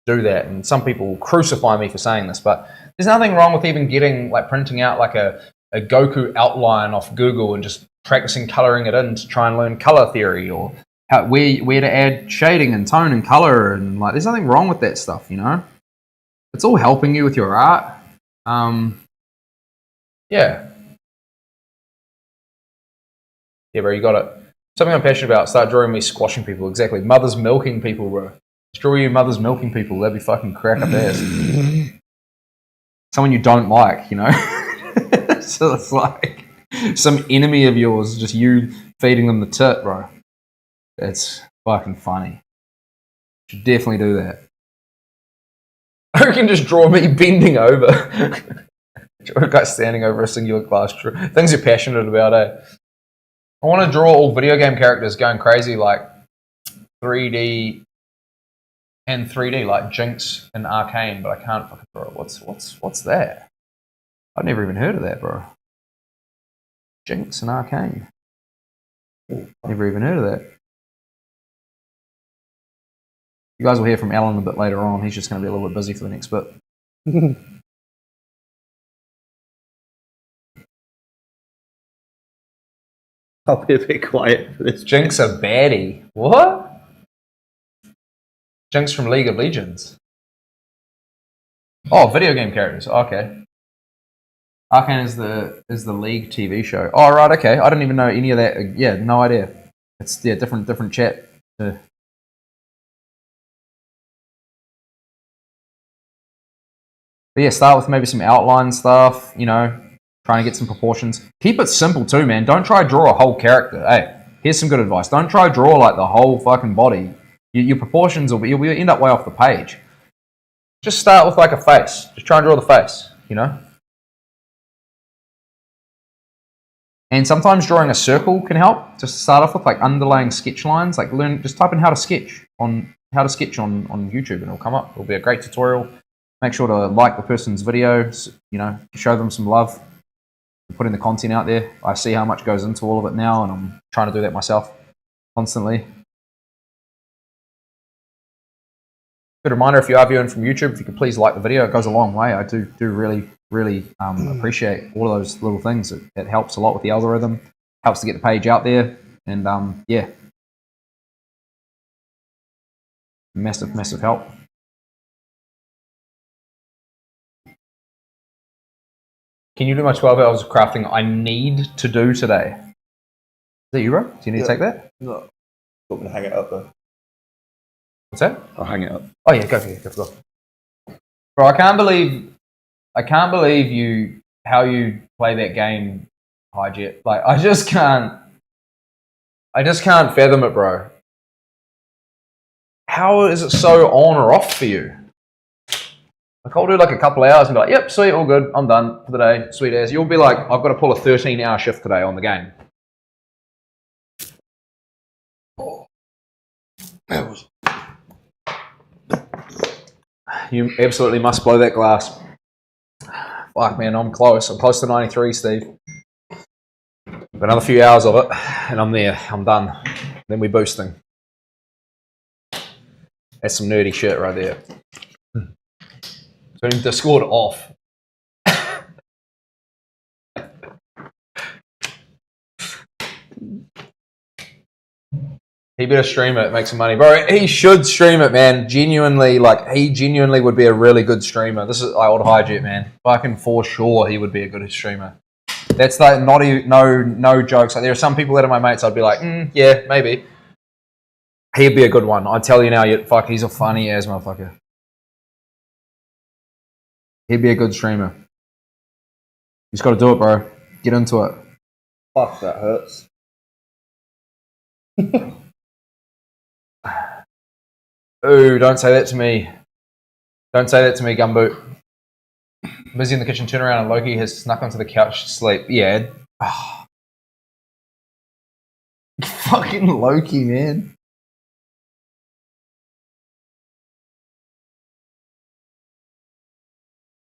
do that. And some people crucify me for saying this, but there's nothing wrong with even getting like printing out like a Goku outline off Google and just practicing coloring it in to try and learn color theory, or where to add shading and tone and color, and like there's nothing wrong with that stuff, you know. It's all helping you with your art. Yeah, bro, you got it. Something I'm passionate about. Start drawing me squashing people. Exactly, mothers milking people, bro. Just draw you mothers milking people. That'd be fucking crack up ass. Someone you don't like, you know. So it's like some enemy of yours, just you feeding them the tit, bro. It's fucking funny. Should definitely do that. I reckon just draw me bending over. Draw a guy standing over a singular glass. Things you're passionate about, eh? I want to draw all video game characters going crazy, like 3D and 3D, like Jinx and Arcane, but I can't fucking draw it. What's that? I've never even heard of that, bro. Jinx and Arcane. Never even heard of that. You guys will hear from Alan a bit later on. He's just going to be a little bit busy for the next bit. I'll be a bit quiet for this. Jinx a baddie. What? Jinx from League of Legends. Oh, video game characters. Okay. Arcane is the League TV show. Oh, right. Okay. I didn't even know any of that. Yeah, no idea. It's different chat. But yeah, start with maybe some outline stuff. You know, trying to get some proportions. Keep it simple too, man. Don't try to draw a whole character. Hey, here's some good advice. Don't try to draw like the whole fucking body. Your proportions you'll end up way off the page. Just start with like a face. Just try and draw the face, you know? And sometimes drawing a circle can help. Just start off with like underlying sketch lines. Like just type in how to sketch on YouTube and it'll come up. It'll be a great tutorial. Make sure to like the person's videos, you know, show them some love. Putting the content out there. I see how much goes into all of it now, and I'm trying to do that myself constantly. Good reminder, if you are viewing from YouTube, if you could please like the video, it goes a long way. I do really appreciate all of those little things. It helps a lot with the algorithm, helps to get the page out there, and yeah, massive help. Can you do my 12 hours of crafting I need to do today? Is that you, bro? Do you need to take that? No. Want me to hang it up though? What's that? I'll hang it up. Oh yeah, go for it. Go. Bro, I can't believe how you play that game, Highjet. Like I just can't fathom it, bro. How is it so on or off for you? Like I'll do like a couple of hours and be like, yep, sweet, all good, I'm done for the day, sweet as. You'll be like, I've got to pull a 13-hour shift today on the game. That was... You absolutely must blow that glass. Fuck, man, I'm close. I'm close to 93, Steve. Got another few hours of it, and I'm there. I'm done. Then we boosting. That's some nerdy shit right there. Turning Discord off. He better stream it, make some money. Bro, he should stream it, man. Genuinely, like, he genuinely would be a really good streamer. This is old Highjet, man. Fucking for sure he would be a good streamer. That's like no jokes. Like, there are some people that are my mates, I'd be like, yeah, maybe. He'd be a good one. I tell you now, fuck, he's a funny ass motherfucker. He'd be a good streamer. You just got to do it, bro. Get into it. Fuck, that hurts. Ooh, don't say that to me. Don't say that to me, Gumboot. Busy in the kitchen, turn around, and Loki has snuck onto the couch to sleep. Yeah. Oh. Fucking Loki, man.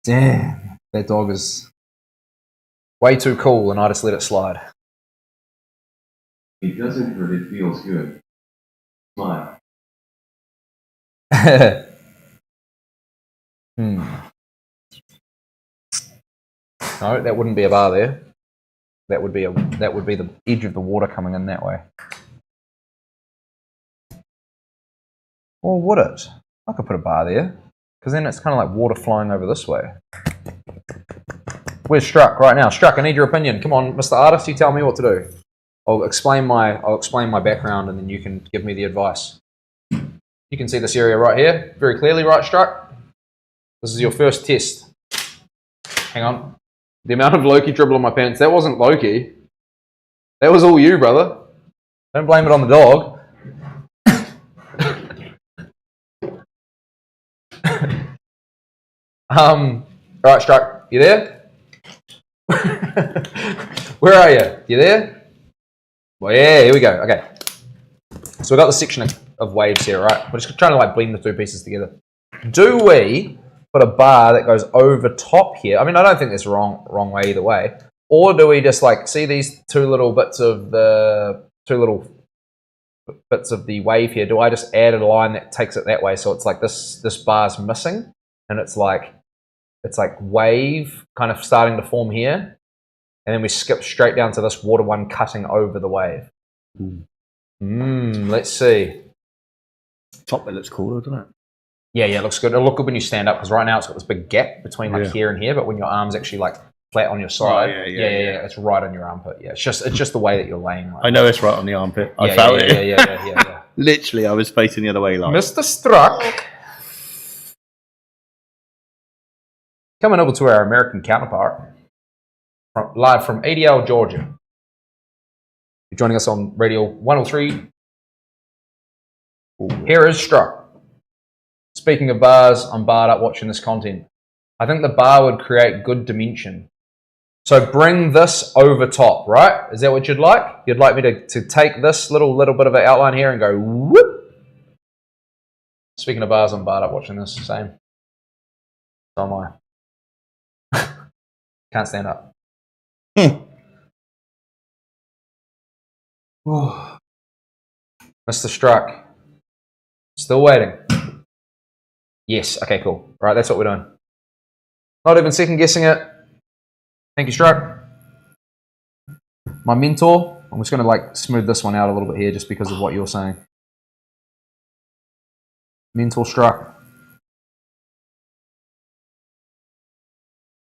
Damn. That dog is way too cool, and I just let it slide. It doesn't hurt, it feels good. Smile. No, that wouldn't be a bar there. That would be the edge of the water coming in that way. Or would it? I could put a bar there, because then it's kind of like water flowing over this way. Where's Struck right now? Struck, I need your opinion. Come on, Mr. Artist, you tell me what to do. I'll explain my background, and then you can give me the advice. You can see this area right here very clearly, right, Struck? This is your first test. Hang on. The amount of Loki dribble on my pants, that wasn't Loki. That was all you, brother. Don't blame it on the dog. Alright, Struck, you there? Where are you? You there? Well, yeah, here we go. Okay. So we've got the section of waves here, right? We're just trying to like blend the two pieces together. Do we put a bar that goes over top here? I mean, I don't think that's wrong way either way. Or do we just like see these two little bits of the wave here? Do I just add a line that takes it that way? So it's like this bar's missing, and it's like wave kind of starting to form here, and then we skip straight down to this water one cutting over the wave. Let's see. Top bit looks cool, doesn't it? Yeah, it looks good. It'll look good when you stand up, because right now it's got this big gap between like here and here, but when your arm's actually like flat on your side, it's right on your armpit. Yeah, it's just the way that you're laying. Like I know it's right on the armpit. I felt it. Yeah. Literally, I was facing the other way, like Mr. Struck. Coming over to our American counterpart, live from ADL, Georgia. You're joining us on Radio 103. Here is Struck. Speaking of bars, I'm barred up watching this content. I think the bar would create good dimension. So bring this over top, right? Is that what you'd like? You'd like me to take this little bit of an outline here and go whoop? Speaking of bars, I'm barred up watching this. Same. So am I. Can't stand up. Mr. Struck. Still waiting. Yes. Okay, cool. Right, that's what we're doing. Not even second guessing it. Thank you, Struck. My mentor. I'm just going to like smooth this one out a little bit here just because of what you're saying. Mentor Struck.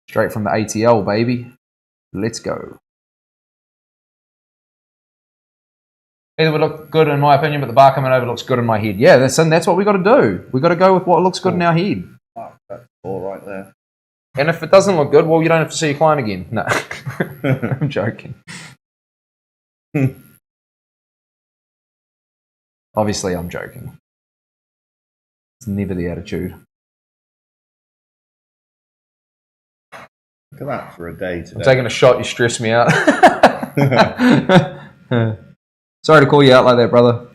Straight from the ATL, baby. Let's go. Either would look good in my opinion, but the bar coming over looks good in my head. Yeah, that's what we got to do. We got to go with what looks good in our head. Oh, that's all right there. And if it doesn't look good, well, you don't have to see your client again. No, I'm joking. Obviously, I'm joking. It's never the attitude. Look at that for a day today. I'm taking a shot. You stress me out. Sorry to call you out like that, brother.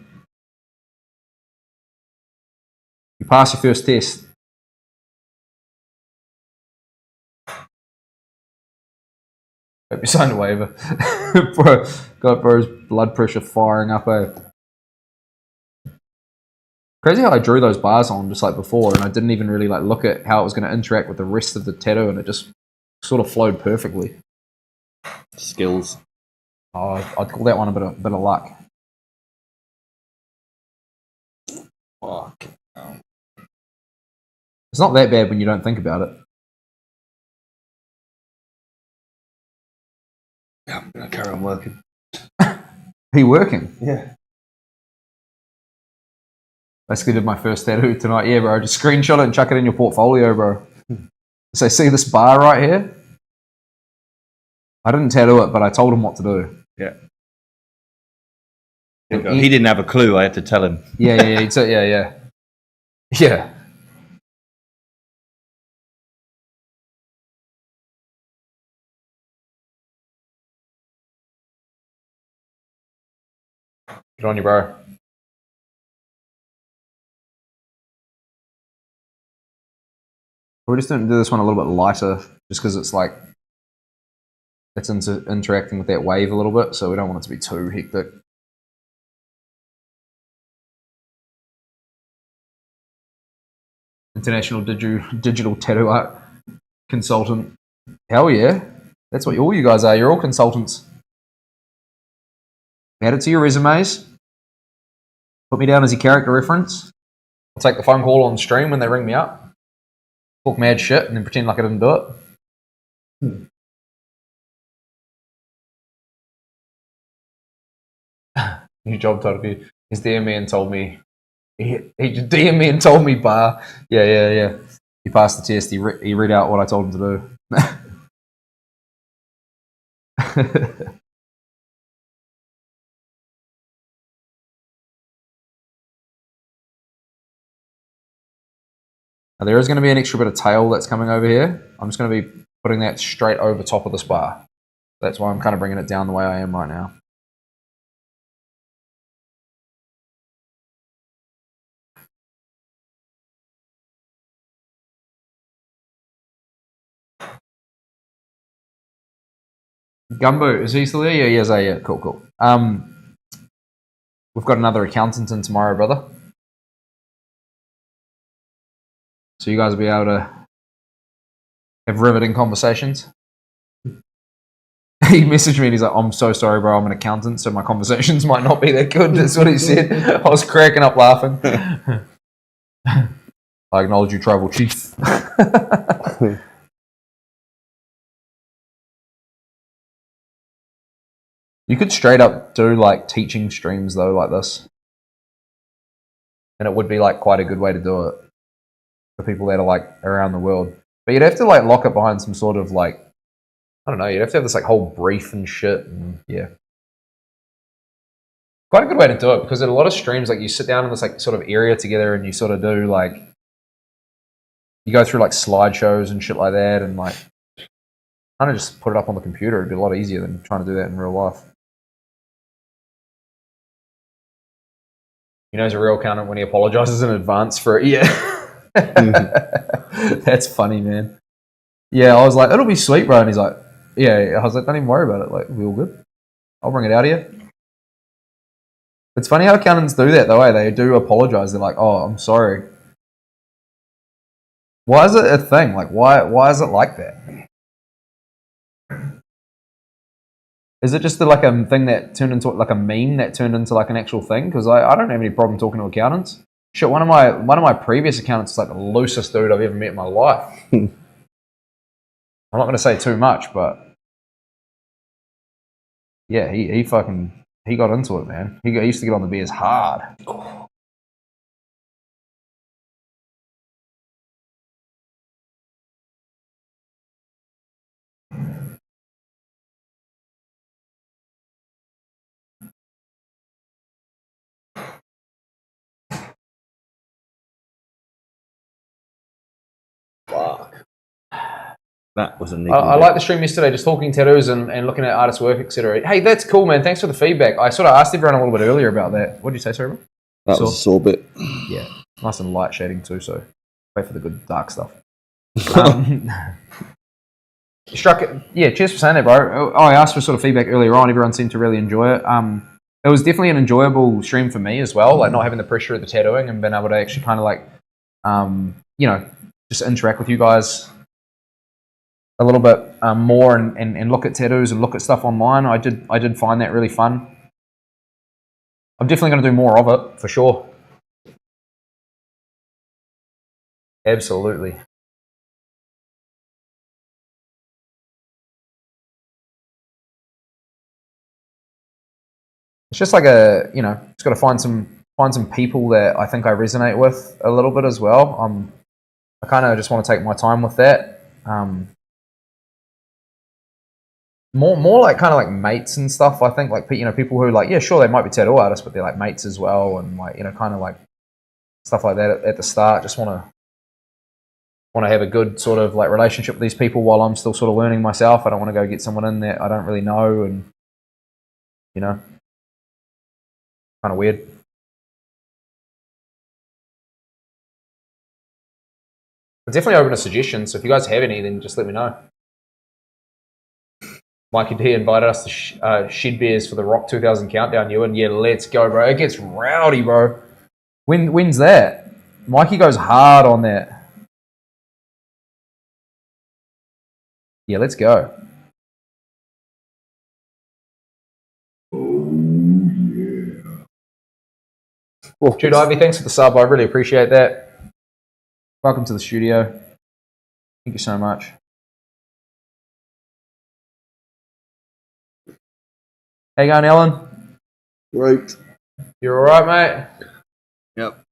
You passed your first test. Hope you signed a waiver. Bro, got bro's blood pressure firing up. Crazy how I drew those bars on just like before, and I didn't even really like look at how it was going to interact with the rest of the tattoo, and it just sort of flowed perfectly. Skills. Oh, I'd call that one a bit of luck. Fuck. It's not that bad when you don't think about it. Yeah, I'm going to carry on working. Are you working? Yeah. Basically did my first tattoo tonight. Yeah, bro. Just screenshot it and chuck it in your portfolio, bro. So see this bar right here? I didn't tattoo it, but I told him what to do. Yeah. He didn't have a clue. I had to tell him. Yeah. Yeah. Good on you, bro. We're just going to do this one a little bit lighter, just because it's like it's interacting with that wave a little bit, so we don't want it to be too hectic. International digital tattoo art consultant. Hell yeah. That's what all you guys are. You're all consultants. Add it to your resumes. Put me down as your character reference. I'll take the phone call on stream when they ring me up. Talk mad shit and then pretend like I didn't do it. New job title for you. He's DM me and told me. He DM me and told me, bar. Yeah. He passed the test. He read out what I told him to do. Now, there is going to be an extra bit of tail that's coming over here. I'm just going to be putting that straight over top of the bar. That's why I'm kind of bringing it down the way I am right now. Gumbo, is he still there? Yeah, he is. Yeah, cool. We've got another accountant in tomorrow, brother. So you guys will be able to have riveting conversations. He messaged me and he's like, I'm so sorry, bro. I'm an accountant, so my conversations might not be that good. That's what he said. I was cracking up laughing. I acknowledge you, tribal chief. You could straight up do like teaching streams though, like this. And it would be like quite a good way to do it for people that are like around the world. But you'd have to like lock it behind some sort of like, I don't know, you'd have to have this like whole brief and shit, and yeah. Quite a good way to do it, because at a lot of streams, like you sit down in this like sort of area together and you sort of do like, you go through like slideshows and shit like that, and like kind of just put it up on the computer. It'd be a lot easier than trying to do that in real life. You know, he's a real accountant when he apologizes in advance for it. Yeah. That's funny, man. Yeah, I was like, it'll be sweet, bro. And he's like, yeah. I was like, don't even worry about it. Like, we all good. I'll bring it out of you. It's funny how accountants do that, though, eh? They do apologize. They're like, oh, I'm sorry. Why is it a thing? Like, why is it like that? Is it just like a thing that turned into like a meme that turned into like an actual thing? Because I don't have any problem talking to accountants. Shit, one of my previous accountants is like the loosest dude I've ever met in my life. I'm not going to say too much, but yeah, he got into it, man. He used to get on the beers hard. Fuck. That was a I like the stream yesterday, just talking tattoos and looking at artist work, etc. Hey, that's cool, man. Thanks for the feedback. I sort of asked everyone a little bit earlier about that. What did you say, sorry, bro? That was a sore bit. Yeah, nice and light shading too, so wait for the good dark stuff. Struck it. Yeah, cheers for saying that, bro. I asked for sort of feedback earlier on. Everyone seemed to really enjoy it. It was definitely an enjoyable stream for me as well, like not having the pressure of the tattooing and being able to actually kind of like, you know, just interact with you guys a little bit more and look at tattoos and look at stuff online. I did find that really fun. I'm definitely going to do more of it, for sure. Absolutely. It's just like just got to find some people that I think I resonate with a little bit as well. I kind of just want to take my time with that. More like kind of like mates and stuff. I think like people who like, yeah, sure, they might be tattoo artists, but they're like mates as well, and like kind of like stuff like that at the start. Just want to have a good sort of like relationship with these people while I'm still sort of learning myself. I don't want to go get someone in that I don't really know, and you know, kind of weird. But definitely open to suggestions. So if you guys have any, then just let me know. Mikey D invited us to Shed Bears for the Rock 2000 countdown, Ewan. Yeah, let's go, bro. It gets rowdy, bro. When's that? Mikey goes hard on that. Yeah, let's go. Well, Jude Ivy, thanks for the sub. I really appreciate that. Welcome to the studio. Thank you so much. How you going, Ellen? Great. You're all right, mate? Yep.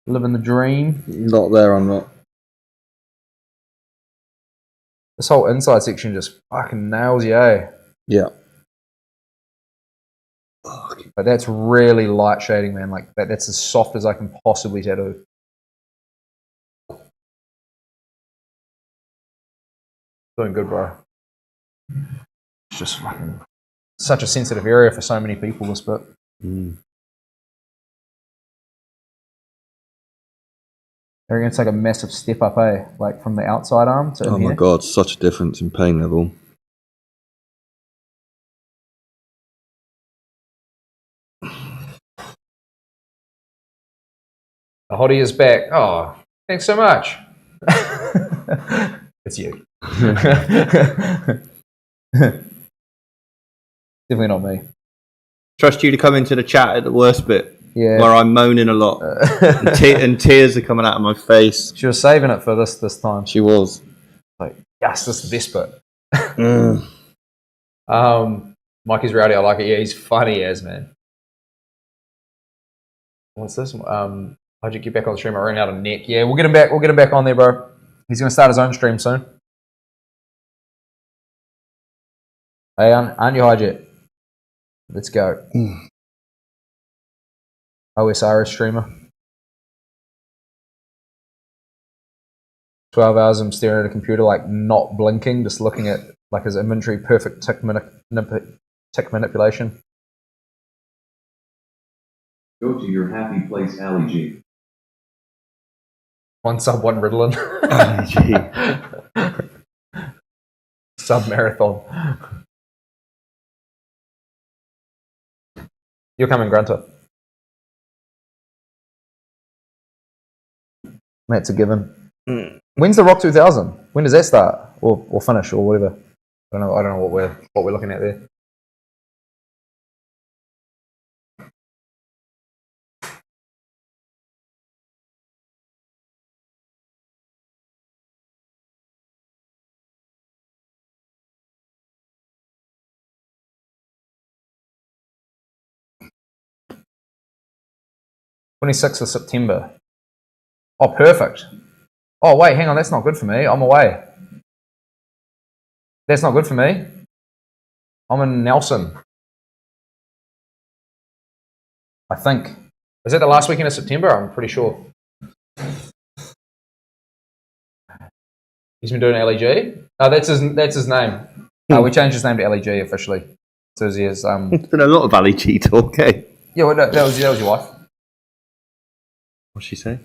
Living the dream. Not there, I'm not. This whole inside section just fucking nails you, eh? Yeah. But that's really light shading, man. Like that's as soft as I can possibly tattoo. Doing good, bro. It's just fucking such a sensitive area for so many people, this bit. They're going to take a massive step up, eh? Like from the outside arm to in Oh my here. god, such a difference in pain level. The hottie is back. Oh, thanks so much. It's you. Definitely not me. Trust you to come into the chat at the worst bit, Yeah. where I'm moaning a lot and tears are coming out of my face. She was saving it for this time. She was. Like, yes, this is the best bit. Mikey's rowdy. I like it. Yeah, he's funny as, man. What's this? How'd you get back on the stream? I ran out of neck. Yeah, we'll get him back. We'll get him back on there, bro. He's going to start his own stream soon. Hey, aren't you hijack? Let's go. OSR streamer. 12 hours I'm staring at a computer, like not blinking, just looking at like his inventory, perfect tick manipulation. Go to your happy place, Ali G. One sub, one Ritalin. Sub marathon. You're coming, Grunter. That's a given. When's the Rock 2000? When does that start or finish or whatever? I don't know what we're looking at there. (26th of September). Oh, perfect. Oh, wait, hang on. That's not good for me. I'm away. That's not good for me. I'm in Nelson. I think. Is that the last weekend of September? I'm pretty sure. He's been doing LEG? Oh, that's his name. We changed his name to LEG officially. So he is, There's been a lot of Ali G talk, eh? yeah, well, that was your wife. What'd she say?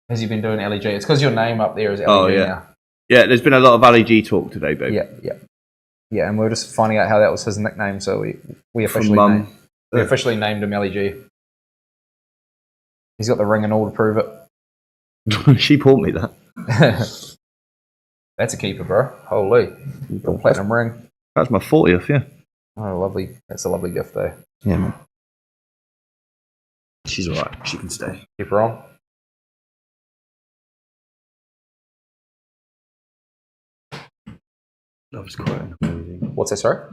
Has he been doing LEG? It's because your name up there is LEG Oh, yeah. now. Yeah, there's been a lot of Ali G talk today, babe. Yeah, and we were just finding out how that was his nickname, so we officially named him LEG. He's got the ring and all to prove it. She bought me that. That's a keeper, bro. Holy. Platinum ring. That's my 40th, yeah. Oh, lovely. That's a lovely gift, though. Yeah, man. She's alright. She can stay. Keep her on. Loves quoting a movie. What's that, sorry?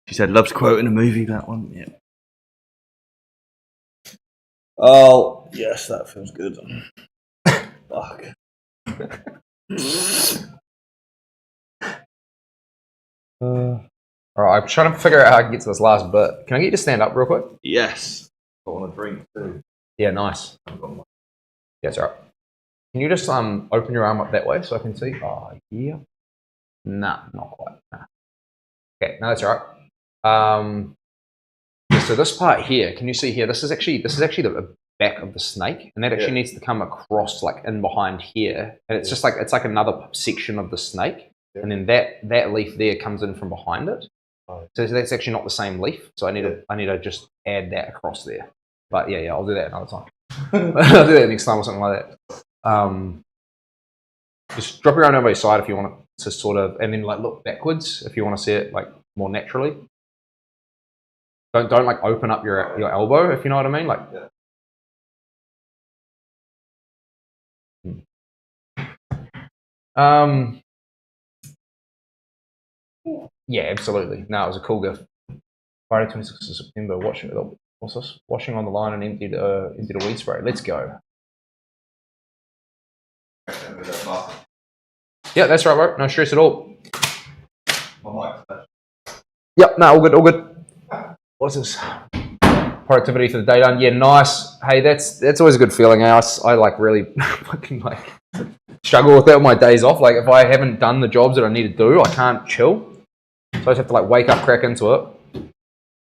She said loves quoting a movie, that one. Yeah. Oh, yes, that feels good. Fuck. Alright, I'm trying to figure out how I can get to this last bit. Can I get you to stand up real quick? Yes. on a drink too. Yeah, nice. Yeah, it's alright. Can you just open your arm up that way so I can see? Oh, yeah. Nah, not quite. Nah. Okay, no, that's alright. Yeah, so this part here, can you see here? This is actually the back of the snake, and that actually needs to come across like in behind here, and it's just like it's like another section of the snake, and then that leaf there comes in from behind it. So that's actually not the same leaf. So I need to just add that across there. But yeah, I'll do that another time. I'll do that next time or something like that. Just drop your arm over your side if you want to sort of, and then like look backwards if you want to see it like more naturally. Don't like open up your elbow if you know what I mean. Like. Yeah, absolutely. No, it was a cool gift. Friday 26th of September. What's this? Washing on the line and emptied a weed spray. Let's go. Yeah, that's right, bro. No stress at all. Yep, no, all good. What's this? Productivity for the day done. Yeah, nice. Hey, that's always a good feeling. I like really fucking like struggle with that on my days off. Like if I haven't done the jobs that I need to do, I can't chill. So I just have to like wake up, crack into it,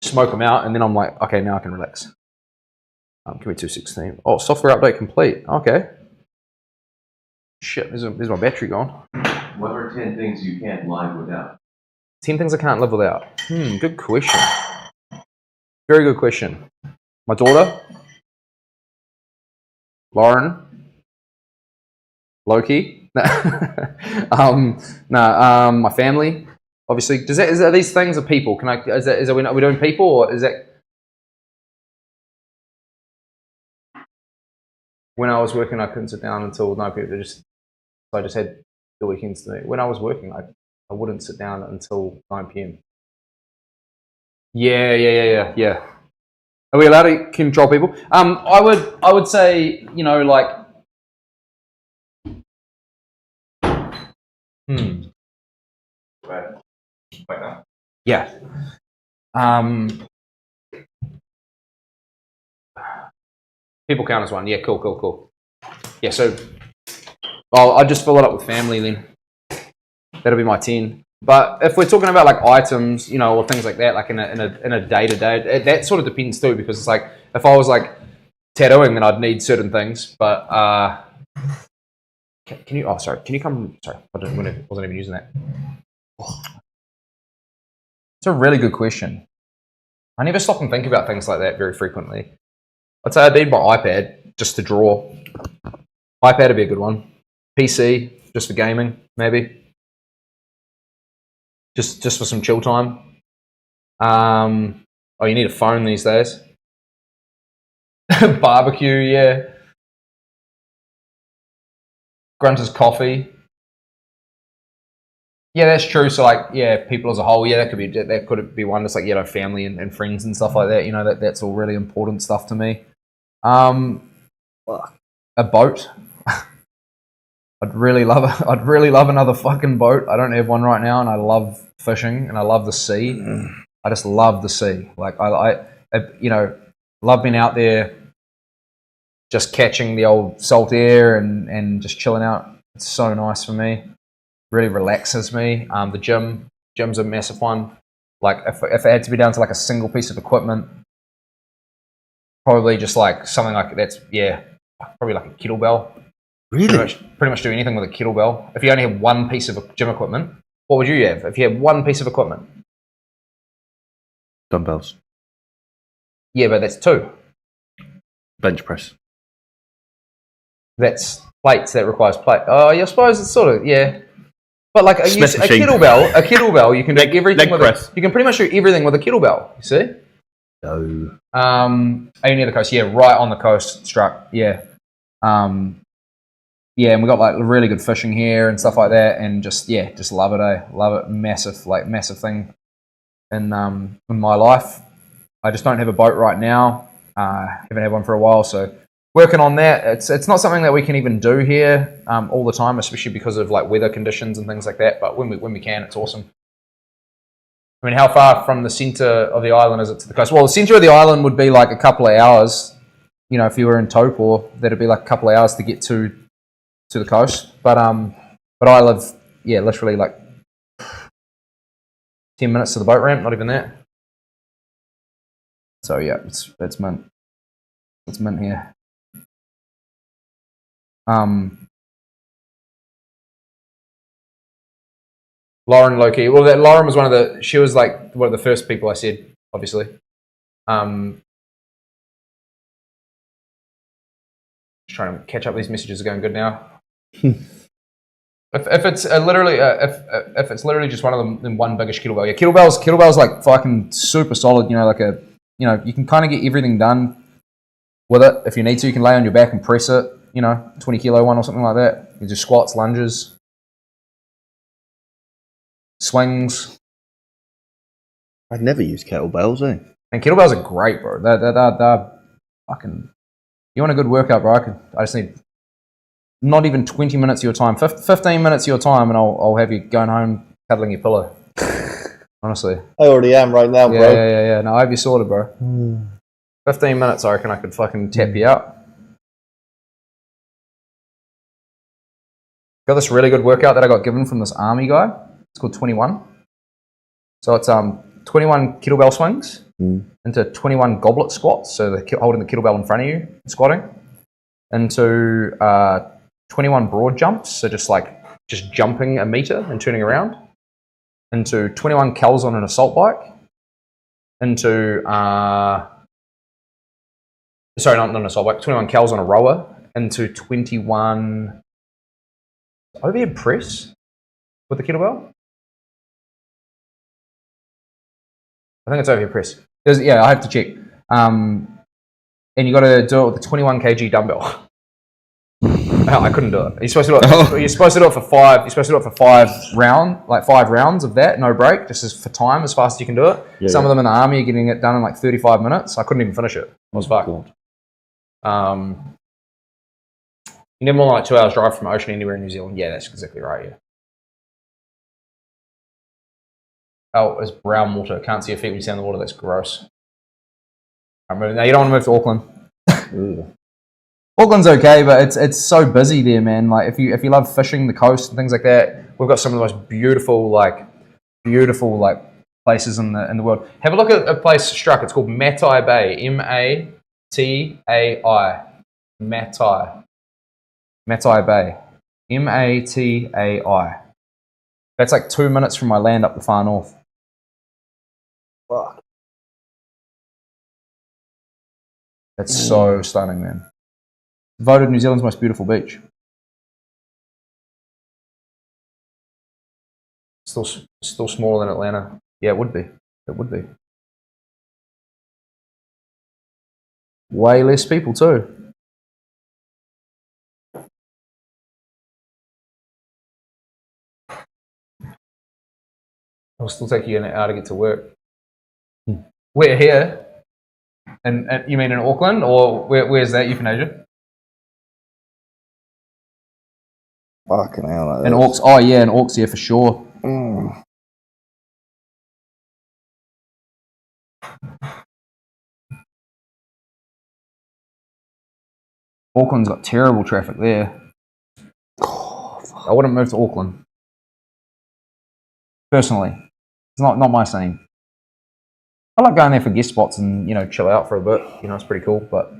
smoke them out, and then I'm like, okay, now I can relax. Give me 216. Oh, software update complete. Okay. Shit, there's my battery gone. What are 10 things you can't live without? 10 things I can't live without. Good question. Very good question. My daughter, Lauren, Loki. My family. Obviously, are these things are people? Are we doing people, or is that when I was working I couldn't sit down until 9 p.m. I just had the weekends to me. When I was working, I wouldn't sit down until 9 p.m. Yeah. Are we allowed to control people? I would say, like yeah. People count as one. Yeah, cool. Yeah, so I'll just fill it up with family then. That'll be my 10. But if we're talking about like items, or things like that, like in a day-to-day, that sort of depends too, because it's like if I was like tattooing, then I'd need certain things. But can you? Oh, sorry. Can you come? Sorry, I wasn't even using that. It's a really good question. I never stop and think about things like that very frequently. I'd say I'd need my iPad just to draw. iPad would be a good one. PC just for gaming, maybe. Just for some chill time. You need a phone these days. Barbecue, yeah. Grunter's coffee. Yeah, that's true. So, like, yeah, people as a whole, yeah, that could be one. Just like, family and friends and stuff like that. That's all really important stuff to me. A boat. I'd really love another fucking boat. I don't have one right now, and I love fishing and I love the sea. I just love the sea. Like I love being out there, just catching the old salt air and just chilling out. It's so nice for me. Really relaxes me. The gym's a massive one. Like if it had to be down to like a single piece of equipment, probably just like something like that's probably like a kettlebell. Really? Pretty much do anything with a kettlebell. If you only have one piece of gym equipment, what would you have if you had one piece of equipment? Dumbbells. Yeah, but that's two. Bench press. That's plates. That requires plate. Oh, yeah, I suppose it's sort of, yeah. But like a machine. kettlebell, you can do everything with press. You can pretty much do everything with a kettlebell. You see? No. Are you near the coast? Yeah, right on the coast. Struck. Yeah. Yeah, and we got like really good fishing here and stuff like that, and just love it. Love it. Massive thing in my life. I just don't have a boat right now. Haven't had one for a while, so working on that. It's not something that we can even do here all the time, especially because of like weather conditions and things like that. But when we can, it's awesome. I mean, how far from the centre of the island is it to the coast? Well, the centre of the island would be like a couple of hours. You know, if you were in Taupo, that'd be like a couple of hours to get to the coast. But I live, literally like 10 minutes to the boat ramp, not even that. So yeah, it's mint. It's mint here. Lauren Loki. Well, Lauren was she was like one of the first people I said, obviously. Just trying to catch up. These messages are going good now. if it's literally if it's literally just one of them, then one biggish kettlebell. Yeah, kettlebell's like fucking super solid. You know, like you can kind of get everything done with it. If you need to, you can lay on your back and press it. 20 kilo one or something like that. You do squats, lunges, swings. I'd never used kettlebells, And kettlebells are great, bro. They're fucking. You want a good workout, bro? I just need not even 20 minutes of your time. 15 minutes of your time, and I'll have you going home cuddling your pillow. Honestly. I already am right now, bro. Yeah. No, I have you sorted, bro. 15 minutes, I reckon I could fucking tap you out. Got this really good workout that I got given from this army guy. It's called 21. So it's 21 kettlebell swings into 21 goblet squats. So holding the kettlebell in front of you and squatting. Into 21 broad jumps. So just jumping a meter and turning around. Into 21 cals on an assault bike. Into sorry, not an assault bike. 21 cals on a rower. Into 21 overhead press with the kettlebell. I think it's overhead press. I have to check. And you got to do it with a 21 kg dumbbell. I couldn't do it. You're supposed to do it. You're supposed to do it for 5. You're supposed to do it for 5 rounds of that, no break, just as for time, as fast as you can do it. Yeah, Some of them in the army are getting it done in like 35 minutes. I couldn't even finish it. I was fucked. You need more than like 2 hours drive from ocean anywhere in New Zealand. Yeah, that's exactly right. Yeah. Oh, it's brown water. Can't see your feet when you stand in the water. That's gross. Now you don't want to move to Auckland. Auckland's okay, but it's so busy there, man. Like if you love fishing, the coast and things like that, we've got some of the most beautiful places in the world. Have a look at a place struck. It's called Matai Bay. Matai. Matai Bay. Matai. That's like 2 minutes from my land up the far north. Fuck. That's so stunning, man. Voted New Zealand's most beautiful beach. Still smaller than Atlanta. Yeah, it would be. It would be. Way less people too. It'll still take you an hour to get to work. We're here. And you mean in Auckland, or where's that, euthanasia? Fucking hell. In Auckland. Oh yeah, in Auckland, yeah, for sure. Auckland's got terrible traffic there. I wouldn't move to Auckland. Personally. It's not my scene. I like going there for guest spots and, chill out for a bit. It's pretty cool, but,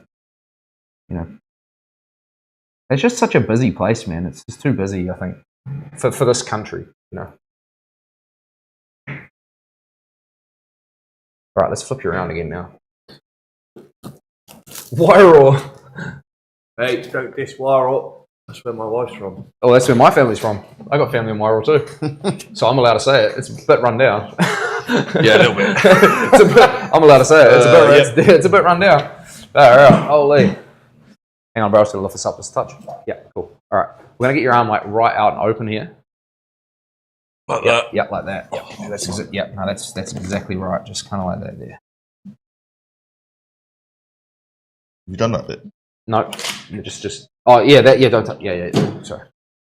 it's just such a busy place, man. It's just too busy, I think, for this country, Right, let's flip you around again now. Wairua. Hey, don't diss Wairua. That's where my wife's from. Oh, that's where my family's from. I got family in Wairua too. So I'm allowed to say it. It's a bit run down. Yeah, a little bit. I'm allowed to say it. It's a bit run down. Alright, holy. Hang on, bro. I was going to lift this up just a touch. Yeah, cool. Alright. We're going to get your arm right out and open here. Like that? Yeah, like that. Yeah, that's exactly right. Just kind of like that there. You've done that bit? No, just. Oh yeah, that. Yeah, don't touch. Yeah. Sorry.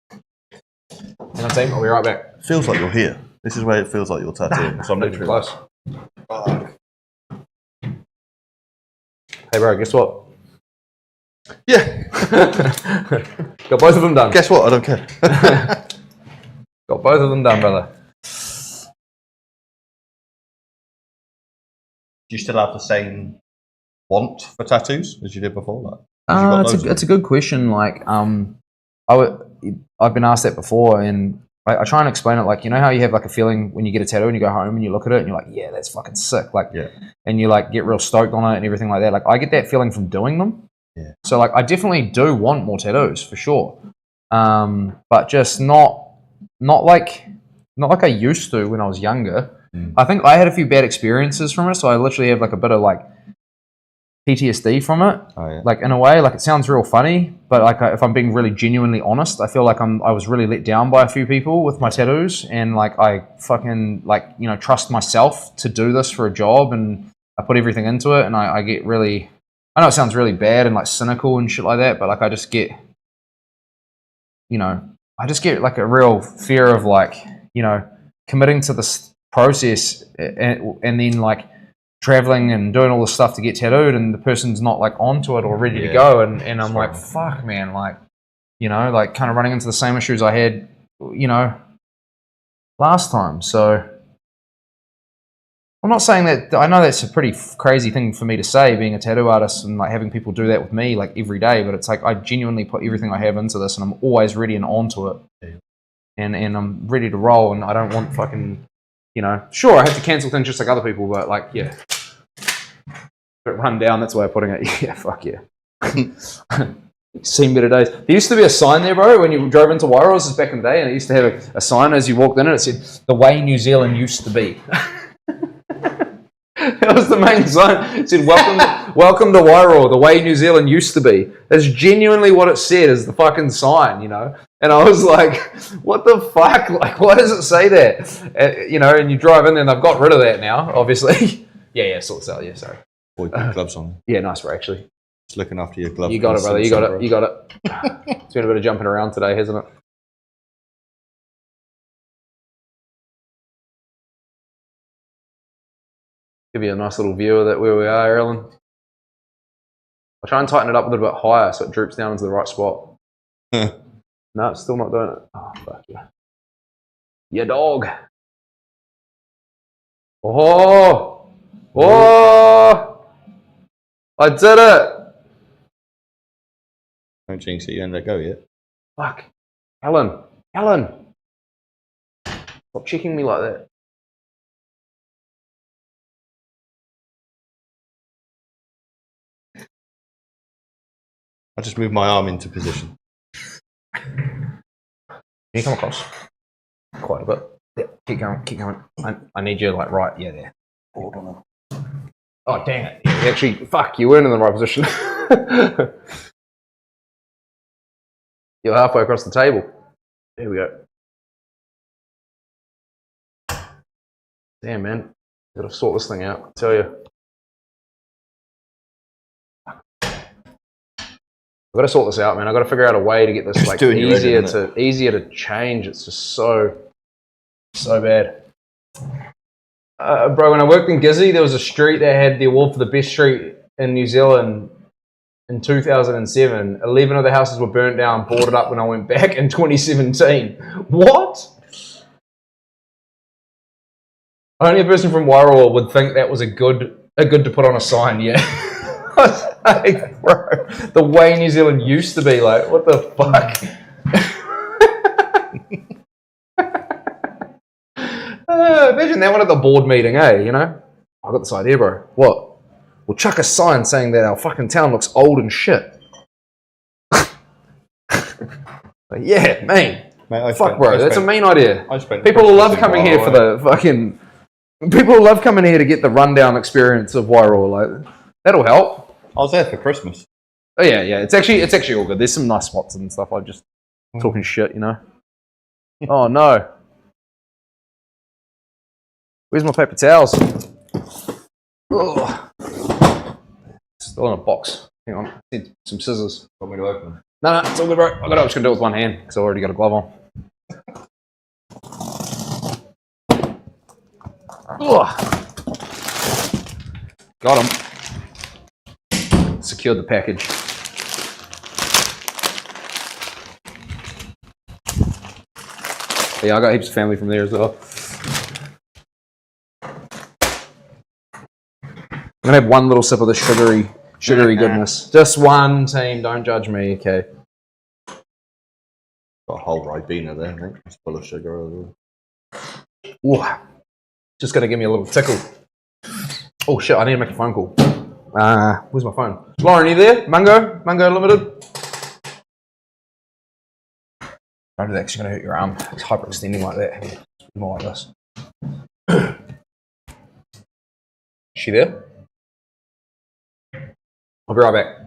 Hang on, team. I'll be right back. Feels like you're here. This is where it feels like you're tattooing. So I'm literally like, close. Hey, bro, guess what? yeah. Got both of them done. Guess what? I don't care. Got both of them done, brother. Do you still have the same want for tattoos as you did before? Like, you got loads of It's a good question. Like, I've been asked that before, and I try and explain it. Like, you know how you have like a feeling when you get a tattoo and you go home and you look at it and you're like, yeah, that's fucking sick. Like, Yeah. and you like get real stoked on it and everything like that. Like, I get that feeling from doing them. Yeah. So like, I definitely do want more tattoos for sure, but just not like I used to when I was younger. I think I had a few bad experiences from it, so I literally have like a bit of like PTSD from it. Oh, yeah. Like in a way, like it sounds real funny, but like if I'm being really genuinely honest, I feel like I was really let down by a few people with my tattoos, and like I fucking like, you know, trust myself to do this for a job, and I put everything into it, and I get really, I know it sounds really bad and like cynical and shit like that, but like I just get, you know, I just get like a real fear of like, you know, committing to this process and then like traveling and doing all this stuff to get tattooed, and the person's not like onto it or ready to go, and I'm like, fuck, man, like, you know, like kind of running into the same issues I had, you know, last time. So I'm not saying that, I know that's a pretty crazy thing for me to say, being a tattoo artist and like having people do that with me like every day, but it's like I genuinely put everything I have into this, and I'm always ready and onto it, and I'm ready to roll, and I don't want fucking, you know, sure, I have to cancel things just like other people, but like, yeah, run down, that's the way of putting it. Yeah, fuck yeah. Seen better days. There used to be a sign there, bro, when you drove into Wairo's back in the day, and it used to have a sign as you walked in, and it said, "The way New Zealand used to be." That was the main sign. It said, welcome to Wairau, the way New Zealand used to be. That's genuinely what it said, is the fucking sign, you know? And I was like, what the fuck? Like, why does it say that? You know, and you drive in there, and they've got rid of that now, obviously. yeah, sorts out, yeah, sorry. Boy, put gloves on. Yeah, nice, bro, actually. Just looking after your gloves. You got it, brother, you got it, you got it. It's been a bit of jumping around today, hasn't it? Give you a nice little view of that where we are, Ellen. I'll try and tighten it up a little bit higher so it droops down into the right spot. No, it's still not doing it. Oh, fuck yeah. Yeah, dog. Oh! Oh! I did it! Don't jinx it, you ain't let go yet. Fuck. Ellen. Stop checking me like that. I just moved my arm into position. Can you come across? Quite a bit. Yeah, keep going. I need you like right, yeah, there. Oh, dang it. Actually, fuck, you weren't in the right position. You're halfway across the table. There we go. Damn, man. Gotta sort this thing out, I tell you. I've got to sort this out, man. I've got to figure out a way to get this like easier to change. It's just so bad. Bro, when I worked in Gizzy, there was a street that had the award for the best street in New Zealand in 2007. 11 of the houses were burnt down, boarded up when I went back in 2017. What? Only a person from Wairoa would think that was a good to put on a sign, yeah. Like, bro, the way New Zealand used to be, like, what the fuck? Imagine that one at the board meeting, eh? You know, I got this idea, bro. What? We'll chuck a sign saying that our fucking town looks old and shit. Like, yeah, man. Mate, fuck, bro, that's a mean idea. People People will love coming here for the fucking. People love coming here to get the rundown experience of Wairoa. Like, that'll help. I was there for Christmas. Oh yeah. It's actually all good. There's some nice spots and stuff. I'm just talking shit, you know. Oh no. Where's my paper towels? Ugh. Still in a box. Hang on. I need some scissors. Want me to open them? No, it's all good, bro. I'm just gonna do it with one hand because I already got a glove on. Ugh. Got him. Secured the package. Yeah, I got heaps of family from there as well. I'm gonna have one little sip of the sugary goodness. Just one, team. Don't judge me, okay? Got a whole Ribena there, I think. It's full of sugar. Ooh. Just gonna give me a little tickle. Oh shit! I need to make a phone call. Where's my phone? Lauren, you there? Mango Limited. Don't do that 'cause you're gonna hurt your arm. It's hyperextending like that. It's more like this. Is she there? I'll be right back.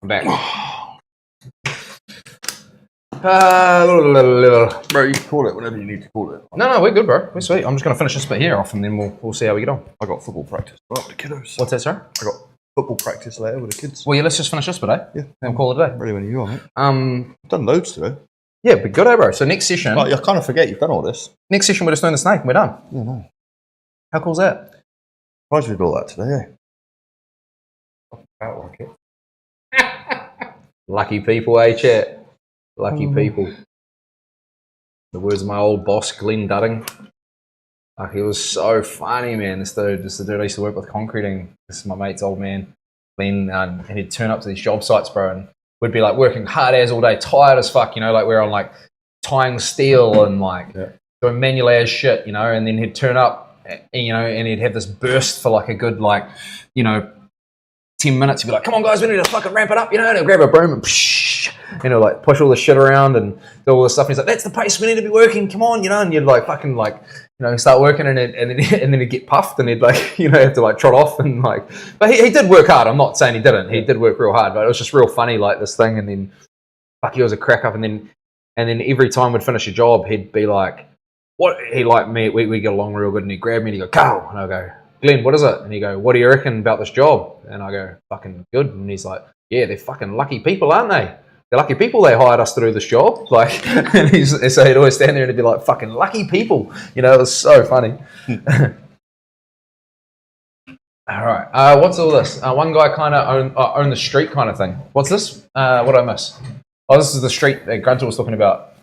I'm back. Bro, you can call it whatever you need to call it. No, we're good, bro. We're sweet. I'm just gonna finish this bit here off, and then we'll see how we get on. I got football practice with the kiddos. What's that, sir? I got football practice later with the kids. Well, yeah, let's just finish this bit, eh? Yeah. And call it a day. Ready when you are, mate. Um, I've done loads today. yeah, but good, bro. So next session, Like, I kind of forget you've done all this. we're just doing the snake, and we're done. Yeah, no. How cool's that? Surprised we did all that today, Felt like it. Lucky people, eh, chat? Lucky people. The words of my old boss, Glenn Dudding. Like, he was so funny, man. This dude I used to work with concreting. This is my mate's old man, Glenn, and he'd turn up to these job sites, bro, and we'd be like working hard as all day, tired as fuck, you know, like we're on like tying steel and like doing manual as shit, you know, and then he'd turn up, you know, and he'd have this burst for like a good, like, you know, 10 minutes. He'd be like, come on guys, we need to fucking ramp it up, you know, and he'll grab a broom and you know, like push all the shit around and do all this stuff. And he's like, that's the pace we need to be working, come on, you know, and you'd like fucking like, you know, start working and then he'd get puffed and he'd like, you know, have to like trot off and like, but he did work hard. I'm not saying he didn't. He did work real hard, but it was just real funny, like this thing. And then fuck, he was a crack up. And then every time we'd finish a job, he'd be like, what? He like me, we get along real good. And he'd grab me and he'd go, Carl. And I go, Glenn, what is it? And he'd go, what do you reckon about this job? And I go, fucking good. And he's like, yeah, they're fucking lucky people, aren't they? They're lucky people they hired us to do this job. Like, and so he'd always stand there and he'd be like, fucking lucky people. You know, it was so funny. All right. What's all this? One guy kind of own the street kind of thing. What's this? What did I miss? Oh, this is the street that Grunter was talking about.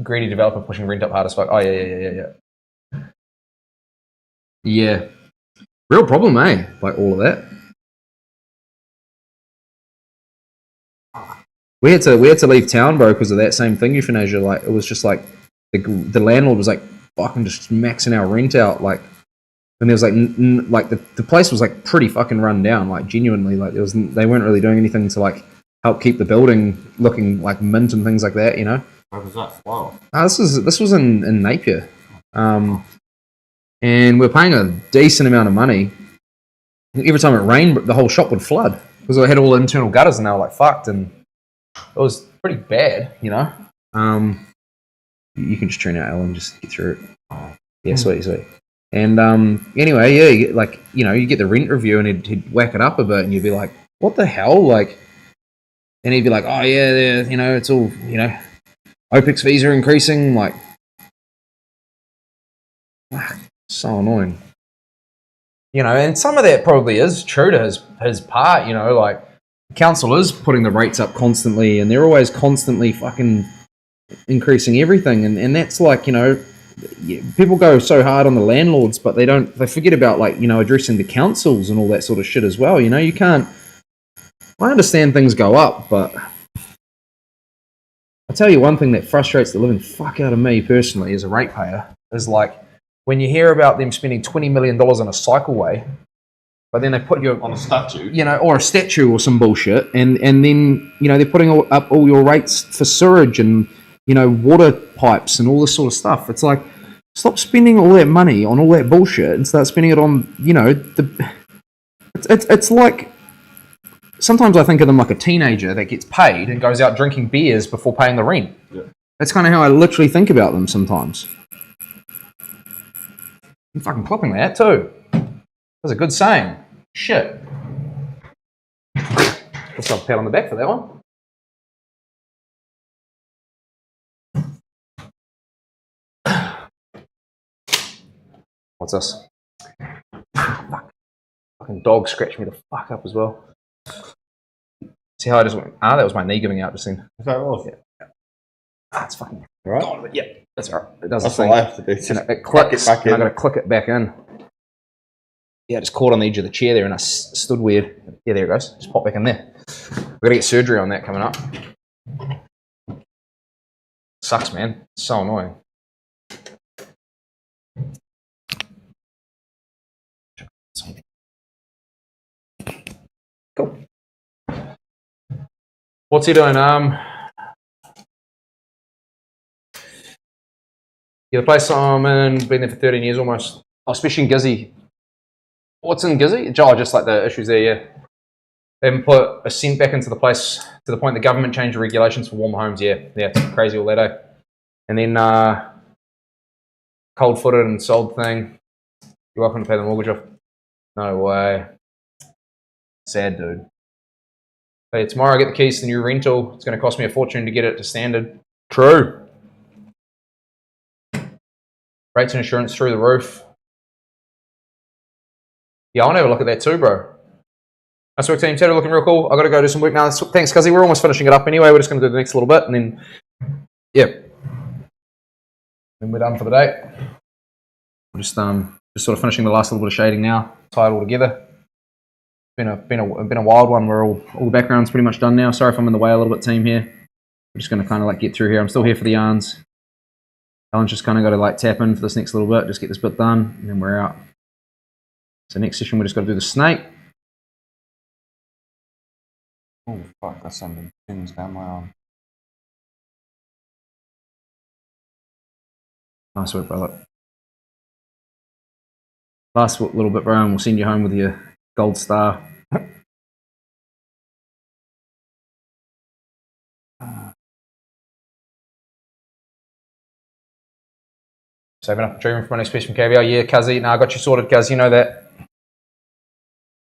Greedy developer pushing rent up hard as fuck. Oh, yeah. Yeah. Real problem, eh? Like all of that. We had to leave town, bro, because of that same thing, euthanasia. Like, it was just like the landlord was like fucking just maxing our rent out, like, and there was like the place was like pretty fucking run down, like genuinely, like they weren't really doing anything to like help keep the building looking like mint and things like that, you know. Where was that? Wow. This was in Napier, and we're paying a decent amount of money. Every time it rained, the whole shop would flood because it had all internal gutters and they were like fucked, and it was pretty bad, you know. You can just turn out Alan, just get through it. Yeah, sweet. And anyway, yeah, you get the rent review and he'd whack it up a bit, and you'd be like, what the hell, like, and he'd be like, oh yeah, you know, it's all, you know, OPEX fees are increasing, like, so annoying. You know, and some of that probably is true to his part, you know, like, the council is putting the rates up constantly, and they're always constantly fucking increasing everything, and that's like, you know, people go so hard on the landlords, but they forget about, like, you know, addressing the councils and all that sort of shit as well, you know. You can't, I understand things go up, but I'll tell you one thing that frustrates the living fuck out of me personally as a ratepayer is, like, when you hear about them spending $20 million on a cycleway, but then they put you On a statue. or a statue or some bullshit, and then they're putting up all your rates for sewage and water pipes and all this sort of stuff. It's like, stop spending all that money on all that bullshit and start spending it on it's like, sometimes I think of them like a teenager that gets paid and goes out drinking beers before paying the rent. Yeah. That's kind of how I literally think about them sometimes. I'm fucking clipping that too. That's a good saying. Shit. Let's not pat on the back for that one. What's this? Fuck. Fucking dog scratched me the fuck up as well. See how I just went? That was my knee giving out just then. Is that all? Yeah. It's fucking Right. gone, but yeah, that's alright. It does That's the all thing. I have to do. Just It crack clicks, it back and in. I gotta click it back in. Yeah, I just caught on the edge of the chair there and I stood weird. Yeah, there it goes. Just pop back in there. We're gonna get surgery on that coming up. Sucks, man. It's so annoying. Cool. What's he doing? Yeah, the place I'm in, been there for 13 years almost. Oh, especially in Gizzy. What's in Gizzy? Oh, just like the issues there, yeah. They haven't put a cent back into the place to the point the government changed the regulations for warm homes, yeah. Yeah, it's crazy all that, eh? And then cold-footed and sold thing. You're welcome to pay the mortgage off. No way. Sad, dude. Hey, tomorrow I get the keys to the new rental. It's going to cost me a fortune to get it to standard. True. Rates and insurance through the roof. Yeah, I want to have a look at that too, bro. Nice work, team. Ted, looking real cool. I've got to go do some work now. Thanks, Cuzzy. We're almost finishing it up anyway. We're just going to do the next little bit, and then, yeah. Then we're done for the day. We're just sort of finishing the last little bit of shading now. Tie it all together. Been a wild one. We're all the background's pretty much done now. Sorry if I'm in the way a little bit, team here. We're just going to kind of like get through here. I'm still here for the yarns. Alan's just kind of got to like tap in for this next little bit, just get this bit done, and then we're out. So next session, we just got to do the snake. Oh, fuck, that's sending pins down my arm. Nice work, brother. Last little bit, bro, and we'll send you home with your gold star. Saving up a treatment for my next piece from KBR. Yeah, Cuzzy. No, I got you sorted, Cuz. You know that.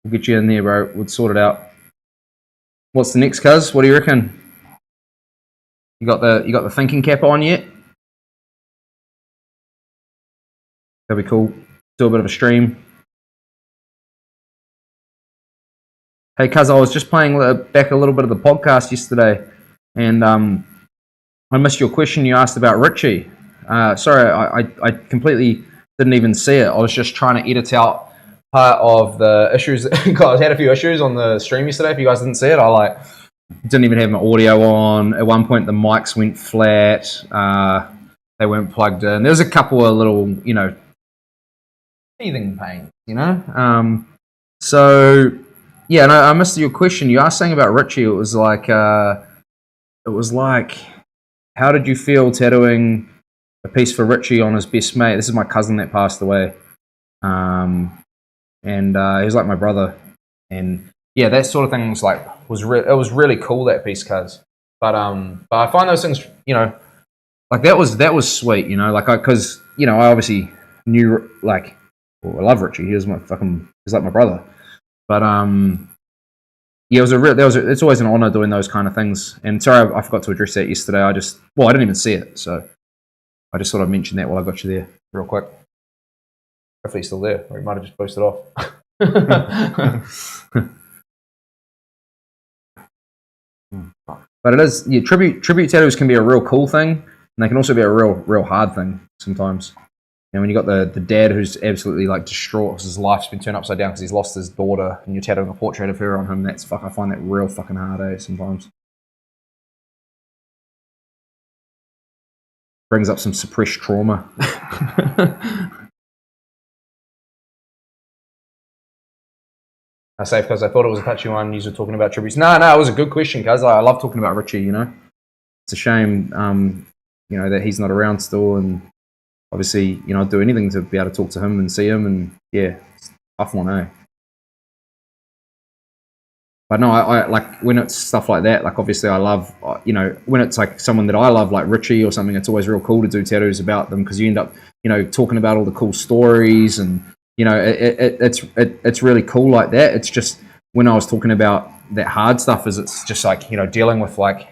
We'll get you in there, bro. We'll sort it out. What's the next, Cuz? What do you reckon? You got the thinking cap on yet? That'd be cool. Do a bit of a stream. Hey, Cuz, I was just playing back a little bit of the podcast yesterday, and I missed your question you asked about Richie. Sorry, I completely didn't even see it. I was just trying to edit out part of the issues. I had a few issues on the stream yesterday. If you guys didn't see it, I didn't even have my audio on. At one point, the mics went flat. They weren't plugged in. There was a couple of little, teething pains, So, yeah, no, I missed your question. You asked something about Richie. It was like, how did you feel tattooing a piece for Richie on his best mate? This is my cousin that passed away. And he was like my brother. And yeah, that sort of thing was it was really cool, that piece, cuz. But I find those things, that was sweet, because I obviously knew, I love Richie. He's like my brother. But yeah, it's always an honor doing those kind of things. And sorry, I forgot to address that yesterday. I didn't even see it, so I just thought I'd mention that while I got you there, real quick. Hopefully he's still there, or he might have just posted off. But it is, yeah, tribute tattoos can be a real cool thing, and they can also be a real hard thing sometimes. And when you got the dad who's absolutely distraught because his life's been turned upside down because he's lost his daughter, and you're tattooing a portrait of her on him, I find that real fucking hard, sometimes. Brings up some suppressed trauma. I say because I thought it was a touchy one. You were talking about tributes. No, it was a good question, cuz I love talking about Richie. You know, it's a shame, you know, that he's not around still, and obviously, you know, I'd do anything to be able to talk to him and see him, and yeah, it's a tough one, eh? But no, I like when it's stuff like that. Like obviously, I love, you know, when it's like someone that I love, like Richie or something. It's always real cool to do tattoos about them because you end up, you know, talking about all the cool stories, and you know, it's really cool like that. It's just when I was talking about that hard stuff, is it's just like, you know, dealing with that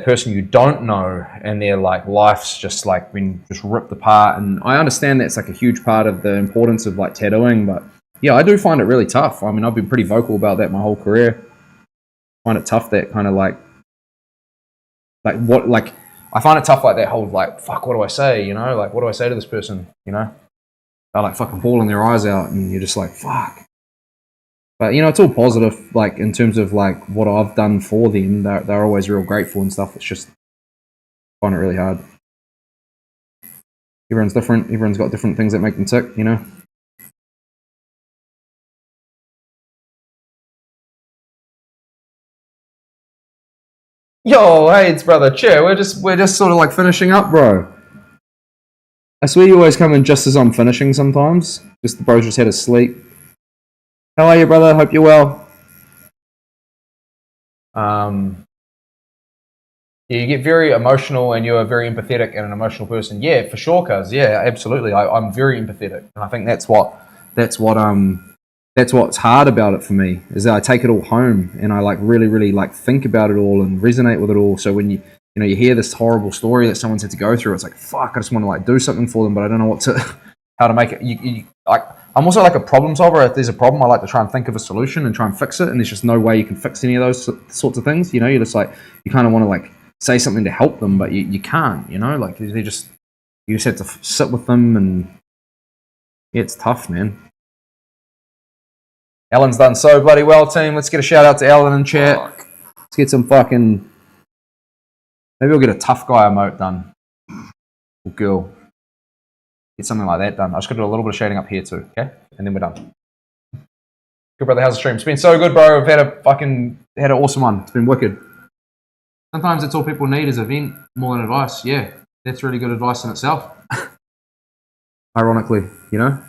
person you don't know, and their like life's just like been just ripped apart. And I understand that's like a huge part of the importance of like tattooing, but yeah, I do find it really tough. I mean, I've been pretty vocal about that my whole career. I find it tough that kind of like what, like, I find it tough like that whole like, fuck, what do I say? You know, like, what do I say to this person? You know, they're like fucking bawling their eyes out, and you're just like, fuck. But you know, it's all positive. Like in terms of like what I've done for them, they're always real grateful and stuff. It's just, I find it really hard. Everyone's different. Everyone's got different things that make them tick. You know. Yo, hey, it's brother Chair. We're just sort of like finishing up, bro. I swear you always come in just as I'm finishing sometimes. Just the bro just had a sleep. How are you, brother? Hope you're well. Yeah, you get very emotional, and you're a very empathetic and an emotional person. Yeah, for sure, cuz. Yeah, absolutely. I'm very empathetic, and I think that's what's hard about it for me, is that I take it all home and I like really like think about it all and resonate with it all. So when you hear this horrible story that someone's had to go through, it's like, fuck, I just want to like do something for them, but I don't know how to make it. Like, I'm also like a problem solver. If there's a problem, I like to try and think of a solution and try and fix it. And there's just no way you can fix any of those sorts of things. You know, you're just like, you kind of want to like say something to help them, but you can't. You know, like you just have to sit with them, and yeah, it's tough, man. Alan's done so bloody well, team. Let's get a shout out to Alan in chat. Let's get some fucking. Maybe we'll get a tough guy emote done. Or girl. Get something like that done. I just got to do a little bit of shading up here too, okay? And then we're done. Good brother, how's the stream? It's been so good, bro. I've had an awesome one. It's been wicked. Sometimes that's all people need is a vent more than advice. Yeah, that's really good advice in itself. Ironically, you know?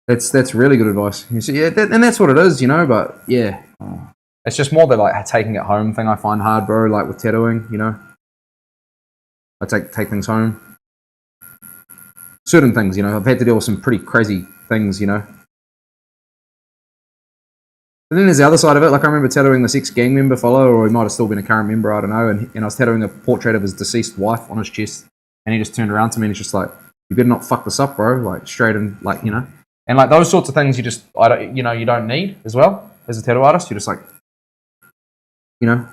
That's really good advice. You see, yeah, and that's what it is, you know. But yeah, it's just more the like taking it home thing I find hard, bro. Like with tattooing, you know, I take things home. Certain things, you know, I've had to deal with some pretty crazy things, you know. And then there's the other side of it. Like I remember tattooing this ex-gang member fellow, or he might have still been a current member, I don't know. And I was tattooing a portrait of his deceased wife on his chest, and he just turned around to me and he's just like, "You better not fuck this up, bro." Like straight and like, you know. And like those sorts of things, you don't need as well as a tattoo artist. You're just like, you know,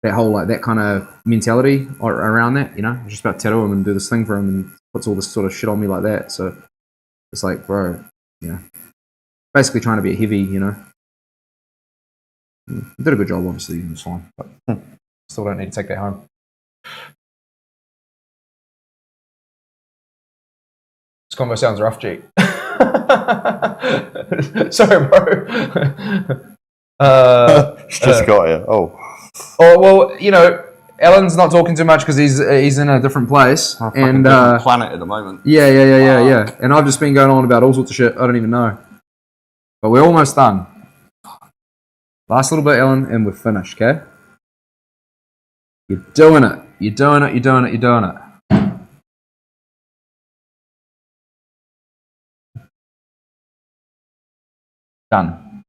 that whole like that kind of mentality around that. You know, I'm just about to tattoo him and do this thing for him, and puts all this sort of shit on me like that. So it's like, bro, you know, basically trying to be a heavy, you know. You did a good job, obviously, it was fine, but still don't need to take that home. This combo sounds rough, G. Sorry, bro. Just got here. Oh, well, you know, Alan's not talking too much because he's in a different place, and planet at the moment. Yeah. And I've just been going on about all sorts of shit I don't even know. But we're almost done. Last little bit, Alan, and we're finished. Okay? You're doing it. You're doing it. Done.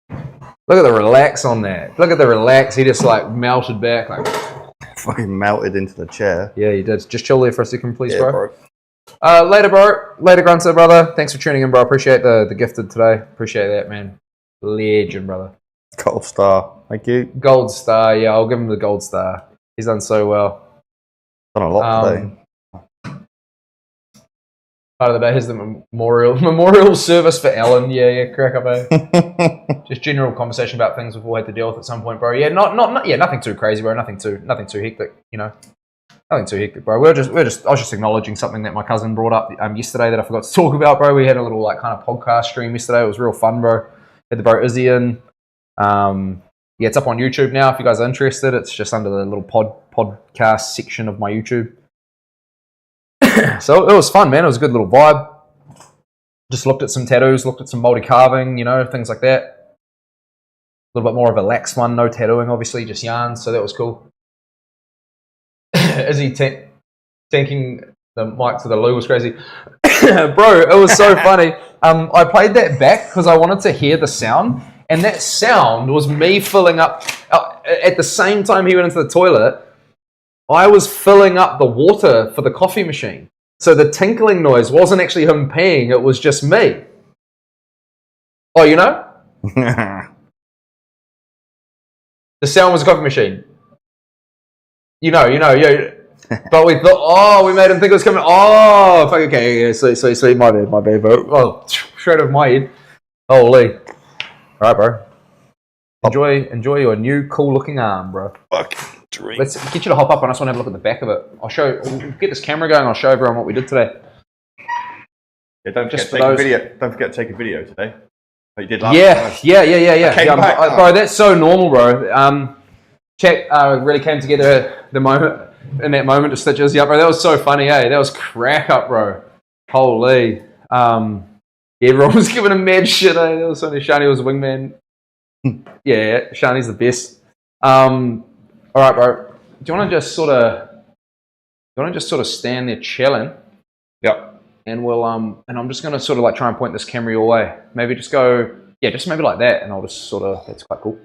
Look at the relax on that. Look at the relax. He just like melted back. Like fucking melted into the chair. Yeah, you did. Just chill there for a second, please, Yeah, bro. Later, bro. Later, Grunter, brother. Thanks for tuning in, bro. Appreciate the gifted today. Appreciate that, man. Legend, brother. Gold star. Thank you. Gold star. Yeah, I'll give him the gold star. He's done so well. Done a lot today. Part of the day is the memorial service for Alan. Yeah, crack up, eh? Just general conversation about things we've all had to deal with at some point, bro. Yeah, nothing too crazy, bro. Nothing too hectic, you know. Nothing too hectic, bro. I was just acknowledging something that my cousin brought up yesterday that I forgot to talk about, bro. We had a little like kind of podcast stream yesterday. It was real fun, bro. Had the bro Izzy in. Yeah, it's up on YouTube now. If you guys are interested, it's just under the little podcast section of my YouTube. So it was fun, man. It was a good little vibe. Just looked at some tattoos, looked at some multi carving, you know, things like that. A little bit more of a lax one, no tattooing, obviously, just yarns. So that was cool. Izzy tanking the mic to the loo was crazy. Bro, it was so funny. I played that back because I wanted to hear the sound, and that sound was me filling up. At the same time he went into the toilet, I was filling up the water for the coffee machine. So the tinkling noise wasn't actually him peeing, it was just me. Oh, you know? The sound was a coffee machine. You know. But we thought, we made him think it was coming. Oh, fuck, okay, yeah, sweet, my bad, bro. Oh, straight over my head. Holy. Alright, bro. Enjoy your new cool-looking arm, bro. Fucking dream. Let's get you to hop up, and I just want to have a look at the back of it. We'll get this camera going, I'll show everyone what we did today. Yeah, don't Just forget to take a video today. Like you did last time. Yeah. Bro, that's so normal, bro. Chat really came together in that moment to stitch Izzy up, bro. That was so funny, eh? That was crack up, bro. Holy. Everyone was giving him mad shit, eh? That was funny. Shani was a wingman. Yeah, Shani's the best. Alright, bro. Do you want to just sort of stand there chilling? Yep. And we'll and I'm just gonna sort of like try and point this camera your way. Maybe just go, yeah, just maybe like that, and I'll just sort of. That's quite cool.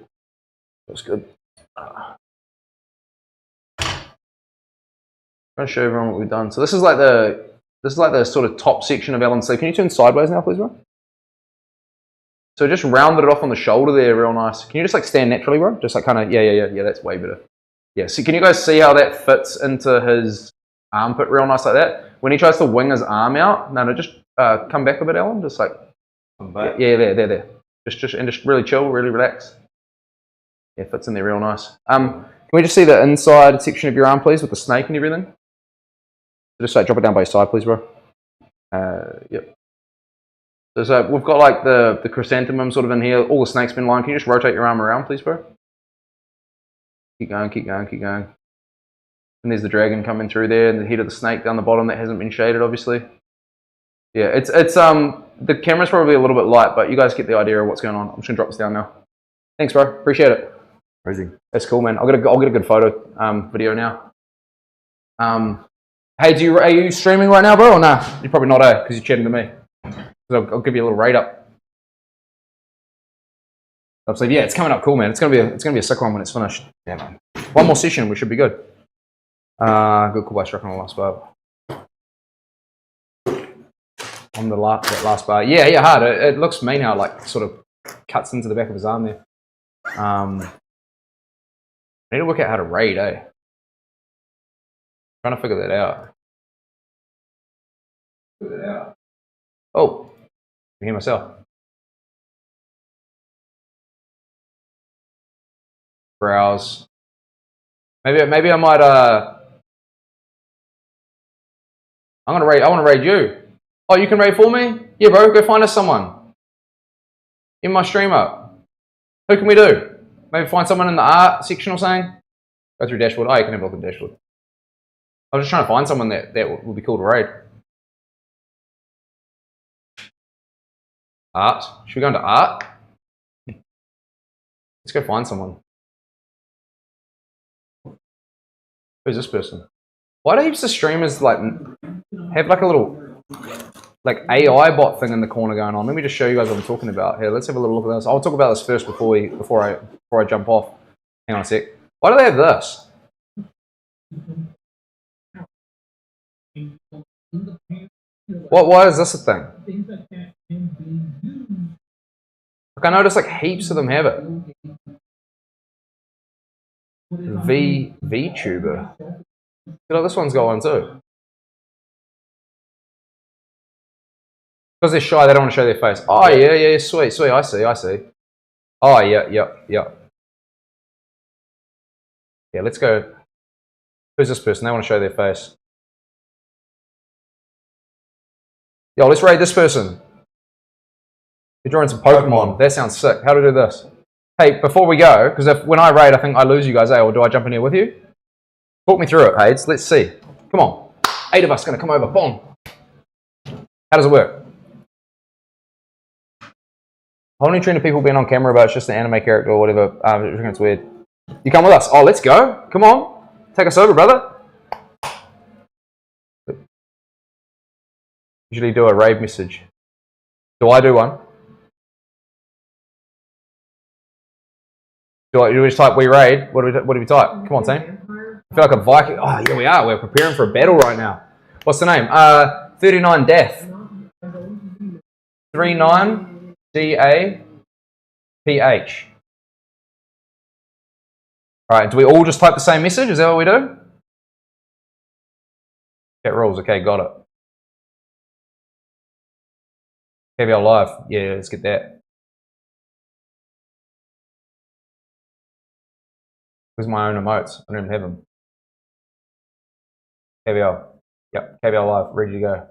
That's good. I'm gonna show everyone what we've done. So this is like the sort of top section of Alan's sleeve. Can you turn sideways now, please, bro? So just rounded it off on the shoulder there, real nice. Can you just like stand naturally, bro? Just like kind of, yeah, that's way better. Yeah, so can you guys see how that fits into his armpit real nice like that? When he tries to wing his arm out, no, just come back a bit, Alan. Just like, yeah, there. Just really chill, really relax. Yeah, fits in there real nice. Can we just see the inside section of your arm, please, with the snake and everything? Just like drop it down by your side, please, bro. Yep. So we've got like the chrysanthemum sort of in here. All the snakes been lined. Can you just rotate your arm around, please, bro? Keep going. And there's the dragon coming through there, and the head of the snake down the bottom that hasn't been shaded, obviously. Yeah, it's the camera's probably a little bit light, but you guys get the idea of what's going on. I'm just gonna drop this down now. Thanks, bro. Appreciate it. Crazy. That's cool, man. I'll get a good photo video now. Hey, are you streaming right now, bro, or nah? You're probably not, because you're chatting to me. I'll give you a little rate up. So yeah, it's coming up cool, man. It's gonna be a sick one when it's finished. Yeah, man. One more session, we should be good. Good call by Struck on the last bar. On that last bar. Yeah, hard. It looks mean how it like sort of cuts into the back of his arm there. I need to work out how to raid, eh? Trying to figure that out. Oh, I can hear myself. Browse. Maybe I might I want to raid you. Oh, you can raid for me? Yeah, bro, go find us someone. In my stream up. Who can we do? Maybe find someone in the art section or something? Go through dashboard. Oh, you can have a look at the dashboard. I was just trying to find someone that would be cool to raid. Art. Should we go into art? Let's go find someone. Who's this person? Why do heaps of streamers like have like a little like AI bot thing in the corner going on? Let me just show you guys what I'm talking about. Here, let's have a little look at this. I'll talk about this first before I jump off. Hang on a sec. Why do they have this? Why is this a thing? Like I noticed like heaps of them have it. VTuber. You know, this one's got one too. Because they're shy, they don't want to show their face. Oh yeah, sweet, I see. Oh yeah. Yeah, let's go Who's this person? They want to show their face. Yo, let's raid this person. You're drawing some Pokemon. That sounds sick. How to do this? Hey, before we go, because when I raid, I think I lose you guys, or do I jump in here with you? Talk me through it, Hades. Let's see. Come on. 8 of us going to come over. Boom. How does it work? How many trained people being on camera about it's just an anime character or whatever? It's weird. You come with us. Oh, let's go. Come on. Take us over, brother. Usually do a raid message. Do I do one? Do we just type we raid? What do we type? Come on, team. I feel like a Viking. Oh, here we are. We're preparing for a battle right now. What's the name? 39 Death. 39 DAPH. Alright, do we all just type the same message? Is that what we do? Chat rules. Okay, got it. KVL live. Yeah, let's get that. Where's my own emotes? I don't even have them. KVL. Yep, KVL live. Ready to go.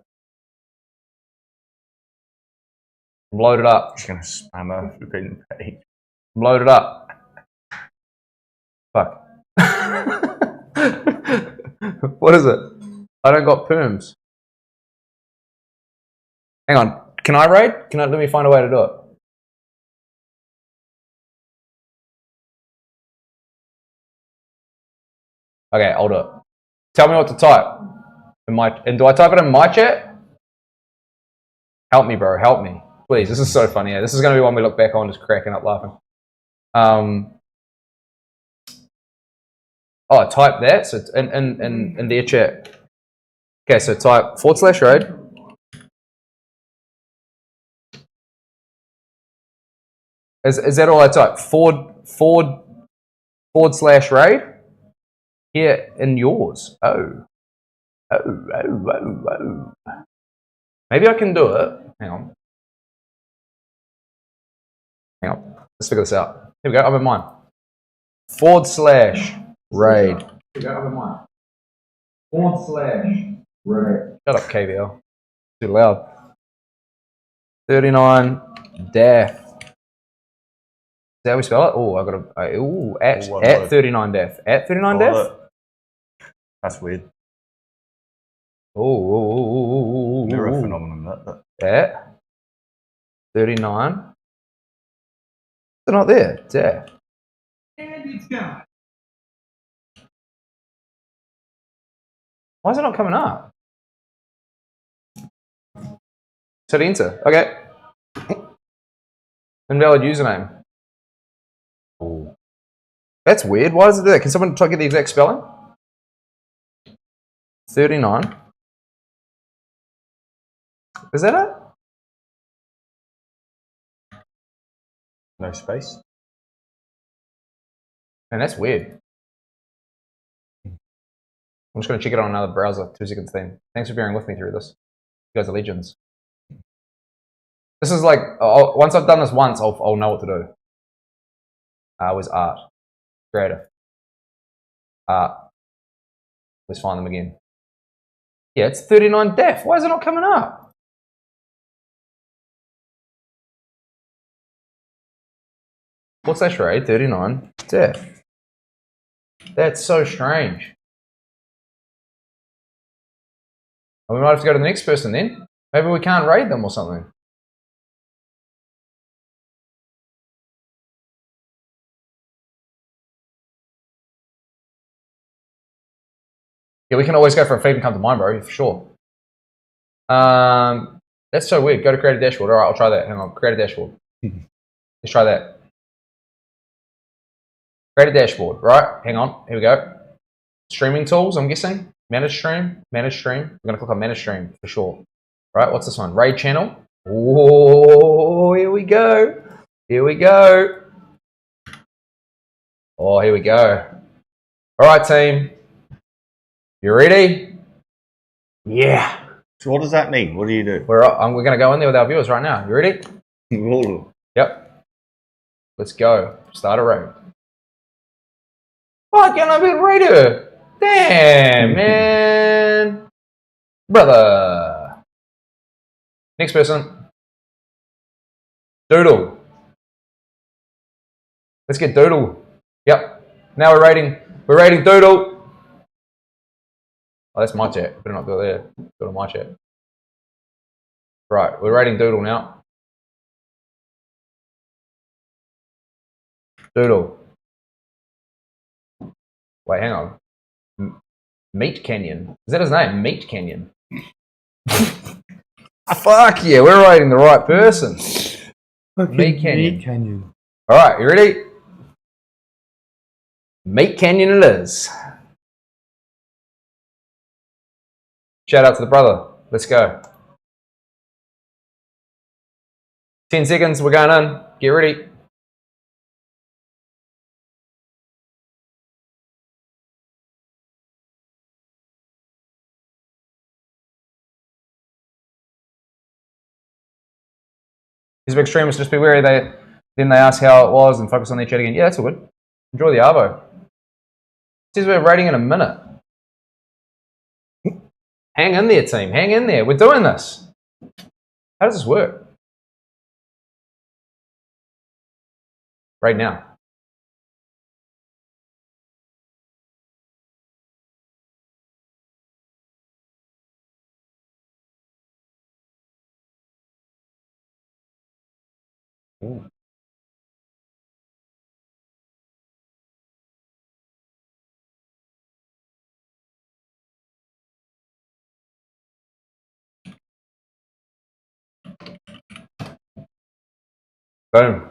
I'm loaded up. Just going to spam a flipping page. I'm loaded up. Fuck. What is it? I don't got perms. Hang on. Can I raid? Let me find a way to do it. Okay, I'll do it. Tell me what to type. And do I type it in my chat? Help me, bro. Help me. Please. This is so funny. Yeah, this is going to be one we look back on just cracking up laughing. Type that. So in their chat. Okay, so type /raid. Is that all I type? /raid? Here in yours. Oh. Maybe I can do it. Hang on. Let's figure this out. Here we go. I'm in mine. /raid. Here we go. I'm in mine. /raid. Shut up, KVL. Too loud. 39 Death. Is that how we spell it? Oh, I got to. At 39 Death. At 39 Death? Look. That's weird. Oh. Mirror phenomenon, that. At 39. They're not there. Death. Why is it not coming up? So enter. Okay. Invalid username. Ooh. That's weird. Why is it there? Can someone try to get the exact spelling? 39. Is that it? No space. Man, that's weird. I'm just going to check it on another browser. 2 seconds thing. Thanks for bearing with me through this. You guys are legends. This is like, once I've done this once, I'll know what to do. Was art. Creative. Art. Let's find them again. Yeah, it's 39 Deaf. Why is it not coming up? /raid 39 Deaf. That's so strange. We might have to go to the next person then. Maybe we can't raid them or something. Yeah, we can always go for a feed and come to mine, bro, for sure. That's so weird. Go to create a dashboard. All right, I'll try that. Hang on, create a dashboard. Let's try that. Create a dashboard, right? Hang on, here we go. Streaming tools, I'm guessing. Manage stream, manage stream. I'm gonna click on manage stream for sure. Right, what's this one? Raid channel. Oh, here we go. Here we go. Oh, here we go. All right, team. You ready? Yeah. So what does that mean? What do you do? We're going to go in there with our viewers right now. You ready? Yep. Let's go. Start a raid. Oh, can I be a raider? Damn, man. Brother. Next person. Doodle. Let's get Doodle. Yep. Now we're rating Doodle. Oh, that's my chat. Better not do it there. Do it on my chat. Right, we're rating Doodle now. Doodle. Wait, hang on. Meat Canyon. Is that his name? Meat Canyon. Fuck yeah, we're rating the right person. Meat Canyon. Meat Canyon. Alright, you ready? Meat Canyon it is. Shout out to the brother. Let's go. 10 seconds, we're going in. Get ready. These big streamers, just be wary. Then they ask how it was and focus on their chat again. Yeah, that's all good. Enjoy the arvo. It says we're rating in a minute. Hang in there, team. Hang in there. We're doing this. How does this work? Right now. Ooh. Boom.